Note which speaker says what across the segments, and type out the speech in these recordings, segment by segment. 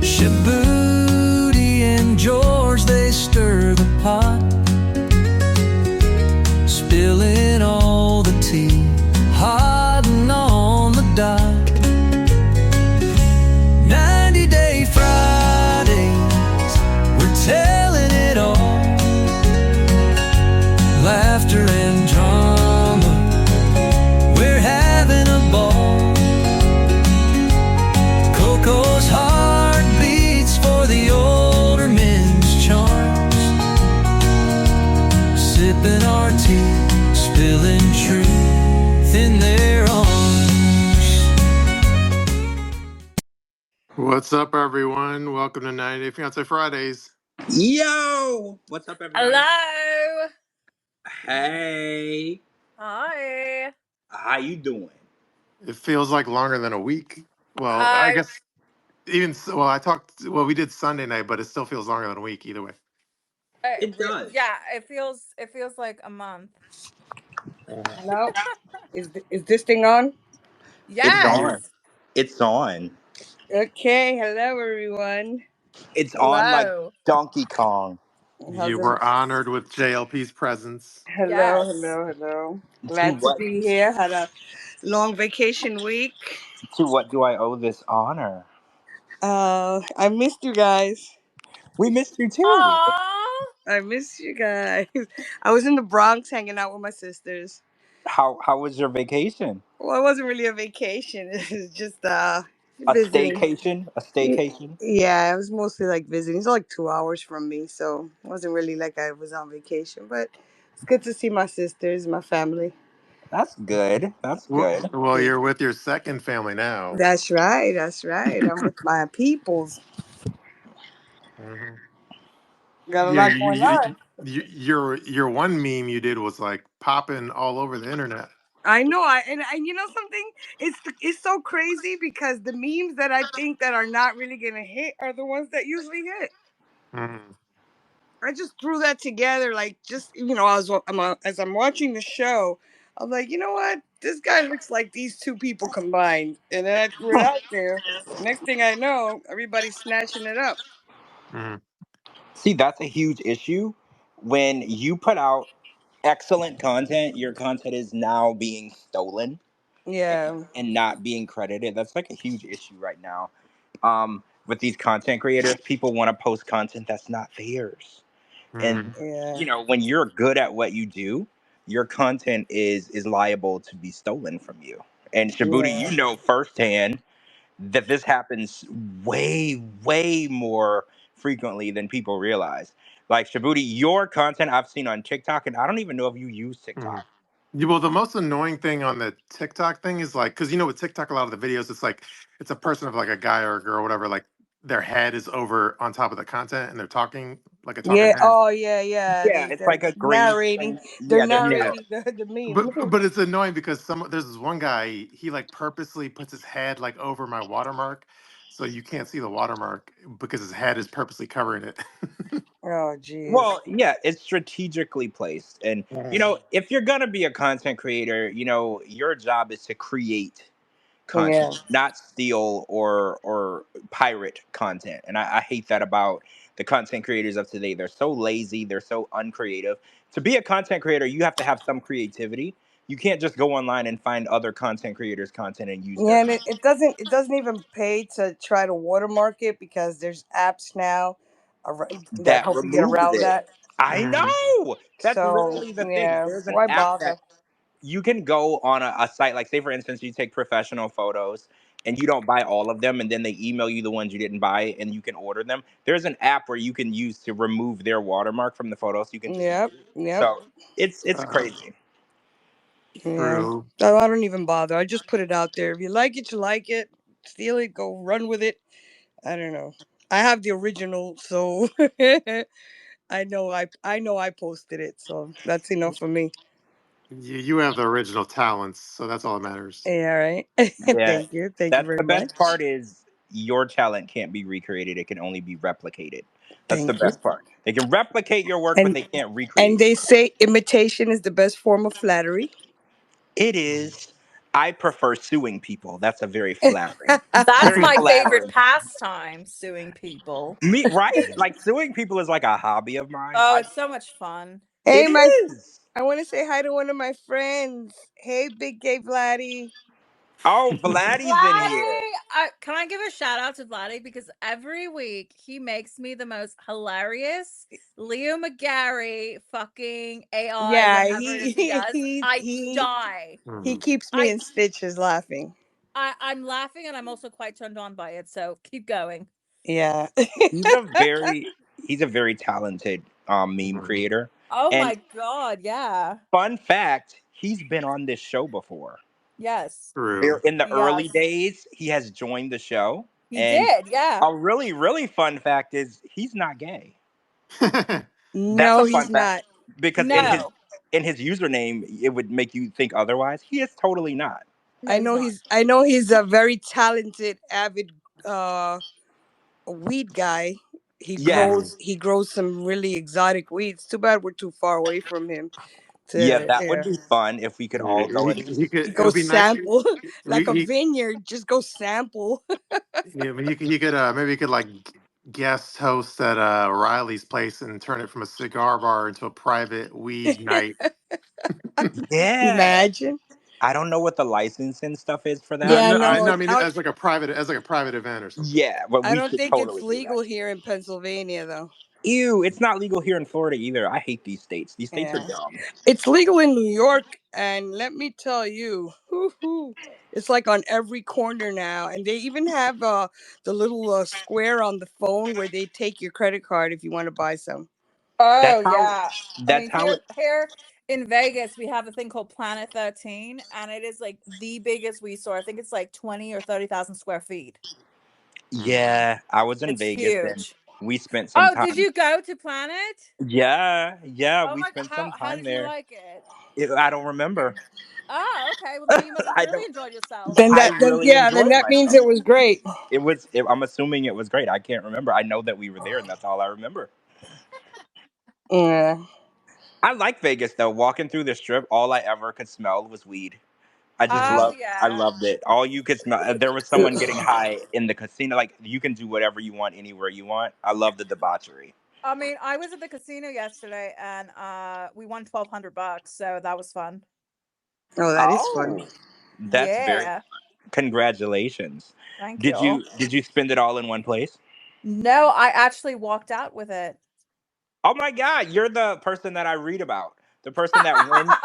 Speaker 1: Shabooty and George, they stir the pot, spilling all the tea, hot and on the dot. 90-day Fridays, we're telling it all. Laughter and drama, we're having a ball. Coco's heart beats for the older men's charms, sipping our tea, spilling truth in their arms.
Speaker 2: What's up, everyone? Welcome to 90 Day Fiance Fridays.
Speaker 3: Yo! What's up, everybody?
Speaker 4: Hello.
Speaker 3: Hey.
Speaker 4: Hi.
Speaker 3: How you doing?
Speaker 2: It feels like longer than a week. Well, I guess we did Sunday night, but it still feels longer than a week either way.
Speaker 3: It does.
Speaker 4: Yeah, it feels like a month.
Speaker 5: Hello? Is this thing on?
Speaker 4: Yes.
Speaker 3: It's on.
Speaker 5: Okay, hello everyone.
Speaker 3: It's on like
Speaker 4: Hello.
Speaker 3: Donkey Kong.
Speaker 2: You were honored with JLP's presence.
Speaker 5: Hello,
Speaker 4: Yes.
Speaker 5: hello. Glad to be here. Had a long vacation week.
Speaker 3: To what do I owe this honor?
Speaker 5: I missed you guys.
Speaker 3: We missed you too.
Speaker 4: Aww.
Speaker 5: I missed you guys. I was in the Bronx hanging out with my sisters.
Speaker 3: How was your vacation?
Speaker 5: Well, it wasn't really a vacation. It was just
Speaker 3: A
Speaker 5: visiting.
Speaker 3: staycation? A staycation?
Speaker 5: Yeah, it was mostly like visiting. It's like 2 hours from me, so it wasn't really like I was on vacation. But it's good to see my sisters, my family.
Speaker 3: That's good. That's good.
Speaker 2: Well, you're with your second family now.
Speaker 5: That's right. That's right. I'm with my peoples.
Speaker 2: Mhm.
Speaker 5: Got a
Speaker 2: Yeah,
Speaker 5: lot going on.
Speaker 2: your one meme you did was like popping all over the internet.
Speaker 5: I know. And you know something? It's so crazy because the memes that I think that are not really gonna hit are the ones that usually hit.
Speaker 2: Mhm.
Speaker 5: I just threw that together, like just as I'm watching the show, I'm like, you know what? This guy looks like these two people combined, and then I threw it out there. Next thing I know, everybody's snatching it up.
Speaker 2: Mhm.
Speaker 3: See, that's a huge issue. When you put out excellent content, your content is now being stolen
Speaker 5: Yeah.
Speaker 3: and not being credited. That's like a huge issue right now. With these content creators, people want to post content that's not theirs. And
Speaker 2: Mhm.
Speaker 5: Yeah.
Speaker 3: when you're good at what you do, your content is liable to be stolen from you. And Shabooty,
Speaker 5: Yeah.
Speaker 3: you know firsthand that this happens way more frequently than people realize. Like Shabooty, your content I've seen on TikTok, and I don't even know if you use
Speaker 2: Mhm.
Speaker 3: TikTok.
Speaker 2: Yeah, well, the most annoying thing on the TikTok thing is like, because with TikTok, a lot of the videos, it's like it's a person of like a guy or a girl, whatever, like their head is over on top of the content and they're talking like a talking
Speaker 5: Yeah.
Speaker 2: head.
Speaker 5: Oh, yeah. Yeah.
Speaker 3: Yeah, it's
Speaker 5: They're
Speaker 3: like a green
Speaker 5: narrating.
Speaker 3: screen.
Speaker 5: They're
Speaker 3: Yeah, they're
Speaker 2: Yeah,
Speaker 5: narrating the meme.
Speaker 2: but it's annoying because there's this one guy, he like purposely puts his head like over my watermark, so you can't see the watermark because his head is purposely covering it.
Speaker 5: Oh, jeez.
Speaker 3: well, yeah, it's strategically placed. And
Speaker 2: Mhm.
Speaker 3: if you're gonna be a content creator, your job is to create content,
Speaker 5: Yeah.
Speaker 3: not steal or pirate content. And I hate that about the content creators of today. They're so lazy, they're so uncreative. To be a content creator, you have to have some creativity. You can't just go online and find other content creators' content and use their
Speaker 5: Yeah, and
Speaker 3: content.
Speaker 5: it doesn't even pay to try to watermark it because there's apps now that
Speaker 3: That
Speaker 5: help you get
Speaker 3: removes
Speaker 5: around
Speaker 3: it.
Speaker 5: that.
Speaker 3: I
Speaker 2: Mhm.
Speaker 3: know. That's
Speaker 5: So
Speaker 3: literally the thing.
Speaker 5: yeah,
Speaker 3: There's an
Speaker 5: why
Speaker 3: app that
Speaker 5: bother?
Speaker 3: you can go on a site, like say for instance you take professional photos and you don't buy all of them, and then they email you the ones you didn't buy and you can order them. There's an app where you can use to remove their watermark from the photos. You can just use
Speaker 5: Yep,
Speaker 3: it.
Speaker 5: yep,
Speaker 3: So it's
Speaker 2: Uh,
Speaker 3: crazy.
Speaker 5: yeah.
Speaker 2: True.
Speaker 5: I don't even bother. I just put it out there. If you like it, you like it. Steal it, go run with it. I don't know. I have the original, so I know I posted it, so that's enough for me.
Speaker 2: You have the original talents, so that's all that matters.
Speaker 5: Yeah, right.
Speaker 3: Yeah,
Speaker 5: Thank you
Speaker 3: that's
Speaker 5: very
Speaker 3: the
Speaker 5: much.
Speaker 3: best part, is your talent can't be recreated, it can only be replicated. That's the
Speaker 5: Thank you.
Speaker 3: best part. They can replicate your work, but
Speaker 5: And
Speaker 3: they can't
Speaker 5: and
Speaker 3: recreate.
Speaker 5: they say imitation is the best form of flattery.
Speaker 3: It is. I prefer suing people. That's a very flattering.
Speaker 4: That's
Speaker 3: Very
Speaker 4: my favorite
Speaker 3: flattering.
Speaker 4: pastime, suing people.
Speaker 3: Me, right? Like suing people is like a hobby of mine.
Speaker 4: Oh, it's so much fun.
Speaker 5: Hey,
Speaker 3: It
Speaker 5: my,
Speaker 3: is.
Speaker 5: I want to say hi to one of my friends. Hey, Big Gay Vladdy.
Speaker 3: Oh, Vladdy's in here.
Speaker 4: Vladdy, can I give a shout out to Vladdy because every week he makes me the most hilarious Leo McGarry fucking AI
Speaker 5: Yeah,
Speaker 4: whatever it is he does. I
Speaker 5: he
Speaker 4: die.
Speaker 5: he
Speaker 2: Mhm.
Speaker 5: keeps me
Speaker 4: I
Speaker 5: in stitches laughing.
Speaker 4: I'm laughing and I'm also quite turned on by it. So keep going.
Speaker 5: Yeah.
Speaker 3: He's a very he's a very talented meme
Speaker 2: Mhm.
Speaker 3: creator.
Speaker 4: Oh
Speaker 3: And
Speaker 4: my god, yeah.
Speaker 3: fun fact, he's been on this show before.
Speaker 4: Yes.
Speaker 2: True.
Speaker 3: In the early
Speaker 4: Yes.
Speaker 3: days, he has joined the show.
Speaker 4: He
Speaker 3: And
Speaker 4: did, yeah.
Speaker 3: a really, really fun fact is he's not gay. That's
Speaker 5: No,
Speaker 3: a
Speaker 5: he's
Speaker 3: fun fact
Speaker 5: not.
Speaker 3: because
Speaker 4: No.
Speaker 3: in his username, it would make you think otherwise. He is totally not.
Speaker 4: No, he's not.
Speaker 5: I know he's a very talented, avid weed guy.
Speaker 3: Yes.
Speaker 5: He grows some really exotic weeds. Too bad we're too far away from him
Speaker 3: Yeah,
Speaker 5: to
Speaker 3: that would be fun if we could all go and
Speaker 2: He could. It
Speaker 5: go
Speaker 2: would be nice.
Speaker 5: sample like a
Speaker 2: He,
Speaker 5: vineyard. Just go sample.
Speaker 2: yeah, but he could maybe he could like guest host at Riley's place and turn it from a cigar bar into a private weed night.
Speaker 3: yeah.
Speaker 5: Imagine.
Speaker 3: I don't know what the licensing stuff is for
Speaker 2: No,
Speaker 3: that.
Speaker 5: Yeah,
Speaker 2: no,
Speaker 5: no,
Speaker 2: no. I mean, as like a private event or something.
Speaker 3: Yeah, but
Speaker 5: I
Speaker 3: we
Speaker 5: don't
Speaker 3: should
Speaker 5: think it's
Speaker 3: totally do that.
Speaker 5: legal here in Pennsylvania though.
Speaker 3: Ew, it's not legal here in Florida either. I hate these states. These states are
Speaker 5: Yeah.
Speaker 3: dumb.
Speaker 5: It's legal in New York, and let me tell you, it's like on every corner now. And they even have the little square on the phone where they take your credit card if you want to buy some.
Speaker 4: Oh
Speaker 3: That's how
Speaker 4: yeah. I
Speaker 3: that's
Speaker 4: mean
Speaker 3: how it
Speaker 4: here in Vegas we have a thing called Planet 13 and it is like the biggest weed store. I think it's like 20 or 30,000 square feet.
Speaker 2: Mhm.
Speaker 3: Yeah, I was in
Speaker 4: It's
Speaker 3: Vegas and
Speaker 4: huge.
Speaker 3: we spent some
Speaker 4: Oh, did
Speaker 3: time.
Speaker 4: you go to Planet?
Speaker 3: Yeah,
Speaker 4: Oh
Speaker 3: we
Speaker 4: my god,
Speaker 3: spent some
Speaker 4: how
Speaker 3: time
Speaker 4: did you
Speaker 3: there.
Speaker 4: like it?
Speaker 3: I don't remember.
Speaker 4: Oh, okay. Well then you must have
Speaker 3: I
Speaker 4: really
Speaker 3: don't.
Speaker 4: enjoyed yourself.
Speaker 3: I really
Speaker 5: Then
Speaker 3: enjoyed
Speaker 5: that means
Speaker 3: myself.
Speaker 5: it was great.
Speaker 3: I'm assuming it was great. I can't remember. I know that we were there, and that's all I remember.
Speaker 5: Yeah.
Speaker 3: I like Vegas though. Walking through the strip, all I ever could smell was weed. I just
Speaker 4: Oh
Speaker 3: I
Speaker 4: yeah.
Speaker 3: loved it. All you could smell. There was someone getting high in the casino. Like you can do whatever you want anywhere you want. I love the debauchery.
Speaker 4: I mean, I was at the casino yesterday and we won $1,200, so that was fun.
Speaker 5: Oh, that is fun.
Speaker 3: Oh, that's very.
Speaker 4: Yeah.
Speaker 3: Congratulations.
Speaker 4: Thank you.
Speaker 3: Did you spend it all in one place?
Speaker 4: No, I actually walked out with it.
Speaker 3: Oh my God, you're the person that I read about. The person that wins.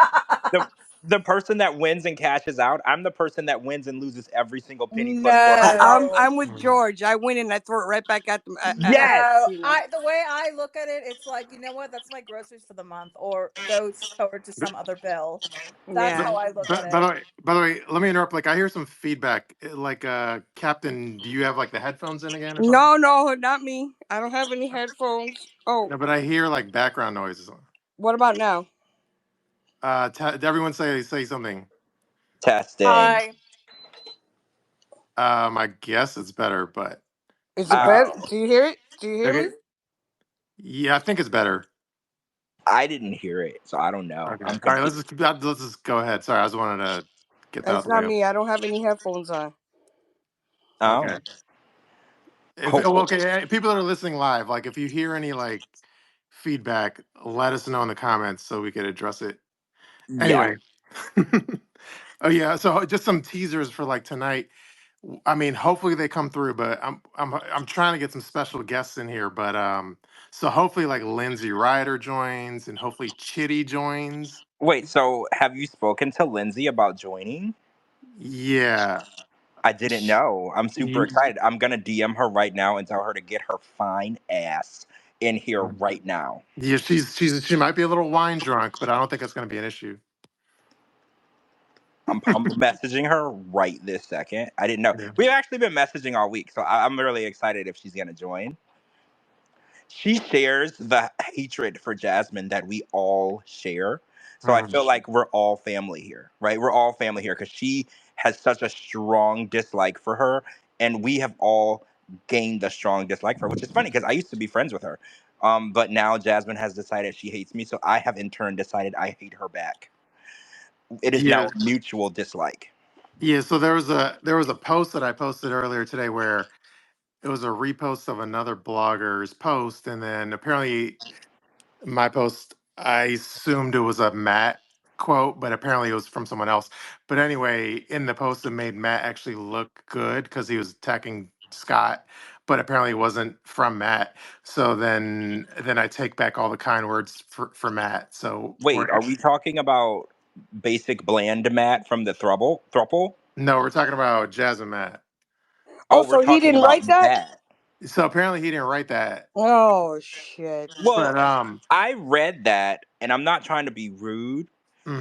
Speaker 3: The the person that wins and cashes out. I'm the person that wins and loses every single penny plus more if I get paid.
Speaker 4: No.
Speaker 5: I'm with
Speaker 2: Mhm.
Speaker 5: George. I win and I throw it right back at them at the
Speaker 3: Yes.
Speaker 4: No,
Speaker 5: casino.
Speaker 4: I the way I look at it, it's like, you know what? That's my groceries for the month or goes toward to some other bill. That's
Speaker 2: But,
Speaker 4: how
Speaker 5: Yeah.
Speaker 4: I look at
Speaker 2: but
Speaker 4: it.
Speaker 2: by the way, let me interrupt. Like, I hear some feedback. Like, Captain, do you have like the headphones in again or something?
Speaker 5: No, no, not me. I don't have any headphones. Oh,
Speaker 2: No, but I hear like background noises.
Speaker 5: what about now?
Speaker 2: Did everyone say something?
Speaker 3: Testing.
Speaker 4: Hi.
Speaker 2: I guess it's better, but
Speaker 5: Is it better?
Speaker 3: Oh,
Speaker 5: Do you hear it? Do you hear
Speaker 2: okay.
Speaker 5: me?
Speaker 2: Yeah, I think it's better.
Speaker 3: I didn't hear it, so I don't know.
Speaker 2: Okay.
Speaker 3: I'm
Speaker 2: All right.
Speaker 3: confused.
Speaker 2: Let's just go ahead. Sorry, I just wanted to get that out
Speaker 5: It's
Speaker 2: the way.
Speaker 5: not me. I don't have any headphones on.
Speaker 2: Okay.
Speaker 3: Oh,
Speaker 2: Well,
Speaker 3: hopefully.
Speaker 2: okay. People that are listening live, like if you hear any like feedback, let us know in the comments so we could address it.
Speaker 3: Yeah.
Speaker 2: Anyway. Oh yeah. So just some teasers for like tonight. I mean, hopefully they come through, but I'm trying to get some special guests in here. But so hopefully like Lindsay Ryder joins and hopefully Chitty joins.
Speaker 3: Wait, so have you spoken to Lindsay about joining?
Speaker 2: Yeah.
Speaker 3: I didn't know. I'm super
Speaker 2: Ye-
Speaker 3: excited. I'm gonna DM her right now and tell her to get her fine ass in here right now.
Speaker 2: Yeah, she might be a little wine drunk, but I don't think it's going to be an issue.
Speaker 3: I'm messaging her right this second. I didn't know.
Speaker 2: Yeah.
Speaker 3: We've actually been messaging all week, so I'm really excited if she's gonna join. She shares the hatred for Jasmine that we all share. So I
Speaker 2: Mhm.
Speaker 3: feel like we're all family here, right? We're all family here because she has such a strong dislike for her, and we have all gained a strong dislike for her, which is funny because I used to be friends with her. But now Jasmine has decided she hates me, so I have in turn decided I hate her back. It is
Speaker 2: Yeah,
Speaker 3: now a mutual dislike.
Speaker 2: Yeah, so there was a post that I posted earlier today where it was a repost of another blogger's post, and then apparently my post, I assumed it was a Matt quote, but apparently it was from someone else. But anyway, in the post, it made Matt actually look good because he was attacking Scott, but apparently it wasn't from Matt. So then I take back all the kind words for Matt. So
Speaker 3: Wait,
Speaker 2: we're
Speaker 3: are we talking about basic bland Matt from the thruple?
Speaker 2: no, we're talking about Jazz and Matt.
Speaker 3: Oh,
Speaker 5: Oh,
Speaker 3: we're
Speaker 5: so he
Speaker 3: talking
Speaker 5: didn't
Speaker 3: about
Speaker 5: write that?
Speaker 3: that.
Speaker 2: So apparently he didn't write that,
Speaker 5: Oh shit.
Speaker 3: Well,
Speaker 2: but
Speaker 3: I read that, and I'm not trying to be rude,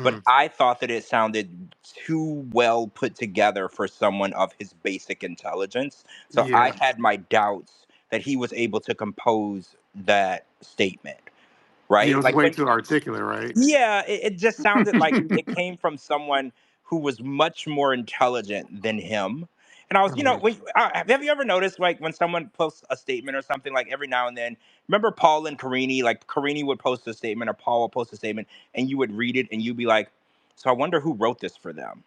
Speaker 3: but
Speaker 2: mhm,
Speaker 3: I thought that it sounded too well put together for someone of his basic intelligence. So I
Speaker 2: yeah,
Speaker 3: had my doubts that he was able to compose that statement,
Speaker 2: yeah, it
Speaker 3: right?
Speaker 2: was
Speaker 3: Like
Speaker 2: way
Speaker 3: when,
Speaker 2: too articulate, right?
Speaker 3: yeah, it just sounded like it came from someone who was much more intelligent than him. And I was,
Speaker 2: Mhm,
Speaker 3: have you ever noticed, like, when someone posts a statement or something, like every now and then, remember Paul and Karini, like Karini would post a statement or Paul would post a statement, and you would read it and you'd be like, so I wonder who wrote this for them,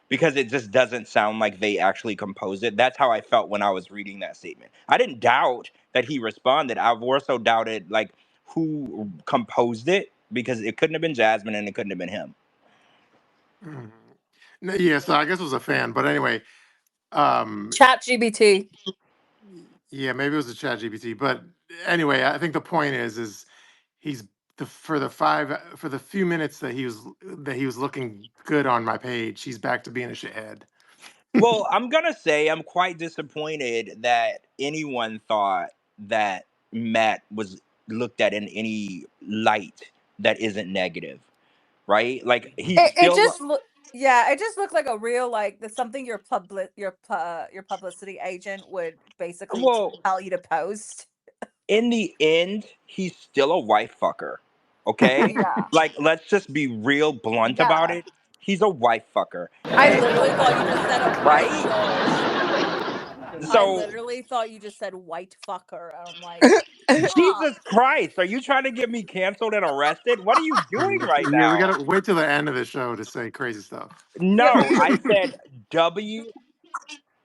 Speaker 3: because it just doesn't sound like they actually composed it. That's how I felt when I was reading that statement. I didn't doubt that he responded. I've more so doubted like who composed it, because it couldn't have been Jasmine and it couldn't have been him.
Speaker 2: mhm. No, yeah, so I guess it was a fan, but anyway, um,
Speaker 4: Chat GBT.
Speaker 2: yeah, maybe it was a chat GPT, but anyway, I think the point is he's for the few minutes that he was looking good on my page, he's back to being a shithead.
Speaker 3: Well, I'm gonna say I'm quite disappointed that anyone thought that Matt was looked at in any light that isn't negative, right? Like he's
Speaker 4: It
Speaker 3: still.
Speaker 4: just look. Yeah, it just looked like a real like the something your publicity agent would basically
Speaker 3: Well,
Speaker 4: tell you to post.
Speaker 3: in the end, he's still a wife fucker. Okay?
Speaker 4: Yeah,
Speaker 3: Like, let's just be real blunt about
Speaker 4: yeah.
Speaker 3: it. He's a wife fucker.
Speaker 4: I
Speaker 3: And,
Speaker 4: literally thought you just said a white
Speaker 3: right?
Speaker 4: girl. I
Speaker 3: So,
Speaker 4: literally thought you just said white fucker. And I'm like, huh.
Speaker 3: Jesus Christ, are you trying to get me canceled and arrested? What are you doing right
Speaker 2: Yeah, we
Speaker 3: now?
Speaker 2: gotta wait till the end of the show to say crazy stuff.
Speaker 5: Yeah, but
Speaker 3: No, I said W.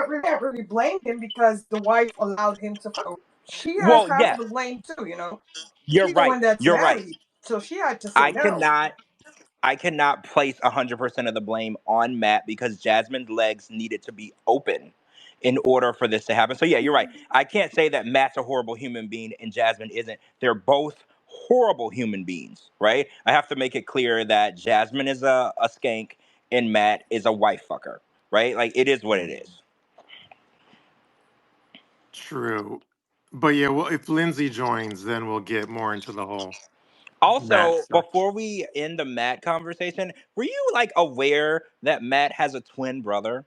Speaker 5: we can't really blame him because the wife allowed him to fuck. She has
Speaker 3: Well,
Speaker 5: half of
Speaker 3: yes,
Speaker 5: the blame too, you know.
Speaker 3: you're
Speaker 5: She's the
Speaker 3: right.
Speaker 5: one that's
Speaker 3: You're right.
Speaker 5: married, so she had to say
Speaker 3: I
Speaker 5: no.
Speaker 3: cannot I cannot place 100% of the blame on Matt, because Jasmine's legs needed to be open in order for this to happen. So yeah, you're right. I can't say that Matt's a horrible human being and Jasmine isn't. They're both horrible human beings, right? I have to make it clear that Jasmine is a skank and Matt is a wife fucker, right? Like, it is what it is.
Speaker 2: True, but yeah, well, if Lindsay joins, then we'll get more into the whole Matt
Speaker 3: Also,
Speaker 2: stuff.
Speaker 3: before we end the Matt conversation, were you like aware that Matt has a twin brother?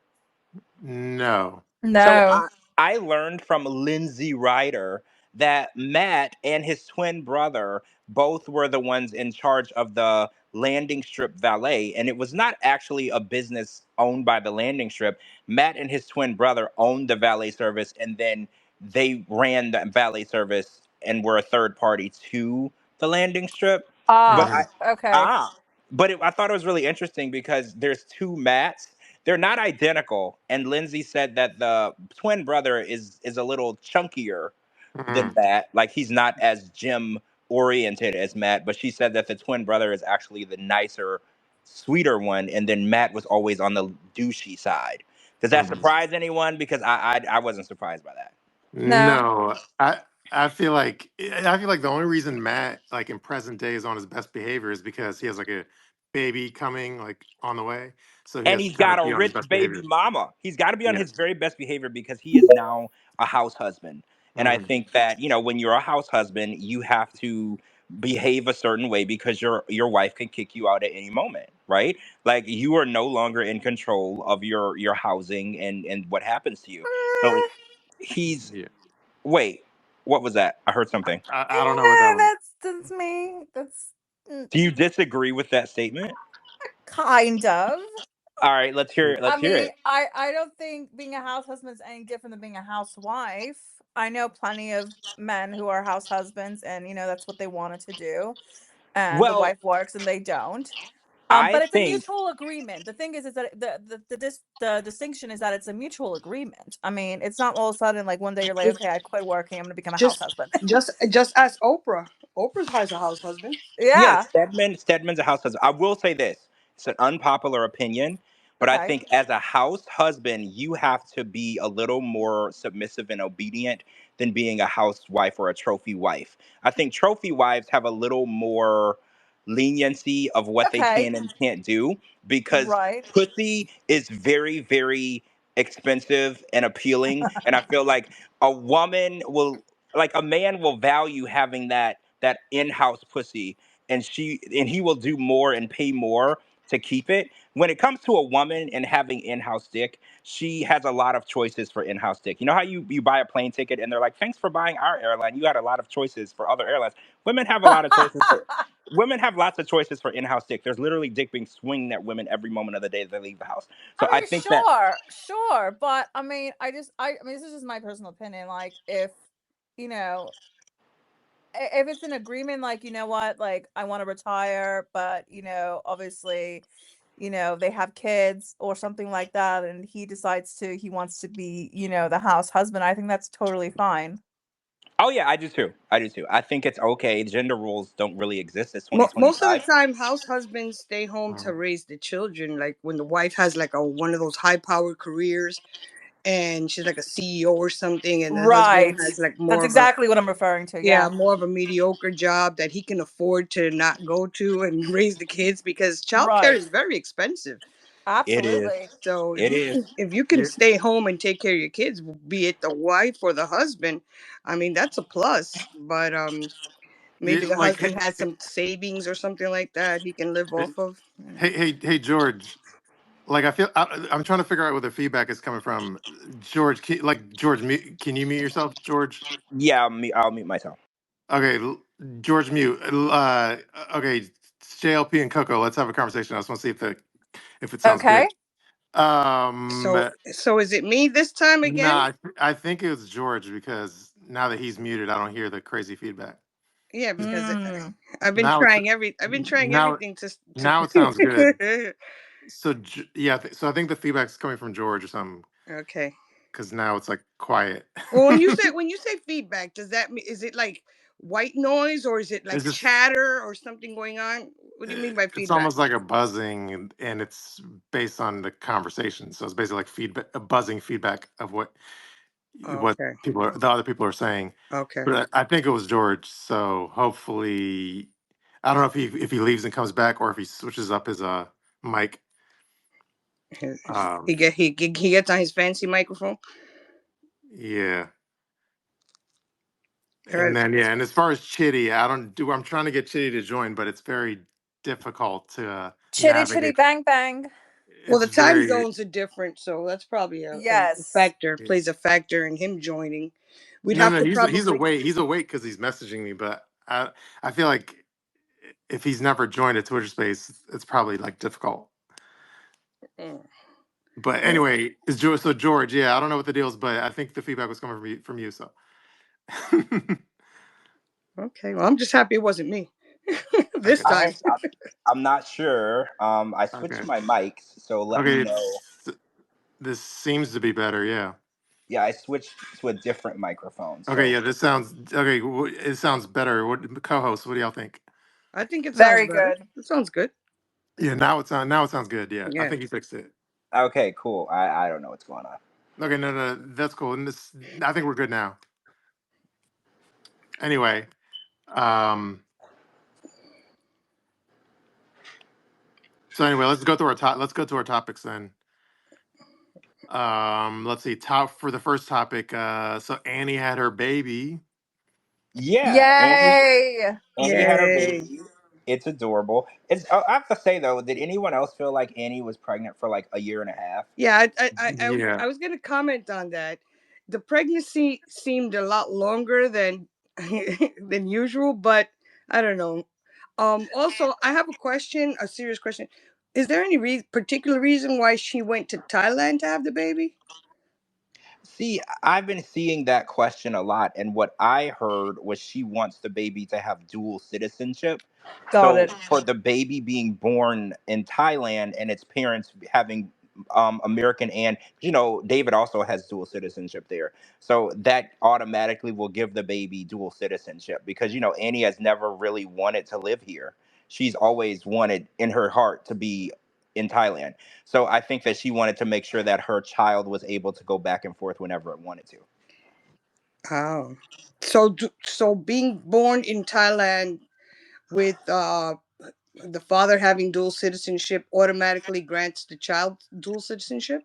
Speaker 2: No.
Speaker 3: So
Speaker 4: No.
Speaker 3: I learned from Lindsay Ryder that Matt and his twin brother both were the ones in charge of the landing strip valet, and it was not actually a business owned by the landing strip. Matt and his twin brother owned the valet service, and then they ran the valet service and were a third party to the landing strip. But
Speaker 4: Ah,
Speaker 2: Mhm.
Speaker 4: okay.
Speaker 3: I thought it was really interesting because there's two Matts. They're not identical, and Lindsay said that the twin brother is a little chunkier than
Speaker 2: Mhm.
Speaker 3: Matt. Like, he's not as gym oriented as Matt, but she said that the twin brother is actually the nicer, sweeter one, and then Matt was always on the douchey side. Does that
Speaker 2: Mhm.
Speaker 3: surprise anyone? Because I wasn't surprised by that.
Speaker 4: No.
Speaker 2: No, I feel like the only reason Matt like in present day is on his best behavior is because he has like a baby coming like on the way, so he
Speaker 3: And
Speaker 2: has to
Speaker 3: he's
Speaker 2: kind
Speaker 3: got
Speaker 2: of
Speaker 3: a
Speaker 2: be on his
Speaker 3: rich
Speaker 2: best
Speaker 3: baby
Speaker 2: behavior.
Speaker 3: mama. He's got to be on
Speaker 2: Yeah.
Speaker 3: his very best behavior because he is now a house husband. And I
Speaker 2: Hmm.
Speaker 3: think that, when you're a house husband, you have to behave a certain way because your wife can kick you out at any moment, right? Like, you are no longer in control of your housing and what happens to you. So he's
Speaker 2: Yeah.
Speaker 3: wait, what was that? I heard something.
Speaker 2: I don't know what that was.
Speaker 4: That's me. That's
Speaker 3: Do you disagree with that statement?
Speaker 4: kind of.
Speaker 3: All right, let's hear it.
Speaker 4: I
Speaker 3: Let's hear
Speaker 4: mean,
Speaker 3: it.
Speaker 4: I don't think being a house husband is any different than being a housewife. I know plenty of men who are house husbands, and that's what they wanted to do, and the
Speaker 3: Well,
Speaker 4: wife works and they don't. But it's a
Speaker 3: think
Speaker 4: mutual agreement. The thing is that the distinction is that it's a mutual agreement. I mean, it's not all of a sudden like one day you're like, okay, I quit working, I'm gonna become a house
Speaker 5: Just
Speaker 4: husband.
Speaker 5: just ask Oprah. Oprah has a house husband.
Speaker 3: yeah,
Speaker 4: Yeah.
Speaker 3: Stedman's a house husband. I will say this. It's an unpopular opinion, but I
Speaker 4: Okay.
Speaker 3: think as a house husband, you have to be a little more submissive and obedient than being a housewife or a trophy wife. I think trophy wives have a little more leniency of what they
Speaker 4: Okay.
Speaker 3: can and can't do because
Speaker 4: Right.
Speaker 3: pussy is very, very expensive and appealing. And I feel like a woman will, like a man will value having that in-house pussy, and he will do more and pay more to keep it. When it comes to a woman and having in-house dick, she has a lot of choices for in-house dick. You know how you buy a plane ticket and they're like, thanks for buying our airline, you had a lot of choices for other airlines. Women have a lot of choices for Women have lots of choices for in-house dick. There's literally dick being swinging at women every moment of the day that they leave the house.
Speaker 4: I
Speaker 3: So I
Speaker 4: mean,
Speaker 3: think that
Speaker 4: sure, but I mean, I mean, this is just my personal opinion. Like, if you know, if it's an agreement, like, you know what, like, I want to retire, but obviously, they have kids or something like that, and he wants to be, the house husband. I think that's totally fine.
Speaker 3: oh yeah, I do too. I do too. I think it's okay. Gender rules don't really exist. It's
Speaker 5: Most of the
Speaker 3: 2025.
Speaker 5: time, house husbands stay home to
Speaker 2: Mhm.
Speaker 5: raise the children. Like when the wife has like a one of those high powered careers, and she's like a CEO or something, and the husband
Speaker 4: Right.
Speaker 5: has like
Speaker 4: That's
Speaker 5: more of a
Speaker 4: exactly what I'm referring to.
Speaker 5: yeah,
Speaker 4: Yeah.
Speaker 5: more of a mediocre job that he can afford to not go to and raise the kids because childcare
Speaker 4: Right.
Speaker 5: is very expensive.
Speaker 3: It is.
Speaker 4: Absolutely.
Speaker 5: So
Speaker 3: It is.
Speaker 5: if you can
Speaker 2: Yeah,
Speaker 5: stay home and take care of your kids, be it the wife or the husband, I mean that's a plus. But
Speaker 2: yeah,
Speaker 5: maybe the
Speaker 2: like
Speaker 5: husband has some savings or something like that he can live
Speaker 2: hey,
Speaker 5: off of.
Speaker 2: hey, George. Like I'm trying to figure out where the feedback is coming from. George, George, can you mute yourself, George?
Speaker 3: Yeah, I'll mute myself.
Speaker 2: Okay, George, mute. Okay, JLP and Coco, let's have a conversation. I just want to see if it sounds good.
Speaker 4: Okay.
Speaker 5: So is it me this time again?
Speaker 2: Nah, I think it was George because now that he's muted, I don't hear the crazy feedback.
Speaker 5: Yeah, because
Speaker 4: Mm.
Speaker 2: Now it's
Speaker 5: I've been trying
Speaker 2: now
Speaker 5: everything
Speaker 2: now it sounds good.
Speaker 5: to
Speaker 2: So yeah, so I think the feedback's coming from George or something
Speaker 5: Okay.
Speaker 2: because now it's like quiet.
Speaker 5: Well, when you say feedback, does that mean is it like white noise or is it
Speaker 2: It's
Speaker 5: like
Speaker 2: just
Speaker 5: chatter or something going on? What do you mean by
Speaker 2: it's
Speaker 5: feedback?
Speaker 2: almost like a buzzing, and it's based on the conversation. So it's basically like feedback, a buzzing feedback of what
Speaker 5: Okay.
Speaker 2: the other people are saying.
Speaker 5: Okay.
Speaker 2: But I think it was George. So hopefully, I don't know if he leaves and comes back or if he switches up his mic.
Speaker 5: He
Speaker 2: Um,
Speaker 5: gets on his fancy microphone.
Speaker 2: yeah.
Speaker 5: All
Speaker 2: And
Speaker 5: right.
Speaker 2: then yeah, and as far as Chitty, I'm trying to get Chitty to join, but it's very difficult to
Speaker 4: Chitty chitty
Speaker 2: navigate.
Speaker 4: bang bang.
Speaker 5: Well,
Speaker 2: It's
Speaker 5: the time
Speaker 2: very
Speaker 5: zones are different, so that's probably a
Speaker 4: Yes.
Speaker 5: factor. Plays a factor in him joining. We'd
Speaker 2: no,
Speaker 5: have
Speaker 2: no,
Speaker 5: to
Speaker 2: he's
Speaker 5: probably.
Speaker 2: awake. He's awake because he's messaging me. But I feel like if he's never joined a Twitter space, it's probably like difficult.
Speaker 5: Mm.
Speaker 2: But
Speaker 5: Oh,
Speaker 2: anyway, it's George. So George, yeah, I don't know what the deal is, but I think the feedback was coming from you. So
Speaker 5: okay. Well, I'm just happy it wasn't me this
Speaker 2: okay,
Speaker 5: time.
Speaker 3: I'm not sure. I switched
Speaker 2: okay,
Speaker 3: my mics, so let me
Speaker 2: okay.
Speaker 3: know.
Speaker 2: This seems to be better. Yeah.
Speaker 3: Yeah, I switched to a different microphone.
Speaker 2: Okay.
Speaker 3: So
Speaker 2: Yeah. This sounds okay. It sounds better. What co-host? What do y'all think?
Speaker 5: I think it sounds
Speaker 4: Very
Speaker 5: better.
Speaker 4: good.
Speaker 5: It sounds good.
Speaker 2: Yeah. Now it sounds good. Yeah. I
Speaker 5: Yeah.
Speaker 2: think you fixed it.
Speaker 3: okay, cool. I don't know what's going on.
Speaker 2: Okay. No. No. That's cool. And I think we're good now. Anyway. Um. So anyway, let's go to our topics then. Let's see. Top for the first topic. So Annie had her baby.
Speaker 3: Yeah,
Speaker 4: Yay.
Speaker 3: Annie had her
Speaker 5: Yay.
Speaker 3: baby. It's adorable. I have to say though, did anyone else feel like Annie was pregnant for like a year and a half?
Speaker 5: Yeah,
Speaker 2: Yeah.
Speaker 5: I was going to comment on that. The pregnancy seemed a lot longer than than usual, but I don't know. Also, I have a question, a serious question. Is there any particular reason why she went to Thailand to have the baby?
Speaker 3: See, I've been seeing that question a lot, and what I heard was she wants the baby to have dual citizenship.
Speaker 4: Got
Speaker 3: So
Speaker 4: it.
Speaker 3: for the baby being born in Thailand and its parents having American, and David also has dual citizenship there, so that automatically will give the baby dual citizenship because Annie has never really wanted to live here. She's always wanted in her heart to be in Thailand. So I think that she wanted to make sure that her child was able to go back and forth whenever it wanted to.
Speaker 5: Oh, so being born in Thailand with the father having dual citizenship automatically grants the child dual citizenship.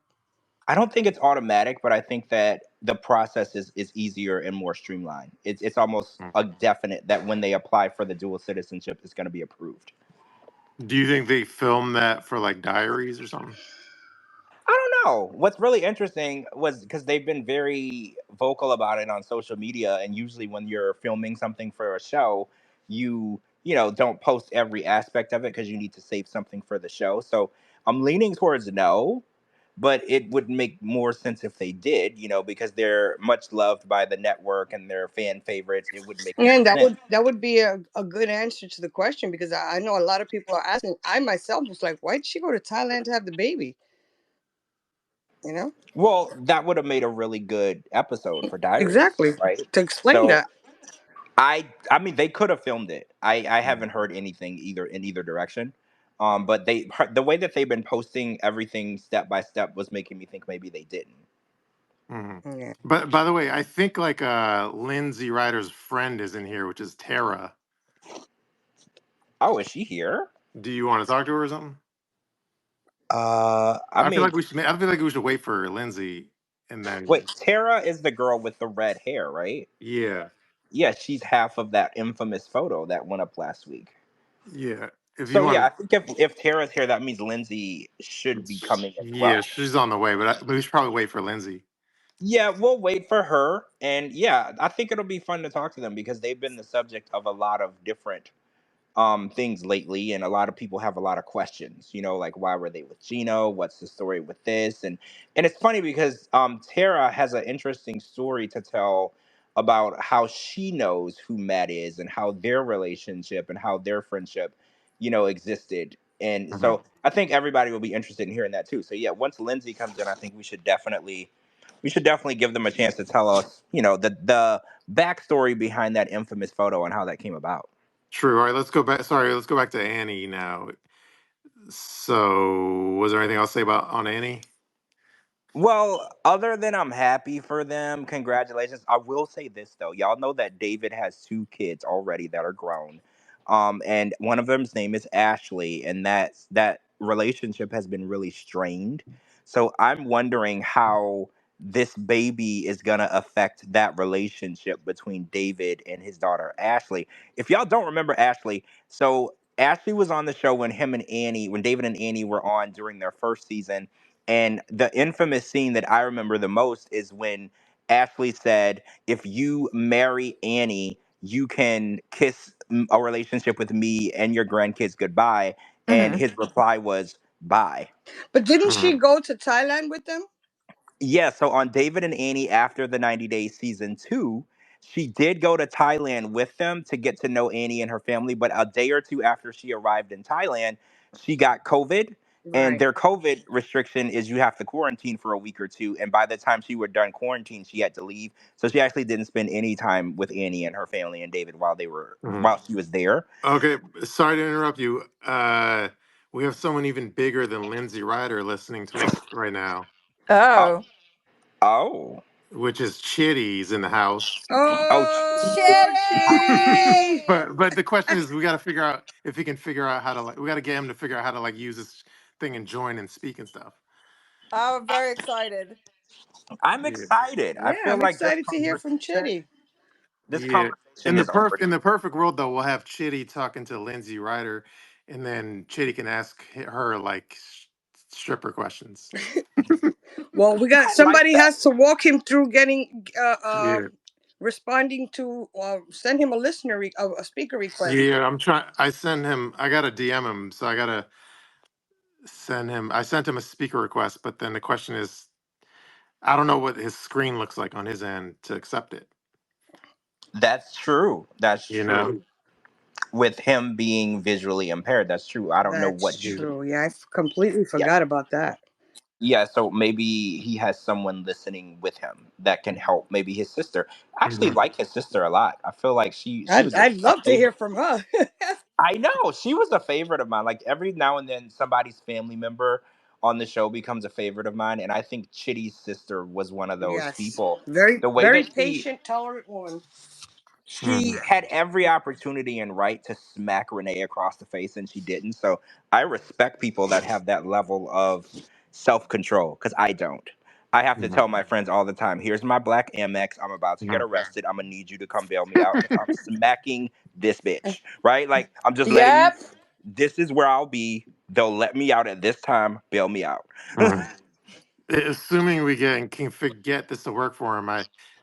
Speaker 3: I don't think it's automatic, but I think that the process is easier and more streamlined. It's almost
Speaker 2: Mm.
Speaker 3: a definite that when they apply for the dual citizenship, it's going to be approved.
Speaker 2: Do you think they filmed that for like diaries or something?
Speaker 3: I don't know. What's really interesting was because they've been very vocal about it on social media, and usually when you're filming something for a show, you don't post every aspect of it because you need to save something for the show. So I'm leaning towards no, but it would make more sense if they did, because they're much loved by the network and they're fan favorites. It would make more
Speaker 5: And that
Speaker 3: sense.
Speaker 5: would be a good answer to the question because I know a lot of people are asking. I myself was like, why did she go to Thailand to have the baby? You know,
Speaker 3: Well, that would have made a really good episode for Diaries,
Speaker 5: exactly,
Speaker 3: right?
Speaker 5: to explain
Speaker 3: So
Speaker 5: that.
Speaker 3: I mean they could have filmed it. I
Speaker 2: Mm.
Speaker 3: haven't heard anything either direction. But the way that they've been posting everything step by step was making me think maybe they didn't.
Speaker 2: Mhm.
Speaker 5: Yeah.
Speaker 2: But by the way, I think like Lindsay Ryder's friend is in here, which is Tara.
Speaker 3: Oh, is she here?
Speaker 2: Do you want to talk to her or something?
Speaker 3: I
Speaker 2: I feel
Speaker 3: mean,
Speaker 2: like we should. I feel like we should wait for Lindsay, and then
Speaker 3: wait, Tara is the girl with the red hair, right?
Speaker 2: yeah,
Speaker 3: Yeah, she's half of that infamous photo that went up last week.
Speaker 2: yeah. If you
Speaker 3: So yeah, I
Speaker 2: want
Speaker 3: think if Tara's here, that means Lindsay should be
Speaker 2: to,
Speaker 3: coming as
Speaker 2: yeah,
Speaker 3: well.
Speaker 2: she's on the way, but we should probably wait for Lindsay.
Speaker 3: Yeah, we'll wait for her. And yeah, I think it'll be fun to talk to them because they've been the subject of a lot of different things lately, and a lot of people have a lot of questions, like why were they with Gino, what's the story with this, and it's funny because Tara has an interesting story to tell about how she knows who Matt is and how their relationship and how their friendship existed. And
Speaker 2: Mhm.
Speaker 3: so I think everybody will be interested in hearing that too. So yeah, once Lindsay comes in, I think we should definitely give them a chance to tell us the backstory behind that infamous photo and how that came about.
Speaker 2: True. All right, let's go back. Sorry, let's go back to Annie now. So, was there anything else to say about on Annie?
Speaker 3: Well, other than I'm happy for them, congratulations. I will say this though. Y'all know that David has two kids already that are grown. And one of them's name is Ashley, and that relationship has been really strained. So I'm wondering how this baby is gonna affect that relationship between David and his daughter Ashley. If y'all don't remember Ashley, so Ashley was on the show when David and Annie were on during their first season, and the infamous scene that I remember the most is when Ashley said, "If you marry Annie, you can kiss a relationship with me and your grandkids goodbye." And
Speaker 4: Hmm.
Speaker 3: his reply was, "Bye."
Speaker 5: But didn't she
Speaker 2: Mhm.
Speaker 5: go to Thailand with them?
Speaker 3: Yeah, so on David and Annie after the 90 Days season 2, she did go to Thailand with them to get to know Annie and her family, but a day or two after she arrived in Thailand, she got COVID, and
Speaker 5: Right.
Speaker 3: their COVID restriction is you have to quarantine for a week or two, and by the time she were done quarantine, she had to leave. So she actually didn't spend any time with Annie and her family and David
Speaker 2: Mhm.
Speaker 3: while she was there.
Speaker 2: Okay, sorry to interrupt you. We have someone even bigger than Lindsay Ryder listening to us right now,
Speaker 3: Oh,
Speaker 4: Oh.
Speaker 3: oh,
Speaker 2: which is Chitty's in the house.
Speaker 3: oh,
Speaker 5: Oh,
Speaker 4: Shitty!
Speaker 5: Chitty!
Speaker 2: But the question is, we got to figure out if he can figure out how to like. We got to get him to figure out how to like use this thing and join and speak and stuff.
Speaker 4: I'm very excited.
Speaker 3: I'm
Speaker 2: Yeah,
Speaker 3: excited. I
Speaker 5: Yeah,
Speaker 3: feel
Speaker 5: I'm
Speaker 3: like this
Speaker 5: excited to hear from
Speaker 3: conversation,
Speaker 5: Chitty.
Speaker 3: this
Speaker 2: yeah.
Speaker 3: conversation is
Speaker 2: In
Speaker 3: overdue.
Speaker 2: the perfect world, though, we'll have Chitty talking to Lindsay Ryder, and then Chitty can ask her like stripper questions.
Speaker 5: Well, we got
Speaker 3: I like
Speaker 5: somebody
Speaker 3: that.
Speaker 5: has to walk him through getting
Speaker 2: Yeah.
Speaker 5: responding to send him a a speaker request.
Speaker 2: Yeah, I'm trying. I send him. I gotta DM him, so I gotta send him. I sent him a speaker request, but then the question is, I don't know what his screen looks like on his end to accept it.
Speaker 3: That's true. That's
Speaker 2: You know.
Speaker 3: true. With him being visually impaired, that's true. I don't know what
Speaker 5: That's
Speaker 3: his.
Speaker 2: He's-
Speaker 5: true. Yeah, I completely
Speaker 3: Yeah.
Speaker 5: forgot about that.
Speaker 3: Yeah, so maybe he has someone listening with him that can help. Maybe his sister. I actually
Speaker 2: Mhm.
Speaker 3: like his sister a lot. I feel like she
Speaker 5: I'd,
Speaker 3: was
Speaker 5: I'd
Speaker 3: a
Speaker 5: love to hear
Speaker 3: favorite.
Speaker 5: from her.
Speaker 3: I know she was a favorite of mine. Like every now and then, somebody's family member on the show becomes a favorite of mine, and I think Chitty's sister was one of those
Speaker 5: Yes,
Speaker 3: people.
Speaker 5: very,
Speaker 3: The way
Speaker 5: very
Speaker 3: that she
Speaker 5: patient, tolerant woman.
Speaker 3: she
Speaker 2: Mhm.
Speaker 3: had every opportunity and right to smack Renee across the face, and she didn't. So I respect people that have that level of self control because I don't. I have to
Speaker 2: Mhm.
Speaker 3: tell my friends all the time, here's my black Amex. I'm about to get
Speaker 2: Mhm.
Speaker 3: arrested. I'm going to need you to come bail me out because I'm smacking this bitch, right? Like, I'm just letting you,
Speaker 4: Yep.
Speaker 3: this is where I'll be. They'll let me out at this time, bail me out.
Speaker 2: Mhm. Assuming we can get this to work for him,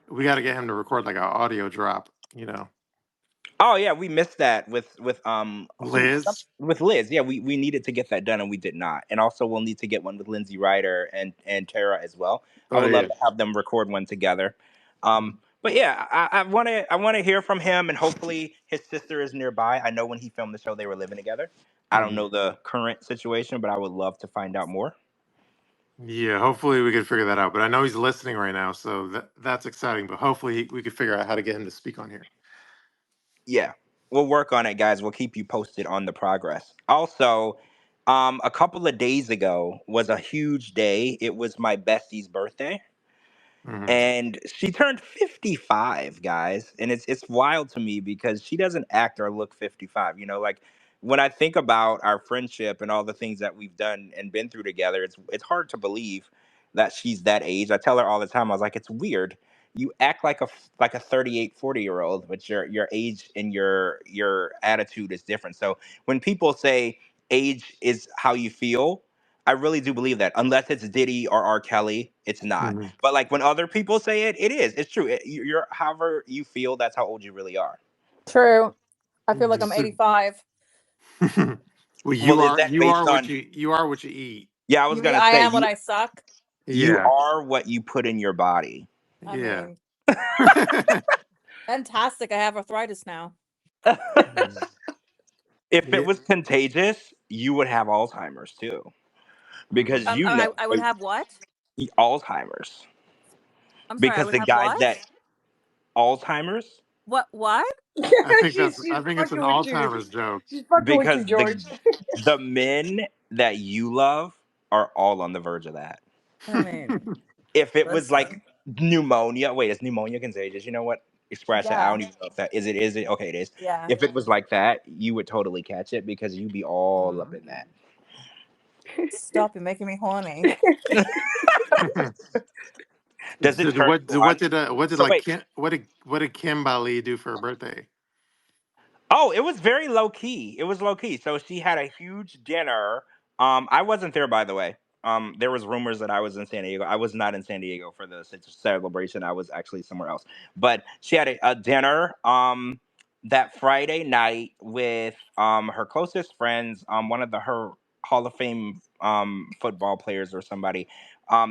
Speaker 2: we got to get him to record like an audio drop. You know,
Speaker 3: Oh yeah, we missed that
Speaker 2: Liz.
Speaker 3: with Liz. Yeah, we needed to get that done and we did not. And also we'll need to get one with Lindsay Ryder and Tara as well. I
Speaker 2: Oh
Speaker 3: would love
Speaker 2: yeah.
Speaker 3: to have them record one together. But yeah, I wanna hear from him and hopefully his sister is nearby. I know when he filmed the show they were living together. I don't
Speaker 2: Mhm.
Speaker 3: know the current situation, but I would love to find out more.
Speaker 2: Yeah. Hopefully we could figure that out. But I know he's listening right now, so that's exciting. But hopefully we could figure out how to get him to speak on here.
Speaker 3: Yeah. We'll work on it, guys. We'll keep you posted on the progress. Also, a couple of days ago was a huge day. It was my bestie's birthday.
Speaker 2: Hmm.
Speaker 3: And she turned 55, guys, and it's wild to me because she doesn't act or look 55. Like when I think about our friendship and all the things that we've done and been through together, it's hard to believe that she's that age. I tell her all the time, I was like, it's weird. You act like a 38, 40-year-old, but your age and your attitude is different. So when people say age is how you feel, I really do believe that. Unless it's Diddy or R. Kelly, it's not.
Speaker 2: Hmm.
Speaker 3: But like when other people say it, it is. It's true. You're however you feel. That's how old you really are.
Speaker 4: True. I feel like I'm 85.
Speaker 2: Well,
Speaker 3: Well, is that
Speaker 2: you are
Speaker 3: based
Speaker 2: what
Speaker 3: on?
Speaker 2: you eat.
Speaker 3: Yeah, I was
Speaker 4: You mean
Speaker 3: gonna
Speaker 4: I
Speaker 3: say
Speaker 4: am what
Speaker 3: you
Speaker 4: I suck?
Speaker 3: you
Speaker 2: Yeah.
Speaker 3: are what you put in your body.
Speaker 4: I
Speaker 2: Yeah.
Speaker 4: mean, fantastic. I have arthritis now.
Speaker 3: If it
Speaker 2: Yeah.
Speaker 3: was contagious, you would have Alzheimer's too, because
Speaker 4: I would have what?
Speaker 3: Alzheimer's.
Speaker 4: I'm sorry, I
Speaker 3: Because
Speaker 4: would
Speaker 3: the
Speaker 4: have
Speaker 3: guys
Speaker 4: what?
Speaker 3: that Alzheimer's,
Speaker 4: What?
Speaker 2: I think
Speaker 5: she's
Speaker 2: I think it's an
Speaker 5: fucking with you.
Speaker 2: Alzheimer's joke.
Speaker 5: She's fucking with you,
Speaker 3: because the
Speaker 5: George.
Speaker 3: the men that you love are all on the verge of that.
Speaker 4: I mean,
Speaker 3: If it was like
Speaker 4: listen.
Speaker 3: pneumonia, wait, is pneumonia contagious? You know what? Scratch that. I
Speaker 4: Yeah.
Speaker 3: don't even know if that is it. Is it okay? It is.
Speaker 4: Yeah.
Speaker 3: If it was like that, you would totally catch it because you'd be all up
Speaker 4: Mm.
Speaker 3: in that.
Speaker 4: Stop, you're making me horny.
Speaker 3: Does it
Speaker 2: So
Speaker 3: turn you on?
Speaker 2: what did
Speaker 3: So
Speaker 2: like
Speaker 3: wait.
Speaker 2: Kim, what did Kimberly do for her birthday?
Speaker 3: Oh, it was very low key. It was low key. So she had a huge dinner. I wasn't there, by the way. There was rumors that I was in San Diego. I was not in San Diego for the celebration. I was actually somewhere else. But she had a dinner that Friday night with her closest friends. One of her Hall of Fame football players or somebody.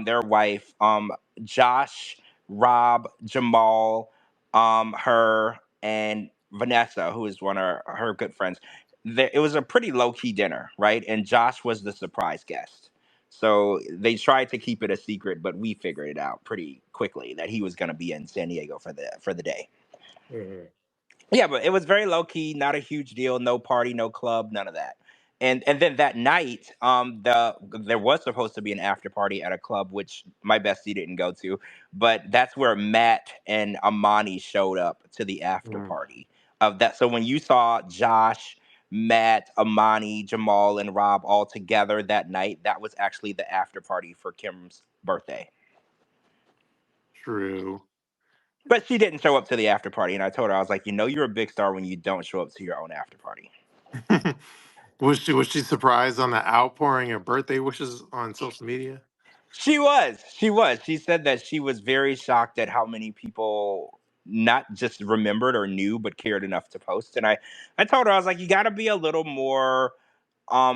Speaker 3: Their wife, Josh, Rob, Jamal, her and Vanessa, who is one of her good friends. It was a pretty low key dinner, right? And Josh was the surprise guest. So they tried to keep it a secret, but we figured it out pretty quickly that he was going to be in San Diego for the day.
Speaker 2: Mhm.
Speaker 3: Yeah, but it was very low key, not a huge deal, no party, no club, none of that. And then that night, there was supposed to be an after party at a club, which my bestie didn't go to, but that's where Matt and Amani showed up to the after
Speaker 2: Mhm.
Speaker 3: party of that. So when you saw Josh, Matt, Amani, Jamal, and Rob all together that night, that was actually the after party for Kim's birthday.
Speaker 2: True.
Speaker 3: But she didn't show up to the after party, and I told her, I was like, you're a big star when you don't show up to your own after party.
Speaker 2: Was she surprised on the outpouring of birthday wishes on social media?
Speaker 3: She was. She was. She said that she was very shocked at how many people not just remembered or knew, but cared enough to post. And I told her, I was like, you got to be a little more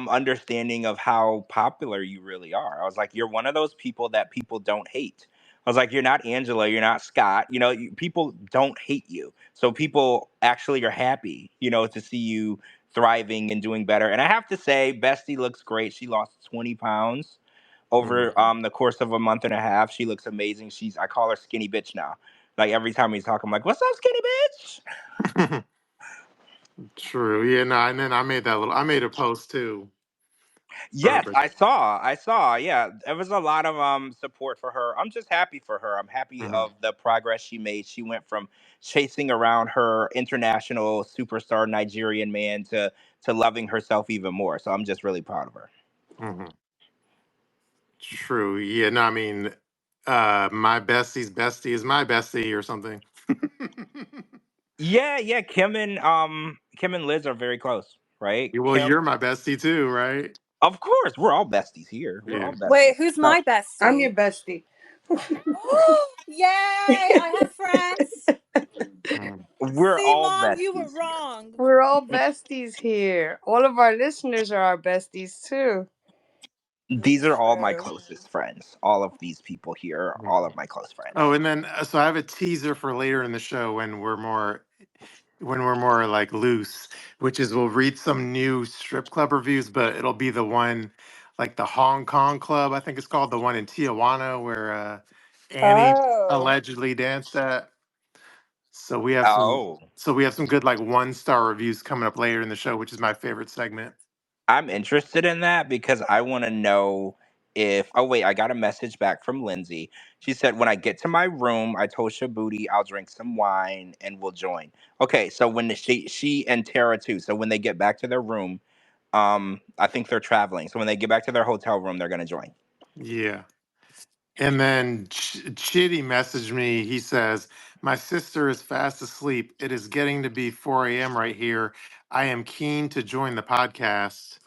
Speaker 3: understanding of how popular you really are. I was like, you're one of those people that people don't hate. I was like, you're not Angela, you're not Scott. People don't hate you. So people actually are happy, to see you thriving and doing better. And I have to say, Bestie looks great. She lost 20 pounds over the course of a month and a half. She looks amazing. I call her skinny bitch now. Like every time we talk, I'm like, what's up, skinny bitch?
Speaker 2: True. Yeah, no, and then I made a post too.
Speaker 3: Yes,
Speaker 2: Perfect.
Speaker 3: I saw. Yeah, there was a lot of support for her. I'm just happy for her. I'm happy
Speaker 2: Hmm.
Speaker 3: of the progress she made. She went from chasing around her international superstar Nigerian man to loving herself even more. So I'm just really proud of her.
Speaker 2: Hmm. True. Yeah, no, I mean, my bestie's bestie is my bestie or something.
Speaker 3: Yeah, yeah. Kim and Liz are very close, right?
Speaker 2: Well,
Speaker 3: Kim,
Speaker 2: you're my bestie too, right?
Speaker 3: of course, we're all besties here. We're all
Speaker 2: Yeah.
Speaker 3: besties.
Speaker 4: Wait, who's
Speaker 3: So
Speaker 4: my
Speaker 5: I'm your
Speaker 4: bestie?
Speaker 5: bestie.
Speaker 4: Yay! I have friends.
Speaker 2: Mm.
Speaker 3: we're
Speaker 4: See,
Speaker 3: all
Speaker 4: Mom, you were
Speaker 3: besties here.
Speaker 4: wrong.
Speaker 5: We're all besties here. All of our listeners are our besties too.
Speaker 4: It's
Speaker 3: These are all my
Speaker 4: true.
Speaker 3: closest friends. All of these people here are all of my close
Speaker 2: Oh,
Speaker 3: friends.
Speaker 2: and then so I have a teaser for later in the show when we're more like loose, which is we'll read some new strip club reviews, but it'll be the one like the Hong Kong club, I think it's called, the one in Tijuana where Annie
Speaker 4: Oh.
Speaker 2: allegedly danced at. So we have some
Speaker 3: Oh,
Speaker 2: good like 1-star reviews coming up later in the show, which is my favorite segment.
Speaker 3: I'm interested in that because I want to know if. Oh, wait, I got a message back from Lindsay. She said, when I get to my room, I told Shabooty I'll drink some wine and we'll join. Okay, so she and Tara too. So when they get back to their room, I think they're traveling. So when they get back to their hotel room, they're going to join.
Speaker 2: Yeah. And then Chitty messaged me. He says, my sister is fast asleep. It is getting to be 4 a.m. right here. I am keen to join the podcast.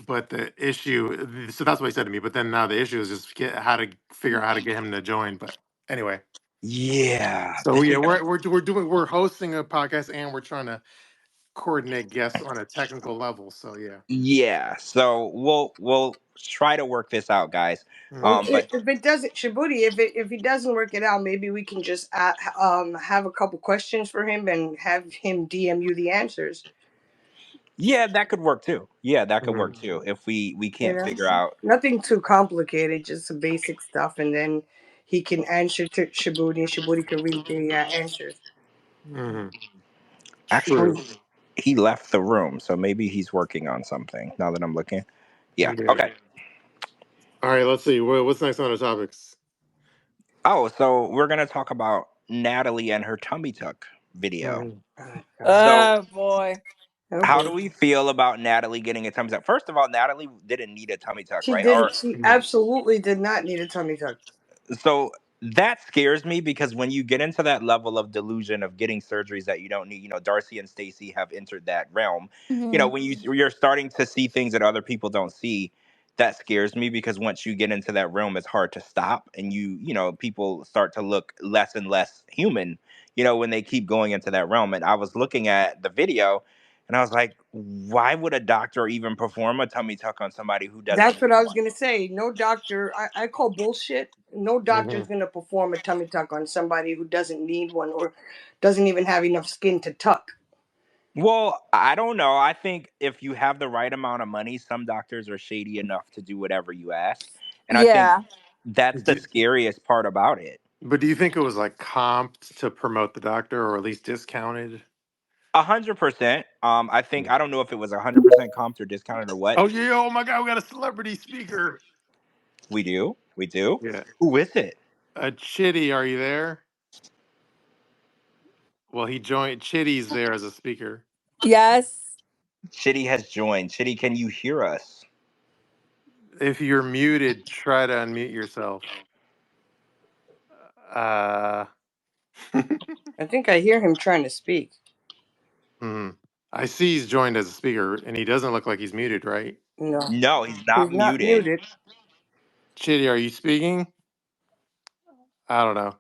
Speaker 2: But the issue, so that's what he said to me. But then now the issue is just figure out how to get him to join. But anyway,
Speaker 3: Yeah,
Speaker 2: so
Speaker 3: this
Speaker 2: yeah,
Speaker 3: is
Speaker 2: we're hosting a podcast and we're trying to coordinate guests on a technical level. So yeah.
Speaker 3: yeah. So we'll try to work this out, guys.
Speaker 5: Well,
Speaker 2: Mhm.
Speaker 3: But
Speaker 5: if it doesn't, Shibuti, if he doesn't work it out, maybe we can just have a couple questions for him and have him DM you the answers.
Speaker 3: yeah, that could work too. Yeah, that could work
Speaker 2: Mhm.
Speaker 3: too. If we
Speaker 5: You
Speaker 3: can't
Speaker 5: know,
Speaker 3: figure out.
Speaker 5: nothing too complicated, just some basic stuff, and then he can answer to Shibuti, and Shibuti can read the answers.
Speaker 2: Mhm.
Speaker 3: Actually,
Speaker 2: True.
Speaker 3: he left the room, so maybe he's working on something. Now that I'm looking. Yeah.
Speaker 2: Yeah.
Speaker 3: Okay.
Speaker 2: All right. Let's see. What's next on the topics?
Speaker 3: Oh, so we're gonna talk about Natalie and her tummy tuck video.
Speaker 2: Mhm.
Speaker 5: Oh, God.
Speaker 3: So,
Speaker 4: Oh boy.
Speaker 5: Oh
Speaker 3: how
Speaker 5: boy.
Speaker 3: do we feel about Natalie getting a tummy tuck? First of all, Natalie didn't need a tummy tuck,
Speaker 5: She
Speaker 3: right?
Speaker 5: didn't.
Speaker 3: Or
Speaker 5: She absolutely did not need a tummy tuck.
Speaker 3: so that scares me because when you get into that level of delusion of getting surgeries that you don't need, Darcy and Stacy have entered that realm.
Speaker 4: Hmm.
Speaker 3: When you're starting to see things that other people don't see, that scares me because once you get into that realm, it's hard to stop, and people start to look less and less human. When they keep going into that realm. And I was looking at the video, and I was like, why would a doctor even perform a tummy tuck on somebody who doesn't
Speaker 5: That's what
Speaker 3: need
Speaker 5: I was
Speaker 3: one?
Speaker 5: gonna say. No doctor. I call bullshit. No doctor is
Speaker 2: Mhm.
Speaker 5: gonna perform a tummy tuck on somebody who doesn't need one or doesn't even have enough skin to tuck.
Speaker 3: Well, I don't know. I think if you have the right amount of money, some doctors are shady enough to do whatever you ask. And I think
Speaker 4: Yeah.
Speaker 3: that's the scariest part about it.
Speaker 2: But do you think it was like comped to promote the doctor, or at least discounted?
Speaker 3: 100%. I think I don't know if it was 100% comped or discounted or what.
Speaker 2: Oh yeah! Oh my God, we got a celebrity speaker.
Speaker 3: We do. We do.
Speaker 2: Yeah.
Speaker 3: Who is it?
Speaker 2: Chitty, are you there? Well, he joined. Chitty's there as a speaker.
Speaker 4: Yes.
Speaker 3: Chitty has joined. Chitty, can you hear us?
Speaker 2: If you're muted, try to unmute yourself. Uh,
Speaker 5: I think I hear him trying to speak.
Speaker 2: hmm. I see he's joined as a speaker, and he doesn't look like he's muted, right?
Speaker 5: No,
Speaker 3: No, he's
Speaker 5: he's
Speaker 3: not
Speaker 5: not
Speaker 3: muted.
Speaker 5: muted.
Speaker 2: Chitty, are you speaking? I don't know.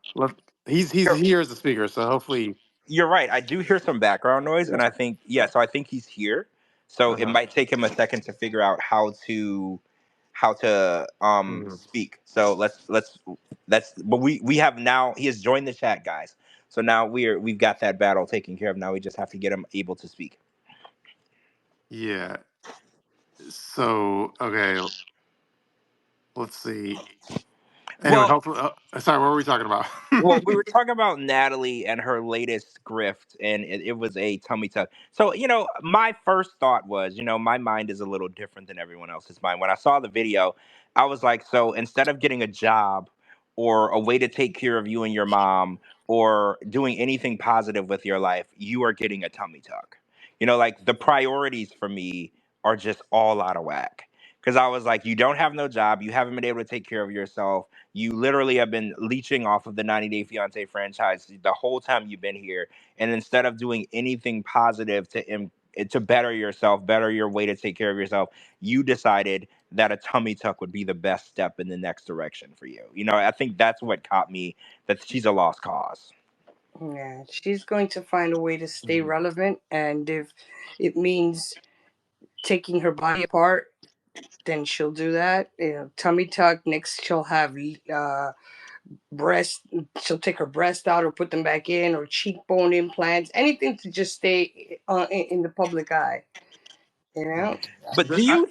Speaker 2: He's
Speaker 3: You're,
Speaker 2: here as a speaker, so hopefully.
Speaker 3: you're right. I do hear some background noise, and I think, yeah, so I think he's here. So it
Speaker 2: Uh-huh.
Speaker 3: might take him a second to figure out how to
Speaker 2: Mhm.
Speaker 3: speak. So but we have now, he has joined the chat, guys. So now we've got that battle taken care of. Now we just have to get him able to speak.
Speaker 2: Yeah. So okay, let's see. Anyway,
Speaker 3: Well,
Speaker 2: hopefully. Sorry, what were we talking about?
Speaker 3: Well, we were talking about Natalie and her latest grift, and it was a tummy tuck. So, my first thought was, my mind is a little different than everyone else's mind. When I saw the video, I was like, so instead of getting a job or a way to take care of you and your mom or doing anything positive with your life, you are getting a tummy tuck. Like the priorities for me are just all out of whack. Because I was like, you don't have no job, you haven't been able to take care of yourself, you literally have been leeching off of the 90 Day Fiance franchise the whole time you've been here. And instead of doing anything positive to better yourself, better your way to take care of yourself, you decided that a tummy tuck would be the best step in the next direction for you. I think that's what caught me, that she's a lost cause.
Speaker 5: Yeah, she's going to find a way to stay relevant, and if it means taking her body apart, then she'll do that. Tummy tuck. Next, she'll have breast. She'll take her breast out or put them back in, or cheekbone implants. Anything to just stay in the public eye. You know.
Speaker 3: But do
Speaker 2: I,
Speaker 3: you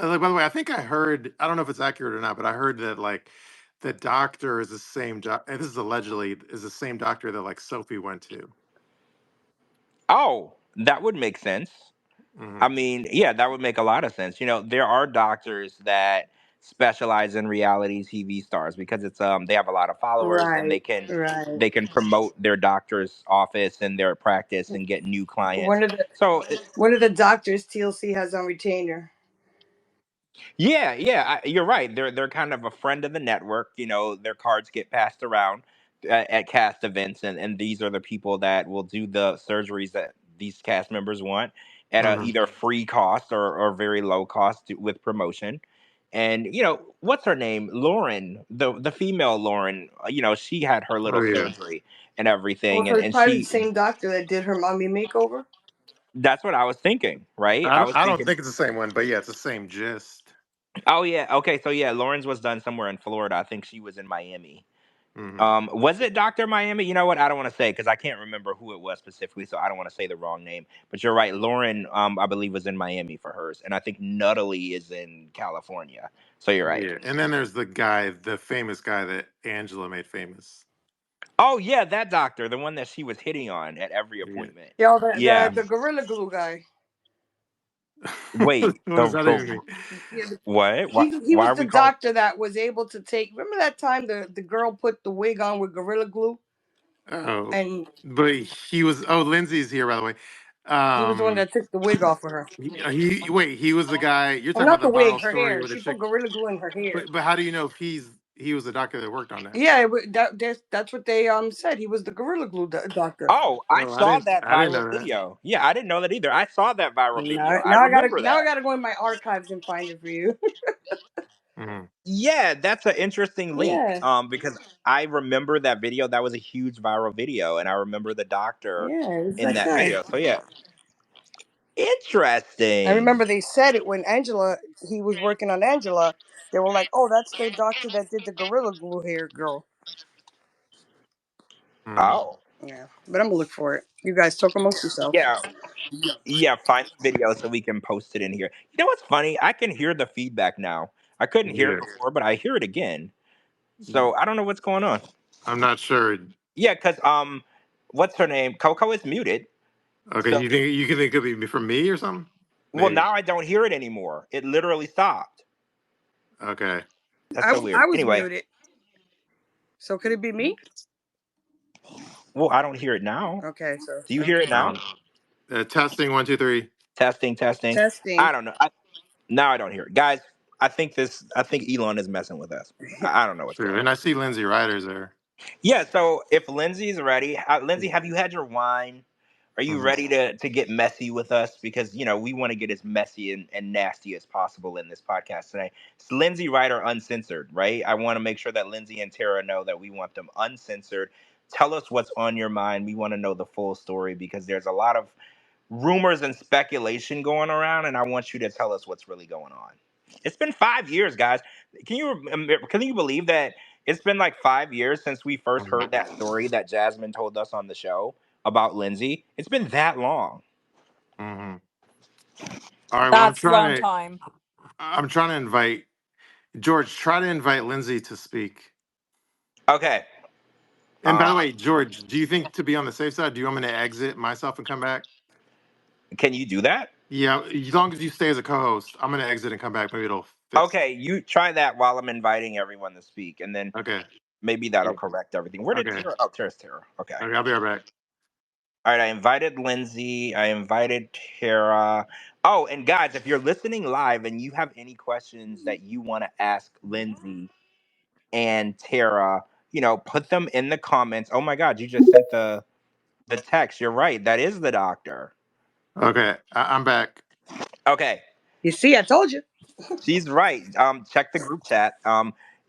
Speaker 2: like, by the way, I think I heard. I don't know if it's accurate or not, but I heard that like the doctor is the same. And this is allegedly is the same doctor that like Sophie went to.
Speaker 3: Oh, that would make sense.
Speaker 2: Hmm.
Speaker 3: I mean, yeah, that would make a lot of sense. There are doctors that specialize in reality TV stars because they have a lot of followers, and they
Speaker 5: Right.
Speaker 3: can
Speaker 5: Right.
Speaker 3: they can promote their doctor's office and their practice and get new clients.
Speaker 5: One of the
Speaker 3: So
Speaker 5: one of the doctors TLC has on retainer.
Speaker 3: yeah, yeah, you're right. They're kind of a friend of the network. Their cards get passed around at cast events, and these are the people that will do the surgeries that these cast members want at a
Speaker 2: Hmm.
Speaker 3: either free cost or very low cost with promotion. And what's her name, Lauren, the female Lauren. She had her
Speaker 2: Oh
Speaker 3: little
Speaker 2: yeah.
Speaker 3: surgery and everything,
Speaker 5: Or
Speaker 3: and
Speaker 5: her
Speaker 3: and
Speaker 5: probably the
Speaker 3: she
Speaker 5: same doctor that did her mommy makeover.
Speaker 3: that's what I was thinking, right? I was
Speaker 2: I don't
Speaker 3: thinking.
Speaker 2: think it's the same one, but yeah, it's the same gist.
Speaker 3: Oh yeah, okay, so yeah, Lauren's was done somewhere in Florida. I think she was in Miami.
Speaker 2: Hmm.
Speaker 3: Was it Dr. Miami? You know what? I don't want to say because I can't remember who it was specifically, so I don't want to say the wrong name. But you're right. Lauren, I believe, was in Miami for hers, and I think Nutalie is in California. So you're right.
Speaker 2: Yeah, and then there's the guy, the famous guy that Angela made famous.
Speaker 3: Oh yeah, that doctor, the one that she was hitting on at every
Speaker 2: Yeah.
Speaker 3: appointment.
Speaker 5: Yo,
Speaker 3: Yeah.
Speaker 5: the gorilla glue guy.
Speaker 3: Wait.
Speaker 2: What
Speaker 3: The
Speaker 2: does that
Speaker 3: the
Speaker 2: even mean?
Speaker 5: Yeah,
Speaker 3: what?
Speaker 5: he
Speaker 3: Why
Speaker 5: was
Speaker 3: are
Speaker 5: the
Speaker 3: we calling?
Speaker 5: doctor that was able to take. Remember that time the girl put the wig on with gorilla glue,
Speaker 2: Oh,
Speaker 5: and
Speaker 2: but he was. Oh, Lindsay's here, by the way.
Speaker 5: he was the one
Speaker 2: Um,
Speaker 5: that took the wig off of her.
Speaker 2: wait, he was the guy. You're
Speaker 5: Well,
Speaker 2: talking
Speaker 5: not
Speaker 2: about
Speaker 5: the
Speaker 2: the
Speaker 5: wig,
Speaker 2: viral
Speaker 5: her
Speaker 2: story
Speaker 5: hair.
Speaker 2: with the
Speaker 5: She
Speaker 2: chick.
Speaker 5: put gorilla glue in her hair.
Speaker 2: But how do you know if he was the doctor that worked on that?
Speaker 5: Yeah, that's what they said. He was the gorilla glue doctor.
Speaker 3: Oh, I
Speaker 2: Oh,
Speaker 3: saw that
Speaker 2: I didn't
Speaker 3: viral
Speaker 2: know that.
Speaker 3: video. Yeah, I didn't know that either. I saw that viral video.
Speaker 5: Now,
Speaker 3: I remember
Speaker 5: now I
Speaker 3: that.
Speaker 5: gotta go in my archives and find it for you.
Speaker 2: Hmm.
Speaker 3: Yeah, that's an interesting link.
Speaker 5: Yeah,
Speaker 3: Because I remember that video. That was a huge viral video, and I remember the doctor
Speaker 5: yeah, it was
Speaker 3: in
Speaker 5: that
Speaker 3: that
Speaker 5: guy.
Speaker 3: video. So yeah,
Speaker 5: I
Speaker 3: interesting.
Speaker 5: remember they said it when he was working on Angela. They were like, "Oh, that's the doctor that did the gorilla glue hair girl."
Speaker 2: Hmm.
Speaker 3: Oh,
Speaker 5: Yeah, but I'm gonna look for it. You guys talk amongst yourself.
Speaker 3: yeah, yeah. Find the video so we can post it in here. You know what's funny? I can hear the feedback now. I couldn't hear it
Speaker 2: Yeah,
Speaker 3: before, but I hear it again. So I don't know what's going on.
Speaker 2: I'm not sure.
Speaker 3: Yeah, because what's her name? Coco is muted.
Speaker 2: Okay,
Speaker 3: So
Speaker 2: you think it could be from me or something?
Speaker 3: well,
Speaker 2: Maybe.
Speaker 3: now I don't hear it anymore. It literally stopped.
Speaker 2: Okay.
Speaker 3: That's so
Speaker 5: I
Speaker 3: weird.
Speaker 5: was
Speaker 3: Anyway,
Speaker 5: muted, so could it be me?
Speaker 3: well, I don't hear it now.
Speaker 5: Okay, so
Speaker 3: Do you hear it
Speaker 5: okay,
Speaker 3: now?
Speaker 2: Testing 1, 2, 3.
Speaker 3: Testing, testing.
Speaker 5: testing.
Speaker 3: I don't know. Now I don't hear it, guys. I think Elon is messing with us. I don't know what's
Speaker 2: True,
Speaker 3: going
Speaker 2: and
Speaker 3: on.
Speaker 2: I see Lindsay Ryder's there.
Speaker 3: Yeah. So if Lindsay's ready, Lindsay, have you had your wine? Are you
Speaker 2: Mhm.
Speaker 3: ready to get messy with us? Because we want to get as messy and nasty as possible in this podcast today. It's Lindsay Ryder uncensored, right? I want to make sure that Lindsay and Tara know that we want them uncensored. Tell us what's on your mind. We want to know the full story because there's a lot of rumors and speculation going around, and I want you to tell us what's really going on. It's been 5 years, guys. Can you believe that it's been like 5 years since we first heard that story that Jasmine told us on the show about Lindsay? It's been that long.
Speaker 2: Mm-hmm. All right. Well,
Speaker 4: That's a long time.
Speaker 2: I'm trying to invite George. Try to invite Lindsay to speak.
Speaker 3: Okay.
Speaker 2: And by the way, George, do you think to be on the safe side, do you want me to exit myself and come back?
Speaker 3: Can you do that?
Speaker 2: Yeah, as long as you stay as a co-host, I'm gonna exit and come back. Maybe it'll fix.
Speaker 3: Okay, you try that while I'm inviting everyone to speak, and then
Speaker 2: Okay.
Speaker 3: maybe that'll correct everything. Where did
Speaker 2: Okay.
Speaker 3: Tara? Oh, Tara's Tara. Okay.
Speaker 2: Okay. I'll be right back.
Speaker 3: All right, I invited Lindsay. I invited Tara. Oh, and guys, if you're listening live and you have any questions that you want to ask Lindsay and Tara, put them in the comments. Oh my God, you just sent the text. You're right. That is the doctor.
Speaker 2: Okay, I'm back.
Speaker 3: Okay.
Speaker 5: You see, I told you.
Speaker 3: She's right. Check the group chat.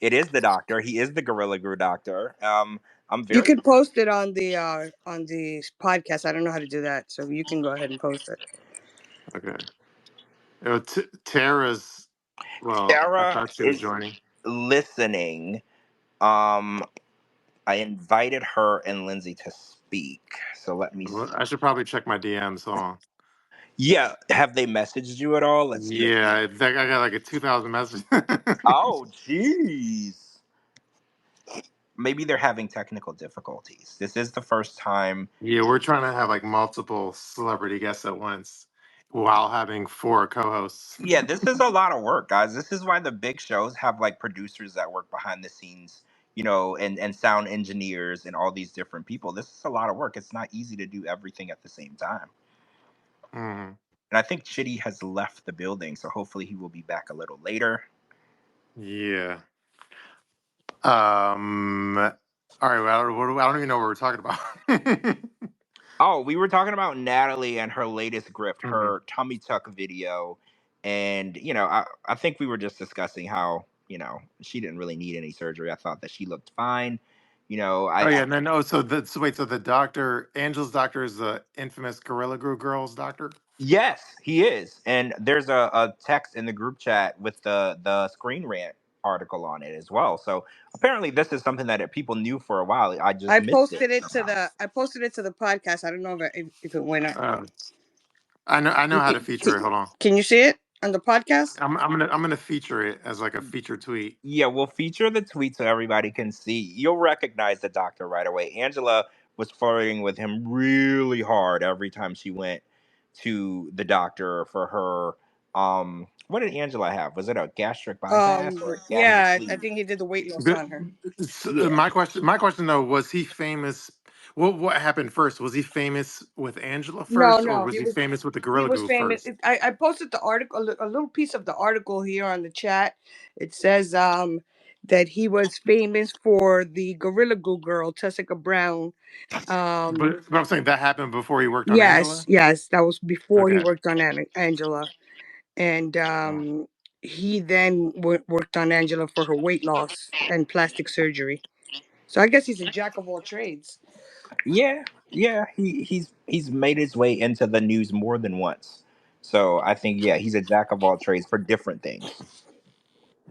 Speaker 3: It is the doctor. He is the Gorilla Glue doctor. I'm
Speaker 5: You
Speaker 3: very
Speaker 5: can post it on the podcast. I don't know how to do that, so you can go ahead and post it.
Speaker 2: Okay. Tara's. Well, I
Speaker 3: Tara
Speaker 2: thought she was
Speaker 3: is
Speaker 2: joining.
Speaker 3: listening. I invited her and Lindsay to speak. So let me
Speaker 2: Well,
Speaker 3: see.
Speaker 2: I should probably check my DMs. Hold on.
Speaker 3: Yeah, have they messaged you at all? Let's see.
Speaker 2: Yeah, I think I got like a 2,000 messages.
Speaker 3: Oh, jeez. Maybe they're having technical difficulties. This is the first time.
Speaker 2: Yeah, we're trying to have like multiple celebrity guests at once while having 4 co-hosts.
Speaker 3: Yeah, this is a lot of work, guys. This is why the big shows have like producers that work behind the scenes, and sound engineers and all these different people. This is a lot of work. It's not easy to do everything at the same time.
Speaker 2: Mm-hmm.
Speaker 3: And I think Chitty has left the building, so hopefully he will be back a little later.
Speaker 2: Yeah. All right. Well, I don't even know what we're talking about.
Speaker 3: Oh, we were talking about Natalie and her latest grift,
Speaker 2: Mhm.
Speaker 3: her tummy tuck video. And, I think we were just discussing how, she didn't really need any surgery. I thought that she looked fine.
Speaker 2: Oh yeah, and then so the doctor, Angela's doctor, is the infamous Gorilla Glue girl's doctor.
Speaker 3: Yes, he is. And there's a text in the group chat with the Screen Rant article on it as well. So apparently this is something that people knew for a while. I just
Speaker 5: I
Speaker 3: missed it
Speaker 5: posted it to
Speaker 3: somehow.
Speaker 5: the podcast. I don't know if it went up.
Speaker 2: I know how to feature it. Hold on.
Speaker 5: Can you see it on the podcast?
Speaker 2: I'm gonna feature it as like a feature tweet.
Speaker 3: Yeah, we'll feature the tweet so everybody can see. You'll recognize the doctor right away. Angela was flirting with him really hard every time she went to the doctor for her. What did Angela have? Was it a gastric bypass or a gastric
Speaker 5: Yeah, I
Speaker 3: sleeve?
Speaker 5: think he did the weight loss
Speaker 2: But
Speaker 5: on her.
Speaker 3: Yeah.
Speaker 2: my question though, was he famous? What happened first? Was he famous with Angela
Speaker 5: No,
Speaker 2: first, or
Speaker 5: no,
Speaker 2: was he famous with the
Speaker 5: he
Speaker 2: Gorilla
Speaker 5: was
Speaker 2: Glue
Speaker 5: famous.
Speaker 2: first?
Speaker 5: I posted the article, a little piece of the article here on the chat. It says that he was famous for the Gorilla Glue girl, Tessica Brown.
Speaker 2: But I'm saying that happened before he worked on
Speaker 5: Yes,
Speaker 2: Angela.
Speaker 5: yes, that was before he
Speaker 2: Okay.
Speaker 5: worked on Angela, and
Speaker 2: Oh.
Speaker 5: he then worked on Angela for her weight loss and plastic surgery. So I guess he's a jack of all trades.
Speaker 3: Yeah, yeah. He's made his way into the news more than once. So I think he's a jack of all trades for different things.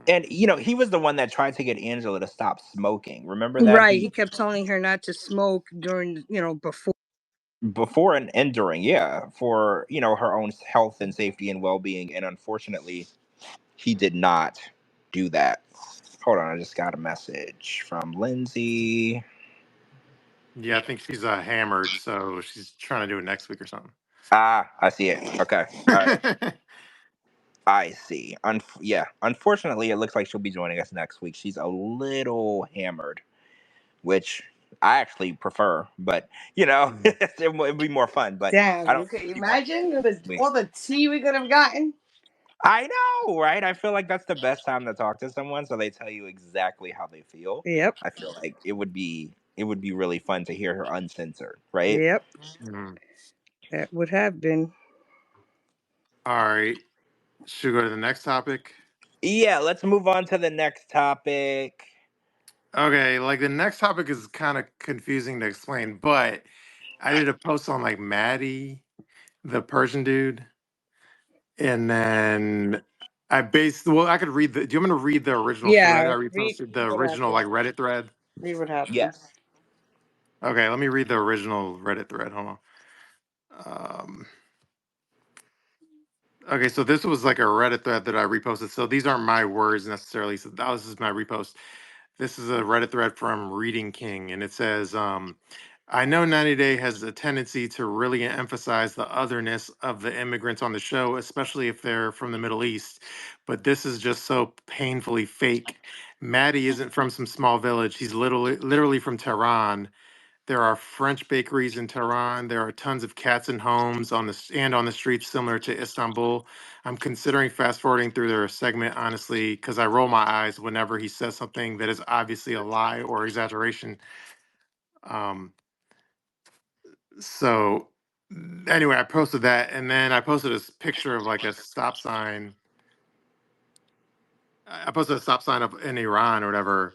Speaker 3: And he was the one that tried to get Angela to stop smoking. Remember that
Speaker 5: Right, he
Speaker 3: he
Speaker 5: kept telling her not to smoke during,
Speaker 3: before and during, for her own health and safety and well-being, and unfortunately, he did not do that. Hold on, I just got a message from Lindsay.
Speaker 2: Yeah, I think she's hammered, so she's trying to do it next week or something.
Speaker 3: Ah, I see it. Okay, all right. I see. Unfortunately, it looks like she'll be joining us next week. She's a little hammered, which I actually prefer, but it would be more fun. But
Speaker 5: damn,
Speaker 3: I
Speaker 5: you
Speaker 3: don't
Speaker 5: could
Speaker 3: think she wants to
Speaker 5: imagine
Speaker 3: next week.
Speaker 5: all the tea we could have gotten.
Speaker 3: I know, right? I feel like that's the best time to talk to someone, so they tell you exactly how they feel.
Speaker 5: Yep,
Speaker 3: I feel like it would be really fun to hear her uncensored, right?
Speaker 5: yep,
Speaker 2: Mhm.
Speaker 5: that would have been.
Speaker 2: All right. Should we go to the next topic?
Speaker 3: Yeah, let's move on to the next topic.
Speaker 2: Okay, like the next topic is kind of confusing to explain, but I did a post on like Mahdi, the Persian dude, and then I based. Well, I could read the. Do you want me to read the original thread
Speaker 5: Yeah,
Speaker 2: I
Speaker 5: read
Speaker 2: reposted? The
Speaker 5: what
Speaker 2: original
Speaker 5: happened.
Speaker 2: like Reddit thread.
Speaker 5: Read what happened.
Speaker 3: Yes.
Speaker 2: Okay, let me read the original Reddit thread. Hold on. Okay, so this was like a Reddit thread that I reposted. So these aren't my words necessarily. So this is my repost. This is a Reddit thread from Reading King, and it says, I know 90 Day has a tendency to really emphasize the otherness of the immigrants on the show, especially if they're from the Middle East, but this is just so painfully fake. Mahdi isn't from some small village. He's literally from Tehran. There are French bakeries in Tehran. There are tons of cats and homes on the streets similar to Istanbul. I'm considering fast forwarding through their segment honestly because I roll my eyes whenever he says something that is obviously a lie or exaggeration. Um, so anyway, I posted that, and then I posted a picture of like a stop sign. I posted a stop sign of in Iran or whatever.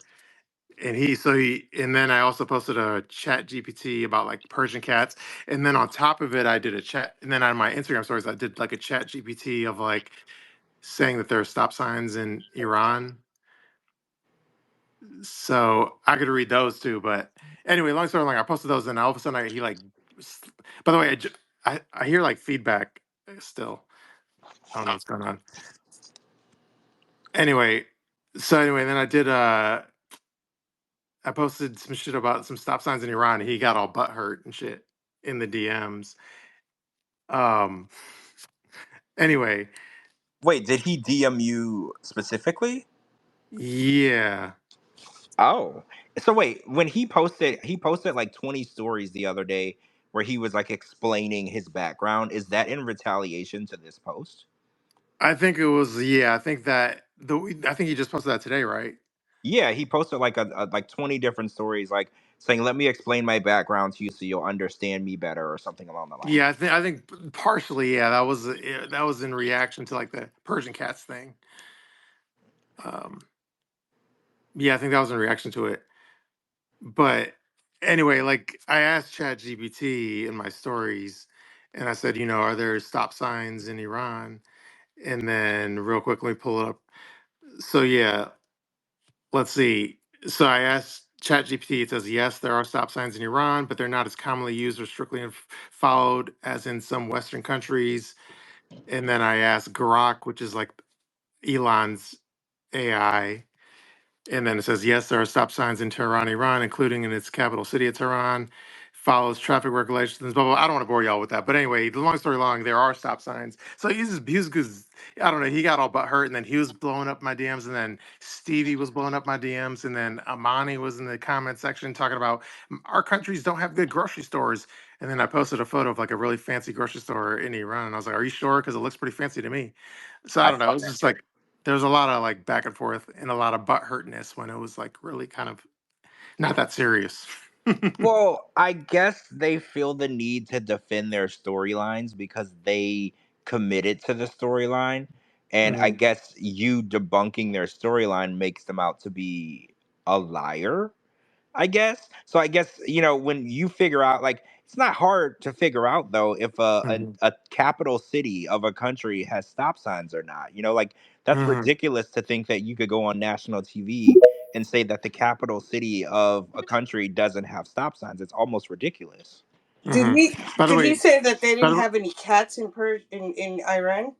Speaker 2: And then I also posted a chat GPT about like Persian cats. And then on top of it, I did a chat. And then on my Instagram stories, I did like a chat GPT of like saying that there are stop signs in Iran. So I could read those too. But anyway, long story long, I posted those and all of a sudden he like, by the way, I hear like feedback still. I don't know what's going on. Anyway, then I posted some shit about some stop signs in Iran. And he got all butt hurt and shit in the DMs. Um. Anyway,
Speaker 3: Wait, did he DM you specifically?
Speaker 2: yeah,
Speaker 3: Oh. So wait, when he posted like 20 stories the other day where he was like explaining his background. Is that in retaliation to this post?
Speaker 2: I think it was. Yeah, I think that I think he just posted that today, right?
Speaker 3: Yeah, he posted like like 20 different stories like saying, "Let me explain my background to you so you'll understand me better," or something along the line.
Speaker 2: Yeah, I think partially. Yeah, that was in reaction to like the Persian cats thing. Um, yeah, I think that was in reaction to it. But anyway, like I asked ChatGPT in my stories, and I said, are there stop signs in Iran? And then real quick, let me pull it up. So yeah, let's see. So I asked ChatGPT. It says yes, there are stop signs in Iran, but they're not as commonly used or strictly followed as in some Western countries. And then I asked Grok, which is like Elon's AI, and then it says, yes, there are stop signs in Tehran, Iran, including in its capital city of Tehran. Follows traffic regulations, blah, blah, blah. I don't want to bore y'all with that. But anyway, the long story long, there are stop signs. So he was because I don't know, he got all but hurt, and then he was blowing up my DMs, and then Stevie was blowing up my DMs, and then Amani was in the comment section talking about our countries don't have good grocery stores. And then I posted a photo of like a really fancy grocery store in Iran. And I was like, are you sure? Because it looks pretty fancy to me. So I
Speaker 3: I
Speaker 2: don't know. It
Speaker 3: saw
Speaker 2: was
Speaker 3: that
Speaker 2: just
Speaker 3: too.
Speaker 2: like there was a lot of like back and forth and a lot of butt hurtness when it was like really kind of not that serious.
Speaker 3: Well, I guess they feel the need to defend their storylines because they committed to the storyline. And I
Speaker 2: Mhm,
Speaker 3: guess you debunking their storyline makes them out to be a liar, I guess. So I guess, when you figure out, like, it's not hard to figure out, though, if
Speaker 2: mhm,
Speaker 3: a capital city of a country has stop signs or not. Like, that's
Speaker 2: mhm,
Speaker 3: ridiculous to think that you could go on national TV and say that the capital city of a country doesn't have stop signs. It's almost ridiculous.
Speaker 5: Did
Speaker 2: mhm.
Speaker 5: he
Speaker 2: By the
Speaker 5: did he
Speaker 2: way,
Speaker 5: say that they
Speaker 2: by
Speaker 5: didn't
Speaker 2: the way,
Speaker 5: have any cats in Iran?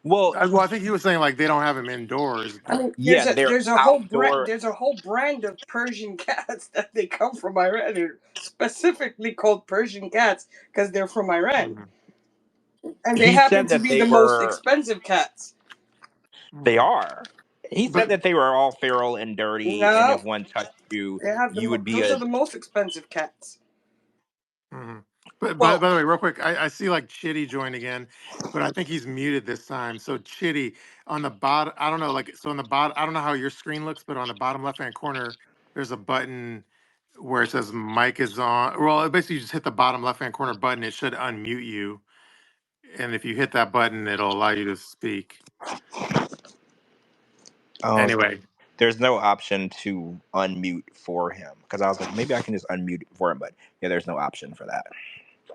Speaker 3: Well,
Speaker 2: well, I think he was saying like they don't have him indoors,
Speaker 5: I
Speaker 2: but
Speaker 5: mean,
Speaker 3: yeah, they're outdoor.
Speaker 5: there's a whole brand of Persian cats that they come from Iran. They're specifically called Persian cats because they're from Iran,
Speaker 2: mhm,
Speaker 5: and they
Speaker 3: He
Speaker 5: happen
Speaker 3: said
Speaker 5: to
Speaker 3: that
Speaker 5: be the most expensive cats.
Speaker 3: they
Speaker 2: mhm.
Speaker 3: are. He said
Speaker 2: but
Speaker 3: that they were all feral and dirty, and if
Speaker 5: No,
Speaker 3: one touched you,
Speaker 5: they have
Speaker 3: you would be
Speaker 5: those
Speaker 3: a.
Speaker 5: are the most expensive cats.
Speaker 2: mhm. But
Speaker 3: Well,
Speaker 2: by the way, real quick, I see like Chitty joined again, but I think he's muted this time. So Chitty on the bottom, I don't know, like so on the bottom, I don't know how your screen looks, but on the bottom left hand corner, there's a button where it says mic is on. Well, basically you just hit the bottom left hand corner button. It should unmute you, and if you hit that button, it'll allow you to speak.
Speaker 3: oh,
Speaker 2: Anyway,
Speaker 3: there's no option to unmute for him because I was like, maybe I can just unmute for him, but yeah, there's no option for that.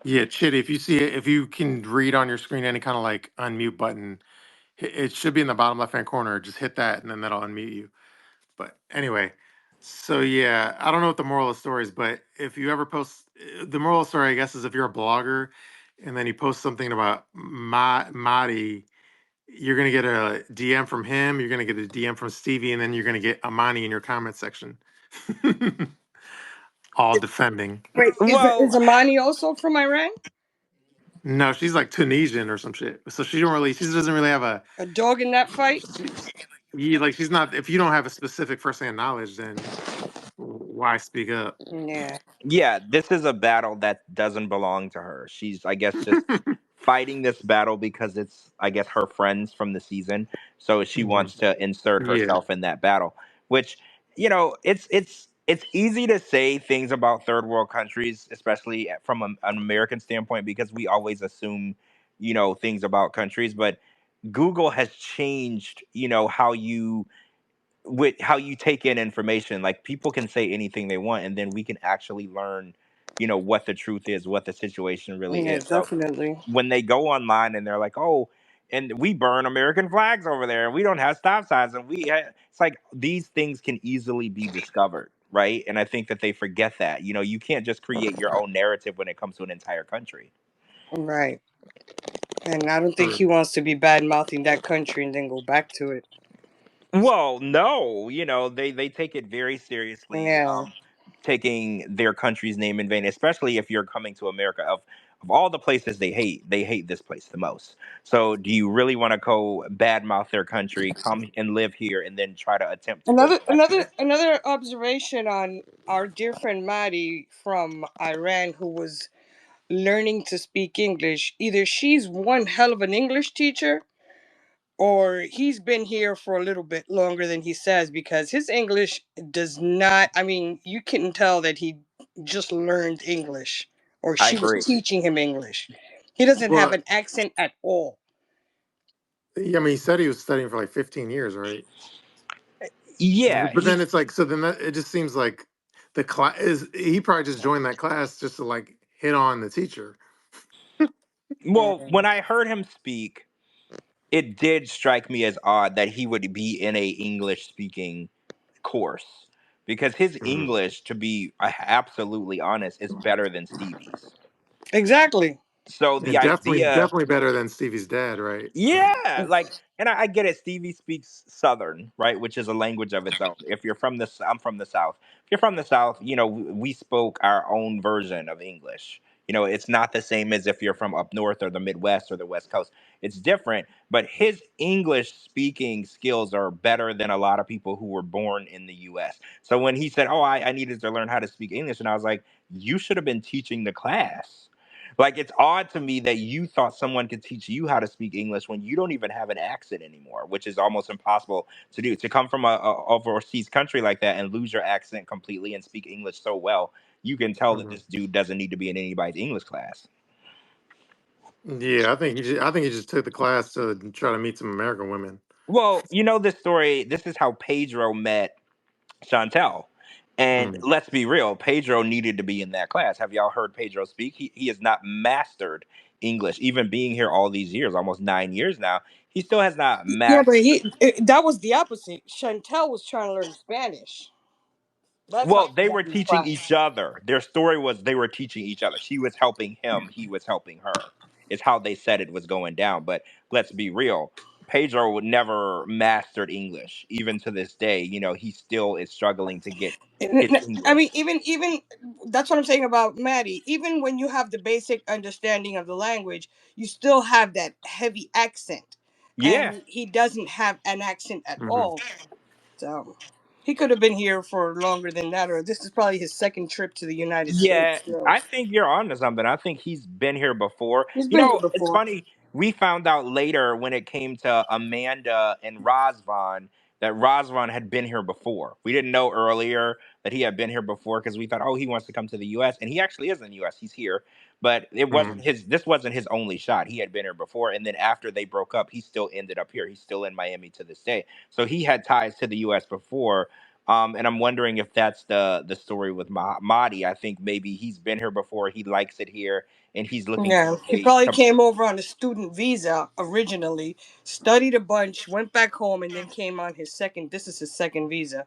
Speaker 2: yeah, Chitty, if you see it, if you can read on your screen any kind of like unmute button, It should be in the bottom left hand corner. Just hit that, and then that'll unmute you. But anyway, so yeah, I don't know what the moral of the story is, but if you ever post, the moral of the story, I guess, is if you're a blogger and then you post something about Mahdi, you're gonna get a DM from him, you're gonna get a DM from Stevie, and then you're gonna get Amani in your comment section, all defending.
Speaker 5: Wait, is
Speaker 3: Well,
Speaker 5: Amani also from Iran?
Speaker 2: No, she's like Tunisian or some shit. So she doesn't really have a,
Speaker 5: A dog in that fight?
Speaker 2: like she's not. If you don't have a specific firsthand knowledge, then why speak up?
Speaker 5: Yeah.
Speaker 3: yeah, this is a battle that doesn't belong to her. She's, I guess, just fighting this battle because it's, I guess, her friends from the season. So she
Speaker 2: Mhm.
Speaker 3: wants to insert
Speaker 2: Yeah.
Speaker 3: herself in that battle, which, it's easy to say things about third world countries, especially from an American standpoint, because we always assume, things about countries. But Google has changed, how you take in information. Like, people can say anything they want, and then we can actually learn, what the truth is, what the situation really
Speaker 5: Yeah,
Speaker 3: is. So
Speaker 5: definitely.
Speaker 3: when they go online and they're like, oh, and we burn American flags over there, and we don't have stop signs, and it's like these things can easily be discovered, right? And I think that they forget that, you can't just create your own narrative when it comes to an entire country.
Speaker 5: Right. And I don't think he
Speaker 2: True.
Speaker 5: wants to be bad mouthing that country and then go back to it.
Speaker 3: Well, no, they take it very seriously,
Speaker 5: Yeah.
Speaker 3: taking their country's name in vain, especially if you're coming to America. Of all the places they hate this place the most. So, do you really want to go badmouth their country, come and live here, and then try to attempt to go
Speaker 5: Another
Speaker 3: back there?
Speaker 5: another another observation on our dear friend Mahdi from Iran who was learning to speak English. Either she's one hell of an English teacher or he's been here for a little bit longer than he says, because his English does not, I mean, you can tell that he just learned English or
Speaker 3: I
Speaker 5: she was
Speaker 3: agree.
Speaker 5: teaching him English. He doesn't have
Speaker 2: Well,
Speaker 5: an accent at all.
Speaker 2: yeah, I mean, he said he was studying for like 15 years, right?
Speaker 3: Yeah,
Speaker 2: But then it's like, so then it just seems like the class is, he probably just joined that class just to like hit on the teacher.
Speaker 3: well,
Speaker 5: Mm.
Speaker 3: when I heard him speak, it did strike me as odd that he would be in a English speaking course, because his
Speaker 2: Mhm.
Speaker 3: English, to be absolutely honest, is better than Stevie's.
Speaker 5: Exactly.
Speaker 3: So the
Speaker 2: And
Speaker 3: idea,
Speaker 2: definitely better than Stevie's dad, right?
Speaker 3: yeah, like, and I get it. Stevie speaks Southern, right, which is a language of its own. If you're from the, I'm from the South. If you're from the South, we spoke our own version of English. It's not the same as if you're from up north or the Midwest or the West Coast. It's different, but his English speaking skills are better than a lot of people who were born in the U.S. So when he said, "Oh, I needed to learn how to speak English," and I was like, "You should have been teaching the class." Like, it's odd to me that you thought someone could teach you how to speak English when you don't even have an accent anymore, which is almost impossible to do. To come from a overseas country like that and lose your accent completely and speak English so well, you can tell that
Speaker 2: Mhm.
Speaker 3: this dude doesn't need to be in anybody's English class.
Speaker 2: Yeah, I think he just took the class to try to meet some American women.
Speaker 3: Well, this story. This is how Pedro met Chantel. And
Speaker 2: Mhm.
Speaker 3: let's be real, Pedro needed to be in that class. Have y'all heard Pedro speak? He has not mastered English, even being here all these years, almost 9 years now. He still has not
Speaker 5: Yeah, but
Speaker 3: mastered.
Speaker 5: that was the opposite. Chantel was trying to learn Spanish. That's how
Speaker 3: Well,
Speaker 5: she
Speaker 3: they
Speaker 5: got
Speaker 3: were
Speaker 5: in the
Speaker 3: teaching
Speaker 5: class.
Speaker 3: each other. Their story was they were teaching each other. She was helping him, he was helping her. Is how they said it was going down. But let's be real. Pedro would never mastered English. Even to this day, he still is struggling to get his
Speaker 5: I mean,
Speaker 3: English.
Speaker 5: even that's what I'm saying about Maddie. Even when you have the basic understanding of the language, you still have that heavy accent,
Speaker 3: Yeah.
Speaker 5: and he doesn't have an accent at
Speaker 2: Mhm.
Speaker 5: all. So he could have been here for longer than that, or this is probably his second trip to the United
Speaker 3: Yeah,
Speaker 5: States. So
Speaker 3: I think you're on to something. I think he's been here before.
Speaker 5: he's been here
Speaker 3: It's
Speaker 5: before.
Speaker 3: funny. We found out later when it came to Amanda and Razvan that Razvan had been here before. We didn't know earlier that he had been here before because we thought, oh, he wants to come to the U.S. And he actually is in the U.S. He's here, but it wasn't
Speaker 2: Mhm.
Speaker 3: his. This wasn't his only shot. He had been here before, and then after they broke up, he still ended up here. He's still in Miami to this day. So he had ties to the U.S. before. And I'm wondering if that's the story with Mahdi. I think maybe he's been here before. He likes it here, and he's looking for
Speaker 5: Yeah,
Speaker 3: a
Speaker 5: he
Speaker 3: way
Speaker 5: probably
Speaker 3: to,
Speaker 5: came over on a student visa originally, studied a bunch, went back home, and then came on his second. This is his second visa.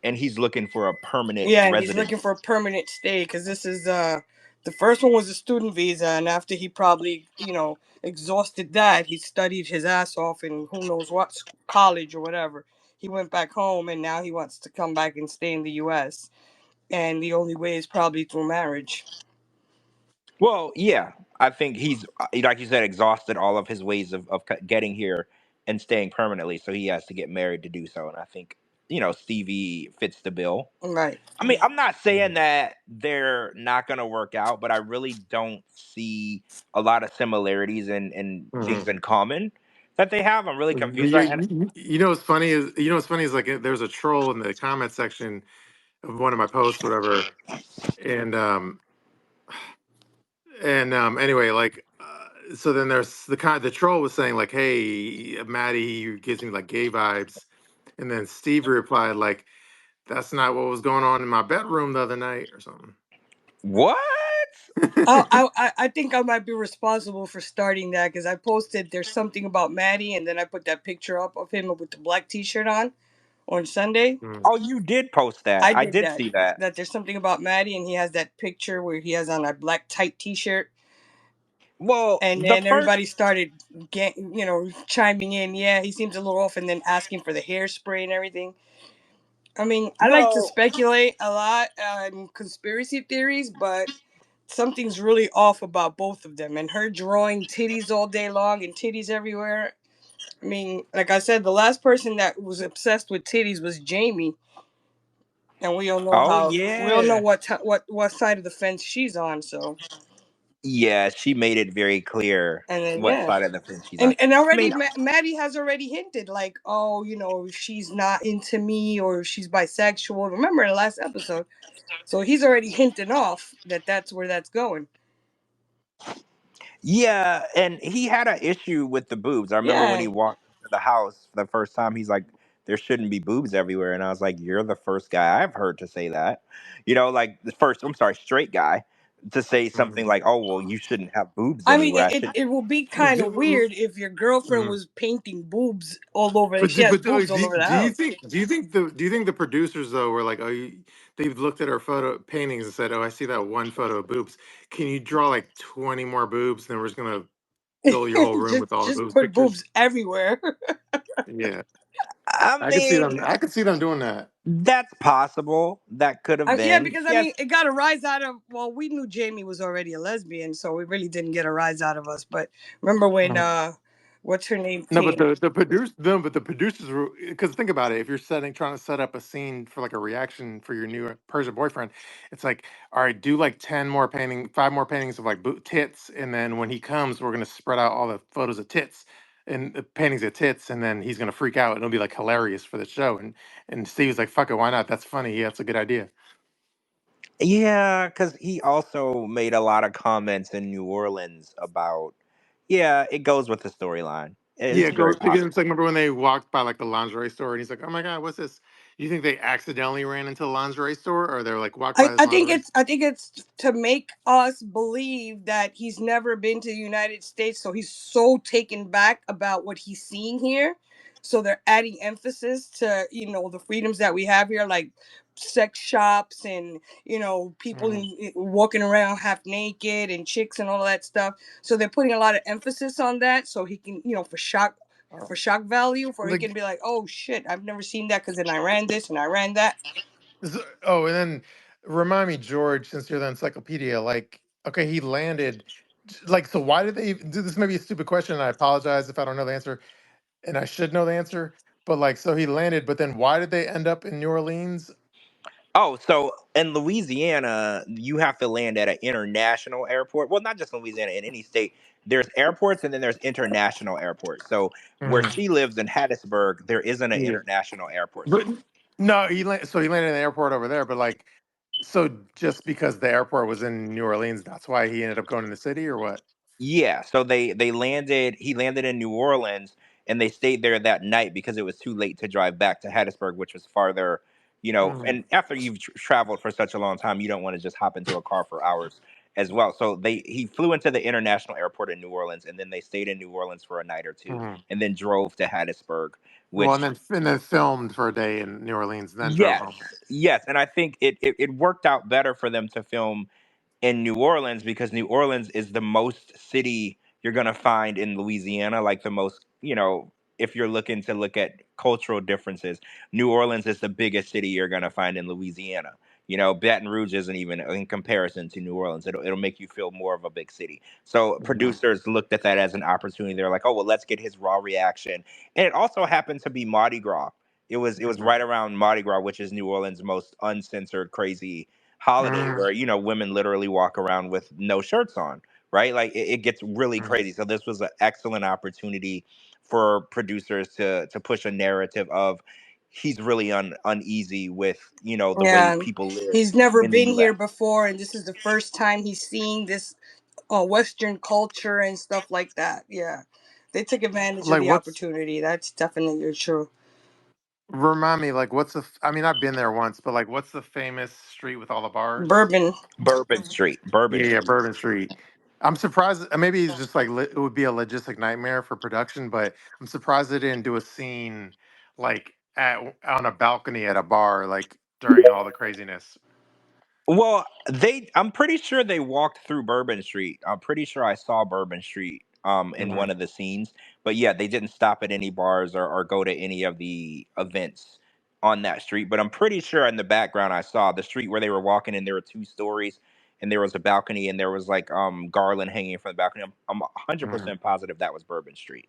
Speaker 3: and he's looking for a permanent
Speaker 5: Yeah, and he's
Speaker 3: residence.
Speaker 5: looking for a permanent stay because this is the first one was a student visa, and after he probably exhausted that, he studied his ass off in who knows what college or whatever. He went back home, and now he wants to come back and stay in the U.S. And the only way is probably through marriage.
Speaker 3: Well, yeah, I think he's like you said, exhausted all of his ways of getting here and staying permanently, so he has to get married to do so. And I think Stevie fits the bill.
Speaker 5: Right.
Speaker 3: I mean, I'm not saying that they're not going to work out, but I really don't see a lot of similarities and
Speaker 2: Mhm.
Speaker 3: things in common that they have. I'm really confused.
Speaker 2: You know what's funny is like there's a troll in the comment section of one of my posts, whatever, and anyway, like so then there's the troll was saying like, hey, Maddie gives me like gay vibes, and then Steve replied like, that's not what was going on in my bedroom the other night or something.
Speaker 3: What?
Speaker 5: I think I might be responsible for starting that because I posted there's something about Maddie, and then I put that picture up of him with the black T-shirt on Sunday.
Speaker 2: Mm.
Speaker 3: Oh, you did post that.
Speaker 5: I
Speaker 3: I
Speaker 5: did
Speaker 3: did
Speaker 5: that.
Speaker 3: see that.
Speaker 5: That there's something about Maddie, and he has that picture where he has on a black tight T-shirt,
Speaker 3: Well,
Speaker 5: and
Speaker 3: the
Speaker 5: then
Speaker 3: first
Speaker 5: everybody started chiming in. Yeah, he seems a little off, and then asking for the hairspray and everything. I mean, I like to
Speaker 3: well,
Speaker 5: speculate a lot on conspiracy theories, but something's really off about both of them. And her drawing titties all day long and titties everywhere. I mean, like I said, the last person that was obsessed with titties was Jamie, and we all know
Speaker 3: oh
Speaker 5: how we all know
Speaker 3: yeah.
Speaker 5: what side of the fence she's on. So,
Speaker 3: Yeah, she made it very clear
Speaker 5: and then
Speaker 3: what
Speaker 5: yeah,
Speaker 3: side of the fence she's on.
Speaker 5: and
Speaker 3: I
Speaker 5: already
Speaker 3: mean,
Speaker 5: Maddie has already hinted like, oh, if she's not into me or if she's bisexual. Remember the last episode? So he's already hinting off that that's where that's going.
Speaker 3: yeah, and he had an issue with the boobs. I remember when
Speaker 5: Yeah.
Speaker 3: he walked into the house for the first time, he's like, there shouldn't be boobs everywhere. And I was like, you're the first guy I've heard to say that. Like the first, I'm sorry, straight guy to say something
Speaker 2: Mm.
Speaker 3: like, oh, well, you shouldn't have boobs
Speaker 5: I mean,
Speaker 3: anywhere.
Speaker 5: it,
Speaker 3: I
Speaker 5: it,
Speaker 3: should.
Speaker 5: it will be kind of
Speaker 2: Mm.
Speaker 5: weird if your girlfriend was painting boobs all over.
Speaker 2: But
Speaker 5: She has boobs all over the
Speaker 2: do you
Speaker 5: house.
Speaker 2: think the producers though were like, oh, they've looked at her photo paintings and said, oh, I see that one photo of boobs, can you draw like 20 more boobs, then we're just gonna fill your whole room
Speaker 5: just
Speaker 2: with all the
Speaker 5: just
Speaker 2: boobs
Speaker 5: put
Speaker 2: pictures?
Speaker 5: boobs everywhere.
Speaker 2: Yeah,
Speaker 3: I mean,
Speaker 2: I could see them doing that.
Speaker 3: that's possible. That could have
Speaker 5: Yeah,
Speaker 3: been.
Speaker 5: because I
Speaker 3: Yes.
Speaker 5: mean, it got a rise out of. Well, we knew Jamie was already a lesbian, so we really didn't get a rise out of us. But remember when what's her name
Speaker 2: No, but
Speaker 5: came?
Speaker 2: the producers were, because think about it. If you're trying to set up a scene for like a reaction for your new Persian boyfriend, it's like, all right, do like 5 more paintings of like tits, and then when he comes, we're gonna spread out all the photos of tits and paintings of tits, and then he's gonna freak out. It'll be like hilarious for the show. And Steve's like, fuck it, why not? That's funny. Yeah, that's a good idea.
Speaker 3: Yeah, because he also made a lot of comments in New Orleans about, yeah, it goes with the storyline.
Speaker 2: Yeah,
Speaker 3: It's
Speaker 2: go
Speaker 3: very
Speaker 2: because it's
Speaker 3: possible.
Speaker 2: like remember when they walked by like the lingerie store and he's like, "Oh my god, what's this?" You think they accidentally ran into the lingerie store, or they're like walked by
Speaker 5: I,
Speaker 2: this
Speaker 5: I think
Speaker 2: lingerie?
Speaker 5: it's I think it's to make us believe that he's never been to the United States, so he's so taken back about what he's seeing here. So they're adding emphasis to the freedoms that we have here, like sex shops and people
Speaker 2: Mm.
Speaker 5: walking around half naked and chicks and all that stuff. So they're putting a lot of emphasis on that, so he can
Speaker 2: Oh.
Speaker 5: for shock value, for he
Speaker 2: Like,
Speaker 5: can be like, oh shit, I've never seen that because then I ran this and I ran that.
Speaker 2: oh, and then remind me, George, since you're the encyclopedia, like, okay, he landed. Like, so why did they do this? May be a stupid question, and I apologize if I don't know the answer, and I should know the answer. But like, so he landed, but then why did they end up in New Orleans?
Speaker 3: Oh, so in Louisiana, you have to land at an international airport. Well, not just in Louisiana, in any state. There's airports and then there's international airports. So where
Speaker 2: Mhm.
Speaker 3: she lives in Hattiesburg, there isn't an
Speaker 2: Yeah,
Speaker 3: international airport. So
Speaker 2: but no, so he landed in the airport over there, but like, so just because the airport was in New Orleans, that's why he ended up going in the city, or what?
Speaker 3: yeah, so they landed. He landed in New Orleans, and they stayed there that night because it was too late to drive back to Hattiesburg, which was farther.
Speaker 2: Mhm.
Speaker 3: And after you've traveled for such a long time, you don't want to just hop into a car for hours as well. So he flew into the international airport in New Orleans, and then they stayed in New Orleans for a night or two,
Speaker 2: Mhm.
Speaker 3: and then drove to Hattiesburg,
Speaker 2: Well,
Speaker 3: which
Speaker 2: and then filmed for a day in New Orleans, and then drove
Speaker 3: yes,
Speaker 2: home.
Speaker 3: yes, and I think it worked out better for them to film in New Orleans because New Orleans is the most city you're going to find in Louisiana, like the most, if you're looking to look at cultural differences, New Orleans is the biggest city you're going to find in Louisiana. Baton Rouge isn't even in comparison to New Orleans. It'll make you feel more of a big city. So
Speaker 2: Mhm.
Speaker 3: producers looked at that as an opportunity. They're like, oh, well, let's get his raw reaction. And it also happened to be Mardi Gras. It was
Speaker 2: Mhm.
Speaker 3: right around Mardi Gras, which is New Orleans' most uncensored, crazy holiday
Speaker 2: Mhm.
Speaker 3: where women literally walk around with no shirts on, right? Like it gets really
Speaker 2: Mhm.
Speaker 3: crazy. So this was an excellent opportunity for producers to push a narrative of he's really uneasy with the way
Speaker 5: Yeah,
Speaker 3: people live
Speaker 5: he's never
Speaker 3: in the
Speaker 5: been here
Speaker 3: U.S.
Speaker 5: before, and this is the first time he's seeing this Western culture and stuff like that. Yeah, they took advantage of
Speaker 2: Like,
Speaker 5: the
Speaker 2: what's
Speaker 5: opportunity. That's definitely true.
Speaker 2: remind me? Like, I mean, I've been there once, but like, what's the famous street with all the bars?
Speaker 5: Bourbon.
Speaker 3: Bourbon Street, Bourbon
Speaker 2: Yeah, yeah,
Speaker 3: Street.
Speaker 2: Bourbon Street. I'm surprised. Maybe it's just like it would be a logistic nightmare for production, but I'm surprised they didn't do a scene like on a balcony at a bar, like during all the craziness.
Speaker 3: Well, I'm pretty sure they walked through Bourbon Street. I'm pretty sure I saw Bourbon Street in
Speaker 2: Hmm.
Speaker 3: one of the scenes. But yeah, they didn't stop at any bars or go to any of the events on that street. But I'm pretty sure in the background I saw the street where they were walking and there were two stories and there was a balcony and there was like garland hanging from the balcony. I'm
Speaker 2: Hmm.
Speaker 3: 100% positive that was Bourbon Street.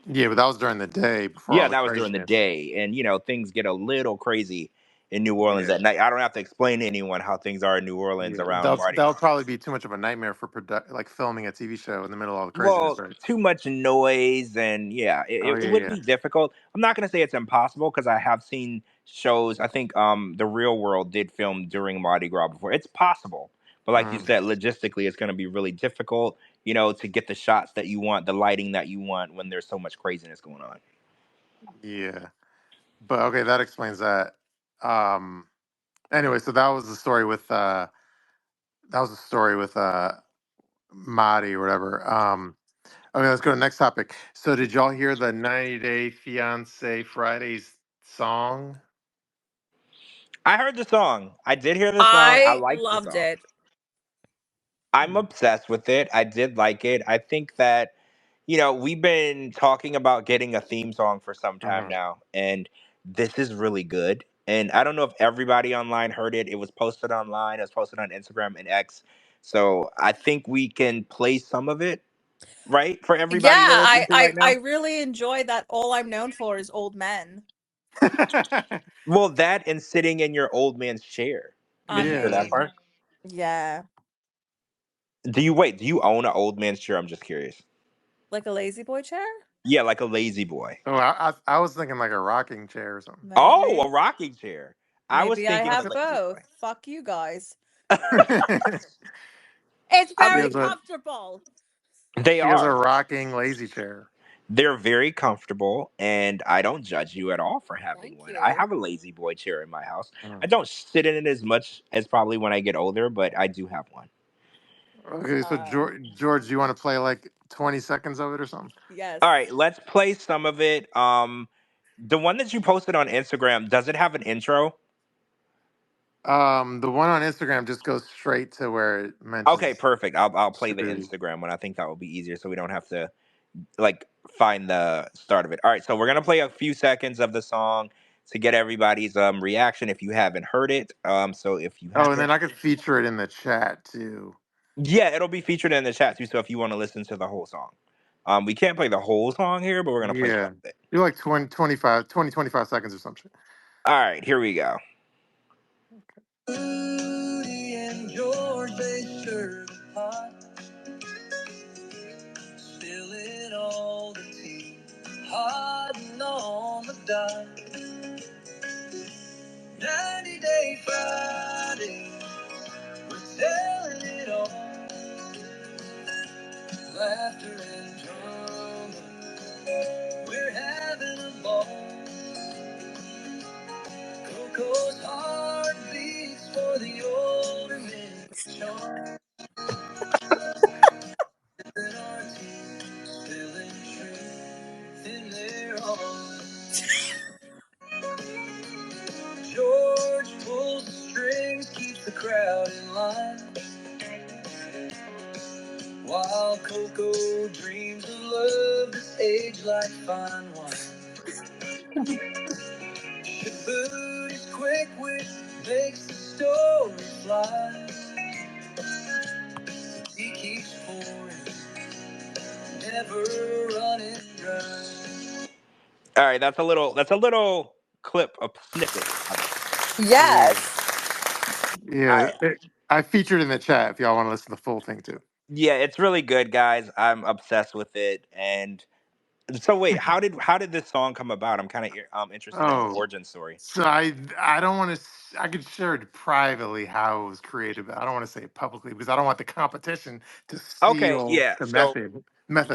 Speaker 2: Yeah, but that was during the day before all
Speaker 3: Yeah,
Speaker 2: the
Speaker 3: that was during the
Speaker 2: craziness.
Speaker 3: day, and things get a little crazy in New Orleans
Speaker 2: Yeah,
Speaker 3: at night. I don't have to explain to anyone how things are in New Orleans
Speaker 2: yeah.
Speaker 3: around Mardi
Speaker 2: That would
Speaker 3: Gras.
Speaker 2: probably be too much of a nightmare for like filming a TV show in the middle of all the craziness,
Speaker 3: Well,
Speaker 2: right?
Speaker 3: too much noise, and yeah,
Speaker 2: Oh
Speaker 3: it
Speaker 2: yeah,
Speaker 3: would
Speaker 2: yeah.
Speaker 3: be difficult. I'm not gonna say it's impossible because I have seen shows. I think The Real World did film during Mardi Gras before. It's possible, but like you
Speaker 2: Mhm.
Speaker 3: said, logistically, it's gonna be really difficult. To get the shots that you want, the lighting that you want when there's so much craziness going on.
Speaker 2: Yeah, but okay, that explains that. Um. Anyway, so that was the story with Mahdi or whatever. Okay, let's go to the next topic. So, did y'all hear the 90-Day Fiance Fridays song?
Speaker 3: I heard the song. I did hear the song. I
Speaker 4: I
Speaker 3: liked the
Speaker 4: loved
Speaker 3: song.
Speaker 4: it.
Speaker 3: I'm obsessed with it. I did like it. I think that, we've been talking about getting a theme song for some time
Speaker 2: Hmm.
Speaker 3: now, and this is really good. And I don't know if everybody online heard it. It was posted online, it was posted on Instagram and X. So I think we can play some of it, right, for
Speaker 4: Yeah,
Speaker 3: everybody to listen to right
Speaker 4: I
Speaker 3: now.
Speaker 4: really enjoyed that. All I'm known for is old men.
Speaker 3: Well, that and sitting in your old man's chair.
Speaker 4: I
Speaker 3: Did you hear
Speaker 2: Yeah.
Speaker 3: that
Speaker 4: mean,
Speaker 3: part?
Speaker 4: yeah,
Speaker 3: Do you own an old man's chair? I'm just curious.
Speaker 4: like a lazy boy chair,
Speaker 3: Yeah, like a lazy boy.
Speaker 2: Oh, I was thinking like a rocking chair or something.
Speaker 3: Oh,
Speaker 4: maybe.
Speaker 3: a rocking chair. I was
Speaker 4: Maybe I
Speaker 3: thinking
Speaker 2: I
Speaker 3: a
Speaker 4: have
Speaker 2: said,
Speaker 3: lazy
Speaker 4: both.
Speaker 3: boy.
Speaker 4: Fuck you guys. It's
Speaker 3: I
Speaker 2: she
Speaker 4: very
Speaker 2: has
Speaker 3: mean,
Speaker 2: a
Speaker 4: comfortable.
Speaker 3: they
Speaker 2: she has a
Speaker 3: are.
Speaker 2: rocking lazy chair.
Speaker 3: They're very comfortable, and I don't judge you at all for having
Speaker 4: Thank
Speaker 3: one. I
Speaker 4: you.
Speaker 3: have a lazy boy chair in my house. I
Speaker 2: Mm.
Speaker 3: don't sit in it as much as probably when I get older, but I do have one.
Speaker 2: Okay, so
Speaker 4: Um,
Speaker 2: George, you want to play like 20 seconds of it or something?
Speaker 4: yes.
Speaker 3: All right, let's play some of it. The one that you posted on Instagram, does it have an intro?
Speaker 2: The one on Instagram just goes straight to where it
Speaker 3: Okay,
Speaker 2: mentions
Speaker 3: perfect. I'll play the
Speaker 2: Shabooty.
Speaker 3: Instagram one. I think that will be easier, so we don't have to like find the start of it. All right, so we're gonna play a few seconds of the song to get everybody's reaction if you haven't heard it. So if you
Speaker 2: Oh, and then
Speaker 3: haven't,
Speaker 2: I could feature it in the chat too.
Speaker 3: yeah, it'll be featured in the chat too. So if you want to listen to the whole song, we can't play the whole song here, but we're gonna play some
Speaker 2: Yeah.
Speaker 3: of it.
Speaker 2: Do like 20, 25, 20, 25 seconds or something.
Speaker 3: All right, here we go.
Speaker 1: Rudy and George, they stir the pot, spilling all the tea, hot and on the dot. 90-Day Friday, we're telling it all, laughter and drama, we're having a ball. Coco's heart beats for the older men's charm. And our tears spilling truth in their arms. George pulls the strings, keeps the crowd in line, while Coco dreams of love that's aged like fine wine. Shabooty's quick wit makes the story fly. He keeps pouring, never running dry.
Speaker 3: All right, that's a little clip, a snippet of it.
Speaker 2: Yeah,
Speaker 4: Yes.
Speaker 2: yeah.
Speaker 3: I
Speaker 2: I featured in the chat if y'all want to listen to the full thing too.
Speaker 3: Yeah, it's really good, guys. I'm obsessed with it. And so, wait, how did this song come about? I'm kind of interested in the
Speaker 2: Oh,
Speaker 3: origin story.
Speaker 2: so I don't want to. I could share it privately how it was created, but I don't want to say it publicly because I don't want the competition to
Speaker 3: Okay,
Speaker 2: steal
Speaker 3: yeah.
Speaker 2: the
Speaker 3: So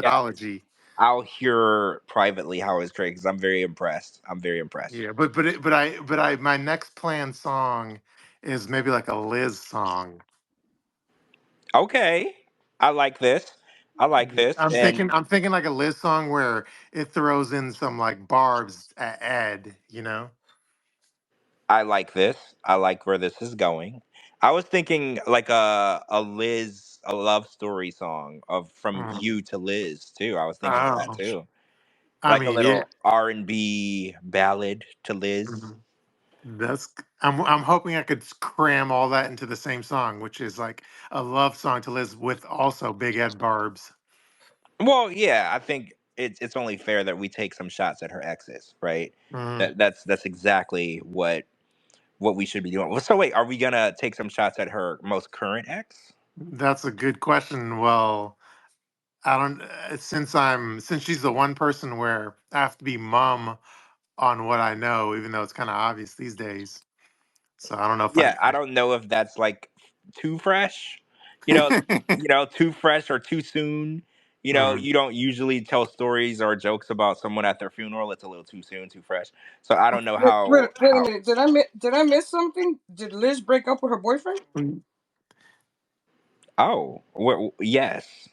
Speaker 3: yeah,
Speaker 2: methodology.
Speaker 3: I'll hear privately how it was created because I'm very impressed. I'm very impressed.
Speaker 2: Yeah, but my next planned song is maybe like a Liz song.
Speaker 3: Okay, I like this. I like
Speaker 2: Yeah,
Speaker 3: this, and
Speaker 2: I'm thinking like a Liz song where it throws in some like barbs at Ed, you know?
Speaker 3: I like this. I like where this is going. I was thinking like a love story song of from
Speaker 2: Mm.
Speaker 3: you to Liz too. I was thinking of that
Speaker 2: Oh,
Speaker 3: too,
Speaker 2: I
Speaker 3: like a
Speaker 2: mean, yeah.
Speaker 3: little R&B ballad to Liz.
Speaker 2: Mhm. I'm hoping I could cram all that into the same song, which is like a love song to Liz with also Big Ed Barb's.
Speaker 3: Well, yeah, I think it's only fair that we take some shots at her exes, right?
Speaker 2: Mm,
Speaker 3: That's exactly what we should be doing. Well, so wait, are we gonna take some shots at her most current ex?
Speaker 2: that's a good question. Well, I don't since she's the one person where I have to be mum on what I know, even though it's kind of obvious these days. So I don't know if
Speaker 3: Yeah, I don't know if that's like too fresh, you know,
Speaker 2: I.
Speaker 3: too fresh or too soon.
Speaker 2: Mm.
Speaker 3: You don't usually tell stories or jokes about someone at their funeral. It's a little too soon, too fresh. So I don't know
Speaker 5: Wait a
Speaker 3: how.
Speaker 5: minute. Did I miss something? Did Liz break up with her boyfriend?
Speaker 3: Oh, yes.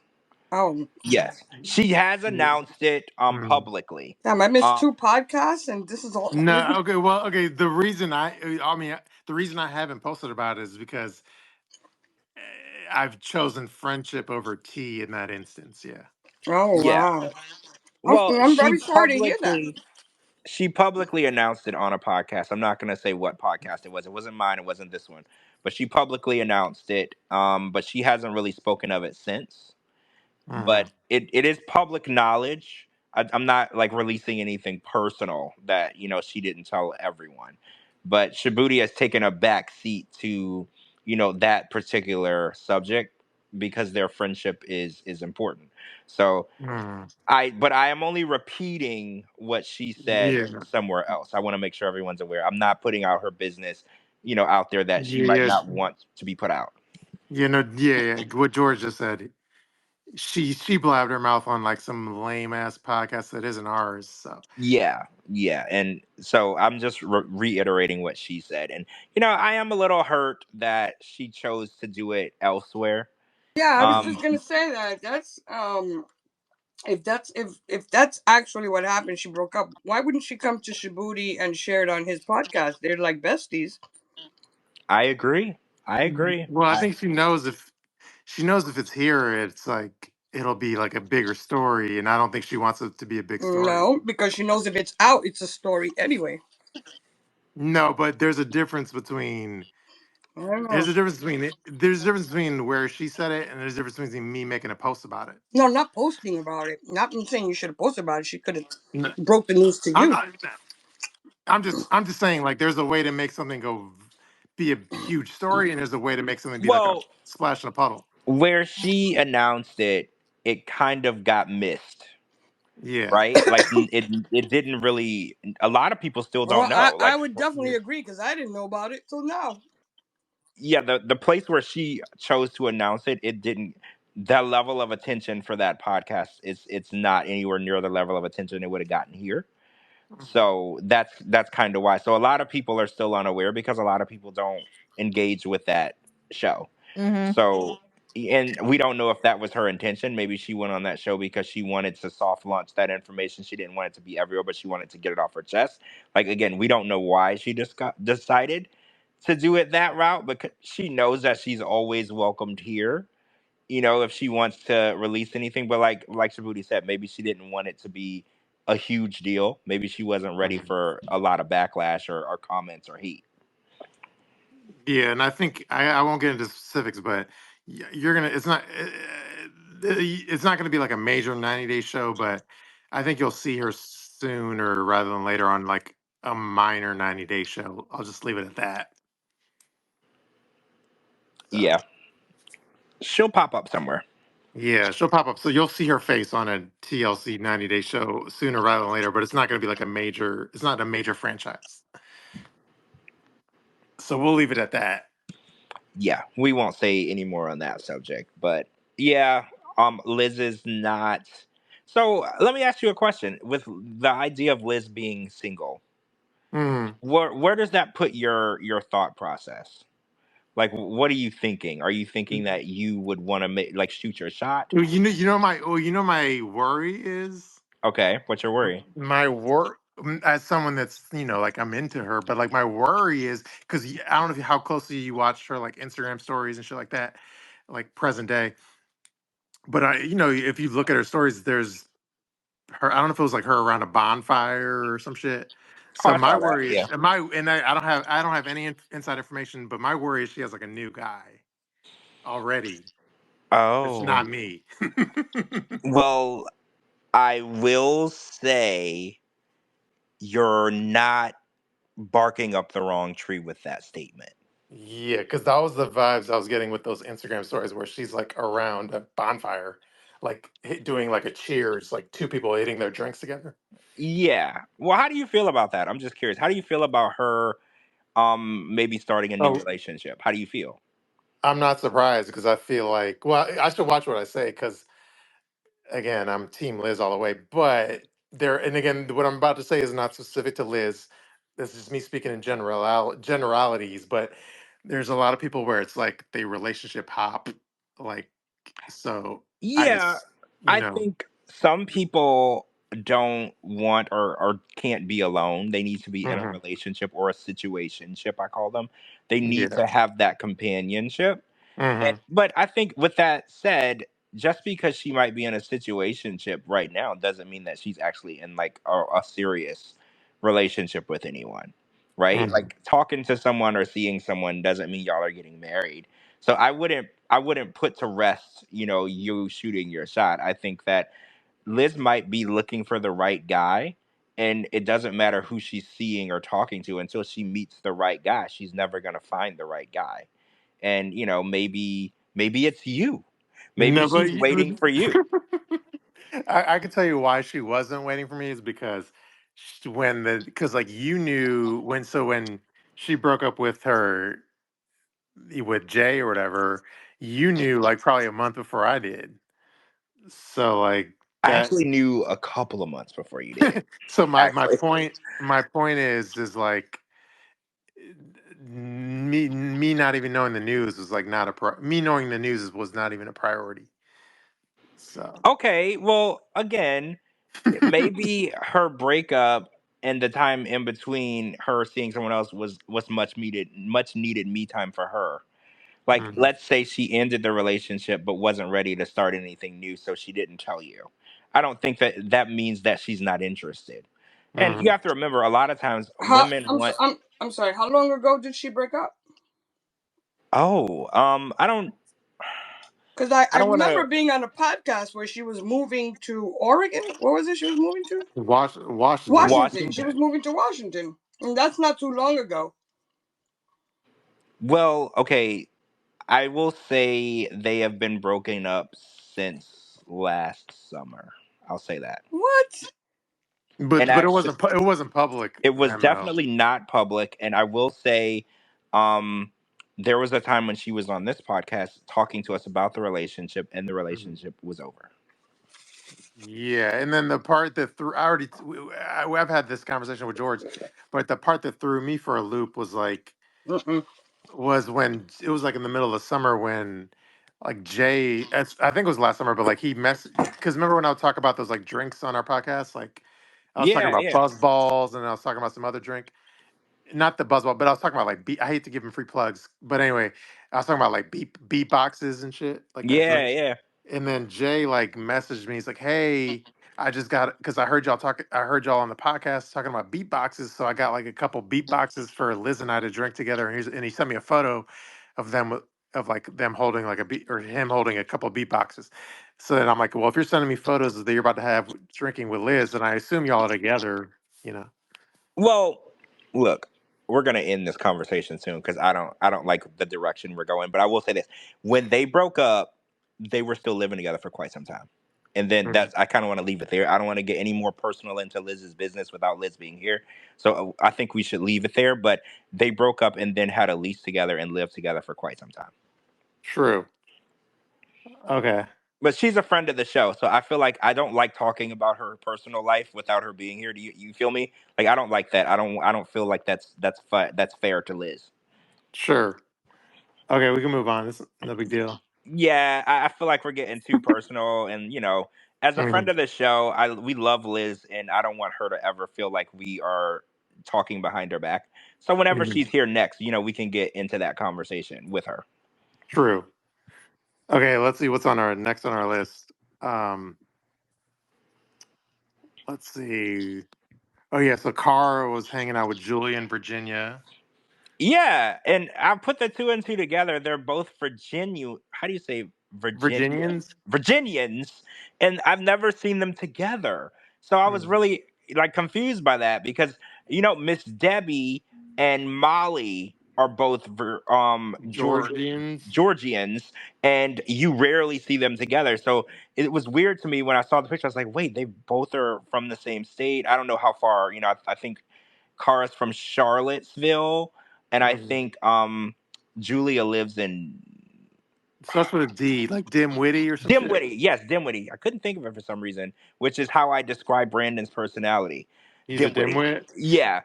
Speaker 5: Oh,
Speaker 3: Yes, she has announced it
Speaker 2: Mm.
Speaker 3: publicly.
Speaker 5: damn! I missed
Speaker 3: Um,
Speaker 5: 2 podcasts, and this is all.
Speaker 2: No, okay, well, okay. The reason I haven't posted about it is because eh, I've chosen friendship over tea in that instance. Yeah.
Speaker 5: Oh
Speaker 3: yeah.
Speaker 5: wow!
Speaker 3: Well,
Speaker 5: I'm very sorry to hear that.
Speaker 3: she publicly announced it on a podcast. I'm not going to say what podcast it was. It wasn't mine. It wasn't this one. But she publicly announced it. But she hasn't really spoken of it since.
Speaker 2: Hmm.
Speaker 3: But it is public knowledge. I'm not like releasing anything personal that she didn't tell everyone. But Shabooty has taken a back seat to that particular subject because their friendship is important. So
Speaker 2: Hmm.
Speaker 3: I am only repeating what she said
Speaker 2: Yeah.
Speaker 3: somewhere else. I want to make sure everyone's aware. I'm not putting out her business out there that she might
Speaker 2: Yeah.
Speaker 3: not want to be put out.
Speaker 2: Yeah. What George just said. She blabbed her mouth on like some lame ass podcast that isn't ours. So.
Speaker 3: Yeah, yeah, and so I'm just reiterating what she said, and I am a little hurt that she chose to do it elsewhere.
Speaker 5: Yeah, I was just
Speaker 3: Um,
Speaker 5: gonna say that. That's if that's actually what happened, she broke up. Why wouldn't she come to Shabooty and share it on his podcast? They're like besties.
Speaker 3: I agree. I agree.
Speaker 2: Well, I think she knows if it's here, it's like it'll be like a bigger story, and I don't think she wants it to be a big story.
Speaker 5: No, because she knows if it's out, it's a story anyway.
Speaker 2: No, but
Speaker 5: I don't know.
Speaker 2: there's a difference between where she said it and there's a difference between me making a post about it.
Speaker 5: No, not posting about it. Not I'm saying you should have posted about it. She could have
Speaker 2: No,
Speaker 5: broke the news to
Speaker 2: I'm
Speaker 5: you.
Speaker 2: not. I'm just saying like there's a way to make something go be a huge story, and there's a way to make something be like a
Speaker 3: Well,
Speaker 2: splash in a puddle.
Speaker 3: where she announced it, it kind of got missed,
Speaker 2: Yeah.
Speaker 3: right? Like it didn't really. A lot of people still
Speaker 5: Well,
Speaker 3: don't know.
Speaker 5: I
Speaker 3: Like,
Speaker 5: would definitely agree because I didn't know about it till now.
Speaker 3: yeah, the place where she chose to announce it, it didn't. That level of attention for that podcast is it's not anywhere near the level of attention it would have gotten here. So that's kind of why. So a lot of people are still unaware because a lot of people don't engage with that show.
Speaker 4: Mm-hmm.
Speaker 3: So, and we don't know if that was her intention. Maybe she went on that show because she wanted to soft launch that information. She didn't want it to be everywhere, but she wanted to get it off her chest. Like, again, we don't know why she just decided to do it that route, but she knows that she's always welcomed here. If she wants to release anything, but like Shabooty said, maybe she didn't want it to be a huge deal. Maybe she wasn't ready
Speaker 2: Mhm.
Speaker 3: for a lot of backlash or comments or hate.
Speaker 2: Yeah, and I think I won't get into specifics, but you're gonna. It's not gonna be like a major 90-day show, but I think you'll see her sooner rather than later on, like a minor 90-day show. I'll just leave it at that. So
Speaker 3: Yeah, she'll pop up somewhere.
Speaker 2: yeah, she'll pop up. So you'll see her face on a TLC 90-day show sooner rather than later, but it's not gonna be like a major. It's not a major franchise. So we'll leave it at that.
Speaker 3: Yeah, we won't say any more on that subject. But yeah, Liz is not. So let me ask you a question. With the idea of Liz being single,
Speaker 2: Hmm.
Speaker 3: where does that put your thought process? Like, what are you thinking? Are you thinking that you would want to make like shoot your shot?
Speaker 2: My worry is
Speaker 3: Okay, what's your worry?
Speaker 2: my work as someone that's like I'm into her, but like my worry is because I don't know how closely you watch her like Instagram stories and shit like that, like present day. But if you look at her stories, there's her. I don't know if it was like her around a bonfire or some shit.
Speaker 3: Oh,
Speaker 2: So
Speaker 3: I
Speaker 2: my
Speaker 3: saw that.
Speaker 2: worry
Speaker 3: Yeah.
Speaker 2: is, I don't have any inside information, but my worry is she has like a new guy already. It's
Speaker 3: Oh,
Speaker 2: not me.
Speaker 3: well, I will say you're not barking up the wrong tree with that statement.
Speaker 2: Yeah, because that was the vibes I was getting with those Instagram stories where she's like around a bonfire, like doing like a cheers, like two people hitting their drinks together.
Speaker 3: Yeah. Well, how do you feel about that? I'm just curious. How do you feel about her maybe starting a new
Speaker 2: Oh,
Speaker 3: relationship? How do you feel?
Speaker 2: I'm not surprised because I feel like, well, I should watch what I say because again, I'm Team Liz all the way. But and again, what I'm about to say is not specific to Liz. This is me speaking in generalities, but there's a lot of people where it's like they relationship hop, like so. I
Speaker 3: Yeah,
Speaker 2: just,
Speaker 3: I think some people don't want or can't be alone. They need to be in a
Speaker 2: mhm,
Speaker 3: relationship or a situationship, I call them. They need
Speaker 2: yeah.
Speaker 3: to have that companionship.
Speaker 2: Hmm.
Speaker 3: But I think with that said, just because she might be in a situationship right now doesn't mean that she's actually in like a serious relationship with anyone. Right?
Speaker 2: Hmm.
Speaker 3: Like talking to someone or seeing someone doesn't mean y'all are getting married. So I wouldn't put to rest, you shooting your shot. I think that Liz might be looking for the right guy, and it doesn't matter who she's seeing or talking to until she meets the right guy. She's never gonna find the right guy. And maybe it's you. Maybe
Speaker 2: No, but
Speaker 3: she's waiting for you.
Speaker 2: I can tell you why she wasn't waiting for me is because because like you knew when she broke up with Jay or whatever, you knew like probably a month before I did. So like
Speaker 3: I
Speaker 2: that.
Speaker 3: actually knew a couple of months before you did.
Speaker 2: So my
Speaker 3: Actually.
Speaker 2: point is like me not even knowing the news was like not me knowing the news was not even a priority. So.
Speaker 3: Okay, well, again, maybe her breakup and the time in between her seeing someone else was much needed me time for her. Like,
Speaker 2: Mhm.
Speaker 3: let's say she ended the relationship but wasn't ready to start anything new, so she didn't tell you. I don't think that means that she's not interested. And you
Speaker 2: Mhm.
Speaker 3: have to remember, a lot of times
Speaker 5: How
Speaker 3: women want.
Speaker 5: I'm sorry. How long ago did she break up?
Speaker 3: Oh,
Speaker 5: Because I
Speaker 3: I don't want
Speaker 5: remember
Speaker 3: to.
Speaker 5: being on a podcast where she was moving to Oregon. What was it she was moving to?
Speaker 2: Washington.
Speaker 5: Washington. She was
Speaker 3: Washington.
Speaker 5: moving to Washington. And that's not too long ago.
Speaker 3: Well, okay, I will say they have been broken up since last summer. I'll say that.
Speaker 5: What?
Speaker 3: And
Speaker 2: But
Speaker 3: actually,
Speaker 2: it wasn't public,
Speaker 3: it was
Speaker 2: Mo.
Speaker 3: definitely not public. And I will say, um, there was a time when she was on this podcast talking to us about the relationship, and the
Speaker 2: Mhm.
Speaker 3: relationship was over.
Speaker 2: Yeah, and then the part that threw I already I've had this conversation with George, but the part that threw me for a loop was like
Speaker 5: Mm-mm.
Speaker 2: was when it was like in the middle of summer when like Jay, I think it was last summer, but like he messed because remember when I would talk about those like drinks on our podcast, like I was talking
Speaker 3: Yeah,
Speaker 2: about
Speaker 3: yeah,
Speaker 2: Buzz Balls and I was talking about some other drink, not the Buzzball, but I was talking about like I hate to give him free plugs, but anyway, I was talking about like beat boxes and shit, like that
Speaker 3: yeah,
Speaker 2: drink.
Speaker 3: yeah.
Speaker 2: And then Jay like messaged me. He's like, "Hey, I just got because I heard y'all talk. I heard y'all on the podcast talking about beatboxes, so I got like a couple beatboxes for Liz and I to drink together." And he sent me a photo of them of like them holding like a beat or him holding a couple beatboxes. So then I'm like, "Well, if you're sending me photos that you're about to have drinking with Liz, then I assume y'all are together, you know."
Speaker 3: Well, look, we're gonna end this conversation soon because I don't like the direction we're going. But I will say this: when they broke up, they were still living together for quite some time. And then
Speaker 2: Mhm.
Speaker 3: that's I kind of want to leave it there. I don't want to get any more personal into Liz's business without Liz being here. So I think we should leave it there. But they broke up and then had a lease together and lived together for quite some time.
Speaker 2: True. Okay.
Speaker 3: But she's a friend of the show, so I feel like I don't like talking about her personal life without her being here. Do you feel me? Like I don't like that. I don't feel like that's fair to Liz.
Speaker 2: Sure. Okay, we can move on. It's no big deal.
Speaker 3: Yeah, I feel like we're getting too personal, and as a friend
Speaker 2: Mhm.
Speaker 3: of the show, I we love Liz, and I don't want her to ever feel like we are talking behind her back. So whenever
Speaker 2: Mhm.
Speaker 3: she's here next, we can get into that conversation with her.
Speaker 2: True. Okay, let's see what's on our next on our list. Um, let's see. Oh yeah, so Cara was hanging out with Julie in Virginia.
Speaker 3: Yeah, and I put the two and two together. They're both Virginia. How do you say Virginia?
Speaker 2: Virginians.
Speaker 3: Virginians, and I've never seen them together. So I was
Speaker 2: Hmm.
Speaker 3: really like confused by that because Miss Debbie and Molly are both
Speaker 2: Georgians.
Speaker 3: Georgians, and you rarely see them together. So it was weird to me when I saw the picture. I was like, wait, they both are from the same state. I don't know how far. I think Cara's from Charlottesville, and I
Speaker 2: Hmm.
Speaker 3: think Julia lives in
Speaker 2: Starts with a D, like Dimwitty or some shit.
Speaker 3: Dimwitty. Yes, Dimwitty. I couldn't think of it for some reason, which is how I describe Brandon's personality.
Speaker 2: He's a
Speaker 3: Dimwitty.
Speaker 2: dimwit.
Speaker 3: Yeah.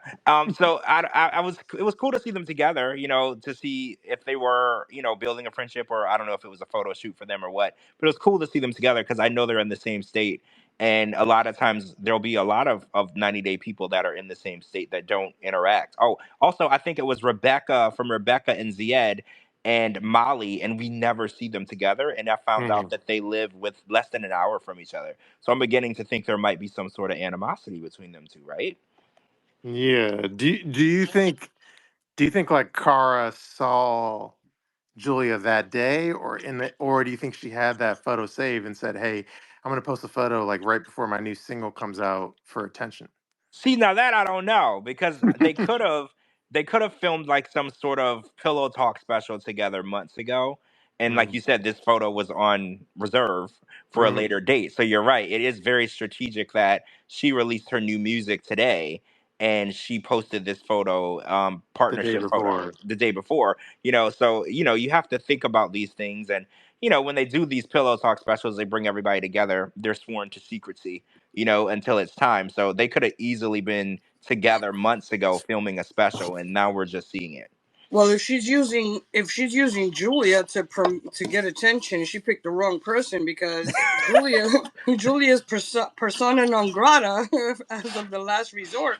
Speaker 3: So I was. It was cool to see them together. To see if they were, building a friendship, or I don't know if it was a photo shoot for them or what. But it was cool to see them together because I know they're in the same state. And a lot of times there'll be a lot of 90-day people that are in the same state that don't interact. Oh, also, I think it was Rebecca and Zied and Molly, and we never see them together. And I found
Speaker 2: Hmm.
Speaker 3: out that they live with less than an hour from each other. So I'm beginning to think there might be some sort of animosity between them two, right?
Speaker 2: Yeah. Do you think like Cara saw Julia that day, or do you think she had that photo saved and said, "Hey, I'm gonna post a photo like right before my new single comes out for attention"?
Speaker 3: See, now that I don't know because they could have filmed like some sort of pillow talk special together months ago. And like
Speaker 2: Mm.
Speaker 3: you said, this photo was on reserve for a
Speaker 2: Hmm.
Speaker 3: later date. So you're right. It is very strategic that she released her new music today and she posted this photo,
Speaker 2: The day
Speaker 3: partnership photo
Speaker 2: before.
Speaker 3: the day before. So you have to think about these things. And when they do these pillow talk specials, they bring everybody together. They're sworn to secrecy, until it's time. So they could have easily been together months ago filming a special, and now we're just seeing it.
Speaker 5: Well, if she's using Julia to get attention, she picked the wrong person because Julia's persona non grata as of the last resort.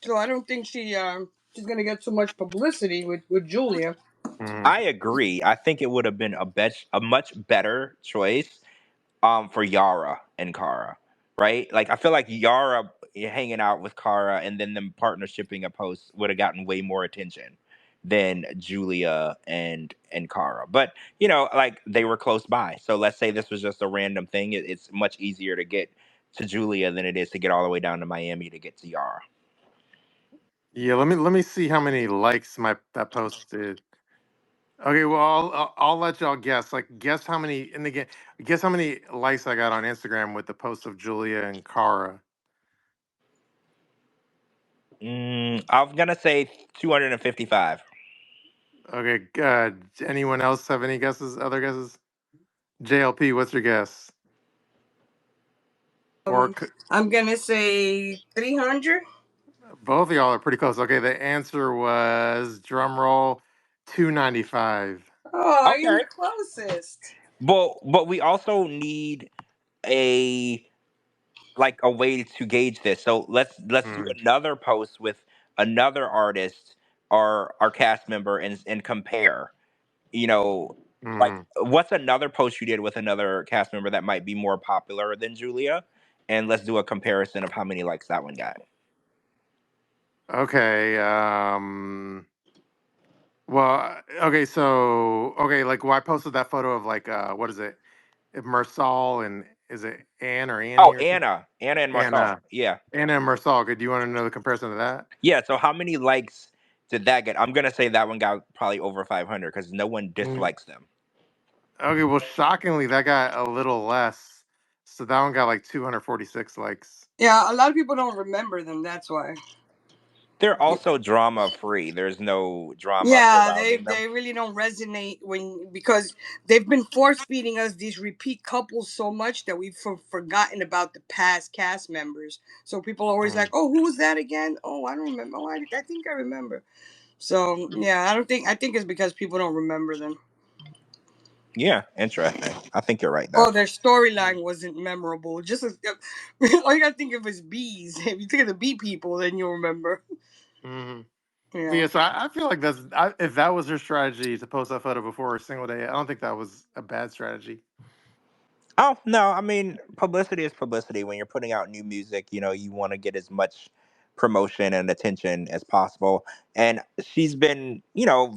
Speaker 5: So I don't think she's gonna get too much publicity with Julia.
Speaker 2: Hmm.
Speaker 3: I agree. I think it would have been a much better choice for Yara and Kara, right? Like I feel like Yara hanging out with Kara and then them partnershiping a post would have gotten way more attention than Julia and Kara. But like they were close by. So let's say this was just a random thing. It's much easier to get to Julia than it is to get all the way down to Miami to get to Yara.
Speaker 2: Yeah, let me see how many likes my that post did. Okay, well, I'll let y'all guess. Like, guess how many in the game. Guess how many likes I got on Instagram with the post of Julia and Cara.
Speaker 3: I'm gonna say 255.
Speaker 2: Okay, anyone else have any guesses? Other guesses? JLP, what's your guess?
Speaker 5: I'm gonna say 300.
Speaker 2: both of y'all are pretty close. Okay, the answer was drum roll 295.
Speaker 5: Oh, you're
Speaker 3: Okay.
Speaker 5: the closest.
Speaker 3: But we also need a a way to gauge this. So let's do
Speaker 2: Mm,
Speaker 3: another post with another artist or our cast member and compare. You know, like
Speaker 2: mm.
Speaker 3: what's another post you did with another cast member that might be more popular than Julia? And let's do a comparison of how many likes that one got.
Speaker 2: Okay. Well, okay. So, okay, like, well, I posted that photo of like, what is it? If Mersal and is it Anne or
Speaker 3: Oh,
Speaker 2: Annie or something?
Speaker 3: Anna and
Speaker 2: Anna,
Speaker 3: Marcel. Yeah.
Speaker 2: Anna and Mersal. Do you want to know the comparison to that?
Speaker 3: Yeah, so how many likes did that get? I'm gonna say that one got probably over 500 because no one
Speaker 2: Mm,
Speaker 3: dislikes them.
Speaker 2: okay. Well, shockingly, that got a little less. So that one got like 246 likes.
Speaker 5: Yeah, a lot of people don't remember them. That's why.
Speaker 3: They're also drama free. There's no drama
Speaker 5: Yeah, they
Speaker 3: surrounding them.
Speaker 5: they really don't resonate because they've been force feeding us these repeat couples so much that we've forgotten about the past cast members. So people are always
Speaker 2: Mm,
Speaker 5: like, "Oh, who was that again? Oh, I don't remember. Oh, I think I remember." So yeah, I think it's because people don't remember them.
Speaker 3: Yeah, interesting. I think you're right though.
Speaker 5: Oh, their storyline wasn't memorable. Just as, all you gotta think of is bees. If you think of the bee people, then you'll remember.
Speaker 2: mm.
Speaker 5: Yeah.
Speaker 2: Yeah, so I feel like if that was her strategy to post that photo before a single day, I don't think that was a bad strategy.
Speaker 3: Oh, no, I mean, publicity is publicity. When you're putting out new music, you want to get as much promotion and attention as possible. And she's been,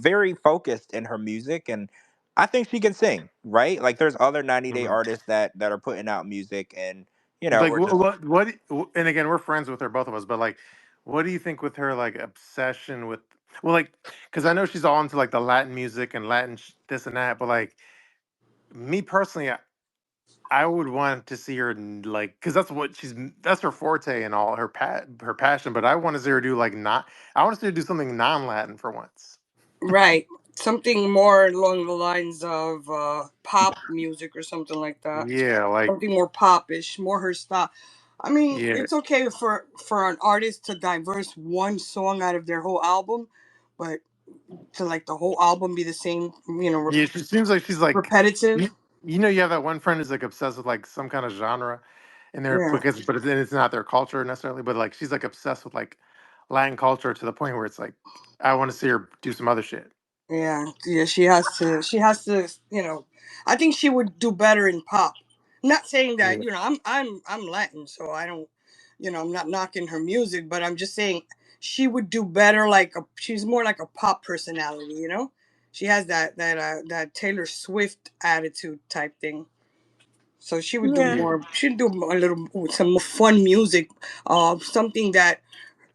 Speaker 3: very focused in her music and I think she can sing, right? Like there's other 90-day
Speaker 2: Mhm.
Speaker 3: artists that are putting out music and,
Speaker 2: Like,
Speaker 3: we're just
Speaker 2: and again, we're friends with her, both of us, but like, what do you think with her like obsession with, well, like, because I know she's all into like the Latin music and Latin this and that, but like me personally, I would want to see her like, because that's her forte and all her passion, but I want to see her do like not, I want to see her do something non-Latin for once.
Speaker 5: Right. Something more along the lines of pop music or something like that.
Speaker 2: Yeah, like,
Speaker 5: Something more popish, more her style. I mean,
Speaker 2: yeah,
Speaker 5: it's okay for an artist to diverse one song out of their whole album, but to like the whole album be the same,
Speaker 2: yeah. She seems like she's like,
Speaker 5: repetitive.
Speaker 2: you, you have that one friend who's like obsessed with like some kind of genre, and they're
Speaker 5: Yeah.
Speaker 2: because but it's not their culture necessarily, but like she's like obsessed with like Latin culture to the point where it's like I want to see her do some other shit.
Speaker 5: Yeah, yeah, she has to, I think she would do better in pop. Not saying that,
Speaker 2: Yeah.
Speaker 5: I'm Latin, so I don't, I'm not knocking her music, but I'm just saying she would do better she's more like a pop personality. She has that Taylor Swift attitude type thing. So she would do
Speaker 3: yeah.
Speaker 2: Yeah.
Speaker 5: more, she'd do a little some more fun music, something that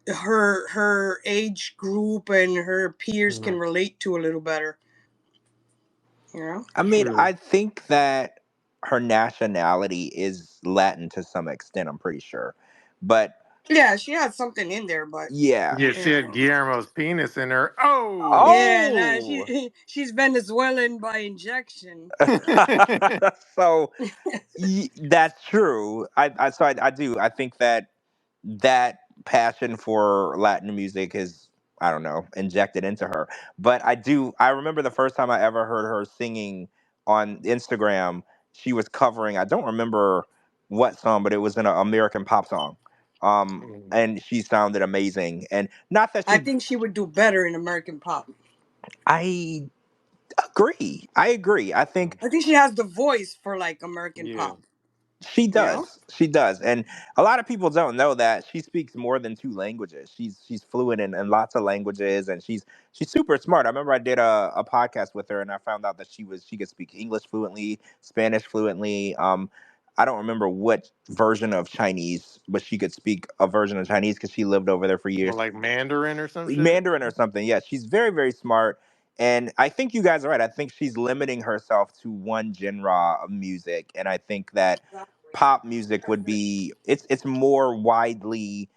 Speaker 5: her age group and her peers
Speaker 2: Yeah.
Speaker 5: can relate to a little better. You know?
Speaker 3: I mean,
Speaker 2: True.
Speaker 3: I think that her nationality is Latin to some extent, I'm pretty sure. But
Speaker 5: Yeah, she had something in there, but
Speaker 3: yeah.
Speaker 2: Yeah, she
Speaker 5: yeah,
Speaker 2: had Guillermo's penis in her. Oh.
Speaker 5: yeah, nah,
Speaker 3: Oh.
Speaker 5: she's Venezuelan by injection.
Speaker 3: So that's true. I do. I think that passion for Latin music is, I don't know, injected into her. But I remember the first time I ever heard her singing on Instagram, she was covering, I don't remember what song, but it was an American pop song.
Speaker 2: Mm.
Speaker 3: And she sounded amazing. And not that
Speaker 5: I
Speaker 3: she
Speaker 5: think she would do better in American pop.
Speaker 3: I agree. I agree. I think
Speaker 5: I think she has the voice for like American
Speaker 2: Yeah.
Speaker 5: pop.
Speaker 3: she
Speaker 5: You know?
Speaker 3: does. She does. And a lot of people don't know that she speaks more than two languages. She's fluent in lots of languages and she's super smart. I remember I did a podcast with her and I found out that she could speak English fluently, Spanish fluently. I don't remember what version of Chinese, but she could speak a version of Chinese because she lived over there for
Speaker 2: Well,
Speaker 3: years.
Speaker 2: like Mandarin or some shit.
Speaker 3: Mandarin or something. Yeah, she's very, very smart. And I think you guys are right. I think she's limiting herself to one genre of music. And I think that
Speaker 5: Exactly.
Speaker 3: pop music would be it's more widely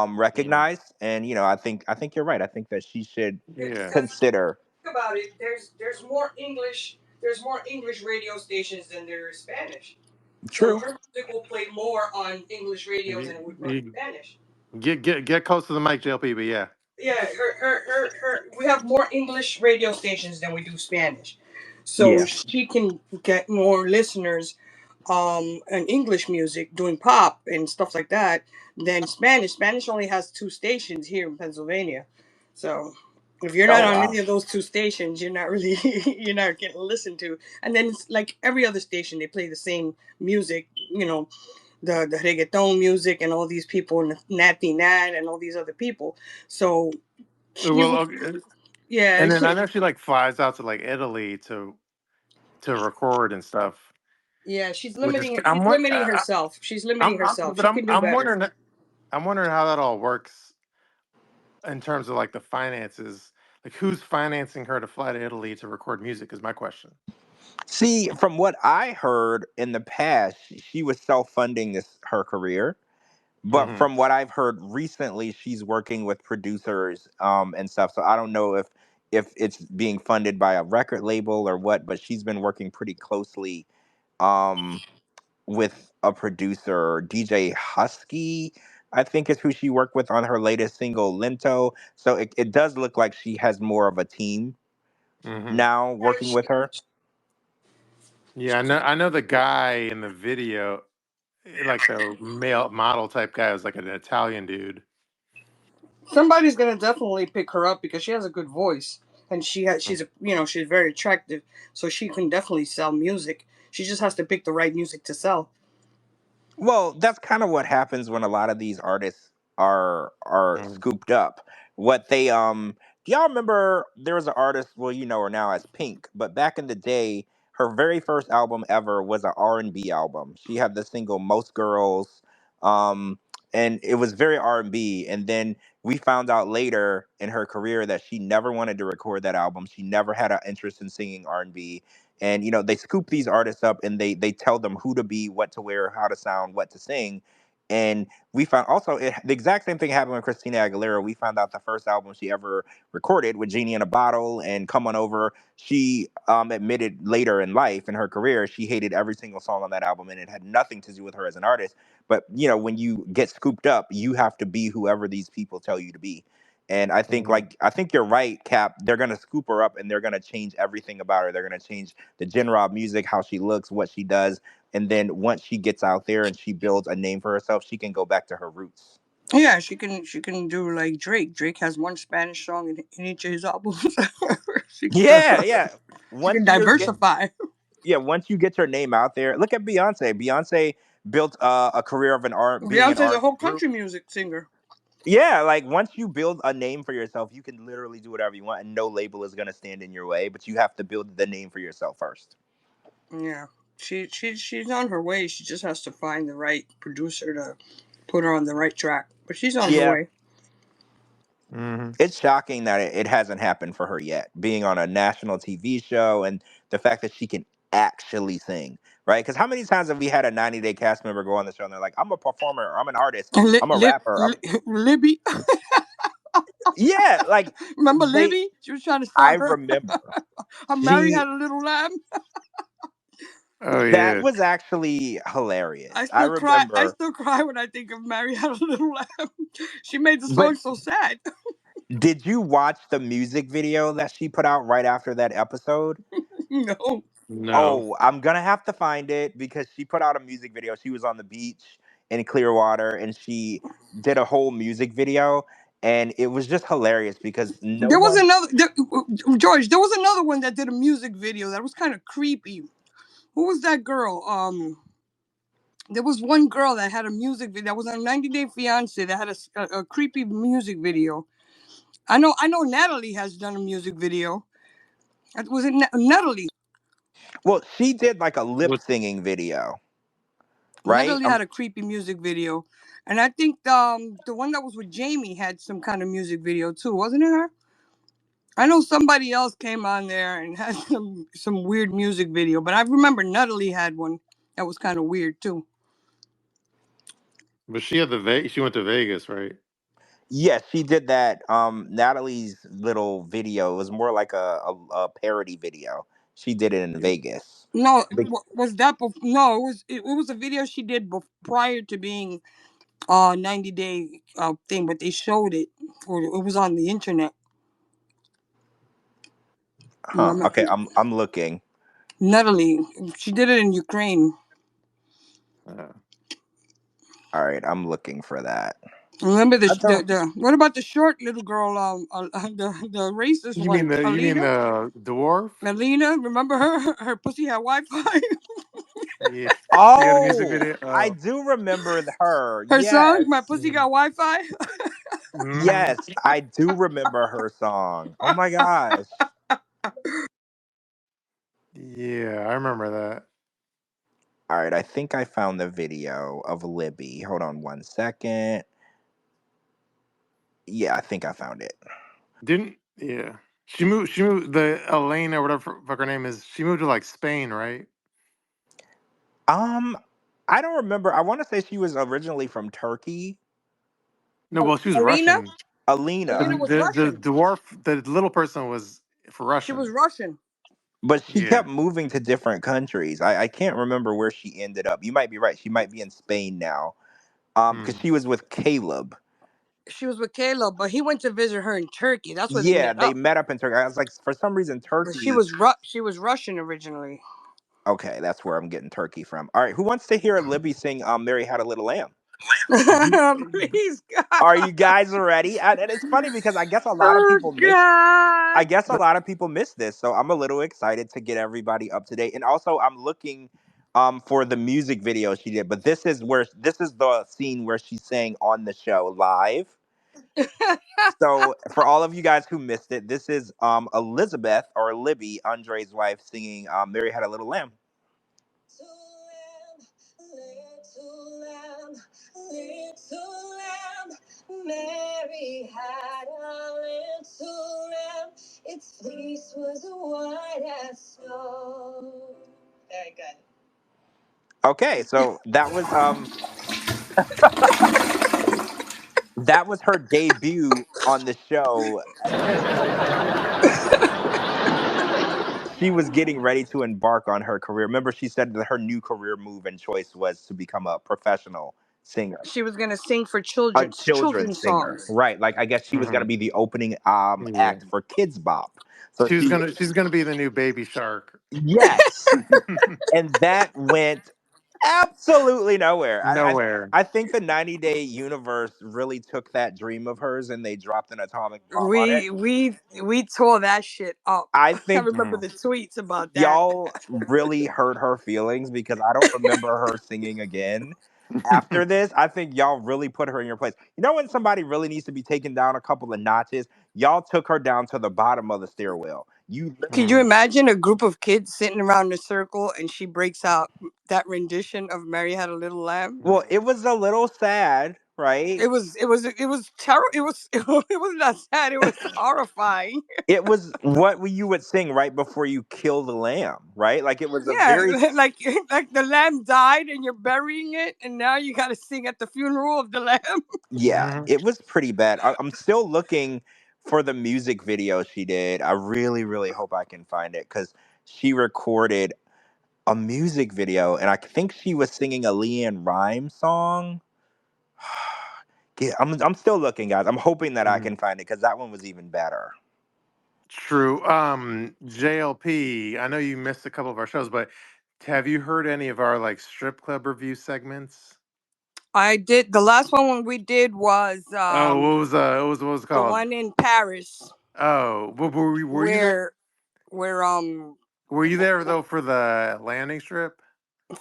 Speaker 2: Mm.
Speaker 3: recognized. And I think you're right. I think that she should
Speaker 5: Yeah,
Speaker 2: Yeah.
Speaker 5: because
Speaker 3: consider.
Speaker 5: think about it. There's more English radio stations than there is Spanish. So
Speaker 3: True.
Speaker 5: her music will play more on English radio than
Speaker 2: You,
Speaker 5: it would on
Speaker 2: you
Speaker 5: Spanish.
Speaker 2: get close to the mic, JLP. Yeah.
Speaker 5: Yeah, we have more English radio stations than we do Spanish. So
Speaker 3: Yeah.
Speaker 5: she can get more listeners and English music doing pop and stuff like that than Spanish. Spanish only has two stations here in Pennsylvania. So if you're
Speaker 3: Oh
Speaker 5: not on
Speaker 3: wow.
Speaker 5: any of those two stations, you're not really you're not getting listened to. And then it's like every other station, they play the same music, the reggaeton music and all these people and Natty Nat and all these other people. So she
Speaker 2: Well,
Speaker 5: would,
Speaker 2: okay.
Speaker 5: yeah,
Speaker 2: And then I know she like flies out to like Italy to record and stuff,
Speaker 5: yeah, she's
Speaker 2: which is
Speaker 5: limiting she's limiting herself. She's limiting herself.
Speaker 2: but
Speaker 5: She can do
Speaker 2: I'm
Speaker 5: better.
Speaker 2: wondering how that all works in terms of like the finances. Like who's financing her to fly to Italy to record music is my question.
Speaker 3: See, from what I heard in the past, she was self-funding this her career. But
Speaker 2: Hmm.
Speaker 3: from what I've heard recently, she's working with producers and stuff. So I don't know if it's being funded by a record label or what, but she's been working pretty closely um with a producer, DJ Husky, I think is who she worked with on her latest single, Lento. So it does look like she has more of a team
Speaker 2: Hmm.
Speaker 3: now working with her.
Speaker 2: Yeah, I know the guy in the video, like the male model type guy, was like an Italian dude.
Speaker 5: Somebody's gonna definitely pick her up because she has a good voice and she's very attractive, so she can definitely sell music. She just has to pick the right music to sell.
Speaker 3: Well, that's kind of what happens when a lot of these artists are
Speaker 2: Mhm.
Speaker 3: scooped up. What they do y'all remember there was an artist, well you know her now as Pink, but back in the day her very first album ever was an R&B album. She had the single Most Girls um and it was very R&B, and then we found out later in her career that she never wanted to record that album. She never had an interest in singing R&B, and they scoop these artists up and they tell them who to be, what to wear, how to sound, what to sing. And we found also the exact same thing happened with Christina Aguilera. We found out the first album she ever recorded with Genie in a Bottle and Come On Over, she admitted later in life in her career she hated every single song on that album, and it had nothing to do with her as an artist. But when you get scooped up, you have to be whoever these people tell you to be. And
Speaker 2: Mhm.
Speaker 3: I think you're right, Cap. They're gonna scoop her up and they're gonna change everything about her. They're gonna change the genre of music, how she looks, what she does, and then once she gets out there and she builds a name for herself, she can go back to her roots.
Speaker 5: Yeah, she can do like Drake. Drake has one Spanish song in each of his albums. she can
Speaker 3: Yeah, yeah.
Speaker 5: she can
Speaker 3: Once you get
Speaker 5: diversify.
Speaker 3: yeah, once you get your name out there, look at Beyonce. Beyonce built a career of being an
Speaker 5: Beyonce's a
Speaker 3: R&B
Speaker 5: whole
Speaker 3: group.
Speaker 5: country music singer.
Speaker 3: Yeah, like once you build a name for yourself, you can literally do whatever you want, and no label is gonna stand in your way. But you have to build the name for yourself first.
Speaker 5: Yeah, she's on her way. She just has to find the right producer to put her on the right track. But she's on her
Speaker 3: Yeah,
Speaker 5: way.
Speaker 2: Mhm.
Speaker 3: it's shocking that it hasn't happened for her yet, being on a national TV show and the fact that she can actually sing, right? Because how many times have we had a 90-day cast member go on the show and they're like, I'm a performer, or I'm an artist, I'm a rapper.
Speaker 5: Libby,
Speaker 3: Yeah, like
Speaker 5: remember
Speaker 3: they,
Speaker 5: Libby? She was trying to
Speaker 3: I
Speaker 5: sell her.
Speaker 3: remember.
Speaker 5: Her Mary
Speaker 3: She,
Speaker 5: had a little lamb.
Speaker 2: Oh
Speaker 3: that
Speaker 2: yeah.
Speaker 3: was actually hilarious.
Speaker 5: I
Speaker 3: I
Speaker 5: still cry. I
Speaker 3: remember.
Speaker 5: still cry when I think of Mary had a little lamb. She made the
Speaker 3: But
Speaker 5: song so sad.
Speaker 3: did you watch the music video that she put out right after that episode?
Speaker 5: No.
Speaker 2: No.
Speaker 3: Oh, I'm gonna have to find it because she put out a music video. She was on the beach in Clearwater and she did a whole music video, and it was just hilarious because no
Speaker 5: There was
Speaker 3: one.
Speaker 5: another George. There was another one that did a music video that was kind of creepy. Who was that girl? There was one girl that had a music video that was on 90 Day Fiance that had a creepy music video. I know Natalie has done a music video. Was it Natalie?
Speaker 3: Well, she did like a lip
Speaker 2: What
Speaker 3: singing video, right?
Speaker 5: Natalie had a creepy music video, and I think the one that was with Jamie had some kind of music video too, wasn't it her? I know somebody else came on there and had some weird music video, but I remember Natalie had one that was kind of weird too.
Speaker 2: but she had she went to Vegas, right?
Speaker 3: Yes, she did that. Natalie's little video was more like a parody video. She did it in Vegas.
Speaker 5: No,
Speaker 3: Big-
Speaker 5: was that? No, it was a video she did prior to being 90 day thing, but they showed it, or it was on the internet.
Speaker 3: Huh.
Speaker 5: Remember,
Speaker 3: Okay, I'm looking.
Speaker 5: Nutalie, she did it in Ukraine.
Speaker 2: Uh,
Speaker 3: All right, I'm looking for that.
Speaker 5: Remember
Speaker 3: I don't.
Speaker 5: the what about the short little girl? The racist
Speaker 2: you mean
Speaker 5: one, Alina.
Speaker 2: the dwarf?
Speaker 5: Alina, remember her? Her pussy had Wi-Fi.
Speaker 2: Yeah. She had a music
Speaker 3: Oh,
Speaker 2: video.
Speaker 3: I
Speaker 2: Oh.
Speaker 3: do remember her.
Speaker 5: Her song,
Speaker 3: Yes.
Speaker 5: "My Pussy
Speaker 2: Mm.
Speaker 5: Got Wi-Fi."
Speaker 2: Hmm.
Speaker 3: Yes, I do remember her song. Oh my gosh.
Speaker 2: Yeah, I remember that.
Speaker 3: All right, I think I found the video of Libby. Hold on one second. Yeah, I think I found it.
Speaker 2: Didn't yeah. She moved the Elaine or whatever fuck her name is. She moved to like Spain, right?
Speaker 3: Um, I don't remember. I want to say she was originally from Turkey.
Speaker 2: No, well, she was
Speaker 5: Alina.
Speaker 2: Russian.
Speaker 5: Alina
Speaker 3: Alina,
Speaker 5: was
Speaker 2: The
Speaker 5: Russian.
Speaker 2: dwarf, the little person was for
Speaker 5: She was
Speaker 2: Russian.
Speaker 5: Russian.
Speaker 3: but she
Speaker 2: Yeah.
Speaker 3: kept moving to different countries. I can't remember where she ended up. You might be right. She might be in Spain now. Because
Speaker 2: Mm.
Speaker 3: she was with Caleb.
Speaker 5: She was with Caleb, but he went to visit her in Turkey. That's where they
Speaker 3: Yeah,
Speaker 5: met
Speaker 3: they
Speaker 5: up.
Speaker 3: met up in Turkey. I was like, for some reason,
Speaker 5: But she
Speaker 3: Turkey.
Speaker 5: was Russian originally.
Speaker 3: Okay, that's where I'm getting Turkey from. All right, who wants to hear Libby sing "Mary Had a Little Lamb"?
Speaker 5: Please, God.
Speaker 3: Are you guys ready? And it's funny because I guess a lot of
Speaker 5: Oh
Speaker 3: people missed.
Speaker 5: God.
Speaker 3: I guess a lot of people missed this, so I'm a little excited to get everybody up to date. And also, I'm looking for the music video she did. But this is the scene where she sang on the show live. So for all of you guys who missed it, this is Elizabeth or Libby, Andre's wife, singing "Mary Had a Little Lamb." Little lamb, little lamb, Mary had a little lamb. Its fleece was white as snow. Very good. Okay, so that was her debut on the show. She was getting ready to embark on her career. Remember, she said that her new career move and choice was to become a professional singer.
Speaker 5: She was gonna sing for
Speaker 3: A
Speaker 5: children's
Speaker 3: children's singer,
Speaker 5: songs.
Speaker 3: right? Like I guess she was gonna
Speaker 2: Hmm.
Speaker 3: be the opening
Speaker 2: Yeah.
Speaker 3: act for Kids Bop. So
Speaker 2: She's gonna be the new Baby Shark.
Speaker 3: yes, and that went absolutely nowhere.
Speaker 2: Nowhere.
Speaker 3: I think the 90 Day universe really took that dream of hers and they dropped an atomic bomb on it.
Speaker 5: We tore that shit up.
Speaker 3: I
Speaker 5: I
Speaker 3: think
Speaker 5: remember
Speaker 2: Mm.
Speaker 5: the tweets about that.
Speaker 3: y'all really hurt her feelings because I don't remember her singing again. After this, I think y'all really put her in your place. You know when somebody really needs to be taken down a couple of notches? Y'all took her down to the bottom of the stairwell. You
Speaker 5: Can you
Speaker 2: Mm.
Speaker 5: imagine a group of kids sitting around in a circle and she breaks out that rendition of "Mary Had a Little Lamb"?
Speaker 3: well, it was a little sad, right?
Speaker 5: It was terrible. It was not sad. It was horrifying.
Speaker 3: It was what you would sing right before you kill the lamb, right? Like it was a
Speaker 5: Yeah,
Speaker 3: very
Speaker 5: like the lamb died and you're burying it, and now you got to sing at the funeral of the lamb.
Speaker 3: yeah,
Speaker 2: Mhm.
Speaker 3: it was pretty bad. I'm still looking for the music video she did. I really, really hope I can find it because she recorded a music video, and I think she was singing a Leanne Rhymes song. Yeah, I'm still looking, guys. I'm hoping that I
Speaker 2: Mhm.
Speaker 3: can find it because that one was even better.
Speaker 2: True. JLP, I know you missed a couple of our shows, but have you heard any of our like strip club review segments?
Speaker 5: I did the last one when we did was
Speaker 2: Oh, what was it
Speaker 5: the
Speaker 2: called?
Speaker 5: one in Paris
Speaker 2: Oh, were you there?
Speaker 5: where
Speaker 2: Were you there though for the landing strip?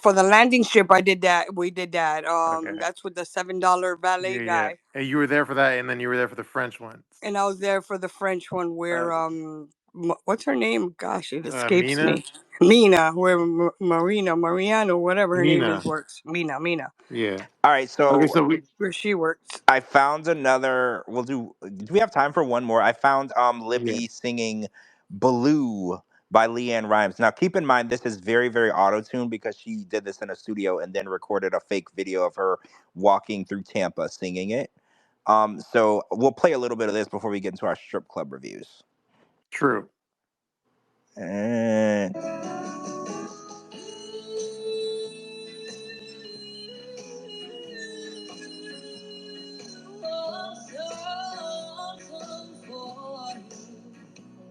Speaker 5: for the landing strip. I did that. We did that.
Speaker 2: Okay.
Speaker 5: That's with the $7 valet
Speaker 2: Yeah, yeah.
Speaker 5: guy,
Speaker 2: And you were there for that, and then you were there for the French ones.
Speaker 5: and I was there for the French one
Speaker 2: Uh,
Speaker 5: where what's her name? Gosh, it escapes
Speaker 2: Mina?
Speaker 5: me. Mina, where Mariano, whatever her name
Speaker 2: Mina.
Speaker 5: is, works. Mina,
Speaker 2: Yeah.
Speaker 3: All right,
Speaker 2: Okay,
Speaker 3: so
Speaker 2: so we
Speaker 5: where she works.
Speaker 3: I found another. We'll do. Do we have time for one more? I found
Speaker 2: yeah.
Speaker 3: Libby singing "Blue" by Leanne Rhymes. Now, keep in mind this is very, very auto tuned because she did this in a studio and then recorded a fake video of her walking through Tampa singing it. So we'll play a little bit of this before we get into our strip club reviews.
Speaker 2: True.
Speaker 3: And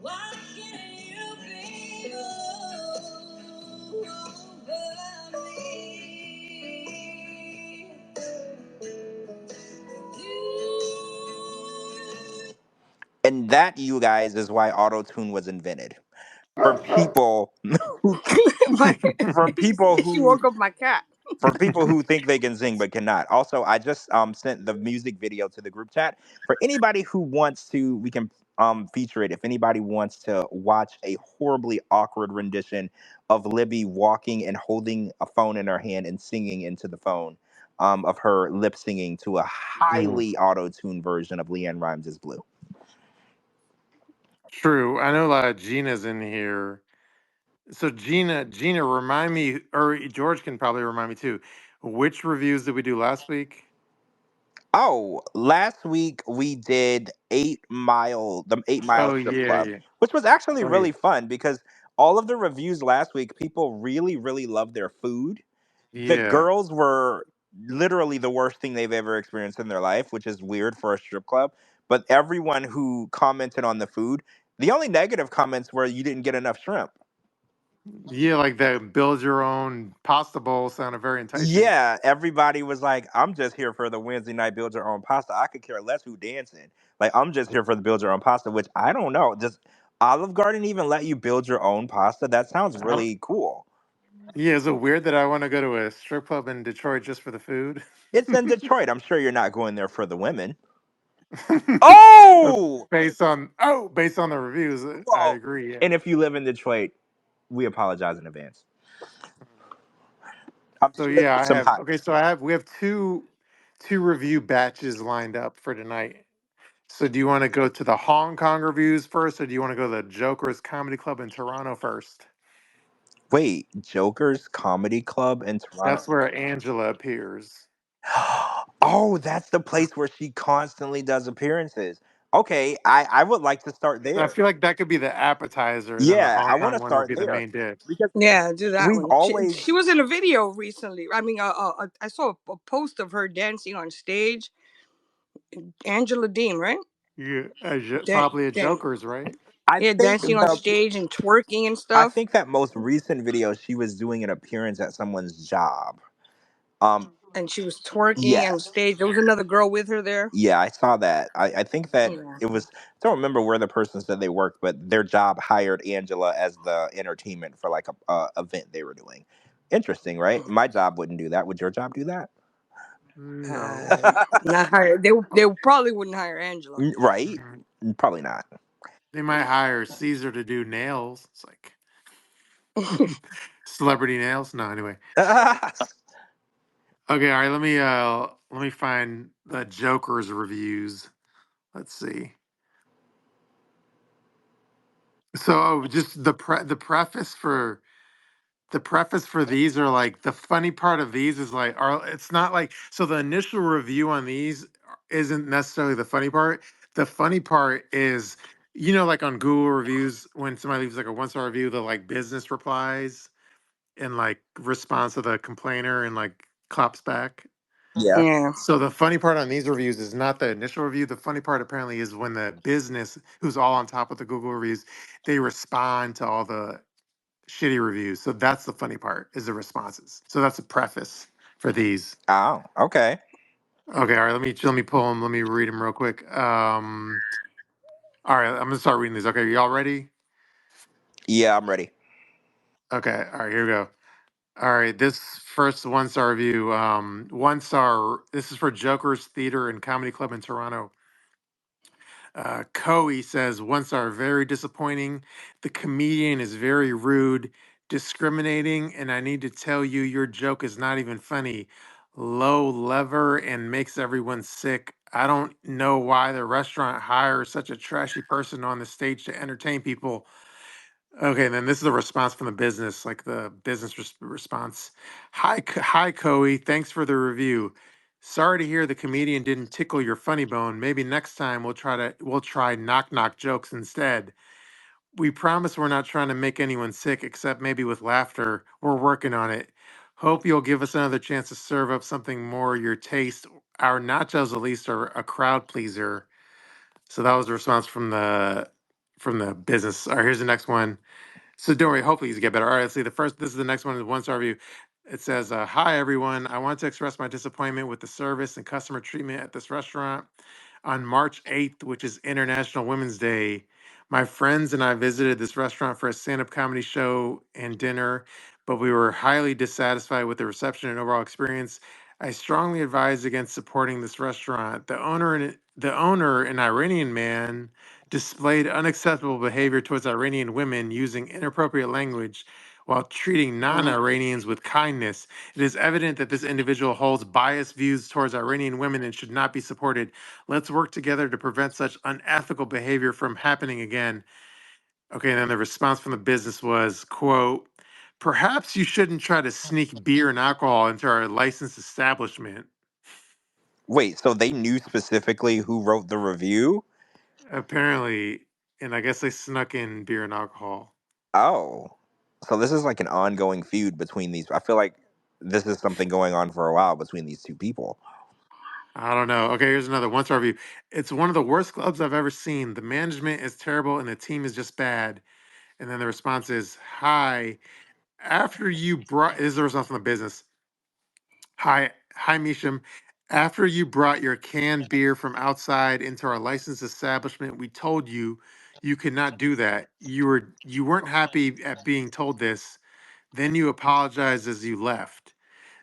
Speaker 1: Why can't you be over me?
Speaker 3: and that, you guys, is why auto tune was invented for people who
Speaker 5: My,
Speaker 3: for people
Speaker 5: she
Speaker 3: who
Speaker 5: woke up my cat.
Speaker 3: for people who think they can sing but cannot. Also, I just sent the music video to the group chat for anybody who wants to. We can feature it if anybody wants to watch a horribly awkward rendition of Libby walking and holding a phone in her hand and singing into the phone. Of her lip singing to a
Speaker 2: Mm,
Speaker 3: highly auto-tuned version of Leanne Rimes' Blue.
Speaker 2: true. I know Gina's in here. So Gina, remind me, or George can probably remind me too. Which reviews did we do last week?
Speaker 3: Oh, last week we did the 8 Mile
Speaker 2: Oh
Speaker 3: Strip
Speaker 2: yeah,
Speaker 3: Club,
Speaker 2: yeah.
Speaker 3: which was actually
Speaker 2: Oh yeah.
Speaker 3: really fun because all of the reviews last week, people really, really loved their food. The
Speaker 2: Yeah.
Speaker 3: girls were literally the worst thing they've ever experienced in their life, which is weird for a strip club. But everyone who commented on the food, the only negative comments were you didn't get enough shrimp.
Speaker 2: Yeah, like the build your own pasta bowl sounded very enticing.
Speaker 3: Yeah, everybody was like, I'm just here for the Wednesday night build your own pasta. I could care less who dancing. Like, I'm just here for the build your own pasta, which I don't know. Does Olive Garden even let you build your own pasta? That sounds
Speaker 2: I don't,
Speaker 3: really cool.
Speaker 2: yeah, is it weird that I want to go to a strip club in Detroit just for the food?
Speaker 3: It's in Detroit. I'm sure you're not going there for the women.
Speaker 2: Uh,
Speaker 3: Oh!
Speaker 2: based on the reviews, I
Speaker 3: Well,
Speaker 2: agree. Yeah.
Speaker 3: and if you live in Detroit, we apologize in advance. I'm
Speaker 2: So
Speaker 3: sure
Speaker 2: yeah,
Speaker 3: there's
Speaker 2: I
Speaker 3: some
Speaker 2: have.
Speaker 3: hot.
Speaker 2: Okay, so we have two review batches lined up for tonight. So do you want to go to the Hong Kong reviews first, or do you want to go to the Joker's Comedy Club in Toronto first?
Speaker 3: Wait, Joker's Comedy Club in Toronto.
Speaker 2: That's where Angela appears.
Speaker 3: Oh, that's the place where she constantly does appearances. Okay, I would like to start
Speaker 2: So I
Speaker 3: there.
Speaker 2: feel like that could be the appetizer, and then the
Speaker 3: Yeah,
Speaker 2: Hong
Speaker 3: I want
Speaker 2: Kong
Speaker 3: to
Speaker 2: one would
Speaker 3: start
Speaker 2: be the
Speaker 3: there
Speaker 2: main dish.
Speaker 3: because
Speaker 5: Yeah, do that
Speaker 3: we've
Speaker 5: one. She
Speaker 3: always,
Speaker 5: was in a video recently. I mean, I saw a post of her dancing on stage. Angela Dean, right?
Speaker 2: Yeah,
Speaker 5: Dan,
Speaker 2: probably a
Speaker 5: dan-
Speaker 2: Joker's, right?
Speaker 3: I
Speaker 5: yeah,
Speaker 3: think
Speaker 5: dancing on stage and twerking and
Speaker 3: I
Speaker 5: stuff.
Speaker 3: think that most recent video she was doing an appearance at someone's job. Um,
Speaker 5: And she was twerking on
Speaker 3: yes,
Speaker 5: stage. There was another girl with her there.
Speaker 3: yeah, I saw that. I think that
Speaker 5: Yeah.
Speaker 3: it was. I don't remember where the person said they worked, but their job hired Angela as the entertainment for like a event they were doing. Interesting, right? My job wouldn't do that. Would your job do that?
Speaker 2: No.
Speaker 5: Not hire. They probably wouldn't hire Angela.
Speaker 3: Right?
Speaker 2: Mhm.
Speaker 3: Probably not.
Speaker 2: They might hire Caesar to do nails. It's like celebrity nails. No, anyway. Okay, all right. Let me find the Joker's reviews. Let's see. So just the preface for these are like the funny part of these is like are it's not like so the initial review on these isn't necessarily the funny part. The funny part is like on Google reviews when somebody leaves like a 1-star review, the like business replies and like response to the complainer and like claps back.
Speaker 3: Yeah.
Speaker 5: Yeah.
Speaker 2: So the funny part on these reviews is not the initial review. The funny part apparently is when the business who's all on top of the Google reviews, they respond to all the shitty reviews. So that's the funny part is the responses. So that's a preface for these.
Speaker 3: Oh, okay.
Speaker 2: Okay, all right. Let me pull them. Let me read them real quick. All right. I'm gonna start reading these. Okay, y'all ready?
Speaker 3: Yeah, I'm ready.
Speaker 2: Okay. All right. Here we go. All right. This first 1-star review. 1 star. This is for Joker's Theater and Comedy Club in Toronto. Coe says 1 star, very disappointing. The comedian is very rude, discriminating, and I need to tell you, your joke is not even funny. Low lever and makes everyone sick. I don't know why the restaurant hires such a trashy person on the stage to entertain people. Okay, and then this is a response from the business, like the business response. Hi, Coe. Thanks for the review. Sorry to hear the comedian didn't tickle your funny bone. Maybe next time we'll try knock knock jokes instead. We promise we're not trying to make anyone sick, except maybe with laughter. We're working on it. Hope you'll give us another chance to serve up something more your taste. Our nachos at least are a crowd pleaser. So that was the response from the business. All right, here's the next one. So don't worry, hopefully you get better. All right, let's see. This is the next one, is one star review. It says, "Hi everyone. I want to express my disappointment with the service and customer treatment at this restaurant. On March 8th, which is International Women's Day, my friends and I visited this restaurant for a stand-up comedy show and dinner, but we were highly dissatisfied with the reception and overall experience. I strongly advise against supporting this restaurant. The owner, an Iranian man, displayed unacceptable behavior towards Iranian women using inappropriate language while treating non Iranians with kindness. It is evident that this individual holds biased views towards Iranian women and should not be supported. Let's work together to prevent such unethical behavior from happening again." Okay, and then the response from the business was, quote, "Perhaps you shouldn't try to sneak beer and alcohol into our licensed establishment."
Speaker 3: Wait, so they knew specifically who wrote the review?
Speaker 2: Apparently, and I guess they snuck in beer and alcohol.
Speaker 3: Oh, so this is like an ongoing feud between these. I feel like this is something going on for a while between these two people.
Speaker 2: I don't know. Okay, here's another one star review. "It's one of the worst clubs I've ever seen. The management is terrible and the team is just bad." And then the response is, "Hi, after you brought," this is the response from the business. Hi, Misham. "After you brought your canned beer from outside into our licensed establishment, we told you you could not do that. You weren't happy at being told this. Then you apologized as you left.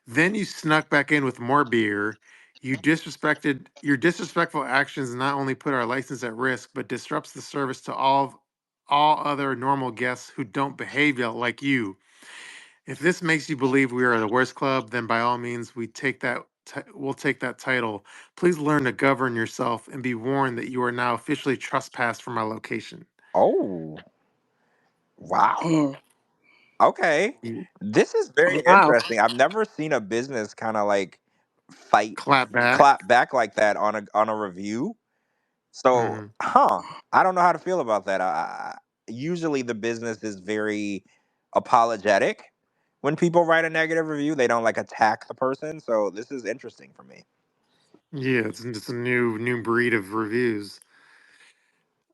Speaker 2: Then you snuck back in with more beer. Your disrespectful actions not only put our license at risk, but disrupts the service to all other normal guests who don't behave like you. If this makes you believe we are the worst club, then by all means, we'll take that title. Please learn to govern yourself and be warned that you are now officially trespassed from our location."
Speaker 3: Oh, wow.
Speaker 5: Mm.
Speaker 3: Okay.
Speaker 2: Mm.
Speaker 3: This is very
Speaker 5: Wow.
Speaker 3: interesting. I've never seen a business kind of like fight
Speaker 2: Clap back.
Speaker 3: clap back like that on a review. So,
Speaker 2: Hmm.
Speaker 3: I don't know how to feel about that. Usually the business is very apologetic when people write a negative review. They don't like attack the person. So this is interesting for me.
Speaker 2: Yeah, it's just a new breed of reviews.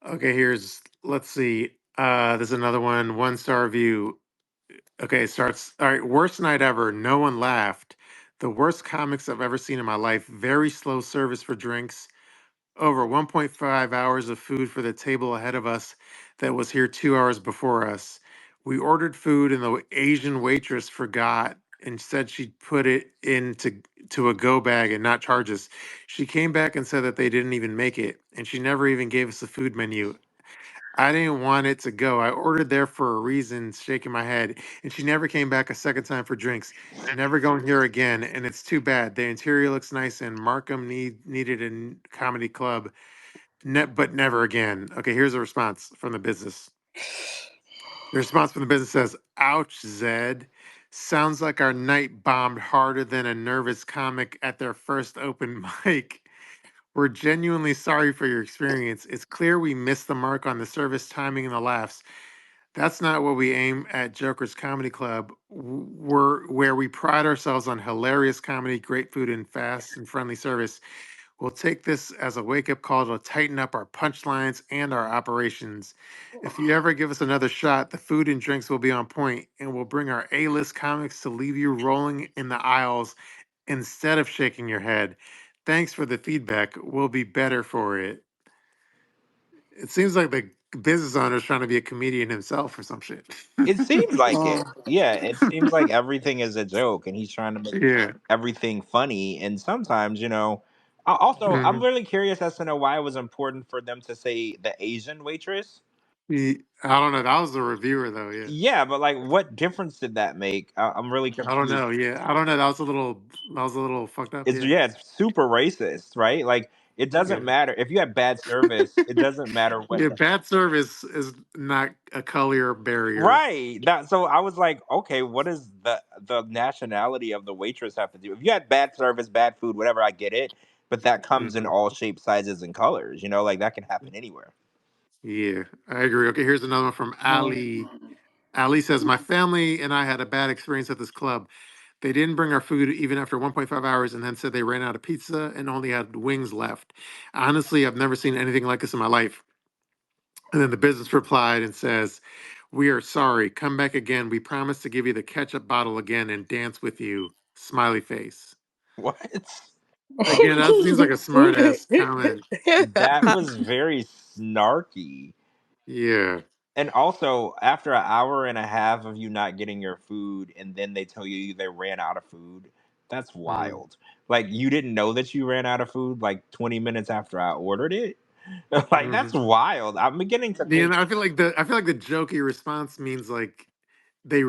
Speaker 2: Okay, let's see. There's another one star review. Okay, it starts. All right, worst night ever. No one laughed. The worst comics I've ever seen in my life. Very slow service for drinks. Over 1.5 hours of food for the table ahead of us that was here 2 hours before us. We ordered food and the Asian waitress forgot and said she'd put it into to a go bag and not charge us. She came back and said that they didn't even make it, and she never even gave us the food menu. I didn't want it to go. I ordered there for a reason, shaking my head, and she never came back a second time for drinks. Never going here again, and it's too bad. The interior looks nice, and Markham needed a comedy club, but never again. Okay, here's a response from the business. The response from the business says, "Ouch, Zed. Sounds like our night bombed harder than a nervous comic at their first open mic. We're genuinely sorry for your experience. It's clear we missed the mark on the service timing and the laughs. That's not what we aim at Joker's Comedy Club. We're where we pride ourselves on hilarious comedy, great food, and fast and friendly service. We'll take this as a wake up call to tighten up our punchlines and our operations. If you ever give us another shot, the food and drinks will be on point, and we'll bring our A list comics to leave you rolling in the aisles instead of shaking your head. Thanks for the feedback. We'll be better for it." It seems like the business owner is trying to be a comedian himself or some shit.
Speaker 3: It seems like
Speaker 5: Mm.
Speaker 3: it. Yeah, it seems like everything is a joke and he's trying to make
Speaker 2: Yeah.
Speaker 3: everything funny. And sometimes, also, I'm
Speaker 2: Mhm.
Speaker 3: really curious as to know why it was important for them to say the Asian waitress.
Speaker 2: I don't know. That was the reviewer though. Yeah.
Speaker 3: Yeah, but like, what difference did that make? I'm really
Speaker 2: I don't
Speaker 3: confused.
Speaker 2: know. Yeah. I don't know. That was a little fucked up.
Speaker 3: It's
Speaker 2: Yeah.
Speaker 3: yeah, it's super racist, right? Like, it
Speaker 2: Yeah.
Speaker 3: doesn't matter if you have bad service. It doesn't matter what.
Speaker 2: Yeah. Bad service is not a color barrier.
Speaker 3: Right. That so I was like, okay, what does the nationality of the waitress have to do? If you had bad service, bad food, whatever, I get it. But that comes in
Speaker 2: Mhm.
Speaker 3: all shapes, sizes, and colors. Like that can happen anywhere.
Speaker 2: Yeah, I agree. Okay, here's another one from Ali. Ali says, my family and I had a bad experience at this club. They didn't bring our food even after 1.5 hours and then said they ran out of pizza and only had wings left. Honestly, I've never seen anything like this in my life. And then the business replied and says, we are sorry. Come back again. We promise to give you the ketchup bottle again and dance with you. Smiley face.
Speaker 3: What?
Speaker 2: Again, that seems like a smart ass comment.
Speaker 3: That was very snarky.
Speaker 2: Yeah.
Speaker 3: And also, after an hour and a half of you not getting your food, and then they tell you they ran out of food, that's
Speaker 2: Mm.
Speaker 3: wild. Like, you didn't know that you ran out of food like 20 minutes after I ordered it? Like, that's
Speaker 2: Hmm.
Speaker 3: wild. I'm beginning to
Speaker 2: You
Speaker 3: think.
Speaker 2: know, I feel like the jokey response means like they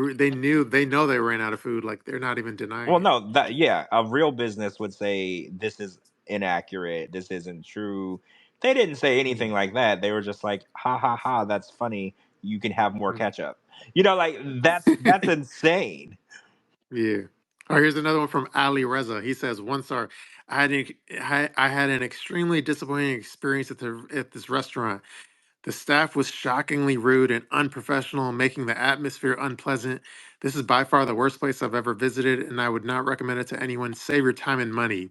Speaker 2: know they ran out of food. Like they're not even denying
Speaker 3: Well,
Speaker 2: it.
Speaker 3: no, that, yeah, a real business would say this is inaccurate. This isn't true. They didn't say anything
Speaker 2: Mm.
Speaker 3: like that. They were just like, ha ha ha, that's funny. You can have more
Speaker 2: Mm.
Speaker 3: ketchup. Like that's insane.
Speaker 2: Yeah. All right, here's another one from Ali Reza. He says, one star. I had an extremely disappointing experience at this restaurant. The staff was shockingly rude and unprofessional, making the atmosphere unpleasant. This is by far the worst place I've ever visited, and I would not recommend it to anyone. Save your time and money.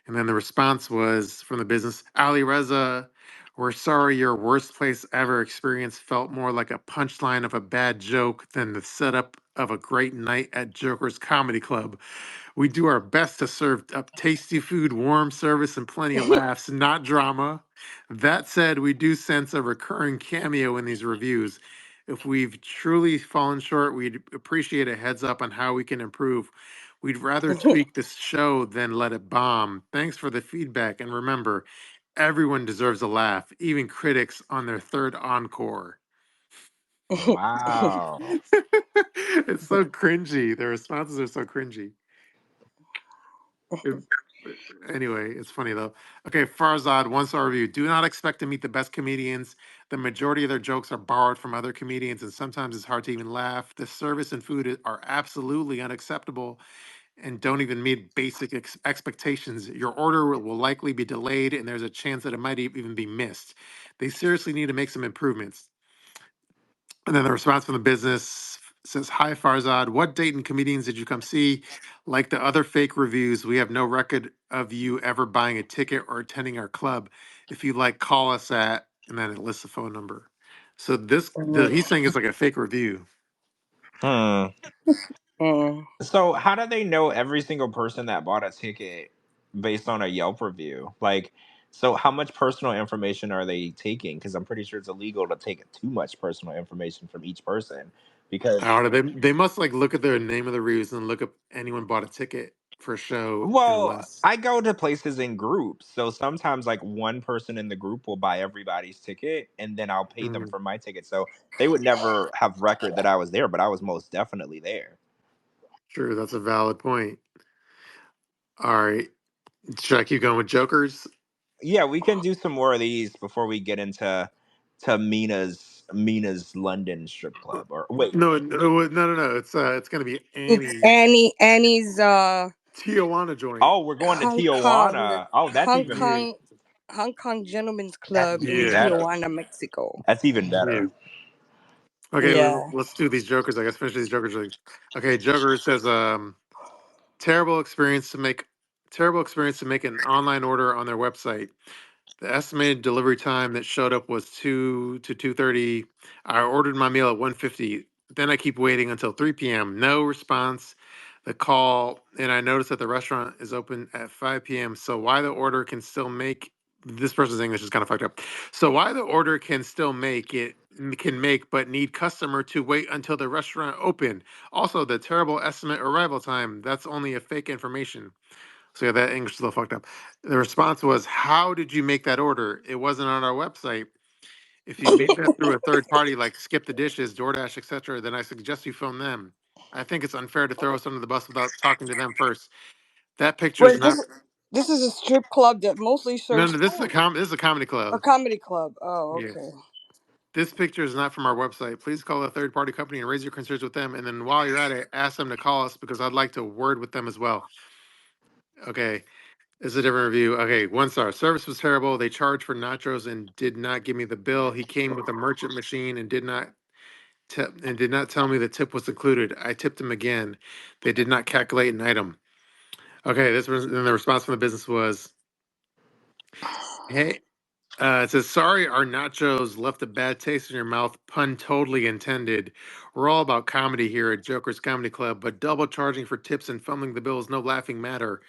Speaker 2: And then the response was from the business, Ali Reza, we're sorry your worst place ever experience felt more like a punchline of a bad joke than the setup of a great night at Joker's Comedy Club. We do our best to serve up tasty food, warm service, and plenty of laughs, not drama. That said, we do sense a recurring cameo in these reviews. If we've truly fallen short, we'd appreciate a heads up on how we can improve. We'd rather tweak this show than let it bomb. Thanks for the feedback. And remember, everyone deserves a laugh, even critics on their third encore.
Speaker 3: Wow.
Speaker 2: It's so cringy. The responses are so cringy. It- anyway, it's funny though. Okay, Farzad, one star review. Do not expect to meet the best comedians. The majority of their jokes are borrowed from other comedians, and sometimes it's hard to even laugh. The service and food are absolutely unacceptable and don't even meet basic expectations. Your order will likely be delayed, and there's a chance that it might even be missed. They seriously need to make some improvements. And then the response from the business says, hi, Farzad. What Dayton comedians did you come see? Like the other fake reviews, we have no record of you ever buying a ticket or attending our club. If you like, call us at, and then it lists the phone number. So he's saying it's like a fake review.
Speaker 3: Hmm.
Speaker 5: Mm.
Speaker 3: So how do they know every single person that bought a ticket based on a Yelp review? Like, so how much personal information are they taking? Because I'm pretty sure it's illegal to take too much personal information from each person. Because,
Speaker 2: I don't know. They must like look at the name of the reviews and look up anyone bought a ticket for a show and
Speaker 3: well,
Speaker 2: less.
Speaker 3: I go to places in groups. So sometimes, like, one person in the group will buy everybody's ticket and then I'll pay them
Speaker 2: Mhm.
Speaker 3: for my ticket. So they would never have record that I was there, but I was most definitely there.
Speaker 2: True, that's a valid point. All right. Should I keep going with Jokers?
Speaker 3: Yeah, we can do some more of these before we get into Mina's London strip club. Or wait,
Speaker 2: No. It's gonna be
Speaker 5: It's
Speaker 2: Annie's
Speaker 5: Annie's
Speaker 2: Tijuana joint.
Speaker 3: oh, we're going to
Speaker 5: Hong Kong
Speaker 3: Tijuana. Oh, that's
Speaker 5: Hong
Speaker 3: even
Speaker 2: Yeah,
Speaker 5: Kong Hong Kong Gentlemen's
Speaker 3: that's
Speaker 5: Club
Speaker 3: even
Speaker 5: in
Speaker 2: yeah,
Speaker 3: better.
Speaker 5: Tijuana, Mexico.
Speaker 3: That's even
Speaker 2: yeah.
Speaker 3: better.
Speaker 2: Okay,
Speaker 5: Yeah.
Speaker 2: let's do these Jokers. I guess finish these Jokers. Okay, Joker says, terrible experience to make an online order on their website. The estimated delivery time that showed up was 2 to 2:30. I ordered my meal at 1:50. Then I keep waiting until 3 p.m. No response. The call, and I noticed that the restaurant is open at 5 p.m. So why the order can still make this person's English is kind of fucked up. So why the order can still make it can make but need customer to wait until the restaurant open. Also, the terrible estimate arrival time. That's only a fake information. So yeah, that English is a little fucked up. The response was, "How did you make that order? It wasn't on our website. If you made that through a third party like Skip the Dishes, DoorDash, etc., then I suggest you phone them. I think it's unfair to throw us under the bus without talking to them first. That picture is
Speaker 5: Wait,
Speaker 2: not.
Speaker 5: this is a strip club that mostly
Speaker 2: No,
Speaker 5: serves
Speaker 2: no. This is
Speaker 5: food.
Speaker 2: this is a comedy
Speaker 5: A
Speaker 2: club.
Speaker 5: comedy club. Oh,
Speaker 2: Yeah.
Speaker 5: okay.
Speaker 2: This picture is not from our website. Please call a third party company and raise your concerns with them. And then while you're at it, ask them to call us because I'd like to word with them as well. Okay. It's a different review. Okay, 1 star. Service was terrible. They charged for nachos and did not give me the bill. He came with a merchant machine and did not tell me the tip was included. I tipped him again. They did not calculate an item. Okay, this was then the response from the business was, "Hey, it says sorry, our nachos left a bad taste in your mouth. Pun totally intended. We're all about comedy here at Joker's Comedy Club, but double charging for tips and fumbling the bill is no laughing matter.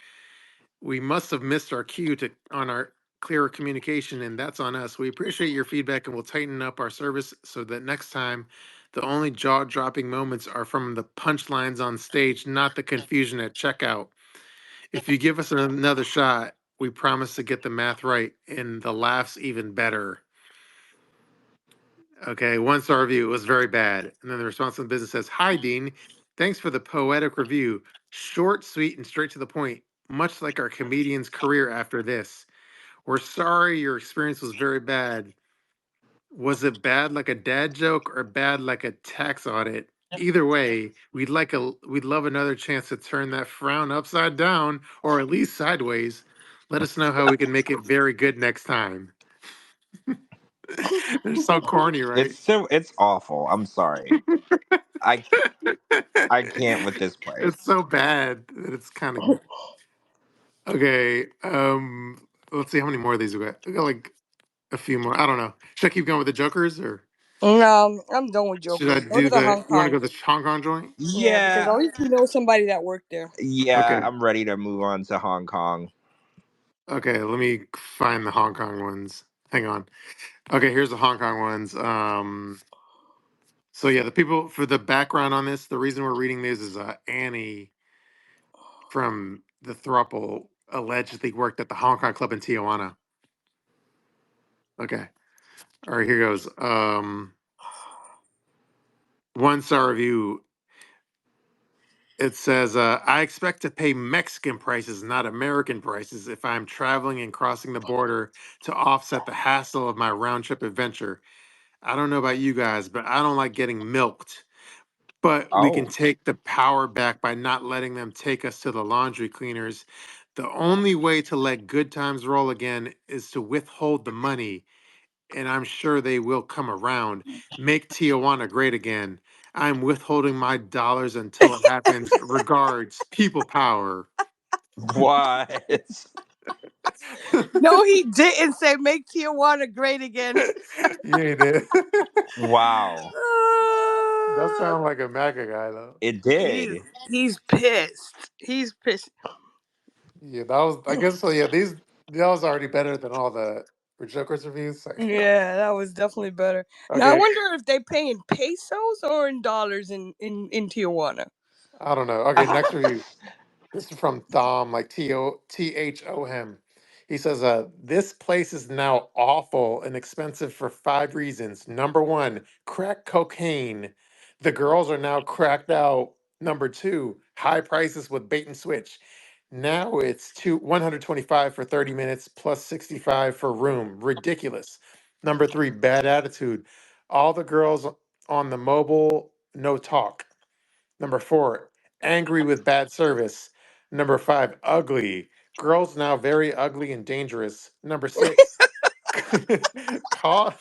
Speaker 2: We must have missed our cue to on our clearer communication, and that's on us. We appreciate your feedback, and we'll tighten up our service so that next time, the only jaw-dropping moments are from the punchlines on stage, not the confusion at checkout. If you give us another shot, we promise to get the math right and the laughs even better." Okay, 1 star review. It was very bad. And then the response from the business says, "Hi, Dean. Thanks for the poetic review. Short, sweet, and straight to the point, much like our comedian's career after this. We're sorry your experience was very bad. Was it bad like a dad joke or bad like a tax audit? Either way, we'd love another chance to turn that frown upside down or at least sideways. Let us know how we can make it very good next time." They're so corny, right?
Speaker 3: It's awful. I'm sorry. I I can't with this place.
Speaker 2: It's so bad that it's kind of good. Okay, let's see how many more of these we got. We got like a few more. I don't know. Should I keep going with the jokers or
Speaker 5: No, I'm done with
Speaker 2: should I
Speaker 5: Joker. Go
Speaker 2: do
Speaker 5: to the
Speaker 2: the?
Speaker 5: Hong
Speaker 2: You want to go
Speaker 5: Kong.
Speaker 2: to the Hong Kong joint?
Speaker 5: Yeah, because
Speaker 3: Yeah,
Speaker 5: at least we know somebody that worked there.
Speaker 3: yeah.
Speaker 2: Okay.
Speaker 3: I'm ready to move on to Hong Kong.
Speaker 2: Okay, let me find the Hong Kong ones. Hang on. Okay, here's the Hong Kong ones. So yeah, the people for the background on this, the reason we're reading this is Annie from the throuple allegedly worked at the Hong Kong club in Tijuana. Okay. All right, here goes. 1 star review. It says, I expect to pay Mexican prices, not American prices, if I'm traveling and crossing the border to offset the hassle of my round trip adventure. I don't know about you guys, but I don't like getting milked. But we can
Speaker 3: Oh,
Speaker 2: take the power back by not letting them take us to the laundry cleaners. The only way to let good times roll again is to withhold the money, and I'm sure they will come around. Make Tijuana great again. I'm withholding my dollars until it happens. Regards, people power.
Speaker 3: what?
Speaker 5: No, he didn't say make Tijuana great again.
Speaker 2: You did.
Speaker 3: Wow,
Speaker 2: That sounds like a MAGA guy though.
Speaker 3: it
Speaker 5: he's
Speaker 3: did.
Speaker 5: he's pissed. He's pissed.
Speaker 2: Yeah, that was. I guess so. Yeah, these that was already better than all the Jokers reviews.
Speaker 5: Yeah, that was definitely better. Now I
Speaker 2: Okay,
Speaker 5: wonder if they pay in pesos or in dollars in Tijuana.
Speaker 2: I don't know. Okay, next review. This is from Thom, like Thom. He says, this place is now awful and expensive for 5 reasons. Number one, crack cocaine. The girls are now cracked out. Number two, high prices with bait and switch. Now it's 125 for 30 minutes plus 65 for room. Ridiculous. Number three, bad attitude. All the girls on the mobile, no talk. Number four, angry with bad service. Number five, ugly. Girls now very ugly and dangerous. Number six,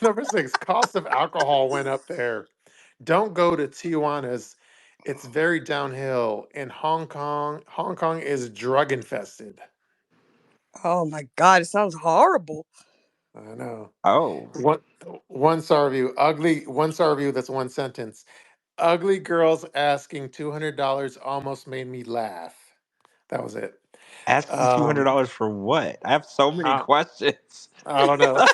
Speaker 2: number six, cost of alcohol went up there. Don't go to Tijuana's. It's very downhill. In Hong Kong, Hong Kong is drug infested.
Speaker 5: Oh my god, it sounds horrible.
Speaker 2: I know.
Speaker 3: Oh,
Speaker 2: One 1 star review. Ugly 1 star review. That's one sentence. Ugly girls asking $200 almost made me laugh. That was it.
Speaker 3: asking
Speaker 2: Um,
Speaker 3: $200 for what? I have so many
Speaker 2: I,
Speaker 3: questions.
Speaker 2: I don't know.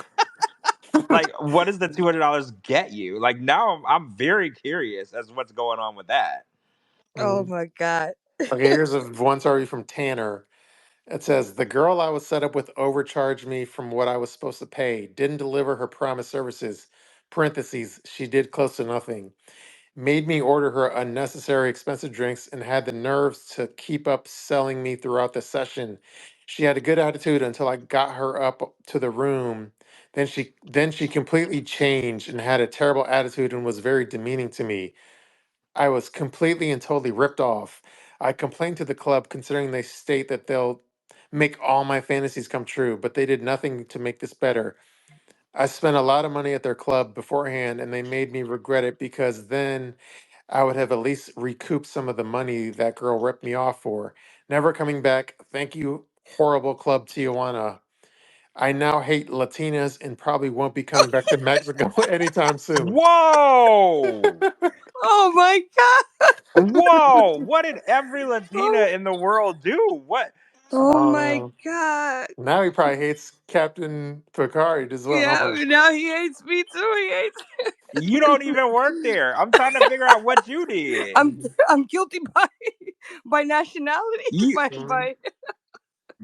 Speaker 3: Like, what does the $200 get you? Like, now I'm very curious as to what's going on with that.
Speaker 5: Oh
Speaker 2: Mm.
Speaker 5: my god.
Speaker 2: Okay, here's a 1 star review from Tanner. It says the girl I was set up with overcharged me from what I was supposed to pay. Didn't deliver her promised services. Parentheses. She did close to nothing. Made me order her unnecessary expensive drinks and had the nerves to keep up selling me throughout the session. She had a good attitude until I got her up to the room. Then she completely changed and had a terrible attitude and was very demeaning to me. I was completely and totally ripped off. I complained to the club considering they state that make all my fantasies come true, but they did nothing to make this better. I spent a lot of money at their club beforehand, and they made me regret it because then I would have at least recouped some of the money that girl ripped me off for. Never coming back. Thank you, horrible Club Tijuana. I now hate Latinas and probably won't be coming back to Mexico anytime soon.
Speaker 3: Whoa!
Speaker 5: Oh my God.
Speaker 3: Whoa! What did every Latina
Speaker 5: Oh,
Speaker 3: in the world do? What?
Speaker 5: oh my
Speaker 2: Um,
Speaker 5: God.
Speaker 2: now he probably hates Captain Piccard as well.
Speaker 5: Yeah,
Speaker 2: Huh?
Speaker 5: now he hates me too. He hates.
Speaker 3: You don't even work there. I'm trying to figure out what you did.
Speaker 5: I'm I'm guilty by nationality.
Speaker 3: You.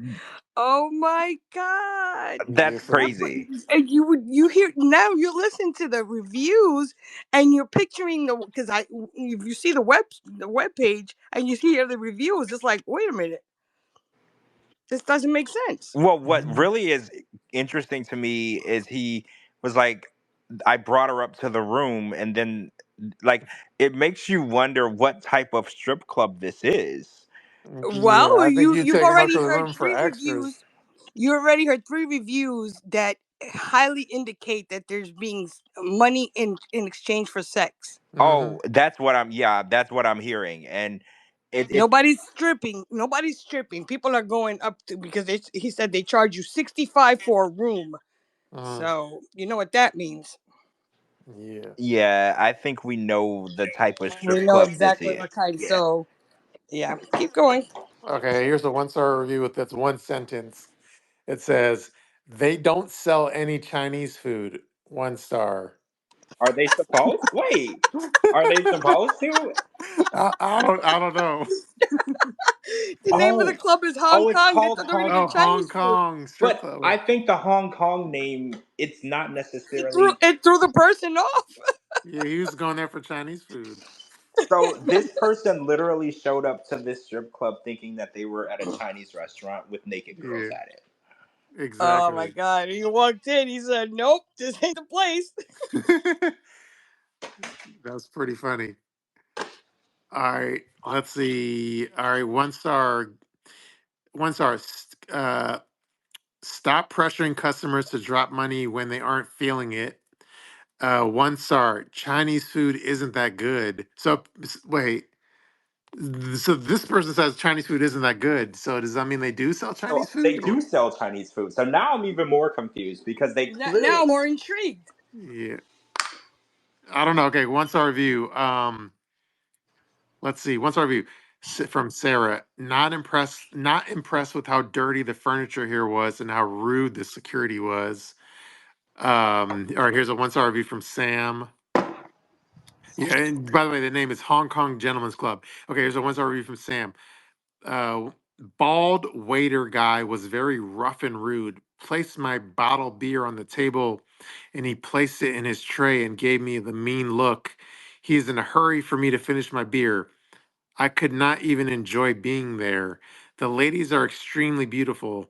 Speaker 2: Mhm.
Speaker 5: Oh my God.
Speaker 3: That's
Speaker 2: Yes, sir.
Speaker 3: crazy.
Speaker 5: And you hear now you listen to the reviews and you're picturing the because I if you see the web page and you hear the reviews, it's like, wait a minute, this doesn't make sense.
Speaker 3: Well, what
Speaker 2: Mhm.
Speaker 3: really is interesting to me is he was like, I brought her up to the room, and then, like, it makes you wonder what type of strip club this is.
Speaker 2: Yeah,
Speaker 5: Well,
Speaker 2: I think
Speaker 5: you
Speaker 2: you
Speaker 5: you've
Speaker 2: take him up to
Speaker 5: already
Speaker 2: the
Speaker 5: heard
Speaker 2: room for
Speaker 5: three
Speaker 2: extras.
Speaker 5: reviews. You already heard three reviews that highly indicate that there's being money in exchange for sex.
Speaker 2: Hmm.
Speaker 3: Oh, that's what I'm. Yeah, that's what I'm hearing, and it.
Speaker 5: Nobody's stripping. Nobody's stripping. People are going up to because he said they charge you 65 for a room.
Speaker 2: Hmm.
Speaker 5: So you know what that means.
Speaker 2: Yeah.
Speaker 3: Yeah, I think we know the type of
Speaker 5: We
Speaker 3: strip
Speaker 5: know
Speaker 3: club this
Speaker 5: exactly
Speaker 3: is.
Speaker 5: what kind.
Speaker 3: Yeah.
Speaker 5: So yeah, keep going.
Speaker 2: Okay, here's a 1-star review with that's one sentence. It says, "They don't sell any Chinese food." 1 star.
Speaker 3: Are they supposed? Wait, are they supposed to?
Speaker 2: I don't know.
Speaker 5: The name of the
Speaker 3: Oh,
Speaker 5: club is Hong
Speaker 3: oh, it's
Speaker 5: Kong. They
Speaker 3: called
Speaker 5: thought they were gonna
Speaker 3: Hong.
Speaker 2: Oh,
Speaker 5: get
Speaker 2: Hong
Speaker 5: Chinese food.
Speaker 2: Kong strip
Speaker 3: But
Speaker 2: club.
Speaker 3: I think the Hong Kong name, it's not
Speaker 5: It threw
Speaker 3: necessarily.
Speaker 5: it threw the person off.
Speaker 2: Yeah, he was going there for Chinese food.
Speaker 3: So this person literally showed up to this strip club thinking that they were at a Chinese restaurant with naked girls
Speaker 2: Yeah,
Speaker 3: at it.
Speaker 5: Oh my
Speaker 2: exactly.
Speaker 5: God! He walked in. He said, "Nope, this ain't the place."
Speaker 2: That's pretty funny. All right, let's see. All right, 1 star. 1 star. Stop pressuring customers to drop money when they aren't feeling it. 1 star. Chinese food isn't that good. So wait. So this person says Chinese food isn't that good. So does that mean they do sell
Speaker 3: So
Speaker 2: Chinese
Speaker 3: they
Speaker 2: food?
Speaker 3: do
Speaker 2: Or
Speaker 3: sell Chinese food. So now I'm even more confused because they
Speaker 5: Now
Speaker 3: clearly.
Speaker 5: I'm more intrigued.
Speaker 2: yeah, I don't know. Okay, 1 star review. Let's see. 1 star review from Sarah. Not impressed. Not impressed with how dirty the furniture here was and how rude the security was. All right, here's a 1 star review from Sam. Yeah, and by the way, the name is Hong Kong Gentlemen's Club. Okay, here's a 1 star review from Sam. Uh, Bald waiter guy was very rough and rude. Placed my bottle beer on the table, and he placed it in his tray and gave me the mean look. He's in a hurry for me to finish my beer. I could not even enjoy being there. The ladies are extremely beautiful.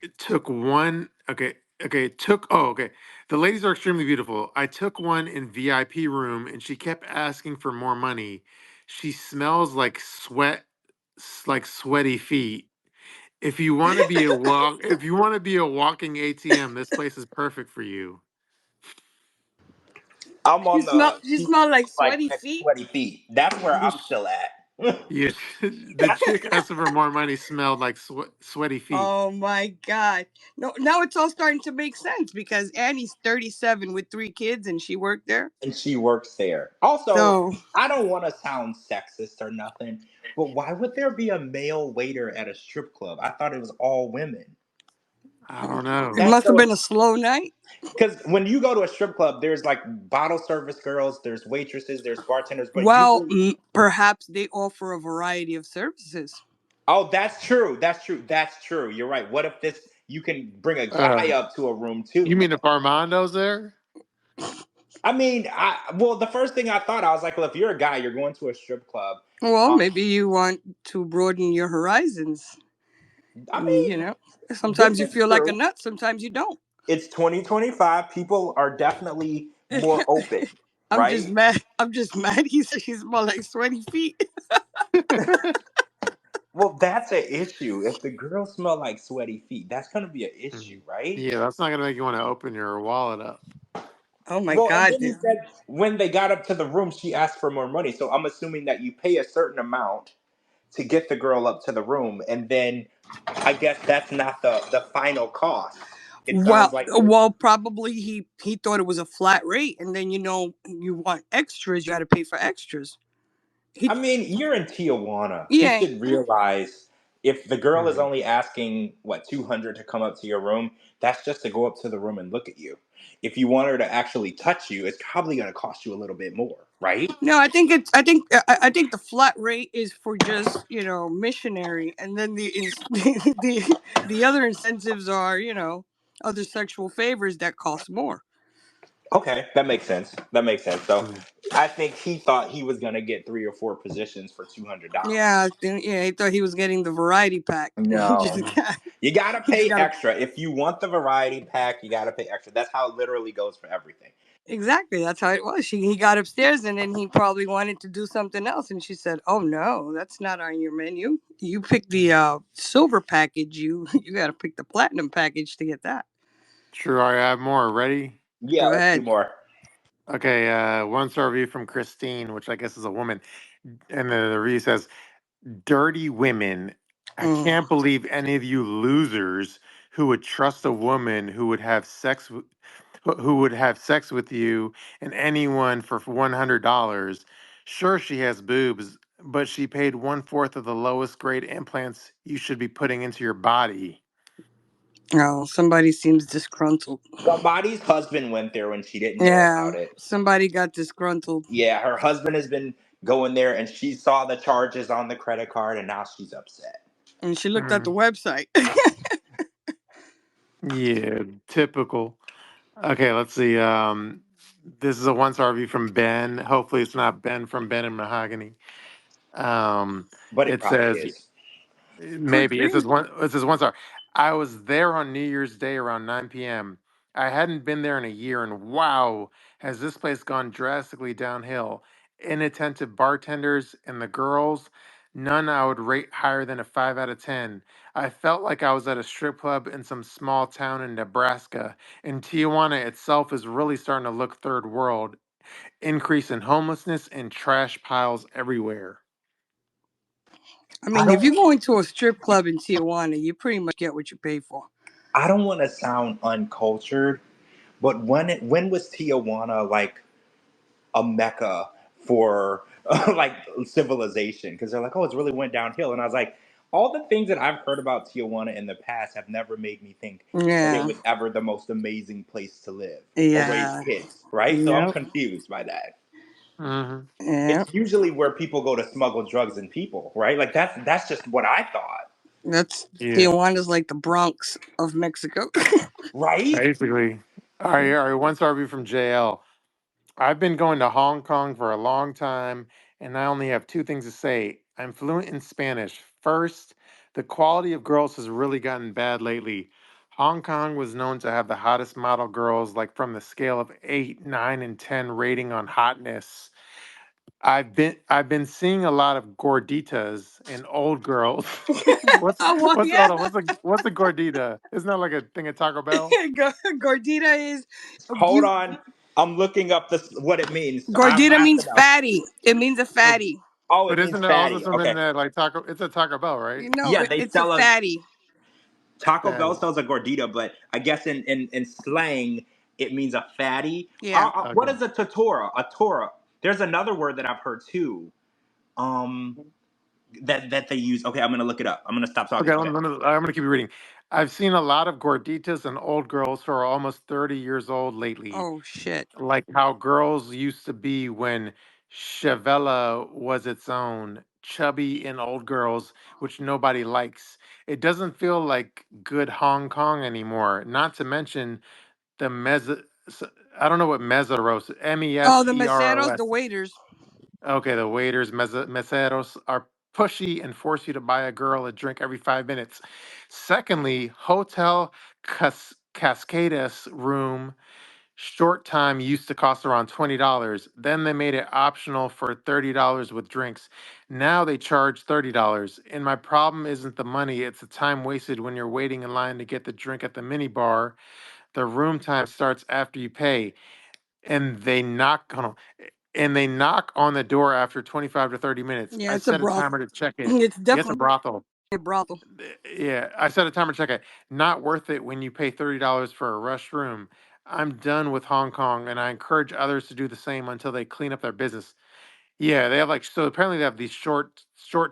Speaker 2: It took one. Okay. Okay. It took. Oh, okay. The ladies are extremely beautiful. I took one in VIP room and she kept asking for more money. She smells like sweat, like sweaty feet. If you want to be a walking ATM, this place is perfect for you.
Speaker 3: I'm
Speaker 5: You
Speaker 3: on
Speaker 5: smell.
Speaker 3: the
Speaker 5: You
Speaker 3: she
Speaker 5: smell like
Speaker 3: like
Speaker 5: sweaty
Speaker 3: next
Speaker 5: feet.
Speaker 3: sweaty feet. That's where I'm still at.
Speaker 2: Yeah, the chick asking for more money smelled like sweaty feet.
Speaker 5: Oh my God! No, now it's all starting to make sense because Annie's 37 with 3 kids and she worked there.
Speaker 3: And she works there. Also,
Speaker 5: So
Speaker 3: I don't want to sound sexist or nothing, but why would there be a male waiter at a strip club? I thought it was all women.
Speaker 2: I don't
Speaker 5: it
Speaker 2: know.
Speaker 3: That's
Speaker 5: must have
Speaker 3: so
Speaker 5: been a slow night.
Speaker 3: because when you go to a strip club, there's like bottle service girls, there's waitresses, there's bartenders, but
Speaker 5: Well,
Speaker 3: usually,
Speaker 5: perhaps they offer a variety of services.
Speaker 3: oh, that's true, that's true, that's true. You're right. What if this? You can bring a
Speaker 2: Uh,
Speaker 3: guy up to a room
Speaker 2: you
Speaker 3: too.
Speaker 2: mean if Armando's there?
Speaker 3: I mean, well, the first thing I thought, I was like, well, if you're a guy, you're going to a strip club.
Speaker 5: Well,
Speaker 3: Um,
Speaker 5: maybe you want to broaden your horizons.
Speaker 3: I
Speaker 5: You
Speaker 3: mean,
Speaker 5: know,
Speaker 3: this
Speaker 5: sometimes you
Speaker 3: is
Speaker 5: feel like a
Speaker 3: true.
Speaker 5: nut, sometimes you don't.
Speaker 3: It's 2025. People are definitely more open,
Speaker 5: I'm just
Speaker 3: right?
Speaker 5: mad. I'm just mad. He said she smelled like sweaty feet.
Speaker 3: Well, that's an issue. If the girls smell like sweaty feet, that's gonna be an issue,
Speaker 2: Mhm.
Speaker 3: right?
Speaker 2: Yeah, that's not gonna make you want to open your wallet up.
Speaker 5: Oh my
Speaker 3: Well, and
Speaker 5: God,
Speaker 3: then he said when they got up to the room, she asked for more money. So I'm assuming that you pay a certain amount to get the girl up to the room, and then I guess that's not the final cost. It
Speaker 5: well,
Speaker 3: sounds like
Speaker 5: well, probably he thought it was a flat rate, and then you want extras, you got to pay for extras.
Speaker 3: I
Speaker 5: He,
Speaker 3: mean, you're in Tijuana. He
Speaker 5: yeah,
Speaker 3: should realize if the girl is
Speaker 2: Mhm.
Speaker 3: only asking what 200 to come up to your room, that's just to go up to the room and look at you. If you want her to actually touch you, it's probably going to cost you a little bit more, right?
Speaker 5: no, I think the flat rate is for just missionary, and then the other incentives are other sexual favors that cost more.
Speaker 3: Okay, that makes sense. That makes sense. So
Speaker 2: Mhm.
Speaker 3: I think he thought he was going to get 3 or 4 positions for $200.
Speaker 5: Yeah, he thought he was getting the variety pack.
Speaker 3: No. You got to
Speaker 5: He just
Speaker 3: pay
Speaker 5: got to.
Speaker 3: extra. If you want the variety pack, you got to pay extra. That's how it literally goes for everything.
Speaker 5: Exactly, that's how it was. He got upstairs, and then he probably wanted to do something else, and she said, "Oh no, that's not on your menu. You pick the silver package. You got to pick the platinum package to get that."
Speaker 2: Sure, I have more. Ready?
Speaker 3: Yeah,
Speaker 5: Go
Speaker 3: let's do
Speaker 5: ahead.
Speaker 3: more.
Speaker 2: Okay, one star review from Christine, which I guess is a woman. And the review says, "Dirty women. I
Speaker 5: Mm.
Speaker 2: can't believe any of you losers who would trust a woman who would have who would have sex with you and anyone for $100. Sure, she has boobs, but she paid one-fourth of the lowest grade implants you should be putting into your body."
Speaker 5: Oh, somebody seems disgruntled.
Speaker 3: Somebody's husband went there when she didn't know
Speaker 5: Yeah,
Speaker 3: about it.
Speaker 5: somebody got disgruntled,
Speaker 3: Yeah, her husband has been going there and she saw the charges on the credit card and now she's upset.
Speaker 5: and she looked at the
Speaker 2: Mm,
Speaker 5: website.
Speaker 2: yeah, typical. Okay, let's see. This is a one-star review from Ben. Hopefully, it's not Ben from Ben and Mahogany. Um,
Speaker 3: But it
Speaker 2: it
Speaker 3: probably
Speaker 2: says
Speaker 3: is.
Speaker 2: maybe it says
Speaker 5: Christine.
Speaker 2: one. It says one star. I was there on New Year's Day around 9 p.m. I hadn't been there in a year, and wow, has this place gone drastically downhill? Inattentive bartenders and the girls, none I would rate higher than a 5 out of 10. I felt like I was at a strip club in some small town in Nebraska, and Tijuana itself is really starting to look third world. Increase in homelessness and trash piles everywhere.
Speaker 5: I
Speaker 3: I
Speaker 5: mean, if
Speaker 3: don't
Speaker 5: you go into a strip club in Tijuana, you pretty much get what you pay for.
Speaker 3: I don't want to sound uncultured, but when was Tijuana like a mecca for like civilization? Because they're like, oh, it's really went downhill, and I was like, all the things that I've heard about Tijuana in the past have never made me think that it
Speaker 5: Yeah,
Speaker 3: was ever the most amazing place to live or raise
Speaker 5: yeah,
Speaker 3: kids, right? So I'm
Speaker 5: yep,
Speaker 3: confused by that.
Speaker 2: Hmm.
Speaker 5: yep.
Speaker 3: It's usually where people go to smuggle drugs and people, right? Like that's just what I thought,
Speaker 5: That's
Speaker 2: Yeah.
Speaker 5: Tijuana's like the Bronx of Mexico.
Speaker 3: right?
Speaker 2: Basically. All right, one star review from JL. I've been going to Hong Kong for a long time, and I only have two things to say. I'm fluent in Spanish. First, the quality of girls has really gotten bad lately. Hong Kong was known to have the hottest model girls, like from the scale of 8, 9, and 10 rating on hotness. I've been seeing a lot of gorditas and old girls. what's
Speaker 5: Oh well,
Speaker 2: what's
Speaker 5: yeah.
Speaker 2: hold on, what's a gordita? Isn't that like a thing at Taco Bell?
Speaker 5: Gordita is
Speaker 3: Hold
Speaker 5: you.
Speaker 3: on, I'm looking up this what it means. I
Speaker 5: Gordita
Speaker 3: have to
Speaker 5: means
Speaker 3: know.
Speaker 5: fatty. It means a
Speaker 2: But
Speaker 5: fatty.
Speaker 3: Oh,
Speaker 2: but
Speaker 3: it means
Speaker 2: isn't there also
Speaker 3: fatty.
Speaker 2: something
Speaker 3: Okay,
Speaker 2: that like Taco? It's a Taco Bell, right?
Speaker 3: yeah, they
Speaker 5: It's a
Speaker 3: sell a
Speaker 5: fatty.
Speaker 3: Taco Bell
Speaker 2: Fatty.
Speaker 3: sells a gordita, but I guess in slang it means a fatty.
Speaker 5: Yeah.
Speaker 3: What
Speaker 2: Okay.
Speaker 3: is a totora? A tora. There's another word that I've heard too. Um, that they use. Okay, I'm gonna look it up. I'm gonna stop talking.
Speaker 2: Okay.
Speaker 3: Okay.
Speaker 2: I'm gonna keep reading. I've seen a lot of gorditas and old girls who are almost 30 years old lately,
Speaker 5: Oh shit.
Speaker 2: like how girls used to be when Chevella was its own, chubby and old girls, which nobody likes. It doesn't feel like good Hong Kong anymore. Not to mention the I don't know what meseros,
Speaker 5: Oh, the meseros, the
Speaker 2: Meseros.
Speaker 5: waiters.
Speaker 2: Okay, the waiters, meseros are pushy and force you to buy a girl a drink every 5 minutes. Secondly, Hotel Cascadas room Short time used to cost around $20. Then they made it optional for $30 with drinks. Now they charge $30. And my problem isn't the money, it's the time wasted when you're waiting in line to get the drink at the mini bar. The room time starts after you pay, and they knock on the door after 25 to 30 minutes.
Speaker 5: Yeah,
Speaker 2: I
Speaker 5: it's a
Speaker 2: set a
Speaker 5: brothel.
Speaker 2: timer to check it.
Speaker 5: It's
Speaker 2: Yes, a
Speaker 5: definitely
Speaker 2: brothel.
Speaker 5: a brothel.
Speaker 2: Yeah, I set a timer to check it. Not worth it when you pay $30 for a rush room. I'm done with Hong Kong, and I encourage others to do the same until they clean up their business. Yeah, they have like so apparently they have these short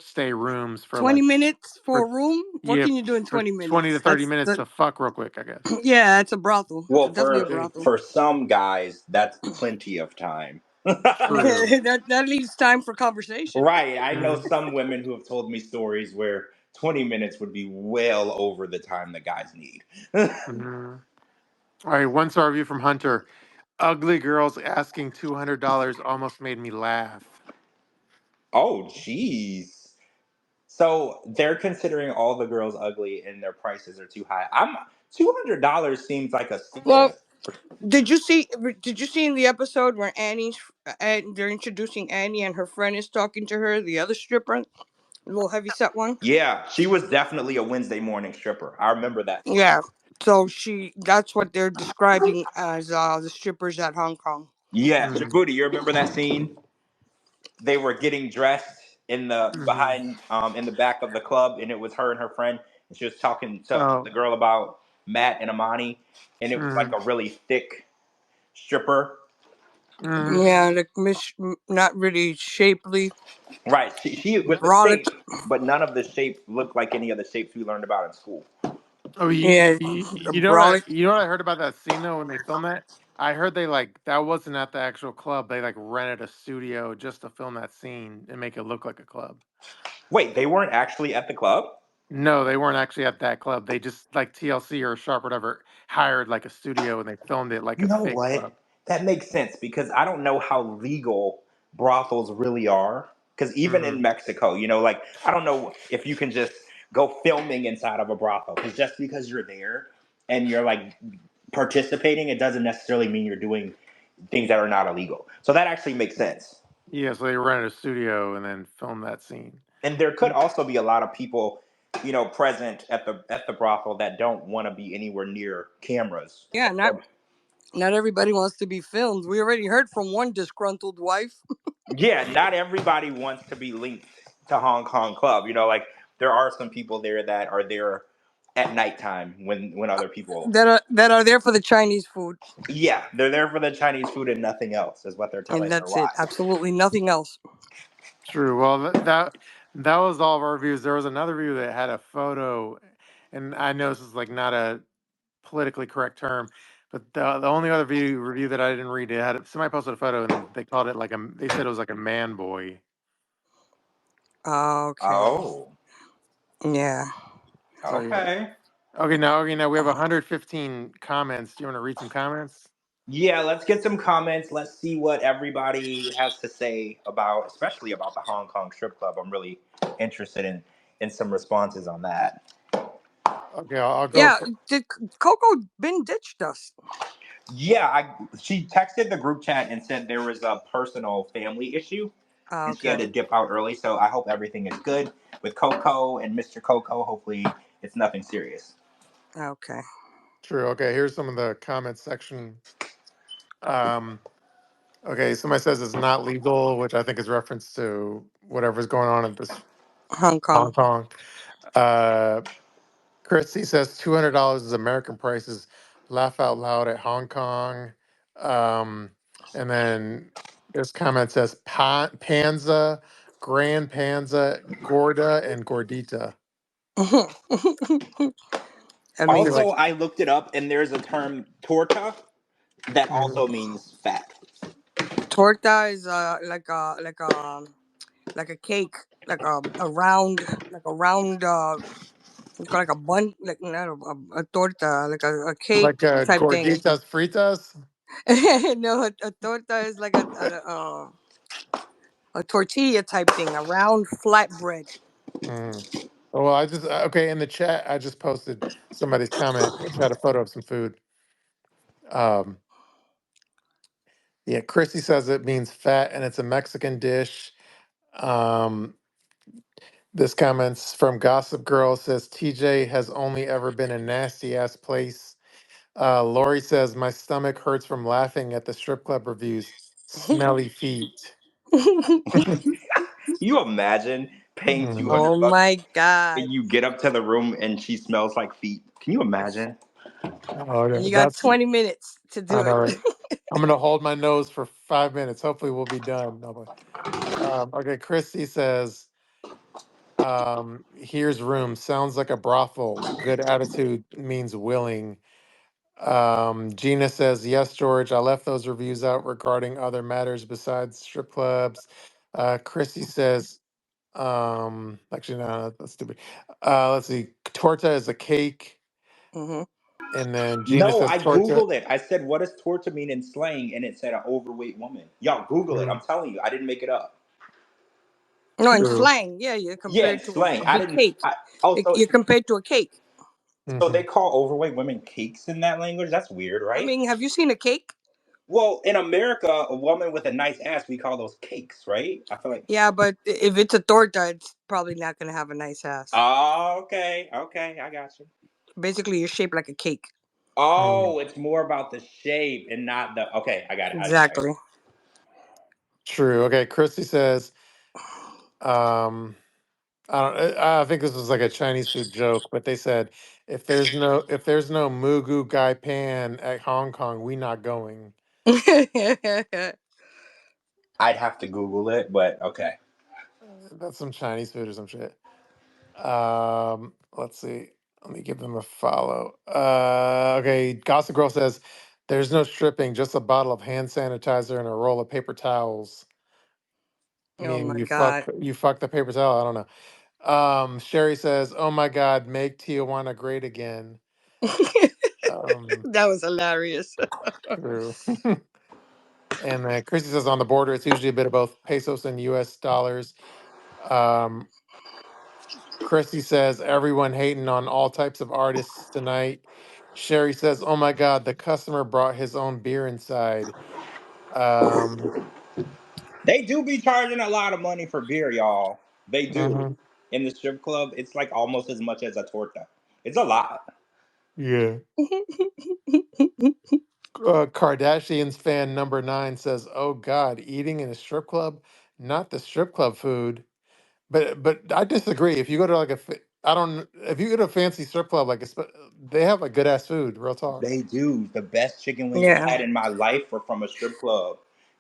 Speaker 2: stay rooms for
Speaker 5: 20
Speaker 2: like
Speaker 5: minutes for
Speaker 2: for
Speaker 5: a room? What
Speaker 2: yeah
Speaker 5: can you do in
Speaker 2: for
Speaker 5: 20
Speaker 2: 20 to
Speaker 5: minutes?
Speaker 2: 30 minutes to fuck real quick, I guess.
Speaker 5: Yeah, it's a brothel. It's
Speaker 3: Well,
Speaker 5: definitely a
Speaker 3: for
Speaker 2: Eh,
Speaker 5: brothel.
Speaker 3: for some guys, that's plenty of time.
Speaker 2: True.
Speaker 5: That leaves time for conversation.
Speaker 3: Right. I know
Speaker 2: Mm,
Speaker 3: some women who have told me stories where 20 minutes would be well over the time that guys need.
Speaker 2: mhm. All right, one star review from Hunter. Ugly girls asking $200 almost made me laugh.
Speaker 3: Oh, jeez. So they're considering all the girls ugly and their prices are too high. I'm $200 seems like a steal.
Speaker 5: Well, did you see? Did you see in the episode where they're introducing Annie and her friend is talking to her, the other stripper, the little heavyset one?
Speaker 3: Yeah, she was definitely a Wednesday morning stripper. I remember that scene.
Speaker 5: Yeah. So that's what they're describing as the strippers at Hong Kong.
Speaker 3: Yeah,
Speaker 2: Mm,
Speaker 3: Shabooty, you remember that scene? They were getting dressed in the
Speaker 2: mhm.
Speaker 3: behind in the back of the club, and it was her and her friend, and she was talking to the
Speaker 2: Oh,
Speaker 3: girl about Matt and Amani, and it was like
Speaker 2: mm,
Speaker 3: a really thick stripper.
Speaker 2: mm.
Speaker 5: Yeah, like not really shapely,
Speaker 3: Right, she with the
Speaker 5: brolic.
Speaker 3: shape, but none of the shapes looked like any of the shapes we learned about in school.
Speaker 2: Oh,
Speaker 5: Yeah,
Speaker 2: you know what
Speaker 5: brolic.
Speaker 2: I heard about that scene though when they filmed that? I heard they like that wasn't at the actual club. They like rented a studio just to film that scene and make it look like a club.
Speaker 3: Wait, they weren't actually at the club?
Speaker 2: No, they weren't actually at that club. They just like TLC or Sharp, whatever, hired like a studio and they filmed it like
Speaker 3: You
Speaker 2: a
Speaker 3: know
Speaker 2: fake
Speaker 3: what?
Speaker 2: club.
Speaker 3: That makes sense because I don't know how legal brothels really are. Because even in
Speaker 2: Mm,
Speaker 3: Mexico, like I don't know if you can just go filming inside of a brothel. Because just because you're there and you're like participating, it doesn't necessarily mean you're doing things that are not illegal. So that actually makes sense.
Speaker 2: yeah, so they rented a studio and then filmed that scene.
Speaker 3: And there could also be a lot of people, present at the brothel that don't want to be anywhere near cameras.
Speaker 5: Yeah, not everybody wants to be filmed. We already heard from one disgruntled wife
Speaker 3: Yeah, not everybody wants to be linked to Hong Kong Club. Like there are some people there that are there at nighttime when other people.
Speaker 5: that are there for the Chinese food,
Speaker 3: Yeah, they're there for the Chinese food and nothing else, is what they're
Speaker 5: and
Speaker 3: telling their
Speaker 5: that's it.
Speaker 3: wives.
Speaker 5: Absolutely nothing else.
Speaker 2: True. Well, that was all of our reviews. There was another review that had a photo, and I know this is like not a politically correct term, but the only other review that I didn't read, it had somebody posted a photo and they called it like they said it was like a man boy.
Speaker 5: Okay.
Speaker 3: Oh,
Speaker 5: Yeah.
Speaker 2: So yeah.
Speaker 3: okay.
Speaker 2: Okay, now we have 115 comments. Do you want to read some comments?
Speaker 3: Yeah, let's get some comments. Let's see what everybody has to say about, especially about the Hong Kong strip club. I'm really interested in some responses on that.
Speaker 2: Okay, I'll go
Speaker 5: Yeah.
Speaker 2: for.
Speaker 5: Did Coco been ditched us?
Speaker 3: Yeah, she texted the group chat and said there was a personal family issue and she had
Speaker 5: Okay.
Speaker 3: to dip out early. So I hope everything is good with Coco and Mr. Coco. Hopefully, it's nothing serious.
Speaker 5: Okay.
Speaker 2: True. Okay, here's some of the comment section. Um, okay, somebody says it's not legal, which I think is reference to whatever's going on in this
Speaker 5: Hong
Speaker 2: Hong
Speaker 5: Kong.
Speaker 2: Kong. Uh, Christy says $200 is American prices. Laugh out loud at Hong Kong. And then this comment says Panza, Grand Panza, Gorda, and Gordita. I feel
Speaker 5: Amazing.
Speaker 3: Also,
Speaker 2: like
Speaker 3: I looked it up and there's a term torta that
Speaker 2: mhm,
Speaker 3: also means fat.
Speaker 5: Torta is like a cake, like a round it's like a bun, like not a torta, like a cake
Speaker 2: like
Speaker 5: type thing.
Speaker 2: Gorditas Fritas.
Speaker 5: No, a torta is like a tortilla type thing, a round flat bread.
Speaker 2: Mm. Well, I just okay in the chat. I just posted somebody's comment, which had a photo of some food. Um, Yeah, Chrissy says it means fat and it's a Mexican dish. Um, this comment's from Gossip Girl says TJ has only ever been a nasty ass place. Laurie says my stomach hurts from laughing at the strip club reviews. Smelly feet.
Speaker 3: You imagine paying two
Speaker 2: Mhm.
Speaker 3: hundred
Speaker 5: Oh
Speaker 3: bucks
Speaker 5: my God.
Speaker 3: and you get up to the room and she smells like feet. Can you imagine?
Speaker 2: Oh,
Speaker 5: And you got
Speaker 2: that's
Speaker 5: 20 minutes to
Speaker 2: I
Speaker 5: do
Speaker 2: know.
Speaker 5: it.
Speaker 2: Right? I'm gonna hold my nose for 5 minutes. Hopefully, we'll be done. Okay, Christy says, "Here's room. Sounds like a brothel. Good attitude means willing." Gina says, "Yes, George. I left those reviews out regarding other matters besides strip clubs." Christy says, actually, no, that's stupid. Let's see. Torta is a cake,
Speaker 5: Hmm.
Speaker 2: and then Gina
Speaker 3: No,
Speaker 2: says
Speaker 3: I
Speaker 2: torta.
Speaker 3: Googled it. I said, what does torta mean in slang? And it said an overweight woman. Y'all Google it. I'm
Speaker 2: Mm,
Speaker 3: telling you, I didn't make it up.
Speaker 5: No, in
Speaker 2: true.
Speaker 5: slang, yeah, you're
Speaker 3: Yeah, in
Speaker 5: compared to
Speaker 3: slang.
Speaker 5: a
Speaker 3: I
Speaker 5: big
Speaker 3: didn't.
Speaker 5: cake.
Speaker 3: Also,
Speaker 5: You're compared to a cake.
Speaker 3: so
Speaker 2: Hmm.
Speaker 3: they call overweight women cakes in that language? That's weird,
Speaker 5: I
Speaker 3: right?
Speaker 5: mean, have you seen a cake?
Speaker 3: Well, in America, a woman with a nice ass, we call those cakes, right? I feel like.
Speaker 5: Yeah, but if it's a torta, it's probably not going to have a nice ass.
Speaker 3: Oh, okay. Okay, I got you.
Speaker 5: Basically, you're shaped like a cake.
Speaker 2: Mm,
Speaker 3: Oh, it's more about the shape and not the. Okay, I got it. I got
Speaker 5: Exactly.
Speaker 2: true. Okay, Christy says, um, I think this was like a Chinese food joke, but they said if there's no Mugu Gai Pan at Hong Kong, we not going.
Speaker 3: I'd have to Google it, but okay.
Speaker 2: That's some Chinese food or some shit. Let's see. Let me give them a follow. Okay, Gossip Girl says there's no stripping, just a bottle of hand sanitizer and a roll of paper towels.
Speaker 5: Oh
Speaker 2: Meaning
Speaker 5: my
Speaker 2: you
Speaker 5: God.
Speaker 2: fuck the paper towel. I don't know. Sherry says, "Oh my God, make Tijuana great again." Um,
Speaker 5: That was hilarious.
Speaker 2: true. And Chrissy says on the border, it's usually a bit of both pesos and U.S. dollars. Um, Chrissy says everyone hating on all types of artists tonight. Sherry says, "Oh my God, the customer brought his own beer inside." Um,
Speaker 3: They do be charging a lot of money for beer, y'all. They do.
Speaker 2: mhm,
Speaker 3: In the strip club, it's like almost as much as a torta. It's a lot.
Speaker 2: yeah. Kardashians fan number 9 says, "Oh God, eating in a strip club, not the strip club food." But I disagree. If you go to like I don't. If you go to a fancy strip club, like they have like good ass food. Real talk.
Speaker 3: They do. The best chicken wings I
Speaker 5: Yeah.
Speaker 3: had in my life were from a strip club.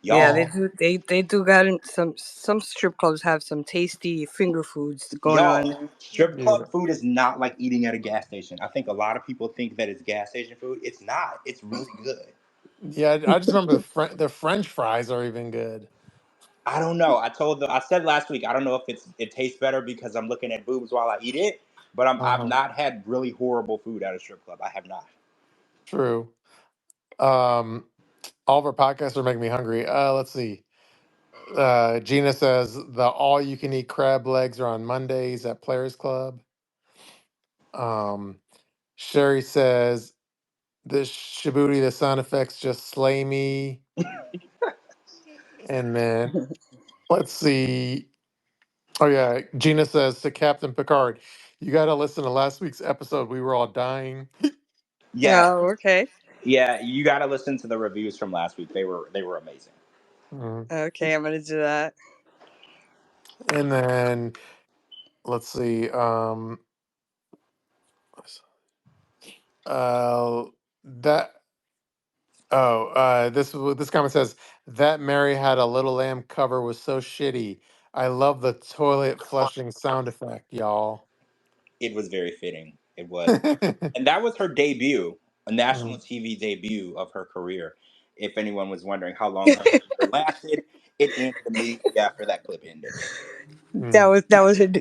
Speaker 5: Yeah, they
Speaker 3: Y'all,
Speaker 5: do. They do got some strip clubs have some tasty finger foods going on
Speaker 3: y'all,
Speaker 5: there.
Speaker 3: strip
Speaker 2: Yeah,
Speaker 3: club food is not like eating at a gas station. I think a lot of people think that it's gas station food. It's not. It's really good.
Speaker 2: yeah. I just remember the French fries are even good.
Speaker 3: I don't know. I said last week, I don't know if it tastes better because I'm looking at boobs while I eat it, but I've
Speaker 2: Uh-huh.
Speaker 3: not had really horrible food at a strip club. I have not.
Speaker 2: True. Um, all of our podcasts are making me hungry. Let's see. Gina says the all you can eat crab legs are on Mondays at Players Club. Um, Sherry says the Shabooty, the sound effects just slay me. And then let's see. Oh yeah, Gina says to Captain Piccard, "You got to listen to last week's episode. We were all dying."
Speaker 3: Yeah,
Speaker 5: Oh, okay.
Speaker 3: yeah, you got to listen to the reviews from last week. They were amazing.
Speaker 2: Mhm.
Speaker 5: Okay, I'm gonna do that.
Speaker 2: And then let's see. Uh, that this comment says that Mary had a little lamb cover was so shitty. I love the toilet flushing sound effect, y'all.
Speaker 3: It was very fitting. It was, and that was her debut, a national
Speaker 2: Mm,
Speaker 3: TV debut of her career. If anyone was wondering how long her career lasted, it ended immediately after that clip ended.
Speaker 2: mm,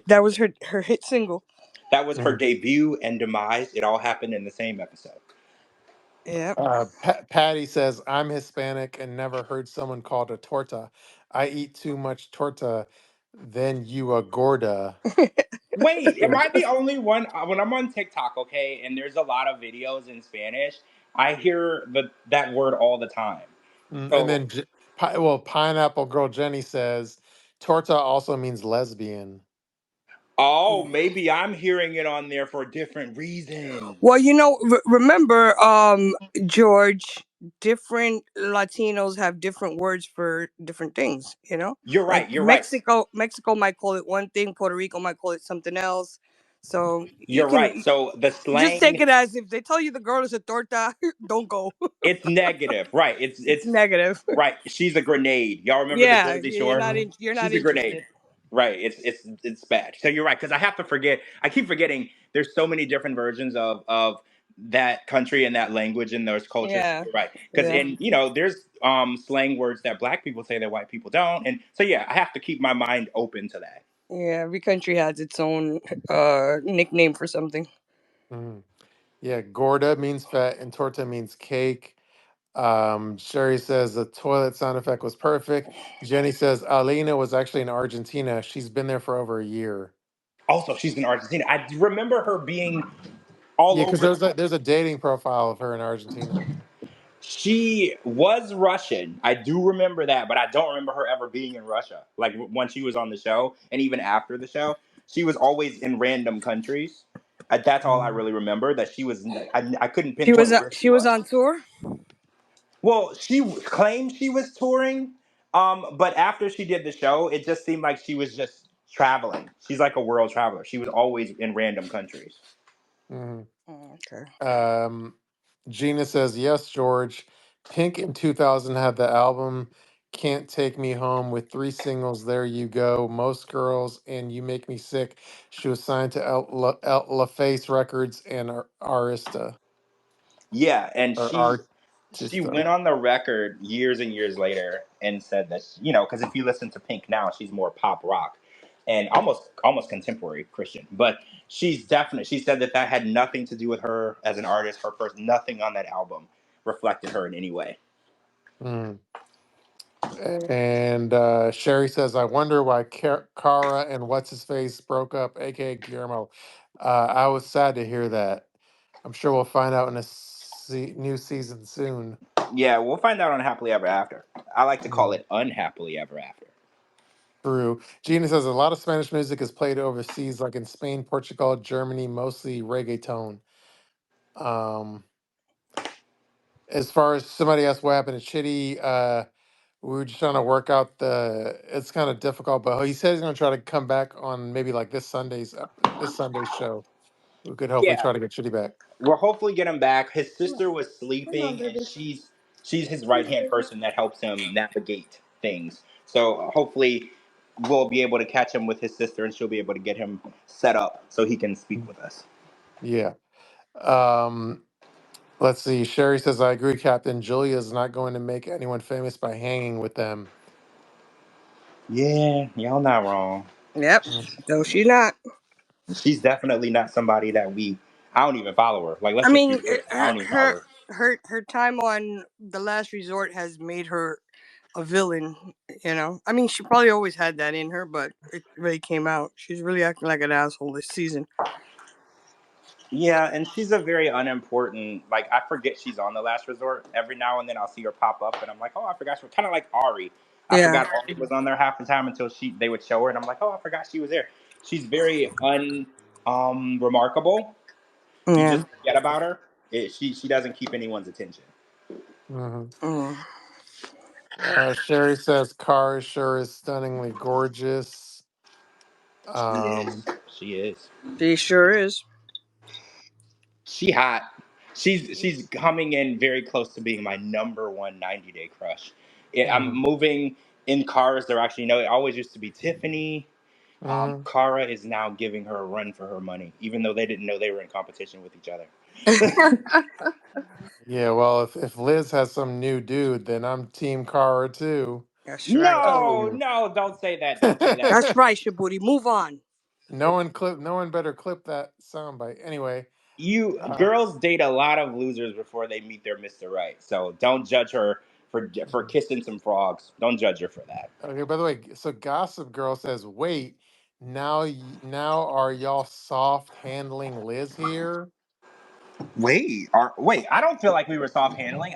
Speaker 5: That was her hit single.
Speaker 3: That was her
Speaker 2: mm.
Speaker 3: debut and demise. It all happened in the same episode.
Speaker 5: Yep.
Speaker 2: Patty says, "I'm Hispanic and never heard someone called a torta. I eat too much torta, then you a gorda."
Speaker 3: Wait, am I the only one? When I'm on TikTok, okay, and there's a lot of videos in Spanish, I hear that word all the time.
Speaker 2: And
Speaker 3: So
Speaker 2: then Well, Pineapple Girl Jenny says torta also means lesbian.
Speaker 3: Oh, maybe I'm hearing it on there for different reasons.
Speaker 5: Well, remember, George, different Latinos have different words for different things.
Speaker 3: You're
Speaker 5: Like
Speaker 3: right. You're right.
Speaker 5: Mexico might call it one thing, Puerto Rico might call it something else. So you
Speaker 3: You're
Speaker 5: can
Speaker 3: right. So the
Speaker 5: just take
Speaker 3: slang,
Speaker 5: it as if they tell you the girl is a torta, don't go.
Speaker 3: it's negative. Right.
Speaker 5: It's negative.
Speaker 3: Right. She's a grenade. Y'all remember the
Speaker 5: Yeah,
Speaker 3: Jersey
Speaker 5: you're
Speaker 3: Shore?
Speaker 5: not
Speaker 2: Mhm.
Speaker 5: you're not
Speaker 3: She's a grenade.
Speaker 5: interested.
Speaker 3: Right. It's bad. So you're right because I have to forget. I keep forgetting. There's so many different versions of that country and that language and those cultures. So
Speaker 5: Yeah,
Speaker 3: you're right because
Speaker 5: yeah,
Speaker 3: in there's slang words that black people say that white people don't, and so yeah, I have to keep my mind open to that.
Speaker 5: yeah. Every country has its own nickname for something.
Speaker 2: Mhm. Yeah, gorda means fat and torta means cake. Sherry says the toilet sound effect was perfect. Jenny says Alina was actually in Argentina. She's been there for over a year.
Speaker 3: Also, she's in Argentina. I remember her being
Speaker 2: Yeah,
Speaker 3: all
Speaker 2: because
Speaker 3: over the place.
Speaker 2: there's a dating profile of her in Argentina.
Speaker 3: She was Russian. I do remember that, but I don't remember her ever being in Russia. Like when she was on the show, and even after the show, she was always in random countries. That's all I
Speaker 2: Mhm.
Speaker 3: really remember. That she was. I couldn't
Speaker 5: She was
Speaker 3: pinpoint where she
Speaker 5: she was
Speaker 3: was.
Speaker 5: on tour.
Speaker 3: Well, she claimed she was touring, but after she did the show, it just seemed like she was just traveling. She's like a world traveler. She was always in random countries.
Speaker 2: Mhm.
Speaker 5: Okay.
Speaker 2: Um, Gina says yes, George. Pink in 2000 had the album "Can't Take Me Home" with three singles. There You Go, Most Girls, and You Make Me Sick. She was signed to LaFace Records and Arista
Speaker 3: Yeah, and
Speaker 2: or
Speaker 3: she
Speaker 2: Artista.
Speaker 3: went on the record years and years later and said that because if you listen to Pink now, she's more pop rock and almost contemporary Christian. But she said that that had nothing to do with her as an artist. Her first nothing on that album reflected her in any way.
Speaker 2: Mm. And Sherry says, I wonder why Cara and What's His Face broke up, aka Guillermo. I was sad to hear that. I'm sure we'll find out in a new season soon.
Speaker 3: Yeah, we'll find out on Happily Ever After. I like to call
Speaker 2: Mm.
Speaker 3: it Unhappily Ever After.
Speaker 2: True. Gina says a lot of Spanish music is played overseas, like in Spain, Portugal, Germany, mostly reggaeton. Um, as far as somebody asked what happened to Chitty, we were just trying to work out it's kind of difficult, but he said he's going to try to come back on maybe like this Sunday's show. We could hopefully
Speaker 3: Yeah,
Speaker 2: try to get Chitty back.
Speaker 3: we'll hopefully get him back. His sister was sleeping, and she's his right hand person that helps him navigate things. So hopefully, we'll be able to catch him with his sister, and she'll be able to get him set up so he can speak with us.
Speaker 2: Yeah. Um, let's see. Sherry says, I agree, Captain. Julia is not going to make anyone famous by hanging with them.
Speaker 3: Yeah, y'all not wrong.
Speaker 5: Yep.
Speaker 2: Mm.
Speaker 5: No, she's not.
Speaker 3: She's definitely not somebody that we. I don't even follow her. Like, let's
Speaker 5: I
Speaker 3: just be
Speaker 5: mean,
Speaker 3: real. I don't even follow her.
Speaker 5: her time on The Last Resort has made her a villain. I mean, she probably always had that in her, but it really came out. She's really acting like an asshole this season.
Speaker 3: Yeah, and she's a very unimportant. Like I forget she's on The Last Resort. Every now and then I'll see her pop up, and I'm like, oh, I forgot. She was kind of like Ari. I
Speaker 5: Yeah.
Speaker 3: forgot Ari was on there half the time until they would show her, and I'm like, oh, I forgot she was there. She's very remarkable. You
Speaker 5: Yeah.
Speaker 3: just forget about her. She doesn't keep anyone's attention.
Speaker 2: Mhm.
Speaker 5: Mm.
Speaker 2: Sherry says, Cara sure is stunningly gorgeous.
Speaker 3: She is.
Speaker 2: Um,
Speaker 3: She is.
Speaker 5: She sure is.
Speaker 3: She hot. She's coming in very close to being my number one 90-day crush. I'm
Speaker 2: mhm.
Speaker 3: moving in cars. They're actually it always used to be Tiffany.
Speaker 2: Mhm.
Speaker 3: Cara is now giving her a run for her money, even though they didn't know they were in competition with each other.
Speaker 2: Yeah, well, if Liz has some new dude, then I'm Team Cara too.
Speaker 5: That's right.
Speaker 3: No,
Speaker 2: Oh.
Speaker 3: no, don't say that. Don't say that.
Speaker 5: That's right, Shabooty. Move on.
Speaker 2: No one better clip that soundbite. Anyway,
Speaker 3: You
Speaker 2: uh,
Speaker 3: girls date a lot of losers before they meet their Mr. Right. So don't judge her for kissing some frogs. Don't judge her for that.
Speaker 2: okay. By the way, so Gossip Girl says, "Wait, now are y'all soft handling Liz here?"
Speaker 3: Wait, I don't feel like we were soft handling.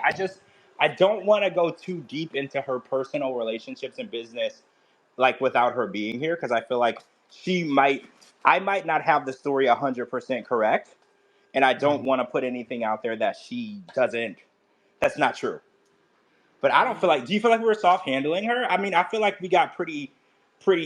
Speaker 3: I don't want to go too deep into her personal relationships and business, like without her being here, because I feel like she might, I might not have the story 100% correct, and I don't
Speaker 2: Mm.
Speaker 3: want to put anything out there that she doesn't. That's not true. But I don't feel like. Do you feel like we were soft handling her? I mean, I feel like we got pretty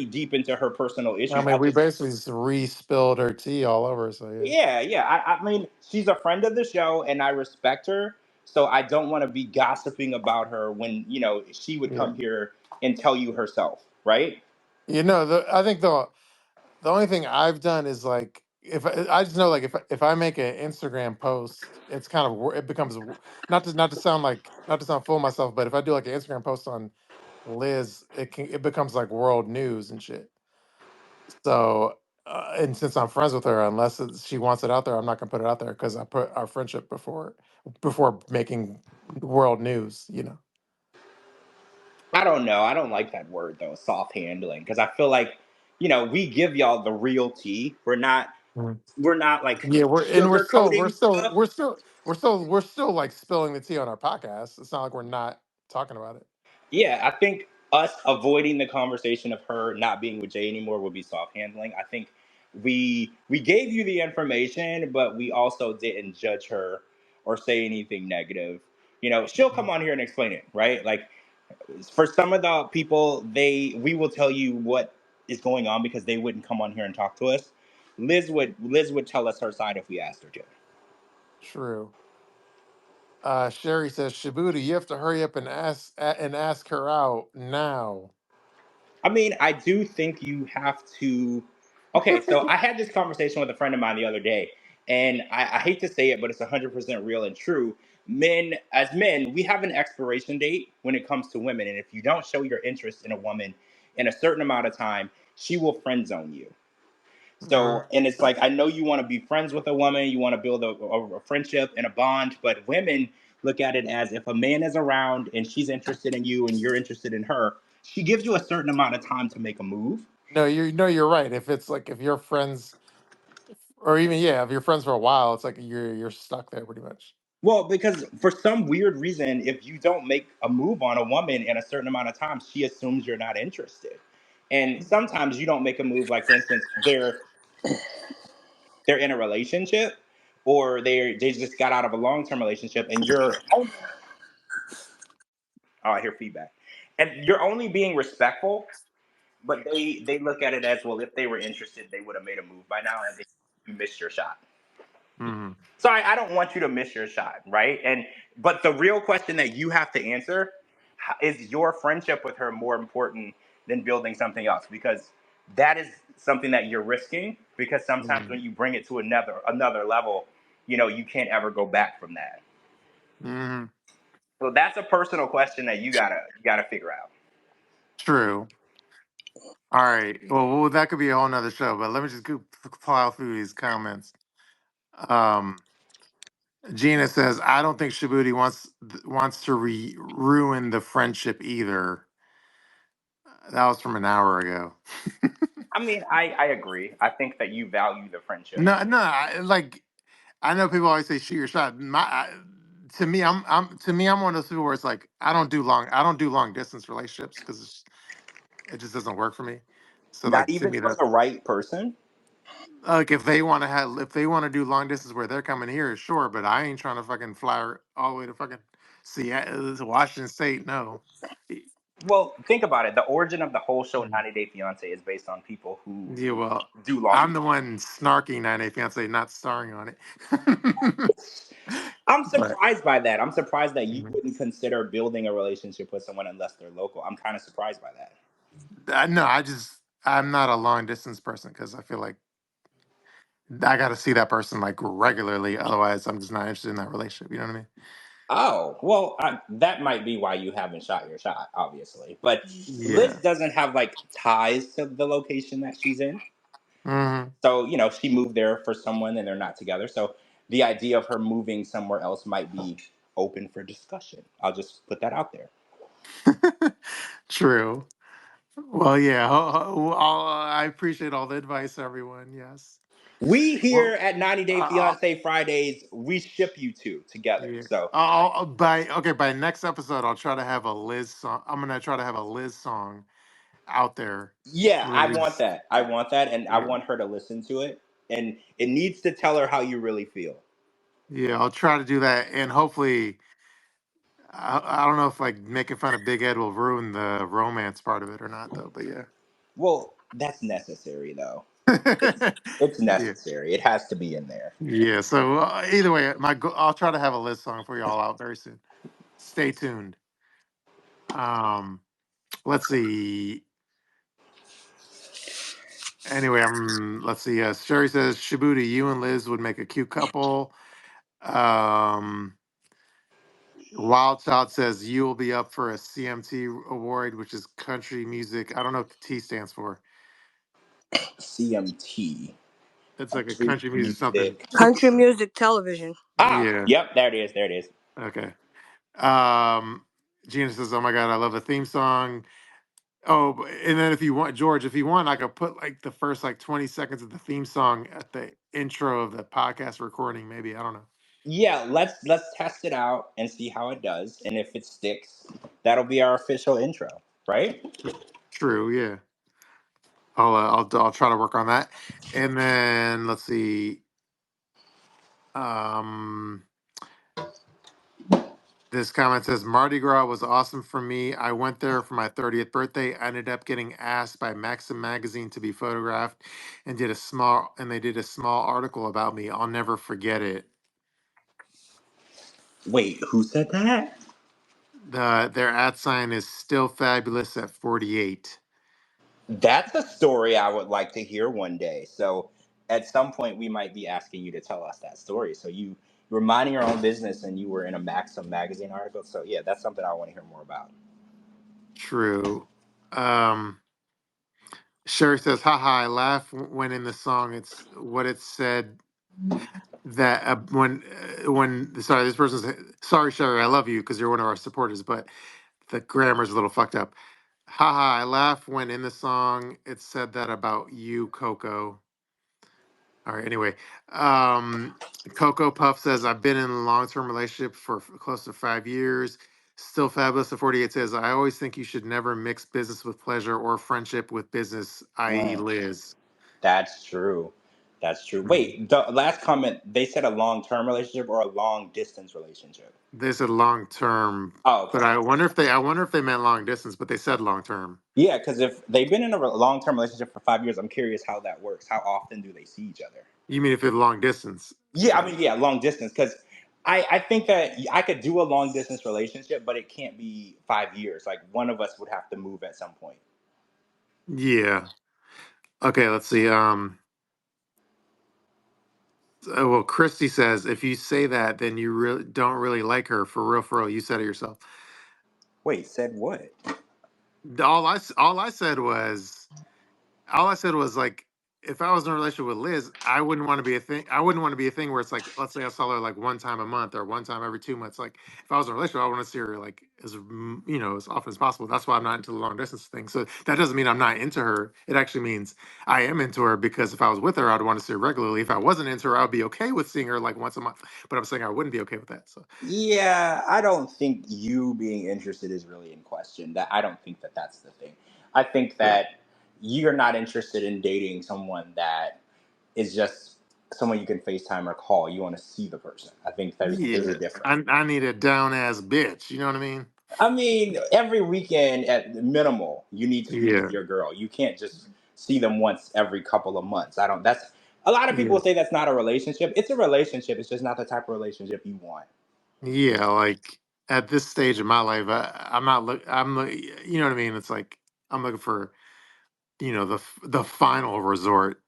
Speaker 3: deep into her personal
Speaker 2: I
Speaker 3: issues.
Speaker 2: mean, we basically just re-spilled her tea all over. So yeah.
Speaker 3: Yeah. I mean, she's a friend of the show, and I respect her. So I don't want to be gossiping about her when she would
Speaker 2: Yeah.
Speaker 3: come here and tell you herself, right?
Speaker 2: I think the only thing I've done is like if I just know like if I make an Instagram post, it's kind of it becomes not to sound full of myself, but if I do like an Instagram post on Liz, it becomes like world news and shit. So and since I'm friends with her, unless she wants it out there, I'm not gonna put it out there because I put our friendship before making world news.
Speaker 3: I don't know. I don't like that word though, soft handling, because I feel like we give y'all the real tea. We're not like
Speaker 2: Yeah,
Speaker 3: sugarcoating stuff.
Speaker 2: we're still like spilling the tea on our podcast. It's not like we're not talking about it.
Speaker 3: Yeah, I think us avoiding the conversation of her not being with Jay anymore would be soft handling. I think we gave you the information, but we also didn't judge her or say anything negative. She'll come
Speaker 2: Mhm.
Speaker 3: on here and explain it, right? Like for some of the people, we will tell you what is going on because they wouldn't come on here and talk to us. Liz would tell us her side if we asked her to.
Speaker 2: True. Sherry says, Shabooty, you have to hurry up and ask her out now.
Speaker 3: I mean, I do think you have to. Okay, so I had this conversation with a friend of mine the other day, and I hate to say it, but it's 100% real and true. As men, we have an expiration date when it comes to women, and if you don't show your interest in a woman in a certain amount of time, she will friend zone you. So,
Speaker 2: Mhm.
Speaker 3: and it's like, I know you want to be friends with a woman, you want to build a friendship and a bond, but women look at it as if a man is around and she's interested in you and you're interested in her, she gives you a certain amount of time to make a move.
Speaker 2: You're right. If it's like if you're friends, or even yeah, if you're friends for a while, it's like you're stuck there pretty much.
Speaker 3: Well, because for some weird reason, if you don't make a move on a woman in a certain amount of time, she assumes you're not interested. And sometimes you don't make a move, like for instance, they're in a relationship or they just got out of a long-term relationship and I hear feedback. And you're only being respectful, but they look at it as, well, if they were interested, they would have made a move by now, and you missed your shot.
Speaker 2: Hmm.
Speaker 3: So I don't want you to miss your shot, right? But the real question that you have to answer is your friendship with her more important than building something else? Because that is something that you're risking. Because sometimes when you bring it to another level, you can't ever go back from that.
Speaker 2: Hmm.
Speaker 3: So that's a personal question that you gotta figure out.
Speaker 2: True. All right. Well, that could be a whole nother show, but let me just go plow through these comments. Um, Gina says, "I don't think Shabuti wants to ruin the friendship either." That was from an hour ago.
Speaker 3: I mean, I agree. I think that you value the friendship.
Speaker 2: No, like I know people always say shoot your shot. To me, I'm one of those people where it's like I don't do long distance relationships because it just doesn't work for me. So
Speaker 3: Not
Speaker 2: like to
Speaker 3: even
Speaker 2: me
Speaker 3: for
Speaker 2: that
Speaker 3: the right person.
Speaker 2: like if they want to do long distance where they're coming here, sure, but I ain't trying to fucking fly all the way to fucking Seattle, Washington State. No.
Speaker 3: Well, think about it. The origin of the whole show,
Speaker 2: Mm.
Speaker 3: 90 Day Fiance, is based on people who
Speaker 2: Yeah, well,
Speaker 3: do long
Speaker 2: I'm the
Speaker 3: distance.
Speaker 2: one snarky 90 fiance, not starring on it.
Speaker 3: I'm
Speaker 2: But
Speaker 3: surprised by that. I'm surprised that you wouldn't consider building a relationship with someone unless they're local. I'm kind of surprised by that.
Speaker 2: no, I'm not a long distance person because I feel like I got to see that person like regularly. Otherwise, I'm just not interested in that relationship. You know what I mean?
Speaker 3: Oh, well, that might be why you haven't shot your shot, obviously. But Liz
Speaker 2: Yeah.
Speaker 3: doesn't have like ties to the location that she's in.
Speaker 2: Hmm.
Speaker 3: So, she moved there for someone and they're not together. So the idea of her moving somewhere else might be open for discussion. I'll just put that out there.
Speaker 2: True. Well, yeah. I appreciate all the advice, everyone. Yes.
Speaker 3: We here
Speaker 2: Well,
Speaker 3: at 90 Day
Speaker 2: uh,
Speaker 3: Fiance Fridays, we ship you two together.
Speaker 2: yeah.
Speaker 3: So
Speaker 2: By next episode, I'll try to have a Liz song. I'm gonna try to have a Liz song out there.
Speaker 3: yeah, I want
Speaker 2: Release.
Speaker 3: that. I want that, and I
Speaker 2: Yeah.
Speaker 3: want her to listen to it, and it needs to tell her how you really feel.
Speaker 2: Yeah, I'll try to do that, and hopefully, I don't know if like making fun of Big Ed will ruin the romance part of it or not, though. But
Speaker 3: Well, that's necessary though.
Speaker 2: yeah,
Speaker 3: It's
Speaker 2: yeah,
Speaker 3: necessary. It has to be in there.
Speaker 2: yeah. So either way, I'll try to have a Liz song for y'all out very soon. Stay tuned. Um, let's see. Anyway, let's see. Sherry says Shabooty, you and Liz would make a cute couple. Um, Wild Child says you will be up for a CMT award, which is country music. I don't know what the T stands for.
Speaker 3: CMT,
Speaker 2: It's like a
Speaker 3: country
Speaker 2: country music something.
Speaker 3: music.
Speaker 5: Country music television.
Speaker 3: Ah,
Speaker 2: Yeah.
Speaker 3: yep, there it is. There it is.
Speaker 2: Okay. Um, Gina says, "Oh my god, I love the theme song." Oh, and then if you want, George, if you want, I could put like the first like 20 seconds of the theme song at the intro of the podcast recording. Maybe I don't know.
Speaker 3: Yeah, let's test it out and see how it does, and if it sticks, that'll be our official intro, right?
Speaker 2: True. Yeah. I'll try to work on that. And then let's see. Um, this comment says Mardi Gras was awesome for me. I went there for my 30th birthday. I ended up getting asked by Maxim magazine to be photographed and they did a small article about me. I'll never forget it.
Speaker 3: Wait, who said that?
Speaker 2: Their ad sign is still fabulous at 48.
Speaker 3: That's a story I would like to hear one day. So at some point we might be asking you to tell us that story. So you were minding your own business and you were in a Maxim magazine article. So yeah, that's something I want to hear more about.
Speaker 2: True. Um, Sherry says, haha, I laugh when in the song it's what it said that when sorry, this person's sorry, Sherry, I love you because you're one of our supporters, but the grammar's a little fucked up. Haha, I laugh when in the song it said that about you, Coco. All right, anyway. Um, Coco Puff says, I've been in a long term relationship for close to 5 years. Still fabulous. The 48 says, I always think you should never mix business with pleasure or friendship with business, i.e.,
Speaker 3: Mm,
Speaker 2: Liz.
Speaker 3: that's true. That's true.
Speaker 2: Mhm.
Speaker 3: Wait, the last comment, they said a long-term relationship or a long-distance relationship?
Speaker 2: They said long term,
Speaker 3: Oh,
Speaker 2: but
Speaker 3: okay.
Speaker 2: I wonder if they meant long distance, but they said long term.
Speaker 3: Yeah, because if they've been in a long-term relationship for 5 years, I'm curious how that works. How often do they see each other?
Speaker 2: You mean if it's long distance?
Speaker 3: Yeah, I mean, yeah, long distance. Because I think that I could do a long distance relationship, but it can't be 5 years. Like one of us would have to move at some point.
Speaker 2: Yeah. Okay, let's see. Well, Christy says if you say that, then you really don't really like her for real. For real, you said it yourself.
Speaker 3: Wait, said what?
Speaker 2: All I said was like, if I was in a relationship with Liz, I wouldn't want to be a thing. I wouldn't want to be a thing where it's like, let's say I saw her like one time a month or one time every 2 months. Like, if I was in a relationship, I want to see her like as often as possible. That's why I'm not into the long distance thing. So that doesn't mean I'm not into her. It actually means I am into her because if I was with her, I'd want to see her regularly. If I wasn't into her, I'd be okay with seeing her like once a month. But I'm saying I wouldn't be okay with that. So
Speaker 3: Yeah, I don't think you being interested is really in question. That I don't think that that's the thing. I think
Speaker 2: yeah.
Speaker 3: that you're not interested in dating someone that is just someone you can FaceTime or call. You want to see the person. I think there's a
Speaker 2: Yeah,
Speaker 3: difference.
Speaker 2: I need a down ass bitch. You know what I mean?
Speaker 3: I mean, every weekend at minimal, you need to be
Speaker 2: Yeah,
Speaker 3: with your girl. You can't just see them once every couple of months. I don't. That's a lot of
Speaker 2: yeah,
Speaker 3: people say that's not a relationship. It's a relationship. It's just not the type of relationship you want.
Speaker 2: yeah. Like at this stage of my life, I'm not look. You know what I mean? It's like I'm looking for the final resort.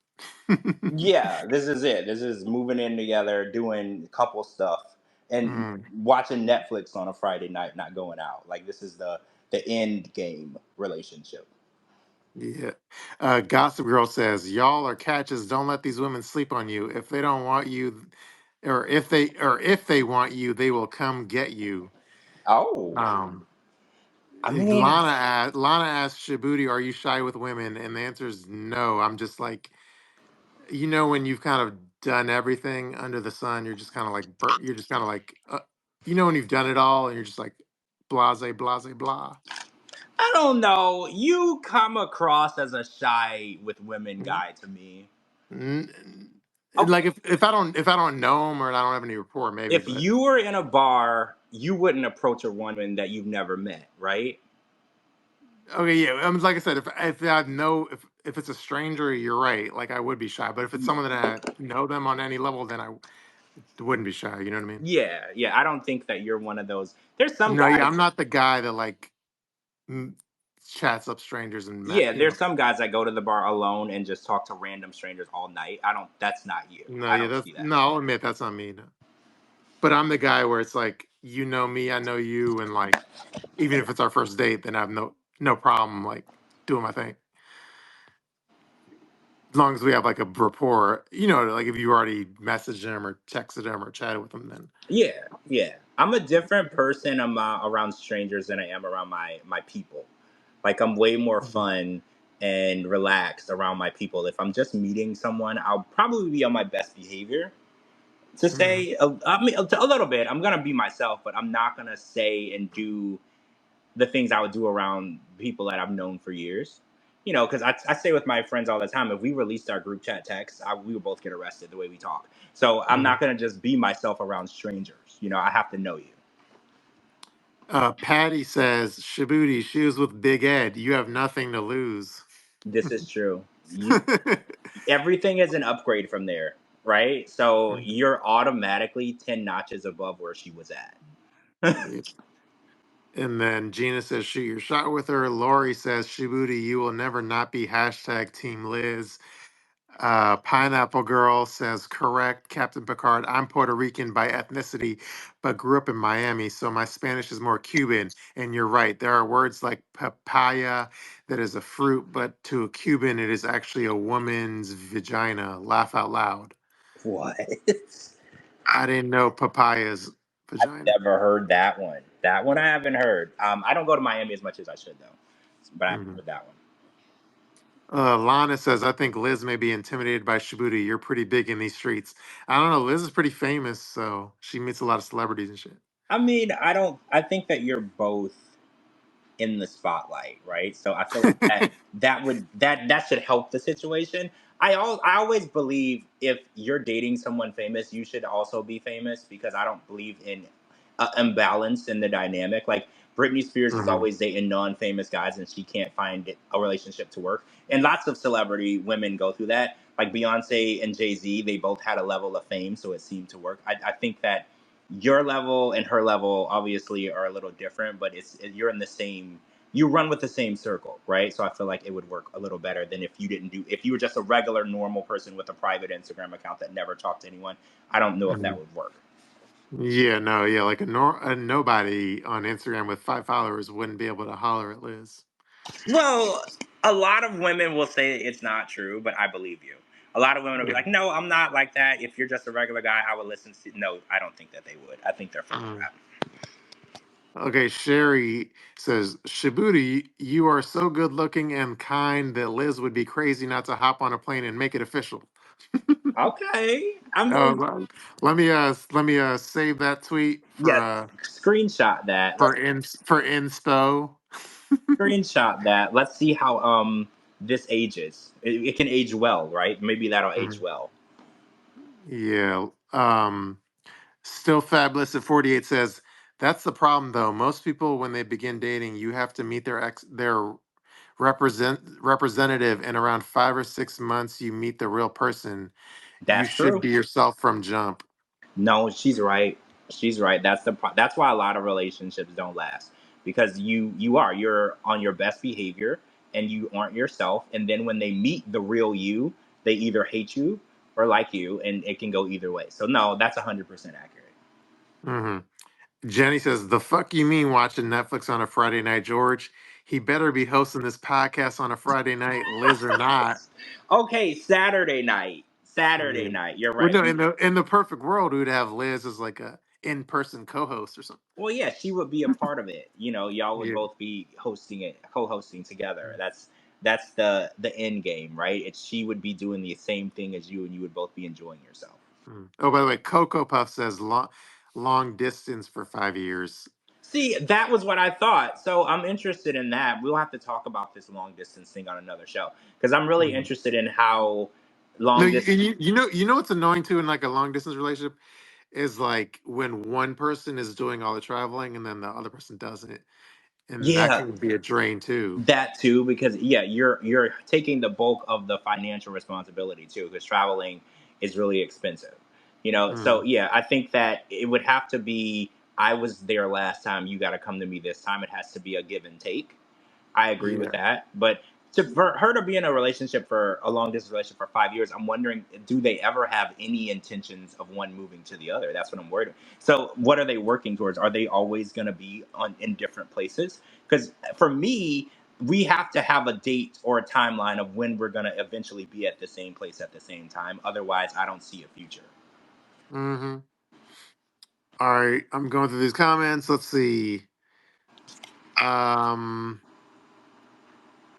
Speaker 3: Yeah, this is it. This is moving in together, doing couple stuff, and
Speaker 2: Mm,
Speaker 3: watching Netflix on a Friday night, not going out. Like this is the end game relationship.
Speaker 2: yeah. Gossip Girl says, "Y'all are catches. Don't let these women sleep on you. If they don't want you, or if they want you, they will come get you."
Speaker 3: Oh,
Speaker 2: Um,
Speaker 3: I mean,
Speaker 2: Lana asked Shabooty, "Are you shy with women?" And the answer is no. I'm just like you know, when you've kind of done everything under the sun, you're just kind of like, you're just kind of like, you know, when you've done it all and you're just like, blase, blase, blah.
Speaker 3: I don't know. You come across as a shy with women
Speaker 2: Mm,
Speaker 3: guy to me. Oh,
Speaker 2: Like if I don't know them or I don't have any rapport, maybe,
Speaker 3: if
Speaker 2: but
Speaker 3: you were in a bar, you wouldn't approach a woman that you've never met, right?
Speaker 2: okay, yeah. I mean, like I said, if I know if it's a stranger, you're right. Like I would be shy, but if it's someone that I know them on any level, then I wouldn't be shy. You know what I mean?
Speaker 3: Yeah, yeah. I don't think that you're one of those. There's some
Speaker 2: No, yeah,
Speaker 3: guys.
Speaker 2: I'm not the guy that like m- chats up strangers and
Speaker 3: Yeah,
Speaker 2: you know.
Speaker 3: there's some guys that go to the bar alone and just talk to random strangers all night. I don't. That's not you.
Speaker 2: No,
Speaker 3: I
Speaker 2: yeah,
Speaker 3: don't
Speaker 2: that's
Speaker 3: see that.
Speaker 2: no. I'll admit that's not me. No. But I'm the guy where it's like you know me, I know you, and like even if it's our first date, then I have no problem like doing my thing as long as we have like a rapport. You know, like if you already messaged them or texted them or chatted with them, then
Speaker 3: Yeah, yeah. I'm a different person around strangers than I am around my people. Like I'm way more
Speaker 2: Mhm.
Speaker 3: fun and relaxed around my people. If I'm just meeting someone, I'll probably be on my best behavior. To
Speaker 2: Mhm.
Speaker 3: say, I mean, a little bit. I'm gonna be myself, but I'm not gonna say and do the things I would do around people that I've known for years. You know, because I say with my friends all the time, if we released our group chat text, we would both get arrested the way we talk. So I'm
Speaker 2: Mhm.
Speaker 3: not gonna just be myself around strangers. You know, I have to know you.
Speaker 2: Patty says, Shabooty, she was with Big Ed. You have nothing to lose.
Speaker 3: This is true. You everything is an upgrade from there, right? So you're automatically 10 notches above where she was at.
Speaker 2: Yeah. And then Gina says, shoot your shot with her. Laurie says, Shibuti, you will never not be hashtag Team Liz. Pineapple Girl says, correct, Captain Piccard. I'm Puerto Rican by ethnicity, but grew up in Miami, so my Spanish is more Cuban. And you're right, there are words like papaya that is a fruit, but to a Cuban, it is actually a woman's vagina. Laugh out loud.
Speaker 3: What?
Speaker 2: I didn't know papaya's
Speaker 3: I've
Speaker 2: vagina.
Speaker 3: never heard that one. That one I haven't heard. I don't go to Miami as much as I should though, but I haven't
Speaker 2: Mhm.
Speaker 3: heard that one.
Speaker 2: Lana says, I think Liz may be intimidated by Shibuti. You're pretty big in these streets. I don't know. Liz is pretty famous, so she meets a lot of celebrities and shit.
Speaker 3: I mean, I don't. I think that you're both in the spotlight, right? So I feel like that should help the situation. I always believe if you're dating someone famous, you should also be famous because I don't believe in imbalance in the dynamic. Like Britney Spears is
Speaker 2: Hmm.
Speaker 3: always dating non-famous guys and she can't find a relationship to work. And lots of celebrity women go through that. Like Beyonce and Jay-Z, they both had a level of fame, so it seemed to work. I think that your level and her level obviously are a little different, but you're in the same, you run with the same circle, right? So I feel like it would work a little better than if you were just a regular normal person with a private Instagram account that never talked to anyone. I don't know if
Speaker 2: Hmm.
Speaker 3: that would work.
Speaker 2: Yeah, no, yeah, like a nobody on Instagram with 5 followers wouldn't be able to holler at Liz.
Speaker 3: Well, a lot of women will say it's not true, but I believe you. A lot of women will be like, "No, I'm not like that. If you're just a regular guy, I would listen to." No, I don't think that they would. I think they're full of
Speaker 2: Mhm.
Speaker 3: crap.
Speaker 2: Okay, Sherry says, Shibuti, you are so good looking and kind that Liz would be crazy not to hop on a plane and make it official.
Speaker 3: Okay, I'm
Speaker 2: Uh,
Speaker 3: gonna
Speaker 2: let me save that tweet
Speaker 3: yes, screenshot that. Let's
Speaker 2: for inspo.
Speaker 3: screenshot that. Let's see how this ages. It can age well, right? Maybe that'll age
Speaker 2: Mhm.
Speaker 3: well.
Speaker 2: Yeah. Still fabulous at 48 says that's the problem though. Most people when they begin dating, you have to meet their representative in around 5 or 6 months. You meet the real person. You
Speaker 3: That's
Speaker 2: should
Speaker 3: true.
Speaker 2: be yourself from jump.
Speaker 3: No, she's right. She's right. That's why a lot of relationships don't last because you're on your best behavior and you aren't yourself, and then when they meet the real you, they either hate you or like you, and it can go either way. So no, that's 100% accurate.
Speaker 2: Hmm. Jenny says, "The fuck you mean watching Netflix on a Friday night, George? He better be hosting this podcast on a Friday night, Liz or not."
Speaker 3: Okay, Saturday night. Saturday
Speaker 2: Yeah.
Speaker 3: night. You're
Speaker 2: Well,
Speaker 3: right.
Speaker 2: no, in the perfect world, we'd have Liz as like a in-person co-host or something.
Speaker 3: Well, yeah, she would be a part of it. You know, y'all would
Speaker 2: Yeah.
Speaker 3: both be hosting it, co-hosting together. that's the end game, right? It's she would be doing the same thing as you, and you would both be enjoying yourself.
Speaker 2: Oh, by the way, Coco Puff says long distance for 5 years.
Speaker 3: See, that was what I thought. So I'm interested in that. We'll have to talk about this long distance thing on another show because I'm really
Speaker 2: Mhm.
Speaker 3: interested in how
Speaker 2: No,
Speaker 3: long distance.
Speaker 2: you know what's annoying too in like a long distance relationship is like when one person is doing all the traveling and then the other person doesn't, and that
Speaker 3: Yeah,
Speaker 2: can be a drain too.
Speaker 3: that too, because yeah, you're taking the bulk of the financial responsibility too, because traveling is really expensive. So
Speaker 2: Mm,
Speaker 3: yeah, I think that it would have to be I was there last time, you got to come to me this time. It has to be a give and take. I agree with
Speaker 2: yeah.
Speaker 3: that. But for her to be in a relationship for a long distance relationship for 5 years, I'm wondering, do they ever have any intentions of one moving to the other? That's what I'm worried about. So what are they working towards? Are they always going to be in different places? Because for me, we have to have a date or a timeline of when we're going to eventually be at the same place at the same time. Otherwise, I don't see a future.
Speaker 2: Mm-hmm. All right, I'm going through these comments. Let's see. Um,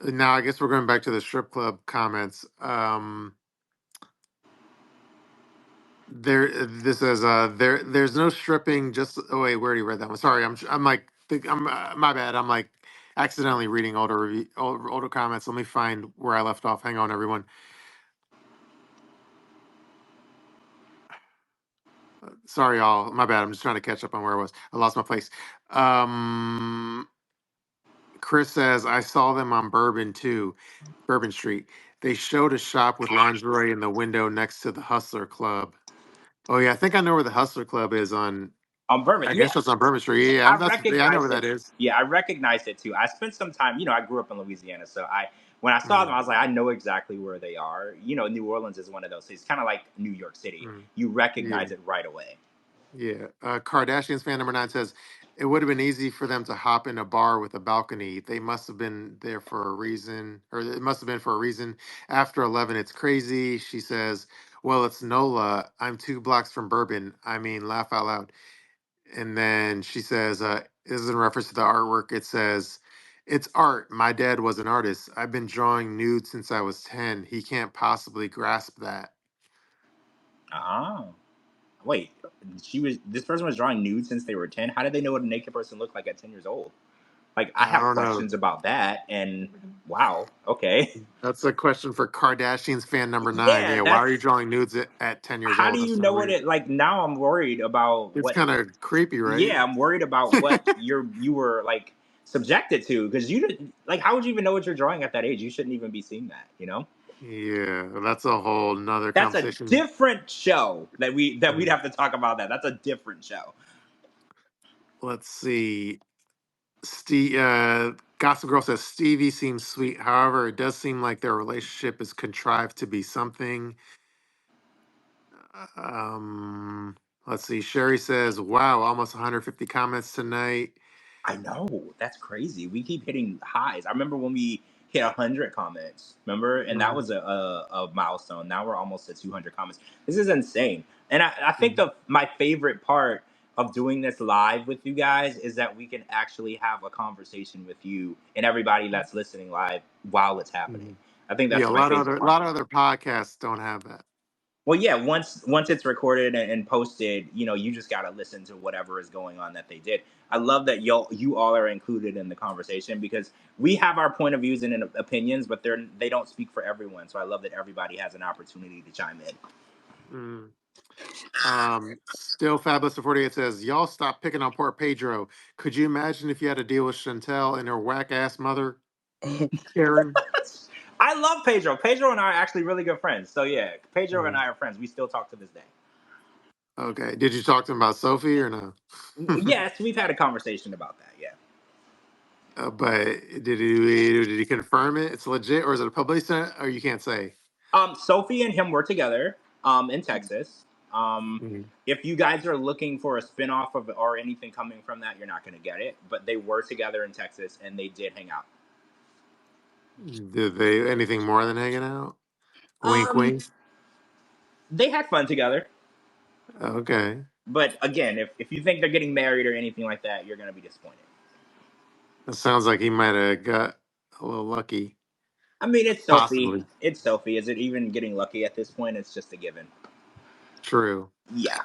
Speaker 2: Now I guess we're going back to the strip club comments. This is there's no stripping. Just oh wait, we already read that one. Sorry, I'm like I'm my bad. I'm like accidentally reading older comments. Let me find where I left off. Hang on, everyone. Sorry, all. My bad. I'm just trying to catch up on where I was. I lost my place. Um, Chris says I saw them on Bourbon Street. They showed a shop with lingerie in the window next to the Hustler Club. Oh yeah, I think I know where the Hustler Club is on.
Speaker 3: On Bourbon,
Speaker 2: I
Speaker 3: yeah.
Speaker 2: guess that's on Bourbon Street. Yeah,
Speaker 3: I
Speaker 2: I know
Speaker 3: recognize
Speaker 2: where
Speaker 3: it.
Speaker 2: that is.
Speaker 3: Yeah, I recognize it too. I spent some time. I grew up in Louisiana, so when I saw them,
Speaker 2: Mm,
Speaker 3: I was like, I know exactly where they are. New Orleans is one of those cities, kind of like New York City.
Speaker 2: mm,
Speaker 3: You
Speaker 2: yeah,
Speaker 3: recognize it right away.
Speaker 2: yeah. Kardashians fan number 9 says it would have been easy for them to hop in a bar with a balcony. They must have been there for a reason, or it must have been for a reason. After 11, it's crazy. She says, "Well, it's NOLA. I'm 2 blocks from Bourbon. I mean, laugh out loud." And then she says, this is in reference to the artwork. It says, "It's art. My dad was an artist. I've been drawing nude since I was 10. He can't possibly grasp that."
Speaker 3: Oh, wait. This person was drawing nudes since they were 10. How did they know what a naked person looked like at 10 years old? Like, I
Speaker 2: I
Speaker 3: have
Speaker 2: don't know.
Speaker 3: questions about that. And wow, okay.
Speaker 2: That's a question for Kardashians fan number 9.
Speaker 3: Yeah,
Speaker 2: Yeah, why are you
Speaker 3: that's.
Speaker 2: drawing nudes at 10 years
Speaker 3: How
Speaker 2: old?
Speaker 3: do you
Speaker 2: That's so
Speaker 3: know what
Speaker 2: weird.
Speaker 3: it like? Now I'm worried about
Speaker 2: It's
Speaker 3: what.
Speaker 2: kind of creepy, right?
Speaker 3: Yeah, I'm worried about what you were like subjected to, because you didn't like. How would you even know what you're drawing at that age? You shouldn't even be seeing that.
Speaker 2: Yeah, that's a whole nother
Speaker 3: That's a
Speaker 2: conversation.
Speaker 3: different show we'd
Speaker 2: Mm.
Speaker 3: have to talk about that. That's a different show.
Speaker 2: Let's see. Gossip Girl says Stevie seems sweet. However, it does seem like their relationship is contrived to be something. Um, let's see. Sherry says, "Wow, almost 150 comments tonight."
Speaker 3: I know, that's crazy. We keep hitting highs. I remember when we hit 100 comments. Remember, and that
Speaker 2: Mm,
Speaker 3: was a milestone. Now we're almost at 200 comments. This is insane. And I think
Speaker 2: mm,
Speaker 3: my favorite part of doing this live with you guys is that we can actually have a conversation with you and everybody that's listening live while it's happening.
Speaker 2: mhm.
Speaker 3: I think
Speaker 2: Yeah,
Speaker 3: that's my favorite
Speaker 2: a
Speaker 3: part.
Speaker 2: lot of other podcasts don't have that.
Speaker 3: Well, yeah, once it's recorded and posted, you just gotta listen to whatever is going on that they did. I love that you all are included in the conversation, because we have our point of views and opinions, but they don't speak for everyone. So I love that everybody has an opportunity to chime in.
Speaker 2: Mm. Still Fabulous for 48 says, "Y'all stop picking on poor Pedro. Could you imagine if you had to deal with Chantel and her whack ass mother, Karen?"
Speaker 3: I love Pedro. Pedro and I are actually really good friends. So yeah, Pedro and
Speaker 2: Mm.
Speaker 3: I are friends. We still talk to this day.
Speaker 2: Okay. Did you talk to him about Sophie or no?
Speaker 3: Yes, we've had a conversation about that. Yeah.
Speaker 2: But did he confirm it? It's legit, or is it a publicity stunt? Or you can't say.
Speaker 3: Sophie and him were together in Texas.
Speaker 2: Mhm.
Speaker 3: If you guys are looking for a spinoff of or anything coming from that, you're not going to get it. But they were together in Texas and they did hang out.
Speaker 2: Did they anything more than hanging out? Wink,
Speaker 3: Um,
Speaker 2: wink.
Speaker 3: they had fun together.
Speaker 2: Okay.
Speaker 3: But again, if you think they're getting married or anything like that, you're going to be disappointed.
Speaker 2: It sounds like he might have got a little lucky.
Speaker 3: I mean, it's Sophie.
Speaker 2: Possibly.
Speaker 3: It's Sophie. Is it even getting lucky at this point? It's just a given.
Speaker 2: True.
Speaker 3: Yeah.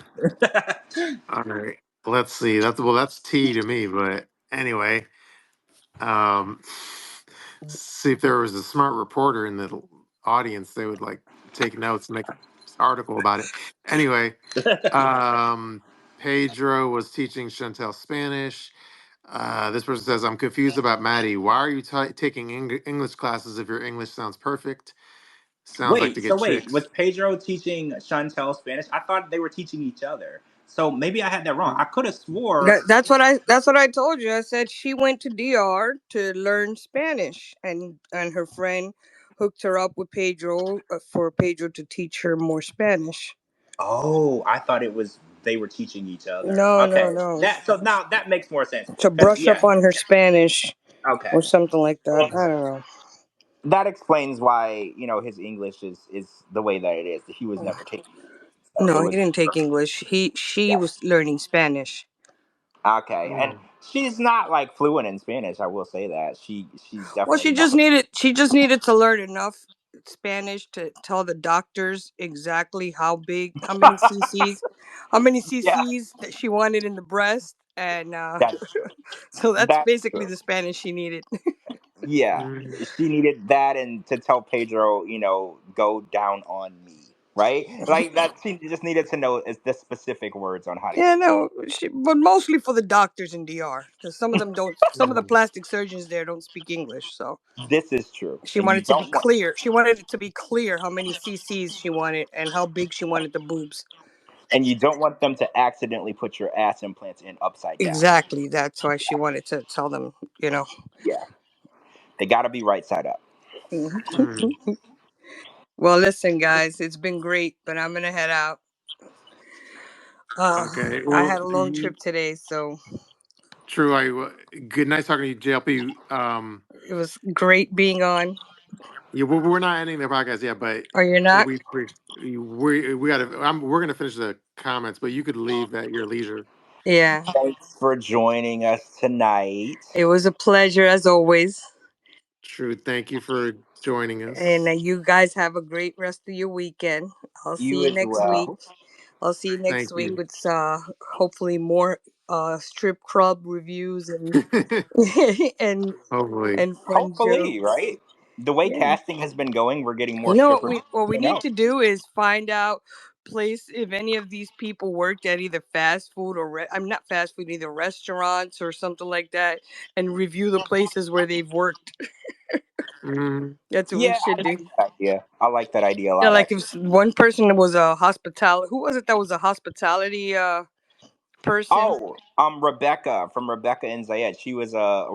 Speaker 2: All right. Let's see. That's T to me, but anyway. Um, see if there was a smart reporter in the audience, they would like take notes and make an article about it. Anyway, um, Pedro was teaching Chantel Spanish. This person says, "I'm confused about Maddie. Why are you taking English classes if your English sounds perfect? Sounds like to
Speaker 3: Wait, so
Speaker 2: get
Speaker 3: wait, was
Speaker 2: chicks."
Speaker 3: Pedro teaching Chantel Spanish? I thought they were teaching each other. So maybe I had that wrong. I could have swore.
Speaker 5: That's what I told you. I said she went to DR to learn Spanish, and her friend hooked her up with Pedro for Pedro to teach her more Spanish.
Speaker 3: Oh, I thought it was they were teaching each other.
Speaker 5: No, no,
Speaker 3: Okay,
Speaker 5: no.
Speaker 3: that so now that makes more sense.
Speaker 5: To
Speaker 3: Cause
Speaker 5: brush up
Speaker 3: yeah,
Speaker 5: on her Spanish
Speaker 3: okay,
Speaker 5: or something like that. I
Speaker 3: well,
Speaker 5: don't know.
Speaker 3: that explains why his English is the way that it is. He was never taking it, so it
Speaker 5: No, he
Speaker 3: was
Speaker 5: didn't take English. She
Speaker 3: yeah.
Speaker 5: was learning Spanish.
Speaker 3: Okay, and
Speaker 2: Mm.
Speaker 3: she's not like fluent in Spanish. I will say that she's
Speaker 5: Well,
Speaker 3: definitely
Speaker 5: she
Speaker 3: not.
Speaker 5: just needed to learn enough Spanish to tell the doctors exactly how many
Speaker 3: Yeah,
Speaker 5: cc's that she wanted in the breast, and
Speaker 3: that's true.
Speaker 5: so that's
Speaker 3: That's
Speaker 5: basically
Speaker 3: true.
Speaker 5: the Spanish she needed.
Speaker 3: Yeah,
Speaker 2: Mm.
Speaker 3: she needed that and to tell Pedro, go down on me, right? Like that. She just needed to know is the specific words on how to
Speaker 5: Yeah,
Speaker 3: get
Speaker 5: no, but mostly for the doctors in DR, because some of them don't. Some of the
Speaker 2: Mm.
Speaker 5: plastic surgeons there don't speak English, so
Speaker 3: there. This is true,
Speaker 5: she
Speaker 3: and you
Speaker 5: wanted to be
Speaker 3: don't want
Speaker 5: clear. She wanted it to be clear how many cc's she wanted and how big she wanted the boobs.
Speaker 3: them to accidentally put your ass implants in upside down.
Speaker 5: Exactly. That's why she wanted to tell them, you know.
Speaker 3: Yeah, they got to be right side up.
Speaker 5: Mhm.
Speaker 2: Mm.
Speaker 5: Well, listen, guys, it's been great, but I'm gonna head out. Uh,
Speaker 2: Okay.
Speaker 5: I
Speaker 2: Well,
Speaker 5: had a long trip today, so
Speaker 2: true. Good night talking to you, JLP.
Speaker 5: it was great being on.
Speaker 2: Yeah, we're not ending the podcast yet, but
Speaker 5: Or you're not?
Speaker 2: we got to. We're gonna finish the comments, but you could leave at your leisure.
Speaker 5: Yeah.
Speaker 3: Thanks for joining us tonight.
Speaker 5: It was a pleasure as always.
Speaker 2: True. Thank you for joining
Speaker 5: And
Speaker 2: us.
Speaker 5: you guys have a great rest of your weekend. I'll see
Speaker 3: You
Speaker 5: you
Speaker 3: as
Speaker 5: next week.
Speaker 3: well.
Speaker 5: I'll see you next
Speaker 2: Thank
Speaker 5: week
Speaker 2: you.
Speaker 5: with hopefully more strip club reviews and and
Speaker 2: Hopefully.
Speaker 5: and fun
Speaker 3: Hopefully,
Speaker 5: jokes.
Speaker 3: right? The way
Speaker 5: Yeah.
Speaker 3: casting has been going, we're getting
Speaker 5: You
Speaker 3: more
Speaker 5: know what
Speaker 3: strippers
Speaker 5: we
Speaker 3: than
Speaker 5: need
Speaker 3: out.
Speaker 5: to do is find out place if any of these people worked at either fast food or I'm not fast food, either restaurants or something like that, and review the places where they've worked.
Speaker 2: Mm,
Speaker 5: That's what we
Speaker 3: Yeah,
Speaker 5: should
Speaker 3: I
Speaker 5: do.
Speaker 3: like that idea. I like that idea a
Speaker 5: Yeah,
Speaker 3: lot,
Speaker 5: like
Speaker 3: actually.
Speaker 5: if one person was a hospitality, who was it that was a hospitality person?
Speaker 3: Oh, Rebecca from Rebecca and Zayed. She was a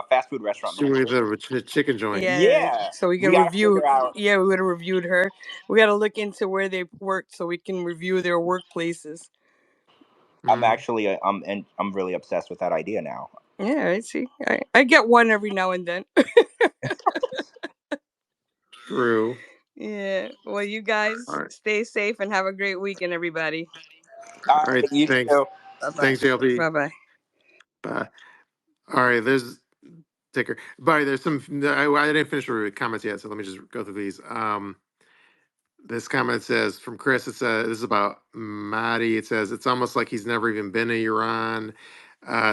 Speaker 3: fast food restaurant
Speaker 2: she was
Speaker 3: manager.
Speaker 2: a chicken joint.
Speaker 5: Yeah,
Speaker 3: Yeah,
Speaker 5: so we
Speaker 3: we
Speaker 5: can
Speaker 3: got to
Speaker 5: review.
Speaker 3: figure out.
Speaker 5: Yeah, we would have reviewed her. We got to look into where they worked so we can review their workplaces.
Speaker 3: I'm
Speaker 2: Mm,
Speaker 3: actually, I'm really obsessed with that idea now.
Speaker 5: Yeah, I see. I get one every now and then.
Speaker 2: true.
Speaker 5: Yeah. Well, you
Speaker 2: All
Speaker 5: guys
Speaker 2: right.
Speaker 5: stay safe and have a great weekend, everybody.
Speaker 3: All
Speaker 2: All right.
Speaker 3: right, you
Speaker 2: Thanks.
Speaker 3: too.
Speaker 5: Bye bye.
Speaker 2: Thanks, JLP.
Speaker 5: Bye bye.
Speaker 2: Bye. All right. There's ticker. But there's some. I didn't finish the comments yet, so let me just go through these. This comment says from Chris. It says this is about Mahdi. It says it's almost like he's never even been to Iran.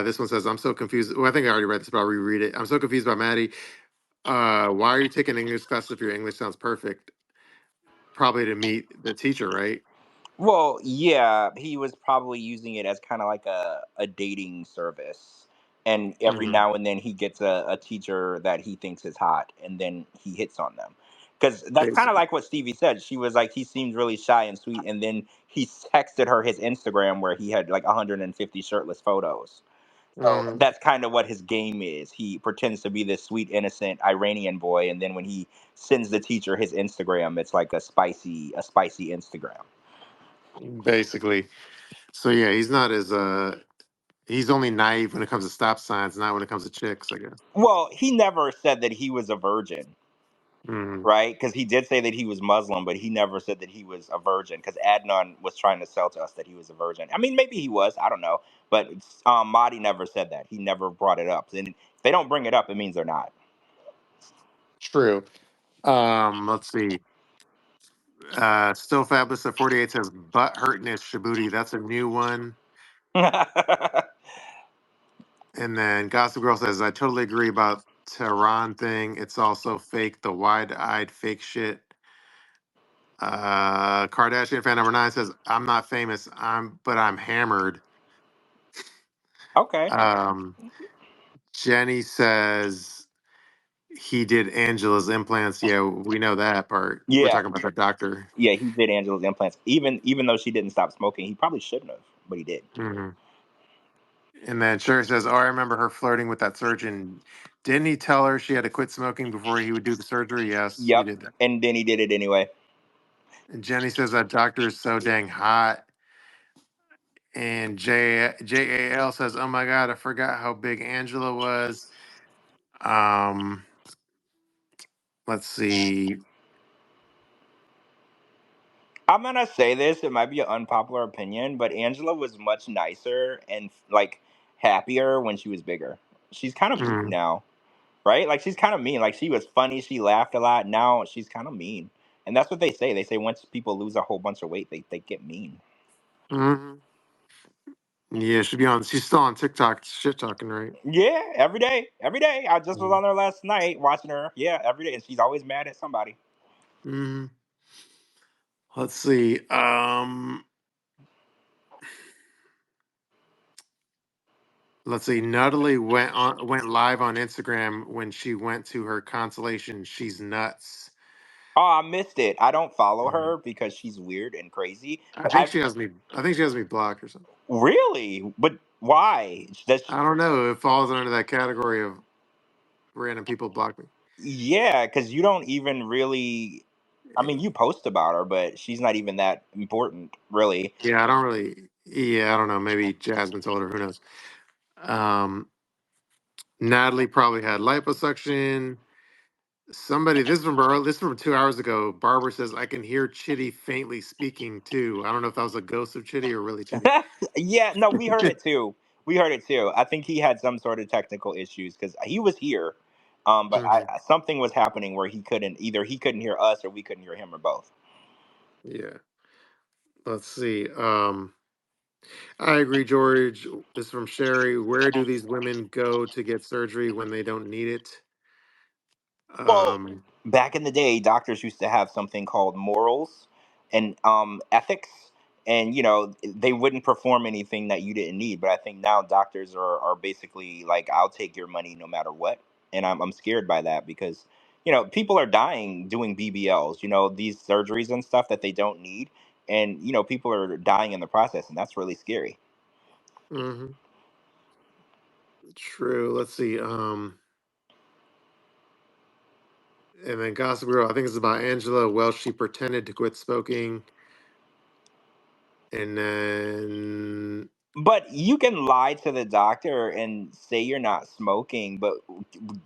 Speaker 2: This one says I'm so confused. Well, I think I already read this, but I'll reread it. I'm so confused about Maddie. Why are you taking English class if your English sounds perfect? Probably to meet the teacher, right?
Speaker 3: Well, yeah, he was probably using it as kind of like a dating service. And every
Speaker 2: Mm,
Speaker 3: now and then he gets a teacher that he thinks is hot, and then he hits on them. Because that's kind of
Speaker 2: basically.
Speaker 3: like what Stevie said. She was like, he seemed really shy and sweet, and then he texted her his Instagram where he had like 150 shirtless photos. So
Speaker 2: Mm,
Speaker 3: that's kind of what his game is. He pretends to be this sweet, innocent Iranian boy, and then when he sends the teacher his Instagram, it's like a spicy Instagram.
Speaker 2: basically. So yeah, he's not as he's only naive when it comes to stop signs, not when it comes to chicks, I guess.
Speaker 3: Well, he never said that he was a virgin,
Speaker 2: Mm,
Speaker 3: right? Because he did say that he was Muslim, but he never said that he was a virgin. Because Adnan was trying to sell to us that he was a virgin. I mean, maybe he was. I don't know. But Mahdi never said that. He never brought it up. And if they don't bring it up, it means they're not.
Speaker 2: true. Let's see. Still Fabulous at 48 says butt hurting is Shabooty. That's a new one. And then Gossip Girl says, I totally agree about Tehran thing. It's also fake, the wide-eyed fake shit. Kardashian fan number 9 says, I'm not famous, but I'm hammered.
Speaker 3: Okay.
Speaker 2: Jenny says he did Angela's implants. Yeah, we know that part. We're
Speaker 3: Yeah.
Speaker 2: talking about the doctor.
Speaker 3: Yeah, he did Angela's implants. Even though she didn't stop smoking, he probably shouldn't have, but he did.
Speaker 2: Hmm. And then Sherry says, oh, I remember her flirting with that surgeon. Didn't he tell her she had to quit smoking before he would do the surgery? Yes, he
Speaker 3: Yep.
Speaker 2: did that.
Speaker 3: And then he did it anyway.
Speaker 2: And Jenny says that doctor is so dang hot. And JAL says, oh my God, I forgot how big Angela was. Um, let's see.
Speaker 3: I'm gonna say this, it might be an unpopular opinion, but Angela was much nicer and like happier when she was bigger. She's kind of mean
Speaker 2: Mm,
Speaker 3: now, right? Like she's kind of mean. Like she was funny, she laughed a lot. Now she's kind of mean. And that's what they say. They say once people lose a whole bunch of weight, they get mean.
Speaker 2: mhm. Yeah, she's still on TikTok shit talking, right?
Speaker 3: Yeah, every day. Every day. I just was
Speaker 2: Mm-hmm.
Speaker 3: on there last night watching her. Yeah, every day. And she's always mad at somebody.
Speaker 2: Mm-hmm. Let's see. Let's see. Nutalie went live on Instagram when she went to her consolation. She's nuts.
Speaker 3: Oh, I missed it. I don't follow
Speaker 2: Mhm.
Speaker 3: her because she's weird and crazy.
Speaker 2: I
Speaker 3: But
Speaker 2: think
Speaker 3: I've
Speaker 2: she has me. I think she has me blocked or something.
Speaker 3: really, but why? Does
Speaker 2: I don't know. It falls under that category of random people block me.
Speaker 3: yeah, because you don't even really. I mean, you post about her, but she's not even that important, really.
Speaker 2: Yeah, I don't really. Yeah, I don't know. Maybe Jasmine told her. Who knows? Um, Natalie probably had liposuction. Somebody, this is from 2 hours ago. Barbara says, I can hear Chitty faintly speaking too. I don't know if that was a ghost of Chitty or really Chitty.
Speaker 3: Yeah, no, we heard it too. We heard it too. I think he had some sort of technical issues because he was here, but
Speaker 2: Hmm.
Speaker 3: something was happening where he couldn't hear us or we couldn't hear him or both.
Speaker 2: Yeah. Let's see. I agree, George. This is from Sherry. Where do these women go to get surgery when they don't need it?
Speaker 3: Well,
Speaker 2: Um,
Speaker 3: back in the day, doctors used to have something called morals and ethics, and they wouldn't perform anything that you didn't need. But I think now doctors are basically like, I'll take your money no matter what, and I'm scared by that because people are dying doing BBLs, these surgeries and stuff that they don't need, and people are dying in the process, and that's really scary.
Speaker 2: mhm. True. Let's see. And then Gossip Girl, I think it's about Angela. Well, she pretended to quit smoking. And then,
Speaker 3: But you can lie to the doctor and say you're not smoking, but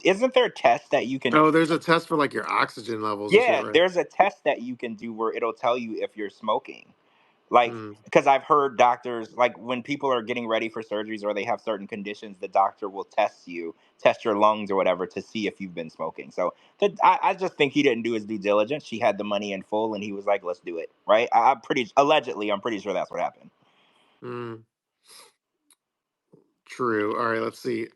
Speaker 3: isn't there tests that you can
Speaker 2: oh, there's a test for like your oxygen levels and shit,
Speaker 3: yeah,
Speaker 2: right?
Speaker 3: there's a test that you can do where it'll tell you if you're smoking. Like,
Speaker 2: Mm,
Speaker 3: because I've heard doctors, like when people are getting ready for surgeries or they have certain conditions, the doctor will test your lungs or whatever to see if you've been smoking. So I just think he didn't do his due diligence. She had the money in full and he was like, let's do it. Right. I'm pretty sure that's what happened.
Speaker 2: mm, true. All right, let's see.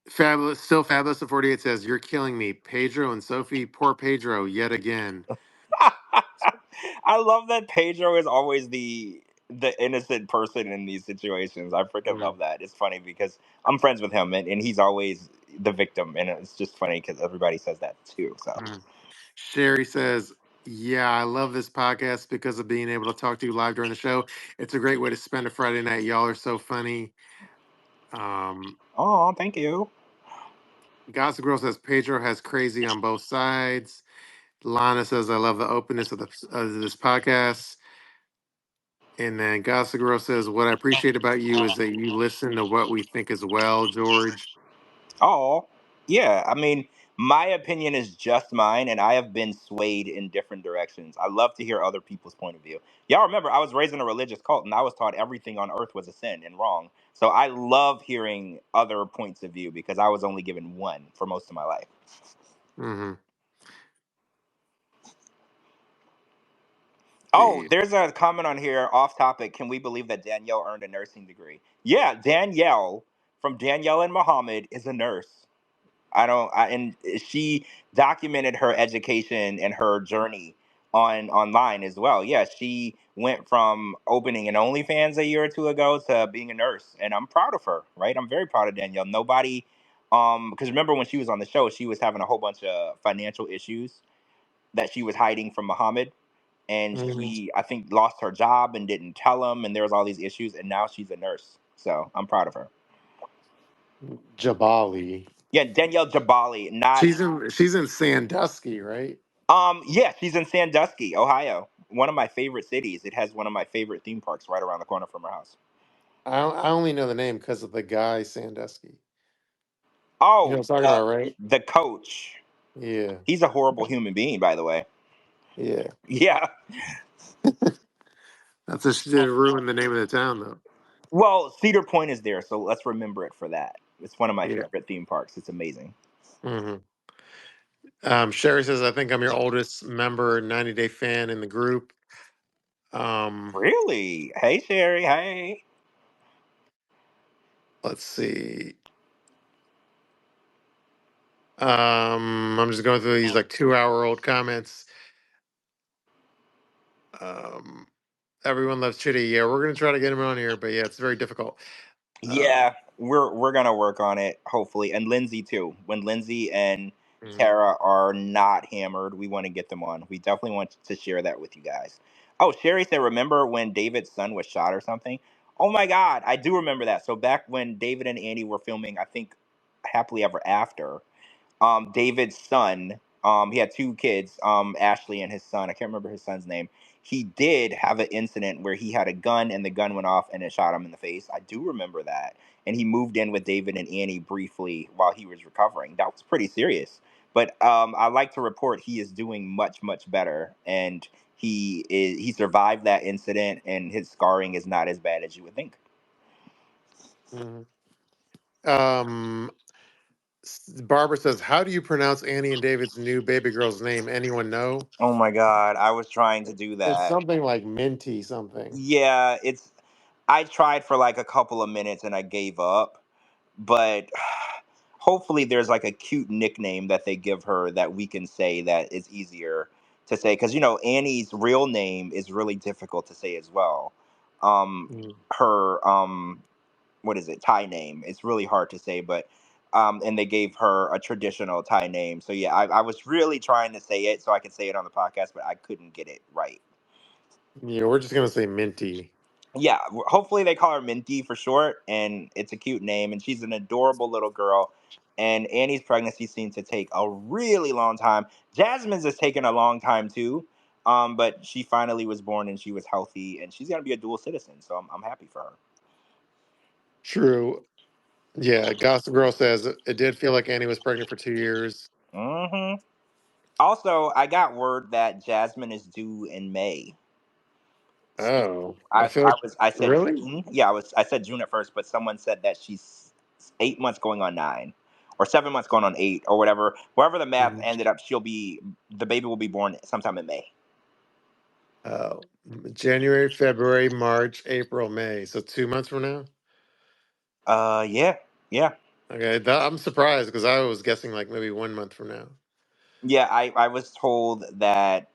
Speaker 2: Fabulous, still fabulous at 48 says, you're killing me. Pedro and Sophie, poor Pedro, yet again.
Speaker 3: I love that Pedro is always the innocent person in these situations. I freaking
Speaker 2: Mm,
Speaker 3: love that. It's funny because I'm friends with him and he's always the victim, and it's just funny because everybody says that too. So,
Speaker 2: mm. Sherry says, yeah, I love this podcast because of being able to talk to you live during the show. It's a great way to spend a Friday night. Y'all are so funny. Um,
Speaker 3: oh, thank you.
Speaker 2: Gossip Girl says, Pedro has crazy on both sides. Lana says, I love the openness of this podcast. And then Gossip Girl says, what I appreciate about you is that you listen to what we think as well, George.
Speaker 3: Oh, yeah. I mean, my opinion is just mine, and I have been swayed in different directions. I love to hear other people's point of view. Y'all remember, I was raised in a religious cult, and I was taught everything on earth was a sin and wrong. So I love hearing other points of view because I was only given one for most of my life.
Speaker 2: Mm-hmm.
Speaker 3: Oh, there's a comment on here off topic. Can we believe that Danielle earned a nursing degree? Yeah, Danielle from Danielle and Muhammad is a nurse. And she documented her education and her journey online as well. Yeah, she went from opening an OnlyFans a year or two ago to being a nurse, and I'm proud of her. Right, I'm very proud of Danielle. Nobody, because remember when she was on the show, she was having a whole bunch of financial issues that she was hiding from Muhammad, and
Speaker 2: Mm-hmm.
Speaker 3: she, I think, lost her job and didn't tell him, and there was all these issues, and now she's a nurse. So I'm proud of her.
Speaker 2: Jabali.
Speaker 3: Yeah, Danielle Jabali, not.
Speaker 2: She's in Sandusky, right?
Speaker 3: Yeah, she's in Sandusky, Ohio. One of my favorite cities. It has one of my favorite theme parks right around the corner from her house.
Speaker 2: I only know the name because of the guy Sandusky. You know
Speaker 3: Oh,
Speaker 2: what I'm talking about, right?
Speaker 3: the coach.
Speaker 2: Yeah,
Speaker 3: He's a horrible human being, by the way.
Speaker 2: yeah.
Speaker 3: Yeah.
Speaker 2: That's a she didn't ruin the name of the town though.
Speaker 3: Well, Cedar Point is there, so let's remember it for that. It's one of my
Speaker 2: Yeah.
Speaker 3: favorite theme parks. It's amazing.
Speaker 2: Hmm. Sherry says, "I think I'm your oldest member, 90 Day fan in the group." Um,
Speaker 3: Really? Hey, Sherry. Hey.
Speaker 2: let's see. I'm just going through these like 2 hour old comments. Um, everyone loves Chitty. Yeah, we're gonna try to get him on here, but yeah, it's very difficult. Um,
Speaker 3: Yeah, we're gonna work on it, hopefully. And Lindsay too. When Lindsay and
Speaker 2: mhm.
Speaker 3: Tara are not hammered, we want to get them on. We definitely want to share that with you guys. Oh, Sherry said, remember when David's son was shot or something? Oh my God, I do remember that. So back when David and Andy were filming, I think Happily Ever After, David's son, he had two kids, Ashley and his son. I can't remember his son's name. He did have an incident where he had a gun and the gun went off and it shot him in the face. I do remember that. And he moved in with David and Annie briefly while he was recovering. That was pretty serious. But I like to report he is doing much, much better. And he survived that incident, and his scarring is not as bad as you would think.
Speaker 2: Mhm. Um, Barbara says, "How do you pronounce Annie and David's new baby girl's name? Anyone know?"
Speaker 3: Oh my God, I was trying to do
Speaker 2: It's
Speaker 3: that.
Speaker 2: something like Minty something.
Speaker 3: Yeah, I tried for like a couple of minutes and I gave up. But hopefully there's like a cute nickname that they give her that we can say that is easier to say, because Annie's real name is really difficult to say as well.
Speaker 2: Mm.
Speaker 3: Her what is it, Thai name? It's really hard to say, but and they gave her a traditional Thai name. So yeah, I was really trying to say it so I could say it on the podcast, but I couldn't get it right.
Speaker 2: Yeah, we're just gonna say Minty.
Speaker 3: Yeah, hopefully they call her Minty for short, and it's a cute name, and she's an adorable little girl. And Annie's pregnancy seems to take a really long time. Jasmine's has taken a long time too, but she finally was born and she was healthy, and she's gonna be a dual citizen, so I'm happy for her.
Speaker 2: True. Yeah, Gossip Girl says it did feel like Annie was pregnant for 2 years.
Speaker 3: Hmm. Also, I got word that Jasmine is due in May.
Speaker 2: Oh, I
Speaker 3: I
Speaker 2: feel
Speaker 3: I
Speaker 2: like
Speaker 3: was I said
Speaker 2: really.
Speaker 3: June. Yeah, I said June at first, but someone said that she's 8 months going on 9, or 7 months going on 8, or whatever. Wherever the math
Speaker 2: Mhm.
Speaker 3: ended up, the baby will be born sometime in May.
Speaker 2: Oh, January, February, March, April, May. So 2 months from now.
Speaker 3: Yeah, yeah,
Speaker 2: Okay, I'm surprised because I was guessing like maybe 1 month from now.
Speaker 3: yeah. I was told that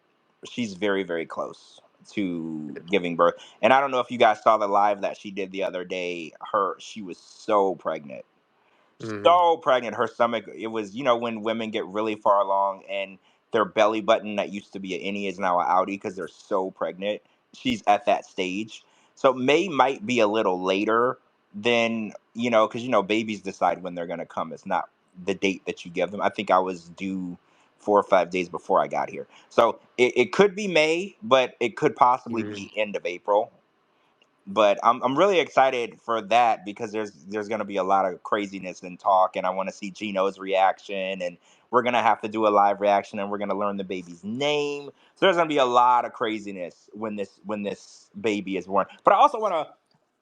Speaker 3: she's very very close to giving birth, and I don't know if you guys saw the live that she did the other day. She was so pregnant.
Speaker 2: Hmm.
Speaker 3: So pregnant, her stomach, it was, when women get really far along and their belly button that used to be an innie is now an outie because they're so pregnant. She's at that stage. So May might be a little later than, because babies decide when they're going to come. It's not the date that you give them. I think I was due 4 or 5 days before I got here. So it could be May, but it could possibly
Speaker 2: Hmm.
Speaker 3: be end of April. But I'm really excited for that because there's going to be a lot of craziness and talk, and I want to see Gino's reaction, and we're going to have to do a live reaction, and we're going to learn the baby's name. So there's going to be a lot of craziness when this baby is born. But I also want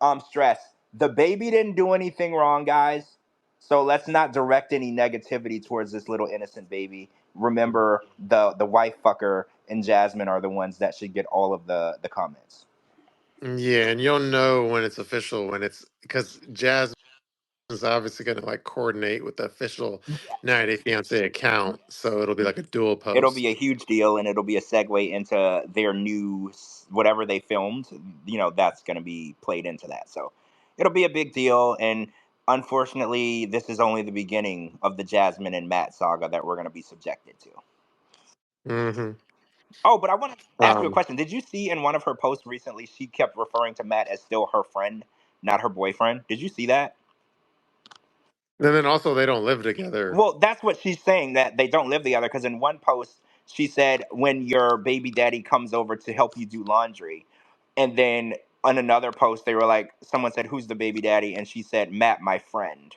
Speaker 3: to stress the baby didn't do anything wrong, guys. So let's not direct any negativity towards this little innocent baby. remember the wife fucker and Jasmine are the ones that should get all of the comments.
Speaker 2: Yeah, and you'll know when it's official when it's because Jasmine's obviously going to like coordinate with the official 90 Day Fiance account, so it'll be like a dual
Speaker 3: It'll be a
Speaker 2: post.
Speaker 3: huge deal, and it'll be a segue into their whatever they filmed. That's going to be played into that. So it'll be a big deal. And unfortunately, this is only the beginning of the Jasmine and Matt saga that we're going to be subjected to.
Speaker 2: Hmm.
Speaker 3: Oh, but I want to ask you a
Speaker 2: Um,
Speaker 3: question. Did you see in one of her posts recently, she kept referring to Matt as still her friend, not her boyfriend? Did you see that?
Speaker 2: and then also they don't live together.
Speaker 3: Well, that's what she's saying, that they don't live together. Because in one post, she said, when your baby daddy comes over to help you do laundry. And then on another post, they were like, someone said, who's the baby daddy? And she said, Matt, my friend.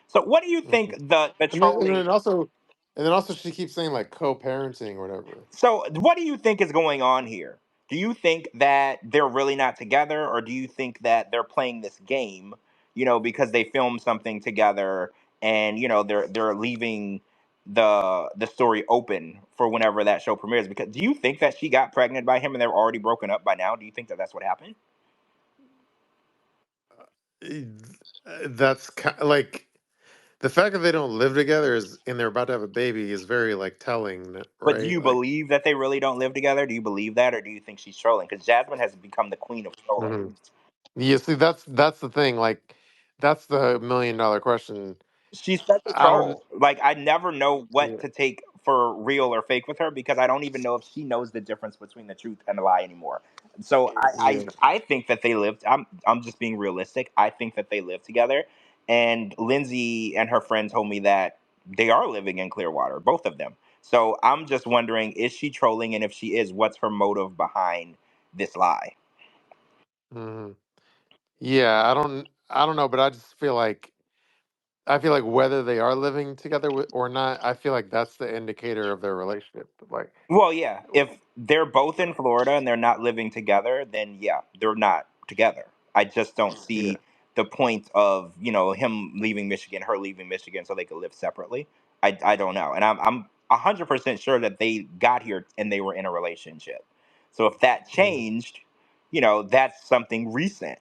Speaker 3: So what do you think
Speaker 2: Mhm.
Speaker 3: the
Speaker 2: And then and
Speaker 3: trolling?
Speaker 2: then also and then also she keeps saying like co-parenting or whatever.
Speaker 3: So, what do you think is going on here? Do you think that they're really not together, or do you think that they're playing this game? Because they filmed something together, and they're leaving the story open for whenever that show premieres. Because do you think that she got pregnant by him and they're already broken up by now? Do you think that that's what happened?
Speaker 2: Eh, That's like the fact that they don't live together is and they're about to have a baby is very like telling,
Speaker 3: But do
Speaker 2: right?
Speaker 3: you
Speaker 2: Like,
Speaker 3: believe that they really don't live together? Do you believe that, or do you think she's trolling? Because Jasmine has become the queen of trolling.
Speaker 2: mhm. Yeah, see, that's the thing. Like, that's the $1 million question.
Speaker 3: She's such a
Speaker 2: I don't.
Speaker 3: troll. Like, I never know what
Speaker 2: Yeah,
Speaker 3: to take for real or fake with her, because I don't even know if she knows the difference between the truth and the lie anymore. So
Speaker 2: yeah.
Speaker 3: I think that they lived. I'm just being realistic. I think that they live together. And Lindsay and her friend told me that they are living in Clearwater, both of them. So I'm just wondering, is she trolling? And if she is, what's her motive behind this lie?
Speaker 2: Hmm. Yeah, I don't know, but I feel like whether they are living together or not, I feel like that's the indicator of their relationship. Like,
Speaker 3: Well, yeah. If they're both in Florida and they're not living together, then yeah, they're not together. I just don't
Speaker 2: yeah.
Speaker 3: see the point of him leaving Michigan, her leaving Michigan, so they could live separately. I don't know, and I'm 100% sure that they got here and they were in a relationship. So if that
Speaker 2: Hmm.
Speaker 3: changed, that's something recent.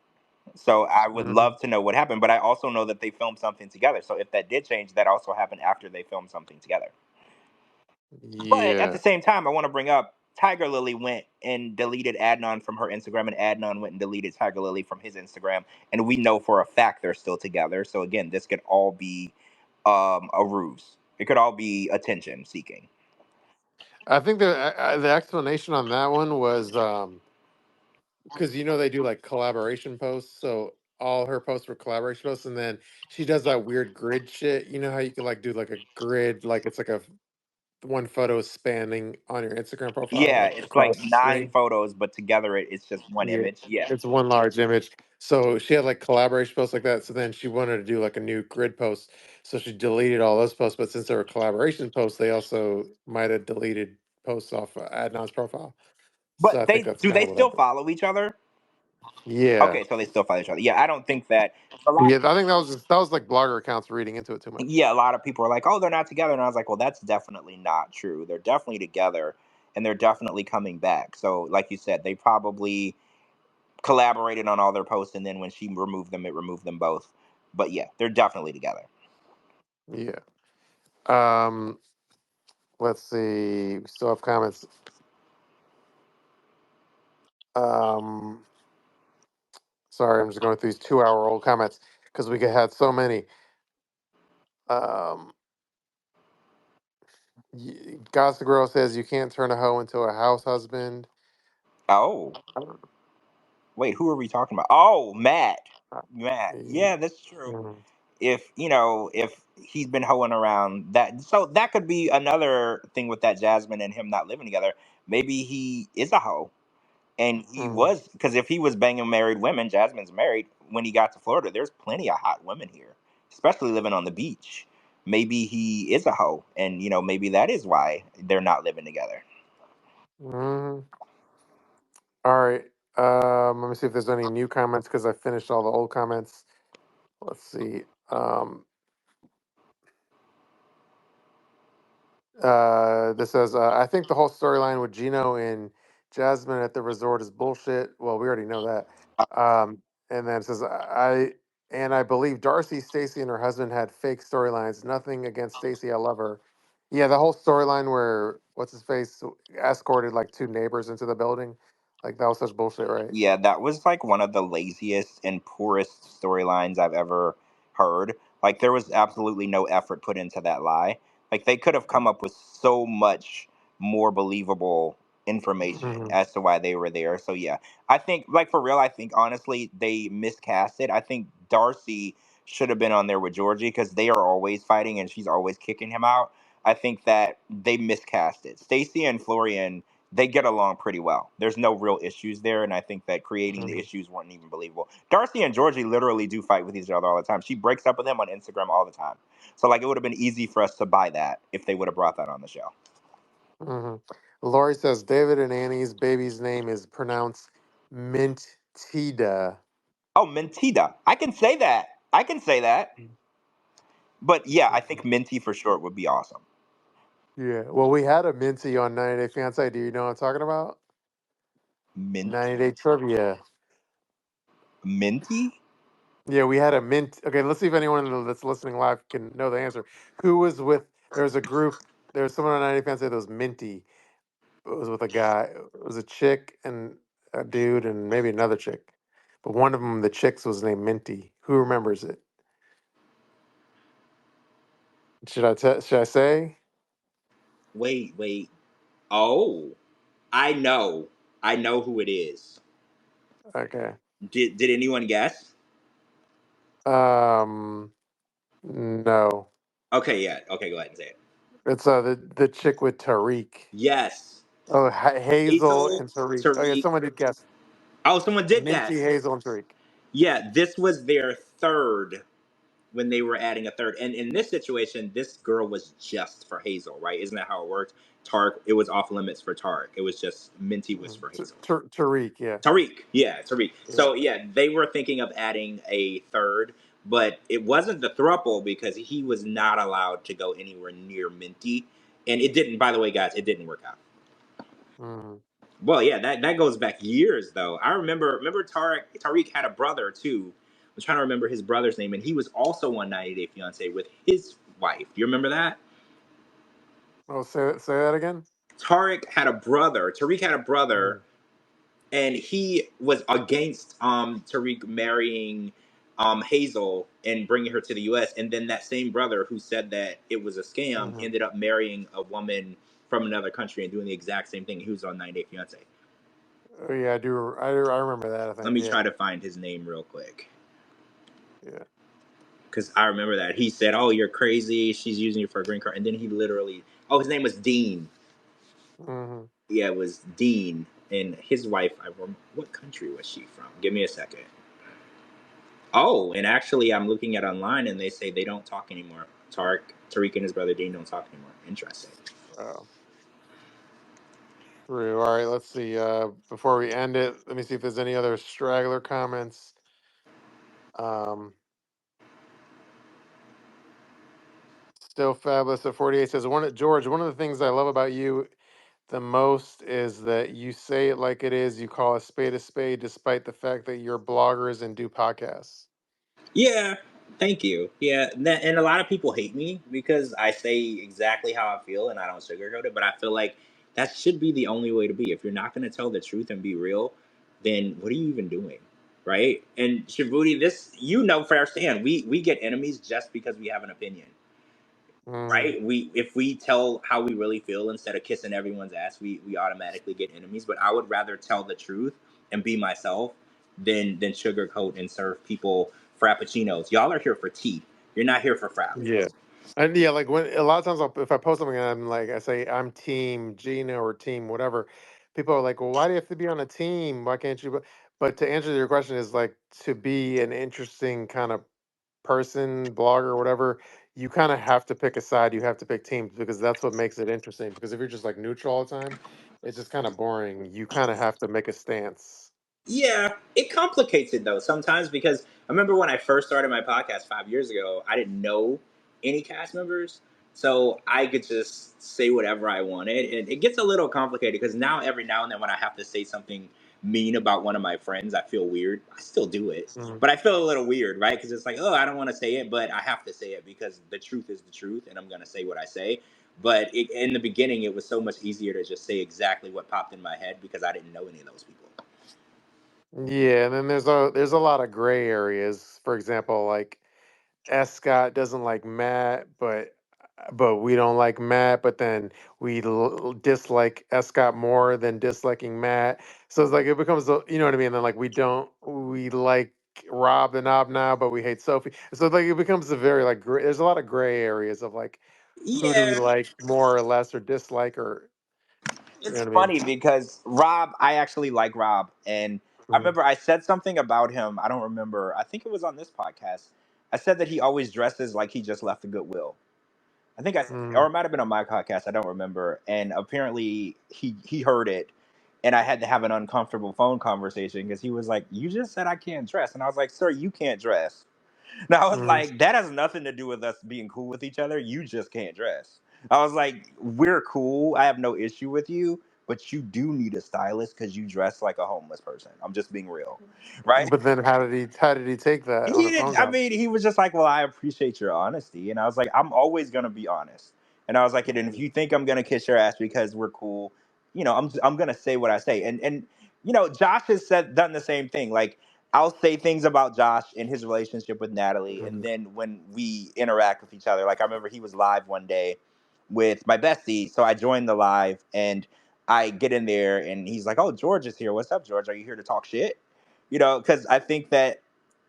Speaker 3: So I would
Speaker 2: Hmm.
Speaker 3: love to know what happened, but I also know that they filmed something together. So if that did change, that also happened after they filmed something together. But at the
Speaker 2: Yeah.
Speaker 3: same time, I want to bring up Tiger Lily went and deleted Adnan from her Instagram, and Adnan went and deleted Tiger Lily from his Instagram. And we know for a fact they're still together. So again, this could all be a ruse. It could all be attention seeking.
Speaker 2: I think the explanation on that one was because they do like collaboration posts, so all her posts were collaboration posts, and then she does that weird grid shit. You know how you can like do like a grid, like it's like a one photo spanning on your Instagram profile,
Speaker 3: Yeah,
Speaker 2: like
Speaker 3: it's like
Speaker 2: across the
Speaker 3: 9
Speaker 2: screen.
Speaker 3: photos, but together it's just one
Speaker 2: Yeah,
Speaker 3: image. Yeah.
Speaker 2: it's one large image. So she had like collaboration posts like that. So then she wanted to do like a new grid post. So she deleted all those posts. But since they were collaboration posts, they also might have deleted posts off Adnan's profile. So
Speaker 3: But
Speaker 2: I think that's
Speaker 3: do
Speaker 2: kind
Speaker 3: they
Speaker 2: of what
Speaker 3: still
Speaker 2: happened.
Speaker 3: follow each other?
Speaker 2: Yeah.
Speaker 3: Okay, so they still follow each other. Yeah, I don't think that a lot
Speaker 2: Yeah,
Speaker 3: of
Speaker 2: I think
Speaker 3: people.
Speaker 2: that was like blogger accounts reading into it too much.
Speaker 3: Yeah, a lot of people are like, "Oh, they're not together," and I was like, "Well, that's definitely not true. They're definitely together, and they're definitely coming back." So, like you said, they probably collaborated on all their posts, and then when she removed them, it removed them both. But yeah, they're definitely together.
Speaker 2: Yeah. Um, let's see. We still have comments. Um, sorry, I'm just going through these 2 hour old comments because we had so many. Um, Gossip Girl says you can't turn a hoe into a house husband.
Speaker 3: Oh,
Speaker 2: I don't
Speaker 3: wait, who are we talking about? Oh, Matt.
Speaker 2: know.
Speaker 3: Matt. Yeah, that's true.
Speaker 2: Mhm.
Speaker 3: If he's been hoeing around that, so that could be another thing with that Jasmine and him not living together. Maybe he is a hoe. And he
Speaker 2: Mhm.
Speaker 3: was, because if he was banging married women, Jasmine's married. When he got to Florida, there's plenty of hot women here, especially living on the beach. Maybe he is a hoe, and maybe that is why they're not living together.
Speaker 2: Mhm. All right. Let me see if there's any new comments because I finished all the old comments. Let's see. This says, I think the whole storyline with Gino and Jasmine at the resort is bullshit. Well, we already know that. And then it says, I believe Darcy, Stacy, and her husband had fake storylines. Nothing against Stacy. I love her. Yeah, the whole storyline where what's his face escorted like two neighbors into the building, like that was such bullshit, right?
Speaker 3: Yeah, that was like one of the laziest and poorest storylines I've ever heard. Like there was absolutely no effort put into that lie. Like they could have come up with so much more believable information
Speaker 2: Mm-hmm.
Speaker 3: as to why they were there. So yeah, I think like for real, I think honestly they miscast it. I think Darcy should have been on there with Georgie because they are always fighting and she's always kicking him out. I think that they miscast it. Stacy and Florian, they get along pretty well. There's no real issues there, and I think that creating the issues weren't even believable. Darcy and Georgie literally do fight with each other all the time. She breaks up with him on Instagram all the time. So like it would have been easy for us to buy that if they would have brought that on the show.
Speaker 2: Mm-hmm. Laurie says David and Annie's baby's name is pronounced Mintida.
Speaker 3: Oh, Mentita. I can say that. I can say that. But yeah, I think Minty for short would be awesome.
Speaker 2: Yeah. Well, we had a Minty on 90 Day Fiance. Do you know what I'm talking about?
Speaker 3: Mint
Speaker 2: 90 Day Trivia.
Speaker 3: Minty?
Speaker 2: Yeah, we had a mint. Okay, let's see if anyone that's listening live can know the answer. Who was with? There was a group. There was someone on 90 Day Fiance that was Minty. It was with a guy. It was a chick and a dude and maybe another chick. But one of them, the chicks, was named Minty. Who remembers it? Should I say?
Speaker 3: Wait. Oh, I know. I know who it is.
Speaker 2: Okay.
Speaker 3: Did anyone guess?
Speaker 2: No.
Speaker 3: Okay, yeah. Okay, go ahead and say it.
Speaker 2: It's the chick with Tariq.
Speaker 3: Yes.
Speaker 2: Oh, Hazel
Speaker 3: Hazel,
Speaker 2: and Tariq. Oh yeah,
Speaker 3: Tariq.
Speaker 2: someone did guess.
Speaker 3: Oh, someone did
Speaker 2: Minty,
Speaker 3: guess.
Speaker 2: Hazel, and Tariq.
Speaker 3: Yeah, this was their third when they were adding a third. And in this situation, this girl was just for Hazel, right? Isn't that how it worked? Tark, it was off limits for Tark. It was just Minty was for Hazel.
Speaker 2: Tariq, yeah.
Speaker 3: Tariq, yeah, Tariq.
Speaker 2: Yeah.
Speaker 3: So yeah, they were thinking of adding a third, but it wasn't the thruple because he was not allowed to go anywhere near Minty. And it didn't, by the way, guys, it didn't work out.
Speaker 2: Mm-hmm.
Speaker 3: Well, yeah, that goes back years though. I remember Tariq had a brother too. I'm trying to remember his brother's name, and he was also on 90 Day Fiance with his wife. Do you remember that?
Speaker 2: Oh, say that again.
Speaker 3: Tariq had a brother,
Speaker 2: Mm.
Speaker 3: and he was against Tariq marrying Hazel and bringing her to the U.S. And then that same brother who said that it was a scam
Speaker 2: Mm-hmm.
Speaker 3: ended up marrying a woman from another country and doing the exact same thing. He was on 90 Day Fiance.
Speaker 2: Oh yeah, I do. I remember that. I
Speaker 3: Let
Speaker 2: think.
Speaker 3: me
Speaker 2: Yeah.
Speaker 3: try to find his name real quick.
Speaker 2: Yeah.
Speaker 3: Because I remember that he said, "Oh, you're crazy. She's using you for a green card." And then he literally, his name was Dean.
Speaker 2: Mm-hmm.
Speaker 3: Yeah, it was Dean, and his wife. What country was she from? Give me a second. Oh, and actually, I'm looking at online, and they say they don't talk anymore. Tariq, and his brother Dean don't talk anymore. Interesting.
Speaker 2: Oh, true. All right. Let's see. Before we end it, let me see if there's any other straggler comments. Um, Still fabulous at 48 says George. One of the things I love about you the most is that you say it like it is. You call a spade, despite the fact that you're bloggers and do podcasts.
Speaker 3: Yeah, thank you. Yeah, and a lot of people hate me because I say exactly how I feel and I don't sugarcoat it. But I feel like that should be the only way to be. If you're not going to tell the truth and be real, then what are you even doing, right? And Shabooty, this firsthand. We get enemies just because we have an opinion,
Speaker 2: Mm-hmm.
Speaker 3: right? If we tell how we really feel instead of kissing everyone's ass, we automatically get enemies. But I would rather tell the truth and be myself than sugarcoat and serve people frappuccinos. Y'all are here for tea. You're not here for fraps.
Speaker 2: Yeah. And yeah, like when a lot of times if I post something and I'm like, I say I'm team Gina or team whatever, people are like, well, why do you have to be on a team? Why can't you? But to answer your question is like to be an interesting kind of person, blogger, whatever, you kind of have to pick a side. You have to pick teams because that's what makes it interesting. Because if you're just like neutral all the time, it's just kind of boring. You kind of have to make a stance.
Speaker 3: Yeah, it complicates it though sometimes because I remember when I first started my podcast 5 years ago, I didn't know any cast members. So I could just say whatever I wanted. And it gets a little complicated because now every now and then when I have to say something mean about one of my friends, I feel weird. I still do it,
Speaker 2: Mm.
Speaker 3: but I feel a little weird, right? Because it's like, oh, I don't want to say it, but I have to say it because the truth is the truth, and I'm gonna say what I say. But in the beginning, it was so much easier to just say exactly what popped in my head because I didn't know any of those people.
Speaker 2: Yeah, and then there's a lot of gray areas. For example, like Scott doesn't like Matt, but we don't like Matt. But then we dislike Scott more than disliking Matt. So it's like it becomes you know what I mean. Then like we like Rob the Knob now, but we hate Sophie. So like it becomes a very like there's a lot of gray areas of like who do we
Speaker 3: Yeah,
Speaker 2: like more or less or dislike or you know
Speaker 3: it's
Speaker 2: what I mean.
Speaker 3: funny because Rob, I actually like Rob, and I
Speaker 2: Mm,
Speaker 3: remember I said something about him. I don't remember. I think it was on this podcast. I said that he always dresses like he just left the Goodwill. I think I said, or
Speaker 2: mm,
Speaker 3: it might have been on my podcast. I don't remember. And apparently he heard it, and I had to have an uncomfortable phone conversation because he was like, "You just said I can't dress," and I was like, "Sir, you can't dress." And I was
Speaker 2: mm.
Speaker 3: like, that has nothing to do with us being cool with each other. You just can't dress. I was like, we're cool. I have no issue with you, but you do need a stylist because you dress like a homeless person. I'm just being real, right?
Speaker 2: But then how did he take that
Speaker 3: He
Speaker 2: on a phone
Speaker 3: didn't. I
Speaker 2: call?
Speaker 3: mean, he was just like, "Well, I appreciate your honesty," and I was like, "I'm always gonna be honest." And I was like, "And if you think I'm gonna kiss your ass because we're cool, I'm gonna say what I say." And Josh has done the same thing. Like, I'll say things about Josh in his relationship with Natalie, and
Speaker 2: Mm,
Speaker 3: then when we interact with each other, like I remember he was live one day with my bestie, so I joined the live and I get in there, and he's like, "Oh, George is here. What's up, George? Are you here to talk shit?" Because I think that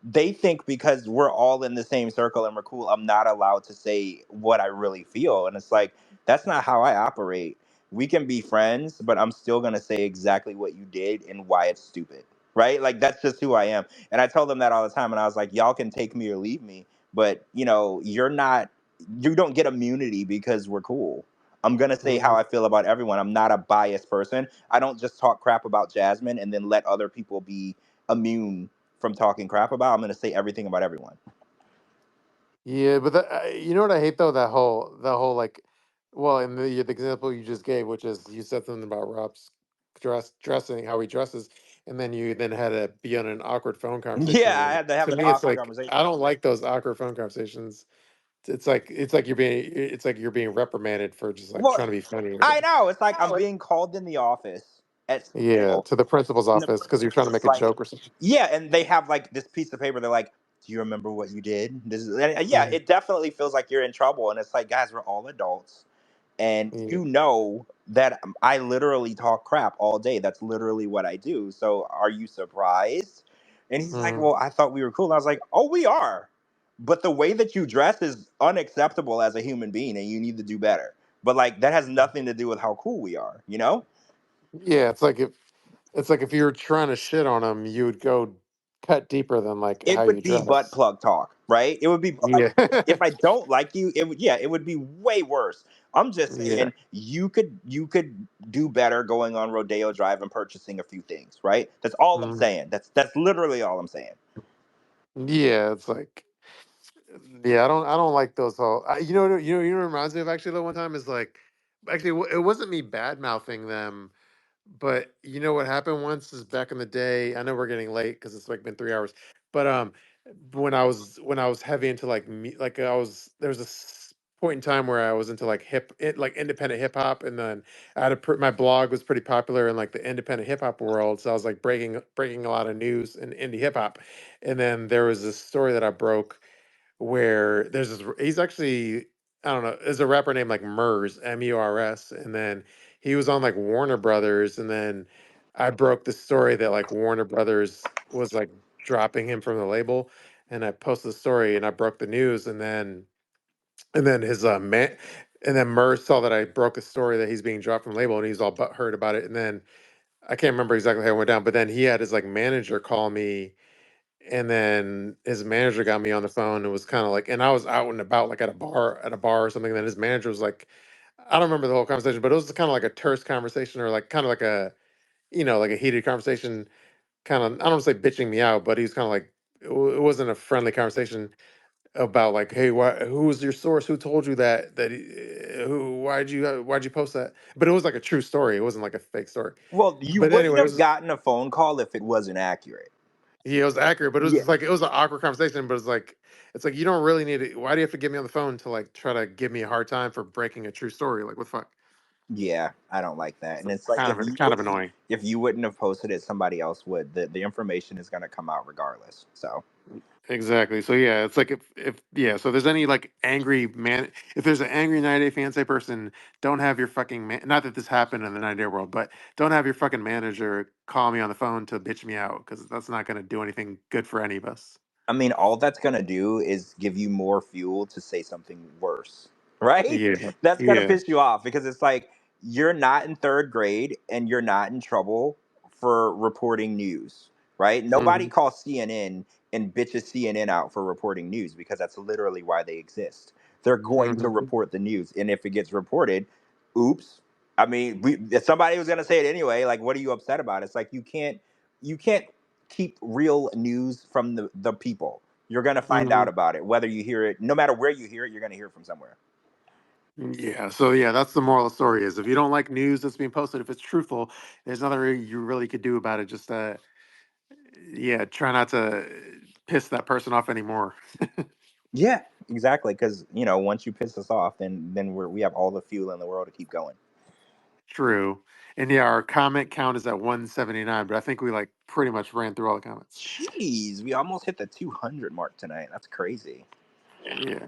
Speaker 3: they think because we're all in the same circle and we're cool, I'm not allowed to say what I really feel. And it's like, that's not how I operate. We can be friends, but I'm still going to say exactly what you did and why it's stupid. Right? Like, that's just who I am. And I tell them that all the time. And I was like, y'all can take me or leave me, but you don't get immunity because we're cool. I'm going to say how
Speaker 2: mm.
Speaker 3: I feel about everyone. I'm not a biased person. I don't just talk crap about Jasmine and then let other people be immune from talking crap about. I'm going to say everything about everyone.
Speaker 2: Yeah, but you know what I hate though that whole like, well, in the example you just gave, which is you said something about Rob's dressing how he dresses, and then you then had to be on an awkward phone
Speaker 3: Yeah,
Speaker 2: conversation,
Speaker 3: I
Speaker 2: and
Speaker 3: had to have
Speaker 2: to
Speaker 3: an
Speaker 2: me it's
Speaker 3: awkward
Speaker 2: like I
Speaker 3: conversation.
Speaker 2: don't like those awkward phone conversations. It's like you're being reprimanded for just like
Speaker 3: Well,
Speaker 2: trying to be funny or
Speaker 3: I
Speaker 2: something.
Speaker 3: know. It's like I'm being called in the office at
Speaker 2: Yeah,
Speaker 3: school,
Speaker 2: to the principal's
Speaker 3: and the
Speaker 2: office because you're trying to
Speaker 3: principal's
Speaker 2: make
Speaker 3: just
Speaker 2: a
Speaker 3: like,
Speaker 2: joke or something.
Speaker 3: yeah, and they have like this piece of paper. They're like, "Do you remember what you did?" Yeah,
Speaker 2: Mm,
Speaker 3: it definitely feels like you're in trouble, and it's like, guys, we're all adults, and
Speaker 2: yeah,
Speaker 3: you know that I literally talk crap all day. That's literally what I do. So, are you surprised? And he's like,
Speaker 2: mm,
Speaker 3: "Well, I thought we were cool." And I was like, "Oh, we are, but the way that you dress is unacceptable as a human being, and you need to do better." But like that has nothing to do with how cool we are, you know?
Speaker 2: yeah. It's like if you were trying to shit on him, you would go cut deeper than like how
Speaker 3: It
Speaker 2: you
Speaker 3: would be butt
Speaker 2: dress.
Speaker 3: plug talk, right? It would be like
Speaker 2: Yeah.
Speaker 3: if I don't like you, it would be way worse. I'm just
Speaker 2: Yeah.
Speaker 3: saying you could do better going on Rodeo Drive and purchasing a few things, right? That's all I'm
Speaker 2: Mm.
Speaker 3: saying. That's literally all I'm saying.
Speaker 2: Yeah, it's like yeah, I don't like those whole what it reminds me of actually the one time is like actually it wasn't me bad mouthing them. But you know what happened once is back in the day. I know we're getting late because it's like been 3 hours. But when I was heavy into like like I was there was a point in time where I was into like like independent hip hop, and then my blog was pretty popular in like the independent hip hop world. So I was like breaking a lot of news in indie hip hop, and then there was this story that I broke where he's actually I don't know, is a rapper named like Murs, and then he was on like Warner Brothers, and then I broke the story that like Warner Brothers was like dropping him from the label, and I posted the story and I broke the news, and then his man, and then Murs saw that I broke a story that he's being dropped from the label, and he's all butthurt about it, and then I can't remember exactly how it went down, but then he had his like manager call me, and then his manager got me on the phone and was kind of like, and I was out and about like at a bar or something. And then his manager was like, I don't remember the whole conversation, but it was kind of like a terse conversation or like kind of like like a heated conversation. Kind of, I don't want to say bitching me out, but he was kind of like, it wasn't a friendly conversation. about like, hey, who was your source? Who told you that? Why'd you post that? But it was like a true story. It wasn't like a fake story.
Speaker 3: Well, you
Speaker 2: But
Speaker 3: wouldn't
Speaker 2: anyway,
Speaker 3: have gotten a phone call if it wasn't accurate.
Speaker 2: yeah, it was accurate. But it was
Speaker 3: Yeah.
Speaker 2: just like it was an awkward conversation. But it's like you don't really need it. Why do you have to get me on the phone to like try to give me a hard time for breaking a true story? Like what the fuck?
Speaker 3: Yeah, I don't like that. And
Speaker 2: So
Speaker 3: it's like
Speaker 2: kind of annoying.
Speaker 3: if you wouldn't have posted it, somebody else would. The information is gonna come out regardless. So
Speaker 2: Exactly. So yeah, it's like so there's any like angry man if there's an angry 90 Day Fiance person, don't have your fucking not that this happened in the 90 Day world, but don't have your fucking manager call me on the phone to bitch me out because that's not going to do anything good for any of us.
Speaker 3: I mean, all that's gonna do is give you more fuel to say something worse, right?
Speaker 2: Yeah.
Speaker 3: That's gonna
Speaker 2: Yeah.
Speaker 3: piss you off because it's like you're not in third grade and you're not in trouble for reporting news, right? Nobody
Speaker 2: Hmm.
Speaker 3: calls CNN and bitches CNN out for reporting news because that's literally why they exist. They're going to
Speaker 2: Hmm.
Speaker 3: report the news, and if it gets reported, oops. I mean, if somebody was gonna say it anyway. Like, what are you upset about? It's like you can't keep real news from the people. You're gonna find
Speaker 2: Hmm.
Speaker 3: out about it, whether you hear it, no matter where you hear it, you're gonna hear it from somewhere.
Speaker 2: Yeah. So yeah, that's the moral of the story is if you don't like news that's being posted, if it's truthful, there's nothing you really could do about it. Just yeah, try not to piss that person off anymore.
Speaker 3: Yeah, exactly. Because once you piss us off, then we have all the fuel in the world to keep going.
Speaker 2: True. And yeah, our comment count is at 179, but I think we like pretty much ran through all the comments.
Speaker 3: Jeez, we almost hit the 200 mark tonight. That's crazy.
Speaker 2: Yeah,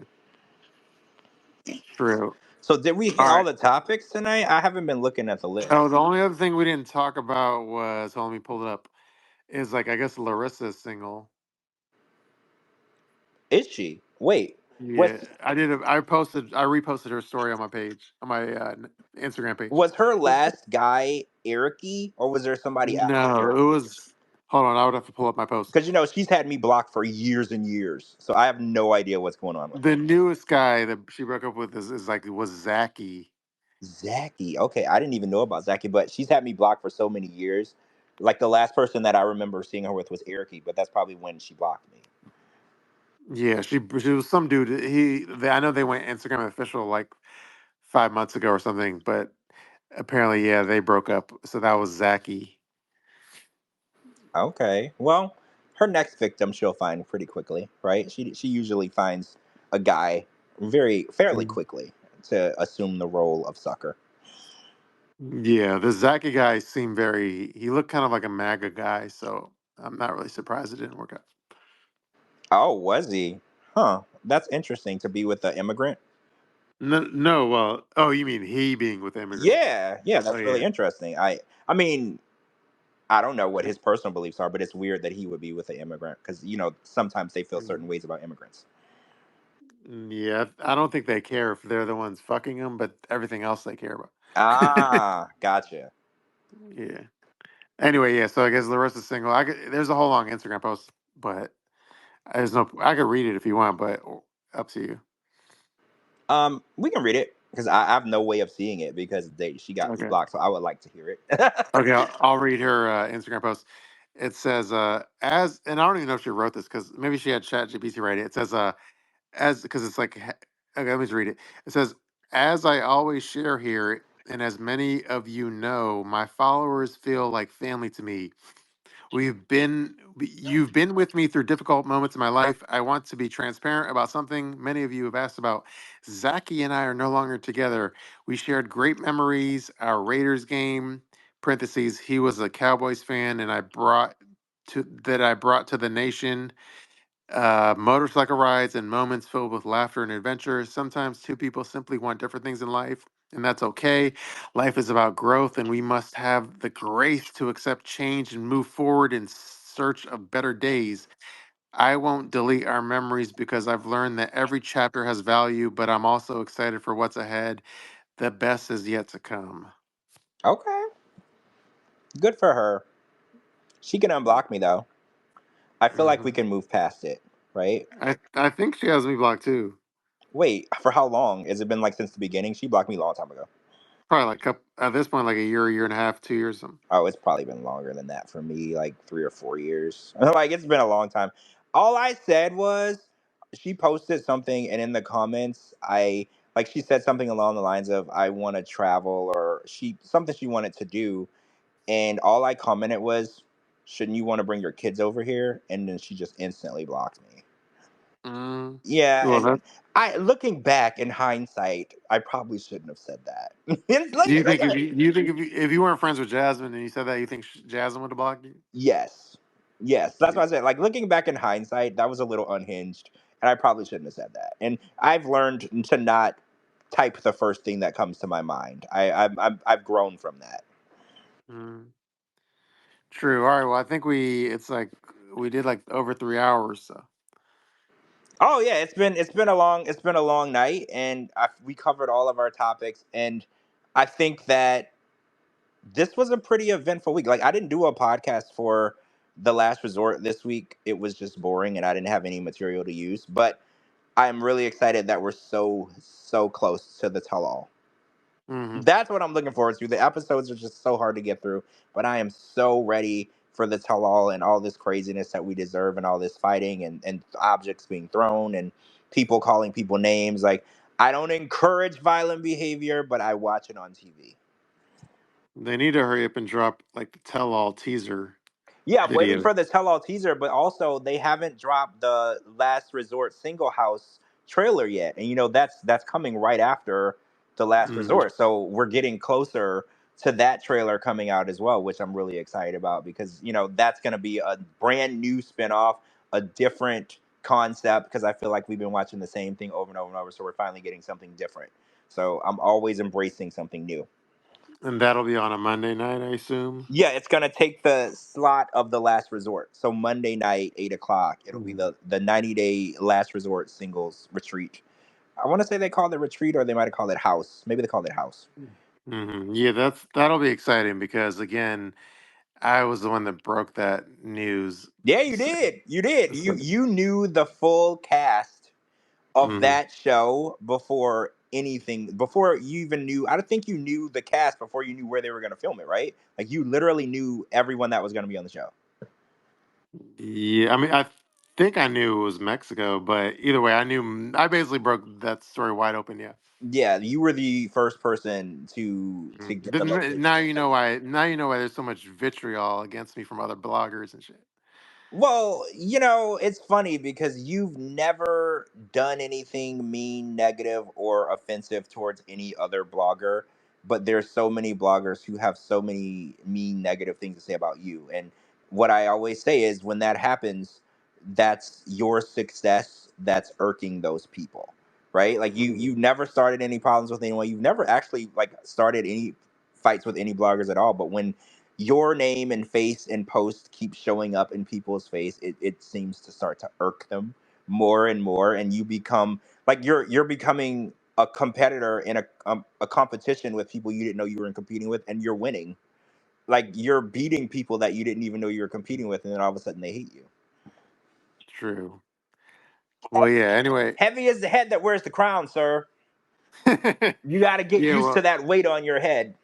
Speaker 2: true.
Speaker 3: So did we hit
Speaker 2: All
Speaker 3: all
Speaker 2: right.
Speaker 3: the topics tonight? I haven't been looking at the
Speaker 2: Oh,
Speaker 3: list.
Speaker 2: the only other thing we didn't talk about was, let me pull it up, is like, I guess Larissa's single.
Speaker 3: Is she? Wait,
Speaker 2: Yeah,
Speaker 3: was
Speaker 2: I reposted her story on my page, on my Instagram page.
Speaker 3: was her last guy Ericy, or was there somebody after
Speaker 2: No, it
Speaker 3: Ericy?
Speaker 2: was, hold on, I would have to pull up my post.
Speaker 3: Because she's had me blocked for years and years, so I have no idea what's going on with her.
Speaker 2: The newest guy that she broke up with is like, was Zachy.
Speaker 3: Zachy. Okay, I didn't even know about Zachy, but she's had me blocked for so many years. Like the last person that I remember seeing her with was Ericy, but that's probably when she blocked me.
Speaker 2: Yeah, she was some dude. I know they went Instagram official like 5 months ago or something, but apparently, yeah, they broke up. So that was Zachy.
Speaker 3: Okay, well, her next victim she'll find pretty quickly, right? She usually finds a guy very fairly
Speaker 2: Mm.
Speaker 3: quickly to assume the role of sucker.
Speaker 2: Yeah, the Zachy guy seemed he looked kind of like a MAGA guy, so I'm not really surprised it didn't work out.
Speaker 3: Oh, was he? Huh. That's interesting to be with an immigrant.
Speaker 2: No, no, well, oh, you mean he being with the immigrant?
Speaker 3: Yeah, yeah,
Speaker 2: Oh,
Speaker 3: that's really
Speaker 2: yeah.
Speaker 3: interesting. I mean, I don't know what his personal beliefs are, but it's weird that he would be with an immigrant because sometimes they feel certain
Speaker 2: Mm,
Speaker 3: ways about immigrants.
Speaker 2: yeah, I don't think they care if they're the ones fucking him, but everything else they care about.
Speaker 3: Ah, gotcha.
Speaker 2: Yeah. Anyway, yeah, so I guess Larissa's single. There's a whole long Instagram post, but there's no. I could read it if you want, but up to you.
Speaker 3: We can read it because I have no way of seeing it because she got me
Speaker 2: Okay.
Speaker 3: blocked, so I would like to hear it.
Speaker 2: Okay, I'll read her Instagram post. It says, and I don't even know if she wrote this because maybe she had ChatGPT write it. It says, because it's like, okay, let me just read it. It says, as I always share here, and as many of you know, my followers feel like family to me. You've been with me through difficult moments in my life. I want to be transparent about something many of you have asked about. Zachy and I are no longer together. We shared great memories, our Raiders game, parentheses, he was a Cowboys fan and I brought to the nation motorcycle rides and moments filled with laughter and adventure. Sometimes two people simply want different things in life, and that's okay. Life is about growth, and we must have the grace to accept change and move forward in search of better days. I won't delete our memories because I've learned that every chapter has value, but I'm also excited for what's ahead. The best is yet to come.
Speaker 3: Okay, good for her. She can unblock me though. I feel like we
Speaker 2: Mhm.
Speaker 3: can move past it, right?
Speaker 2: I think she has me blocked too.
Speaker 3: Wait, for how long? Has it been like since the beginning? She blocked me a long time ago.
Speaker 2: Probably like at this point, like a year and a half, 2 years. Something.
Speaker 3: Oh, it's probably been longer than that for me, like 3 or 4 years. Like it's been a long time. All I said was, she posted something, and in the comments, I like she said something along the lines of "I want to travel" or she wanted to do, and all I commented was, "Shouldn't you want to bring your kids over here?" And then she just instantly blocked me.
Speaker 2: Mm.
Speaker 3: Yeah,
Speaker 2: Well,
Speaker 3: and I looking back in hindsight, I probably shouldn't have said that.
Speaker 2: do you think if you weren't friends with Jasmine and you said that, you think Jasmine would have blocked you?
Speaker 3: Yes. Yes. That's
Speaker 2: Yeah.
Speaker 3: why I said, like, looking back in hindsight, that was a little unhinged. And I probably shouldn't have said that. And I've learned to not type the first thing that comes to my mind. I've grown from that.
Speaker 2: Mm. True. All right. Well, I think it's like we did like over 3 hours. So.
Speaker 3: Oh yeah, it's been a long night, and we covered all of our topics, and I think that this was a pretty eventful week. Like, I didn't do a podcast for the last resort this week. It was just boring, and I didn't have any material to use. But I'm really excited that we're so close to the tell all.
Speaker 2: Hmm.
Speaker 3: That's what I'm looking forward to. The episodes are just so hard to get through, but I am so ready for the tell all and all this craziness that we deserve and all this fighting and objects being thrown and people calling people names. Like, I don't encourage violent behavior, but I watch it on TV.
Speaker 2: They need to hurry up and drop like the tell-all teaser
Speaker 3: Yeah, I'm waiting
Speaker 2: video.
Speaker 3: for the tell-all teaser, but also they haven't dropped the Last Resort single house trailer yet, and that's coming right after the Last
Speaker 2: Hmm.
Speaker 3: Resort. So we're getting closer to that trailer coming out as well, which I'm really excited about because that's going to be a brand new spinoff, a different concept because I feel like we've been watching the same thing over and over and over, so we're finally getting something different. So I'm always embracing something new.
Speaker 2: And that'll be on a Monday night, I assume.
Speaker 3: Yeah, it's gonna take the slot of the Last Resort. So Monday night, 8 o'clock, it'll be
Speaker 2: Hmm.
Speaker 3: the 90-day Last Resort singles retreat. I want to say they called it retreat, or they might have called it house. Maybe they called it house.
Speaker 2: Hmm. Yeah, that'll be exciting because again, I was the one that broke that news.
Speaker 3: Yeah, you
Speaker 2: So,
Speaker 3: did. You did.
Speaker 2: so,
Speaker 3: You knew the full cast of
Speaker 2: mhm.
Speaker 3: that show before anything. Before you even knew. I don't think you knew the cast before you knew where they were gonna film it. Right? Like, you literally knew everyone that was gonna be on the show.
Speaker 2: Yeah, I mean, I think I knew it was Mexico, but either way, I basically broke that story wide open. Yeah.
Speaker 3: Yeah, you were the first person to get the
Speaker 2: Now
Speaker 3: location.
Speaker 2: you know why. Now you know why there's so much vitriol against me from other bloggers and shit.
Speaker 3: Well, it's funny because you've never done anything mean, negative, or offensive towards any other blogger, but there's so many bloggers who have so many mean, negative things to say about you. And what I always say is when that happens, that's your success that's irking those people, right? Like, you
Speaker 2: Mhm.
Speaker 3: never started any problems with anyone. You've never actually like started any fights with any bloggers at all, but when your name and face and post keep showing up in people's face, it seems to start to irk them more and more, and you become like you're becoming a competitor in a competition with people you didn't know you were competing with, and you're winning. Like, you're beating people that you didn't even know you were competing with, and then all of a sudden they hate you.
Speaker 2: True. Well, yeah. Anyway.
Speaker 3: Heavy is the head that wears the crown, sir. You got to get
Speaker 2: Yeah.
Speaker 3: used to
Speaker 2: Well.
Speaker 3: that weight on your head.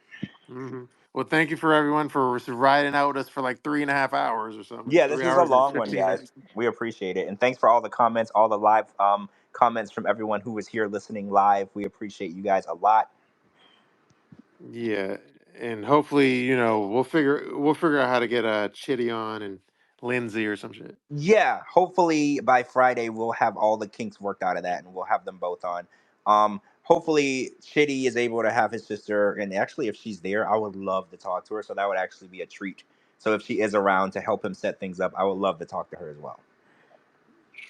Speaker 2: Well, thank you for everyone for riding out with us for like 3.5 hours or something.
Speaker 3: Yeah, this
Speaker 2: three
Speaker 3: was a
Speaker 2: hours and
Speaker 3: long one,
Speaker 2: 15
Speaker 3: guys.
Speaker 2: minutes.
Speaker 3: We appreciate it. And thanks for all the comments, all the live comments from everyone who was here listening live. We appreciate you guys a lot.
Speaker 2: Yeah, and hopefully, we'll figure out how to get Chitty on and Lindsay or some shit.
Speaker 3: Yeah, hopefully by Friday we'll have all the kinks worked out of that and we'll have them both on. Hopefully Chitty is able to have his sister, and actually if she's there, I would love to talk to her. So that would actually be a treat. So if she is around to help him set things up, I would love to talk to her as well.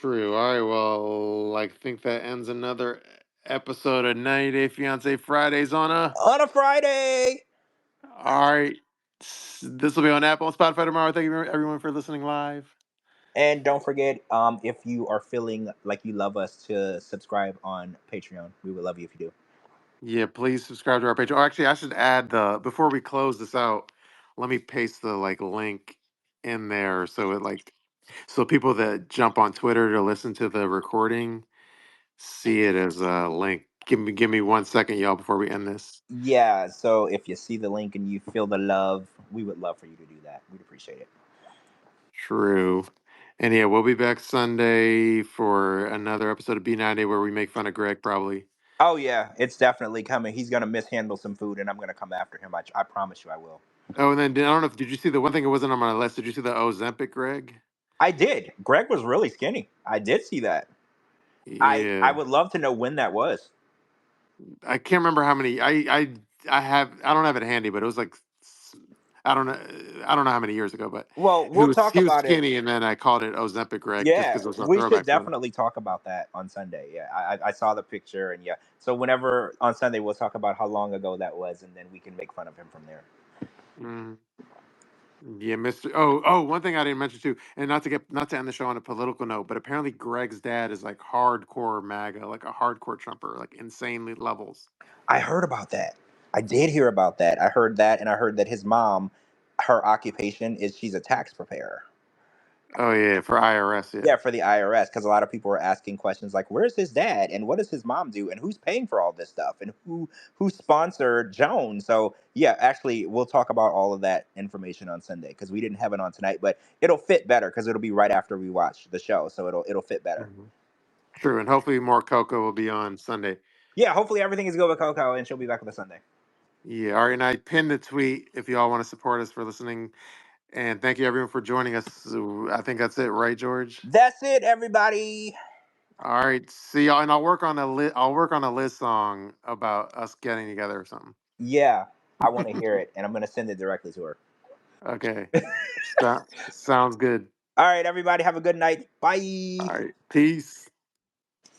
Speaker 2: True. All right. Well, I think that ends another episode of 90 Day Fiance Fridays on a.
Speaker 3: On a Friday.
Speaker 2: All right. This will be on Apple and Spotify tomorrow. Thank you everyone for listening live.
Speaker 3: And don't forget, if you are feeling like you love us, to subscribe on Patreon. We would love you if you do.
Speaker 2: Yeah, please subscribe to our page. Oh, actually, I should add before we close this out, let me paste the like link in there so people that jump on Twitter to listen to the recording see it as a link. Give me 1 second, y'all, before we end this.
Speaker 3: Yeah, so if you see the link and you feel the love, we would love for you to do that. We'd appreciate it.
Speaker 2: True. And yeah, we'll be back Sunday for another episode of B90 where we make fun of Greg, probably.
Speaker 3: Oh yeah, it's definitely coming. He's gonna mishandle some food, and I'm gonna come after him. I promise you, I will.
Speaker 2: Oh, and then I don't know if did you see the one thing that wasn't on my list? Did you see the Ozempic, Greg?
Speaker 3: I did. Greg was really skinny. I did see that. I
Speaker 2: Yeah,
Speaker 3: would love to know when that was.
Speaker 2: I can't remember how many. I don't have it handy, but it was like I don't know how many years ago, but
Speaker 3: Well,
Speaker 2: he
Speaker 3: we'll
Speaker 2: was
Speaker 3: talk
Speaker 2: he was
Speaker 3: about it.
Speaker 2: skinny, and then I called it Ozempic, Greg, just
Speaker 3: Yeah,
Speaker 2: because it was a
Speaker 3: we should
Speaker 2: throwback to him.
Speaker 3: definitely talk about that on Sunday. Yeah, I saw the picture, and yeah. So whenever on Sunday, we'll talk about how long ago that was, and then we can make fun of him from there.
Speaker 2: Mm. Yeah, Mr. One thing I didn't mention too, and not to end the show on a political note, but apparently Greg's dad is like hardcore MAGA, like a hardcore Trumper, like insanely levels.
Speaker 3: I heard about that. I did hear about that. I heard that, and I heard that his mom, her occupation is she's a tax preparer.
Speaker 2: Oh yeah, for IRS, yeah.
Speaker 3: Yeah, for the IRS, because a lot of people are asking questions like, "Where's his dad? And what does his mom do? And who's paying for all this stuff? And who sponsored Joan?" So yeah, actually, we'll talk about all of that information on Sunday because we didn't have it on tonight, but it'll fit better because it'll be right after we watch the show, so it'll fit better.
Speaker 2: Mhm. True, and hopefully more Coco will be on Sunday.
Speaker 3: Yeah, hopefully everything is good with Coco, and she'll be back with us Sunday.
Speaker 2: Yeah, all right, and I pinned the tweet if you all want to support us for listening, and thank you everyone for joining us. So, I think that's it, right, George?
Speaker 3: That's it, everybody.
Speaker 2: All right, see y'all, and I'll work on a Liz song about us getting together or something.
Speaker 3: Yeah, I want to hear it, and I'm gonna send it directly to her.
Speaker 2: Okay, sounds good.
Speaker 3: All right, everybody, have a good night. Bye.
Speaker 2: All right, peace.